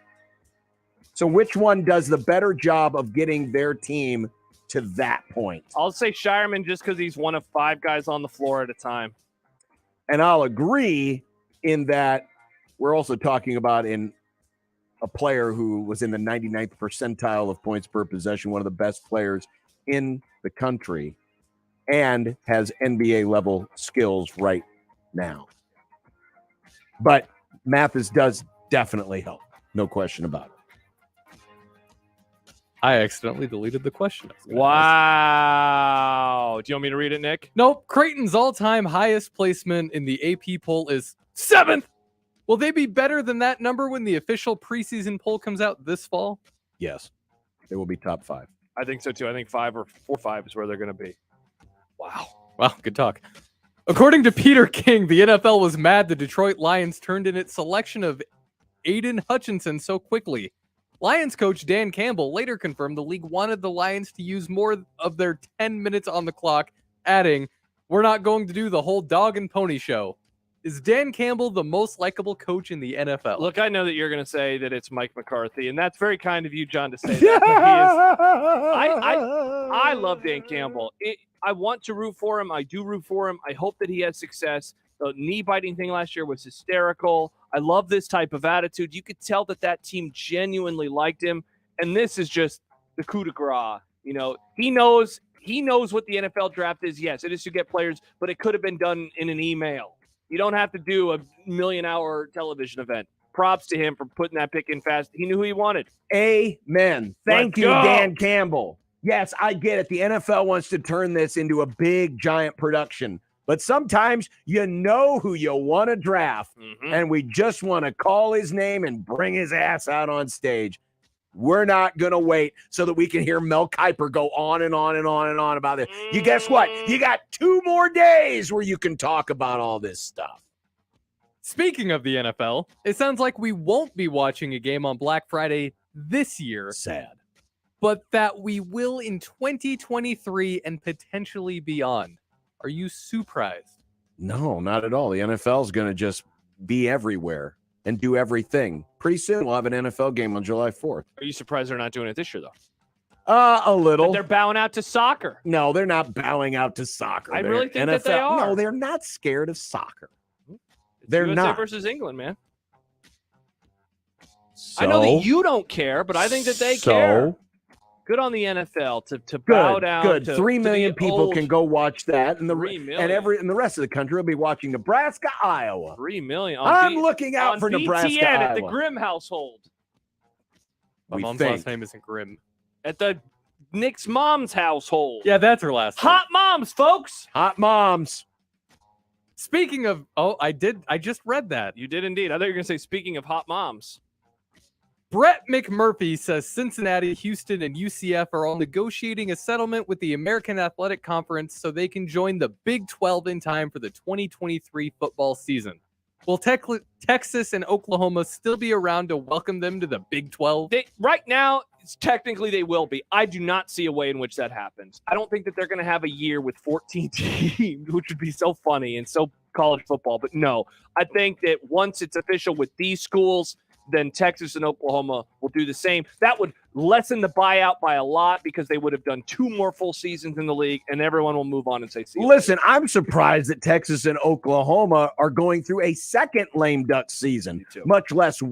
So which one does the better job of getting their team to that point? I'll say Shireman just because he's one of 5 guys on the floor at a time. And I'll agree in that we're also talking about in a player who was in the 99th percentile of points per possession, one of the best players in the country, and has NBA level skills right now. But Mathis does definitely help. No question about it. I accidentally deleted the question. Wow. Do you want me to read it, Nick? Nope. Creighton's all-time highest placement in the AP poll is 7th. Will they be better than that number when the official preseason poll comes out this fall? Yes. They will be top 5. I think so, too. I think 5 or 4-5 is where they're going to be. Wow. Wow, good talk. According to Peter King, the NFL was mad the Detroit Lions turned in its selection of Aiden Hutchinson so quickly. Lions coach Dan Campbell later confirmed the league wanted the Lions to use more of their 10 minutes on the clock, adding, "We're not going to do the whole dog and pony show." Is Dan Campbell the most likable coach in the NFL? Look, I know that you're going to say that it's Mike McCarthy, and that's very kind of you, John, to say that. But I love Dan Campbell. I want to root for him. I do root for him. I hope that he has success. The knee-biting thing last year was hysterical. I love this type of attitude. You could tell that team genuinely liked him, and this is just the coup de grace. He knows what the NFL draft is. Yes, it is to get players, but it could have been done in an email. You don't have to do a million-hour television event. Props to him for putting that pick in fast. He knew who he wanted. Amen. Thank you, Dan Campbell. Yes, I get it. The NFL wants to turn this into a big, giant production. But sometimes you know who you want to draft, and we just want to call his name and bring his ass out on stage. We're not going to wait so that we can hear Mel Kiper go on and on and on and on about it. You guess what? You got 2 more days where you can talk about all this stuff. Speaking of the NFL, it sounds like we won't be watching a game on Black Friday this year. Sad. But that we will in 2023 and potentially beyond. Are you surprised? No, not at all. The NFL is going to just be everywhere and do everything. Pretty soon we'll have an NFL game on July 4th. Are you surprised they're not doing it this year, though? A little. But they're bowing out to soccer. No, they're not bowing out to soccer. I really think that they are. No, they're not scared of soccer. It's They're USA not. versus England, man. So, I know that you don't care, but I think that they care. Good on the NFL to bow down. Good. 3 million to people can go watch that, and the 3 million. and the rest of the country will be watching Nebraska, Iowa. 3 million. I'm looking out for Nebraska, BTN at the Iowa. Grimm household. My mom's last name isn't Grimm. At the Nick's mom's household. Yeah, that's her last name. Hot moms, folks. Hot moms. Speaking of, I just read that. You did indeed. I thought you were going to say, speaking of hot moms. Brett McMurphy says Cincinnati, Houston, and UCF are all negotiating a settlement with the American Athletic Conference so they can join the Big 12 in time for the 2023 football season. Will Texas and Oklahoma still be around to welcome them to the Big 12? Right now, technically they will be. I do not see a way in which that happens. I don't think that they're going to have a year with 14 teams, which would be so funny and so college football. But no, I think that once it's official with these schools, then Texas and Oklahoma will do the same. That would lessen the buyout by a lot because they would have done 2 more full seasons in the league, and everyone will move on and say, see you Listen, I'm surprised that Texas and Oklahoma are going through a second lame duck season, much less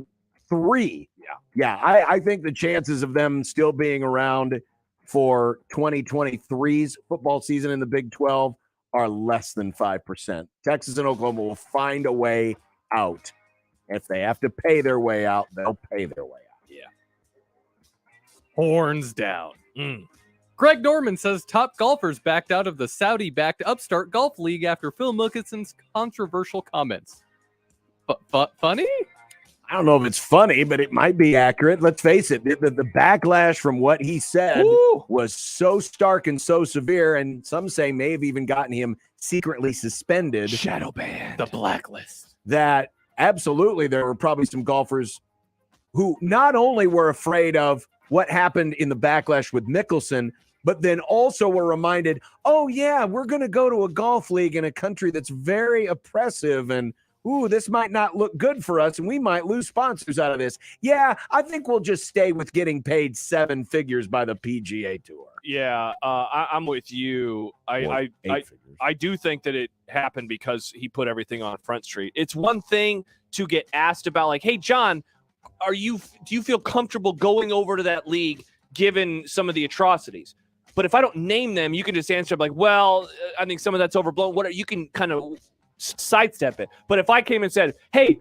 3. Yeah, I think the chances of them still being around for 2023's football season in the Big 12 are less than 5%. Texas and Oklahoma will find a way out. If they have to pay their way out, they'll pay their way out. Yeah. Horns down. Greg Norman says top golfers backed out of the Saudi-backed Upstart Golf League after Phil Mickelson's controversial comments. Funny? I don't know if it's funny, but it might be accurate. Let's face it, the backlash from what he said was so stark and so severe, and some say may have even gotten him secretly suspended. Shadow ban. The blacklist. That absolutely there were probably some golfers who not only were afraid of what happened in the backlash with Mickelson, but then also were reminded, oh, yeah, we're going to go to a golf league in a country that's very oppressive and this might not look good for us, and we might lose sponsors out of this. Yeah, I think we'll just stay with getting paid 7 figures by the PGA Tour. Yeah, I'm with you. I do think that it happened because he put everything on Front Street. It's one thing to get asked about, like, hey, John, do you feel comfortable going over to that league given some of the atrocities? But if I don't name them, you can just answer like, well, I think some of that's overblown. You can kind of sidestep it. But if I came and said, hey,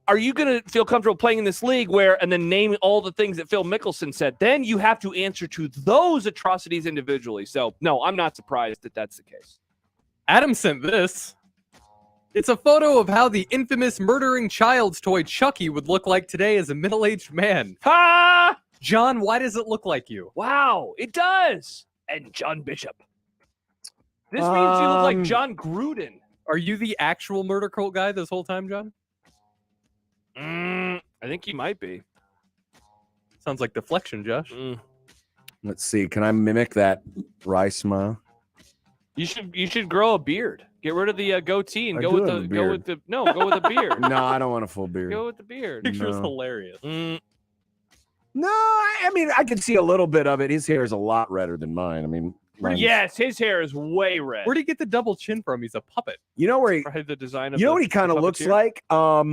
are you going to feel comfortable playing in this league and then name all the things that Phil Mickelson said, then you have to answer to those atrocities individually. So no, I'm not surprised that that's the case. Adam sent this. It's a photo of how the infamous murdering child's toy Chucky would look like today as a middle-aged man. Ha! John, why does it look like you? Wow, it does. And John Bishop. This means you look like John Gruden. Are you the actual murder cult guy this whole time, John? I think he might be. Sounds like deflection, Josh. Let's see. Can I mimic that wry smile? You should grow a beard. Get rid of the goatee and go with a beard. No, No, I don't want a full beard. Go with the beard. Picture's hilarious. No, I mean, I can see a little bit of it. His hair is a lot redder than mine. I mean, yes, his hair is way red. Where'd he get the double chin from? He's a puppet. You know where he? The design of you know what he kind of looks like? Oh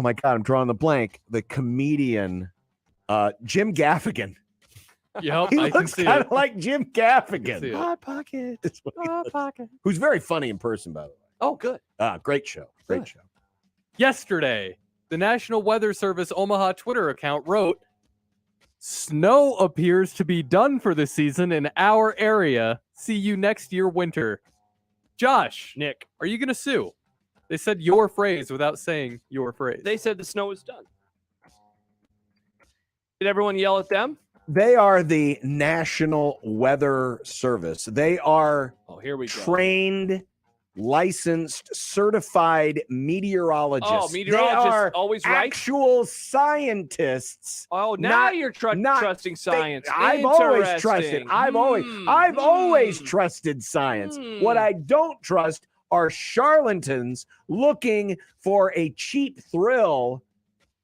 my God, I'm drawing the blank. The comedian, Jim Gaffigan. Yep, he I can looks see kind it. of like Jim Gaffigan. Hot pocket. Hot pocket. Who's very funny in person, by the way. Oh, good. Great show. Great show. Yesterday, the National Weather Service Omaha Twitter account wrote, snow appears to be done for the season in our area. See you next year, winter. Josh, Nick, are you going to sue? They said your phrase without saying your phrase. They said the snow is done. Did everyone yell at them? They are the National Weather Service. They are here we go. Trained, licensed, certified meteorologists. Oh, meteorologists they are always right? actual scientists. Oh, now you're trusting science. I've always trusted. I've always trusted science. What I don't trust are charlatans looking for a cheap thrill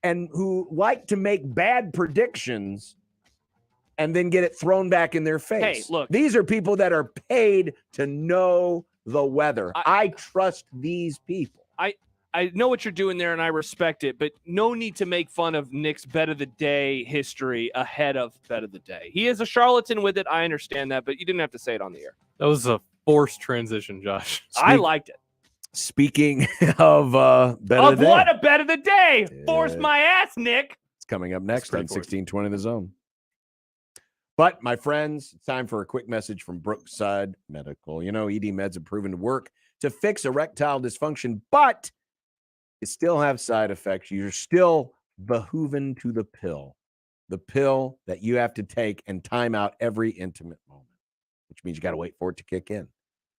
and who like to make bad predictions and then get it thrown back in their face. Hey, look. These are people that are paid to know the weather. I trust these people. I know what you're doing there, and I respect it, but no need to make fun of Nick's Bet of the Day history ahead of Bet of the Day. He is a charlatan with it. I understand that, but you didn't have to say it on the air. That was a forced transition, Josh. I liked it. Speaking of Bet of the Day. What a Bet of the Day! Force my ass, Nick! It's coming up next on 1620 The Zone. But, my friends, it's time for a quick message from Brookside Medical. You know, ED meds have proven to work to fix erectile dysfunction, but you still have side effects. You're still behooving to the pill that you have to take and time out every intimate moment, which means you got to wait for it to kick in.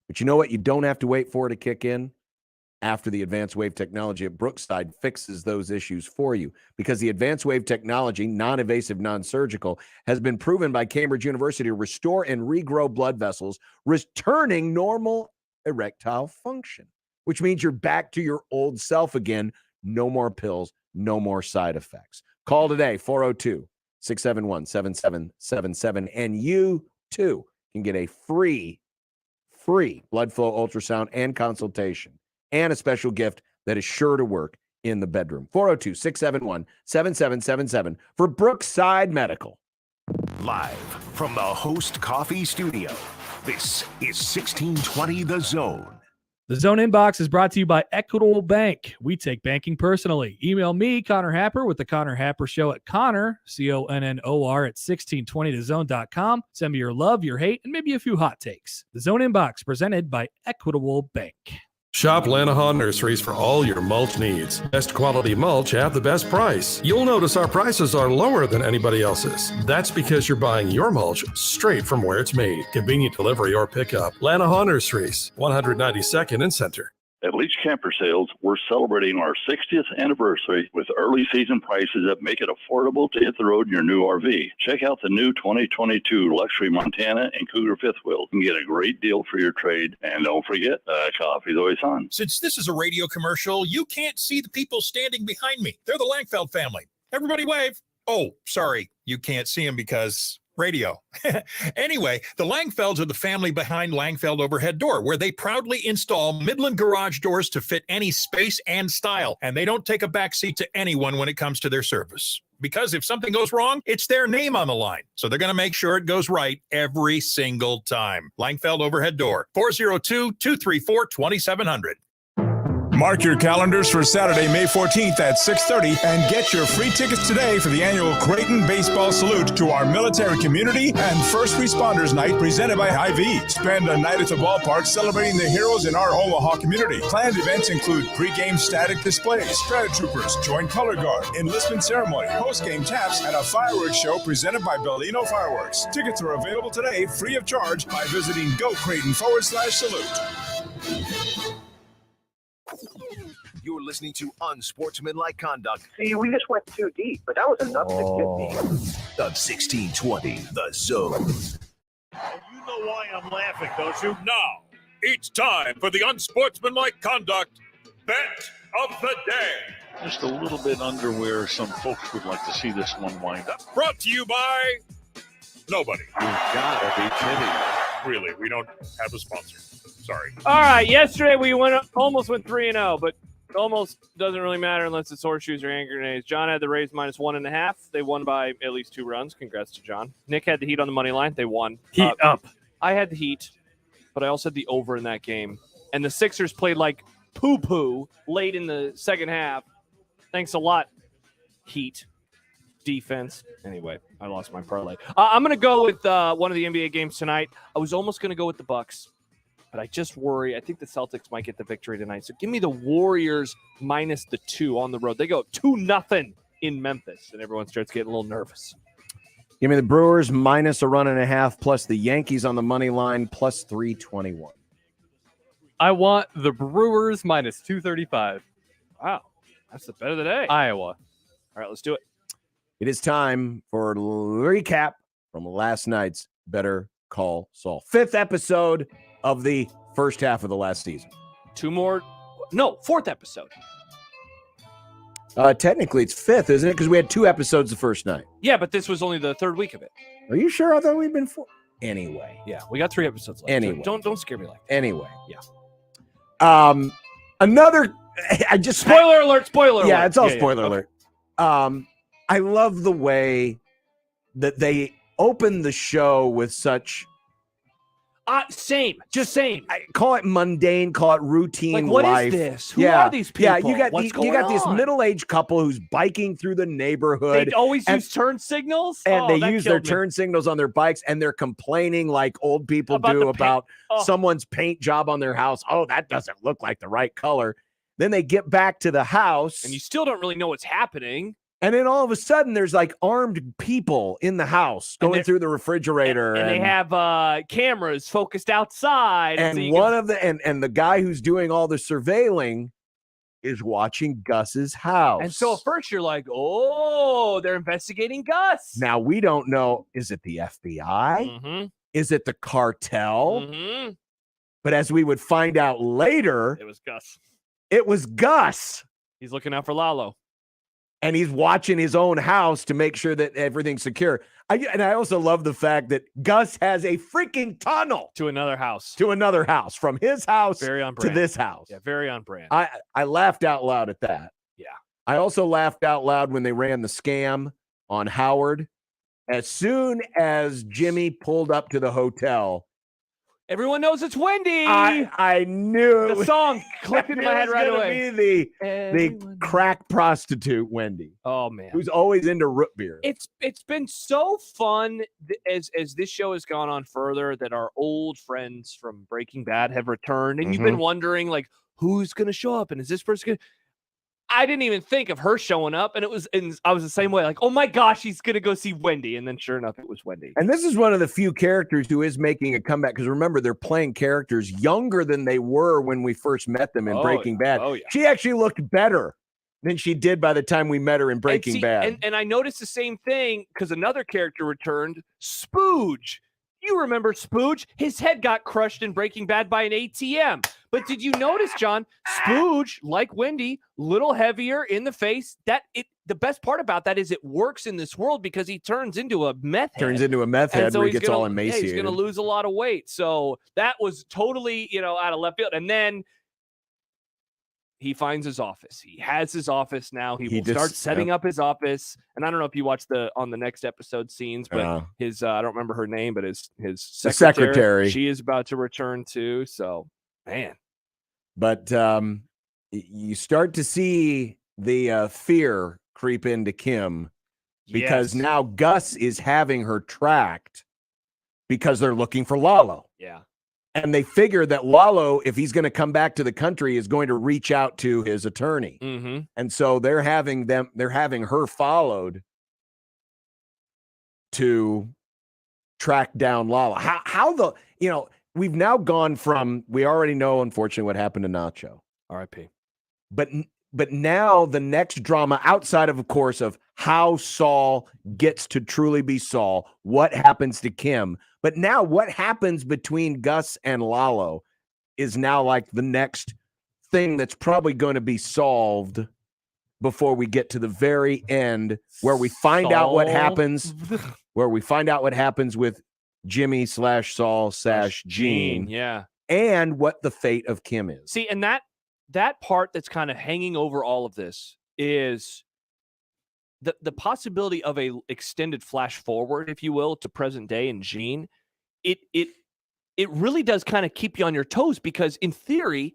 But you know what? You don't have to wait for it to kick in. After the advanced wave technology at Brookside fixes those issues for you, because the advanced wave technology, non-invasive, non-surgical, has been proven by Cambridge University to restore and regrow blood vessels, returning normal erectile function, which means you're back to your old self again. No more pills, no more side effects. Call today, 402-671-7777, and you too can get a free blood flow ultrasound and consultation, and a special gift that is sure to work in the bedroom. 402-671-7777 for Brookside Medical. Live from the Host Coffee Studio, this is 1620 The Zone. The Zone Inbox is brought to you by Equitable Bank. We take banking personally. Email me, Connor Happer, with the Connor Happer Show at Connor, CONNOR, at 1620thezone.com. Send me your love, your hate, and maybe a few hot takes. The Zone Inbox, presented by Equitable Bank. Shop Lanahaw Nurseries for all your mulch needs. Best quality mulch at the best price. You'll notice our prices are lower than anybody else's. That's because you're buying your mulch straight from where it's made. Convenient delivery or pickup. Lanahaw Nurseries, 192nd and Center. At Leach Camper Sales, we're celebrating our 60th anniversary with early season prices that make it affordable to hit the road in your new RV. Check out the new 2022 Luxury Montana and Cougar fifth wheels and get a great deal for your trade. And don't forget, coffee's always on. Since this is a radio commercial, you can't see the people standing behind me. They're the Langfeld family. Everybody wave. Oh, sorry, you can't see them because radio. Anyway, the Langfelds are the family behind Langfeld Overhead Door, where they proudly install Midland garage doors to fit any space and style, and they don't take a backseat to anyone when it comes to their service. Because if something goes wrong, it's their name on the line, so they're going to make sure it goes right every single time. Langfeld Overhead Door, 402-234-2700. Mark your calendars for Saturday, May 14th at 6:30 and get your free tickets today for the annual Creighton Baseball Salute to our military community and First Responders Night presented by Hy-Vee. Spend a night at the ballpark celebrating the heroes in our Omaha community. Planned events include pregame static displays, Stratotroopers, joint color guard, enlistment ceremony, postgame taps, and a fireworks show presented by Bellino Fireworks. Tickets are available today free of charge by visiting GoCreighton/salute. You're listening to Unsportsmanlike Conduct. See, we just went too deep, but that was enough to get me. Of 1620 The Zone. You know why I'm laughing, don't you? Now, it's time for the Unsportsmanlike Conduct Bet of the Day. Just a little bit under where some folks would like to see this one wind up. Brought to you by nobody. You gotta be kidding. Really, we don't have a sponsor. Sorry. All right, yesterday we almost went 3-0, but almost doesn't really matter unless it's horseshoes or hand grenades. John had the Rays -1.5. They won by at least 2 runs. Congrats to John. Nick had the Heat on the money line. They won. Heat up. I had the Heat, but I also had the over in that game. And the Sixers played like poo-poo late in the second half. Thanks a lot, Heat. Defense. Anyway, I lost my parlay. I'm going to go with one of the NBA games tonight. I was almost going to go with the Bucks, but I just worry. I think the Celtics might get the victory tonight. So give me the Warriors -2 on the road. They go up 2-0 in Memphis, and everyone starts getting a little nervous. Give me the Brewers -1.5 plus the Yankees on the money line +321. I want the Brewers -235. Wow, that's the bet of the day. Iowa. All right, let's do it. It is time for a recap from last night's Better Call Saul. 5th episode of the first half of the last season. 4th episode. Technically, it's 5th, isn't it? Because we had 2 episodes the first night. Yeah, but this was only the 3rd week of it. Are you sure? I thought we'd been 4. Anyway. Yeah, we got 3 episodes left. Anyway. So don't scare me like that. Anyway. Yeah. Another. Spoiler alert. Yeah, it's all Yeah, spoiler alert. I love the way that they open the show with such. Same. I call it mundane, call it routine. Like, what is life. this? Who are these people? Yeah, you got What's you got going this on? middle-aged couple who's biking through the neighborhood. They always use turn signals, and they that use their killed me. turn signals on their bikes, and they're complaining like old people About do the paint. about Oh. someone's paint job on their house. Oh, that doesn't look like the right color. Then they get back to the house, And you still don't really know what's happening. And then all of a sudden, there's like armed people in the house going through the refrigerator. And they have cameras focused outside. And so one of the and the guy who's doing all the surveilling is watching Gus's house. And so at first you're like, oh, they're investigating Gus. Now we don't know, is it the FBI? Mm-hmm. Is it the cartel? Mm-hmm. But as we would find out later, It was Gus. It was Gus. He's looking out for Lalo. And he's watching his own house to make sure that everything's secure. And I also love the fact that Gus has a freaking tunnel to another house. From his house Very on to brand. this house. Yeah, very on brand. I laughed out loud at that. Yeah. I also laughed out loud when they ran the scam on Howard. As soon as Jimmy pulled up to the hotel, everyone knows it's Wendy. I knew the song clicked into my head right away. Be the crack prostitute Wendy. Oh man, who's always into root beer. It's been so fun as this show has gone on further that our old friends from Breaking Bad have returned, and you've been wondering like who's going to show up and is this person going to. I didn't even think of her showing up, and I was the same way. Like, oh my gosh, he's gonna go see Wendy, and then sure enough, it was Wendy. And this is one of the few characters who is making a comeback because remember, they're playing characters younger than they were when we first met them in Breaking Bad. Oh yeah, she actually looked better than she did by the time we met her in Breaking Bad. And I noticed the same thing because another character returned, Spooge. You remember Spooge? His head got crushed in Breaking Bad by an ATM. But did you notice, John, Spooge, like Wendy, little heavier in the face. The best part about that is it works in this world because he turns into a meth head. Where he gets all emaciated. He's going to lose a lot of weight. So that was totally, out of left field. And then he finds his office. He has his office now. He will start setting up his office. And I don't know if you watched on the next episode scenes, but his I don't remember her name, but his secretary. She is about to return too. So man. But you start to see the fear creep into Kim because now Gus is having her tracked because they're looking for Lalo. Yeah. And they figure that Lalo, if he's going to come back to the country, is going to reach out to his attorney. Mm-hmm. And so they're having her followed to track down Lalo. We've now gone from, we already know, unfortunately, what happened to Nacho. R.I.P. But now the next drama, outside of course, of how Saul gets to truly be Saul, what happens to Kim, but now what happens between Gus and Lalo is now like the next thing that's probably going to be solved before we get to the very end where we find out what happens, with Jimmy / Gene. Yeah. And what the fate of Kim is. See, and that part that's kind of hanging over all of this is the possibility of a extended flash forward, if you will, to present day and Gene. It really does kind of keep you on your toes because in theory,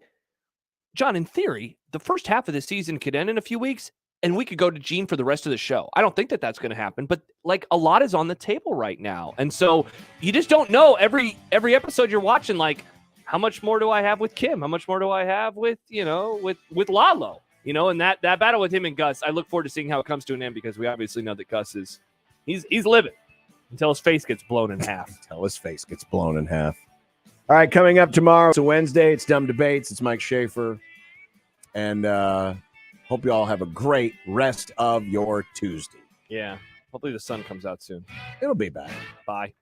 John, the first half of the season could end in a few weeks and we could go to Gene for the rest of the show. I don't think that that's going to happen, but like a lot is on the table right now. And so you just don't know every episode you're watching, like, how much more do I have with Kim? How much more do I have with Lalo? And that battle with him and Gus, I look forward to seeing how it comes to an end because we obviously know that Gus he's living until his face gets blown in half. All right, coming up tomorrow, it's a Wednesday. It's Dumb Debates. It's Mike Schaefer. And hope you all have a great rest of your Tuesday. Yeah. Hopefully the sun comes out soon. It'll be back. Bye.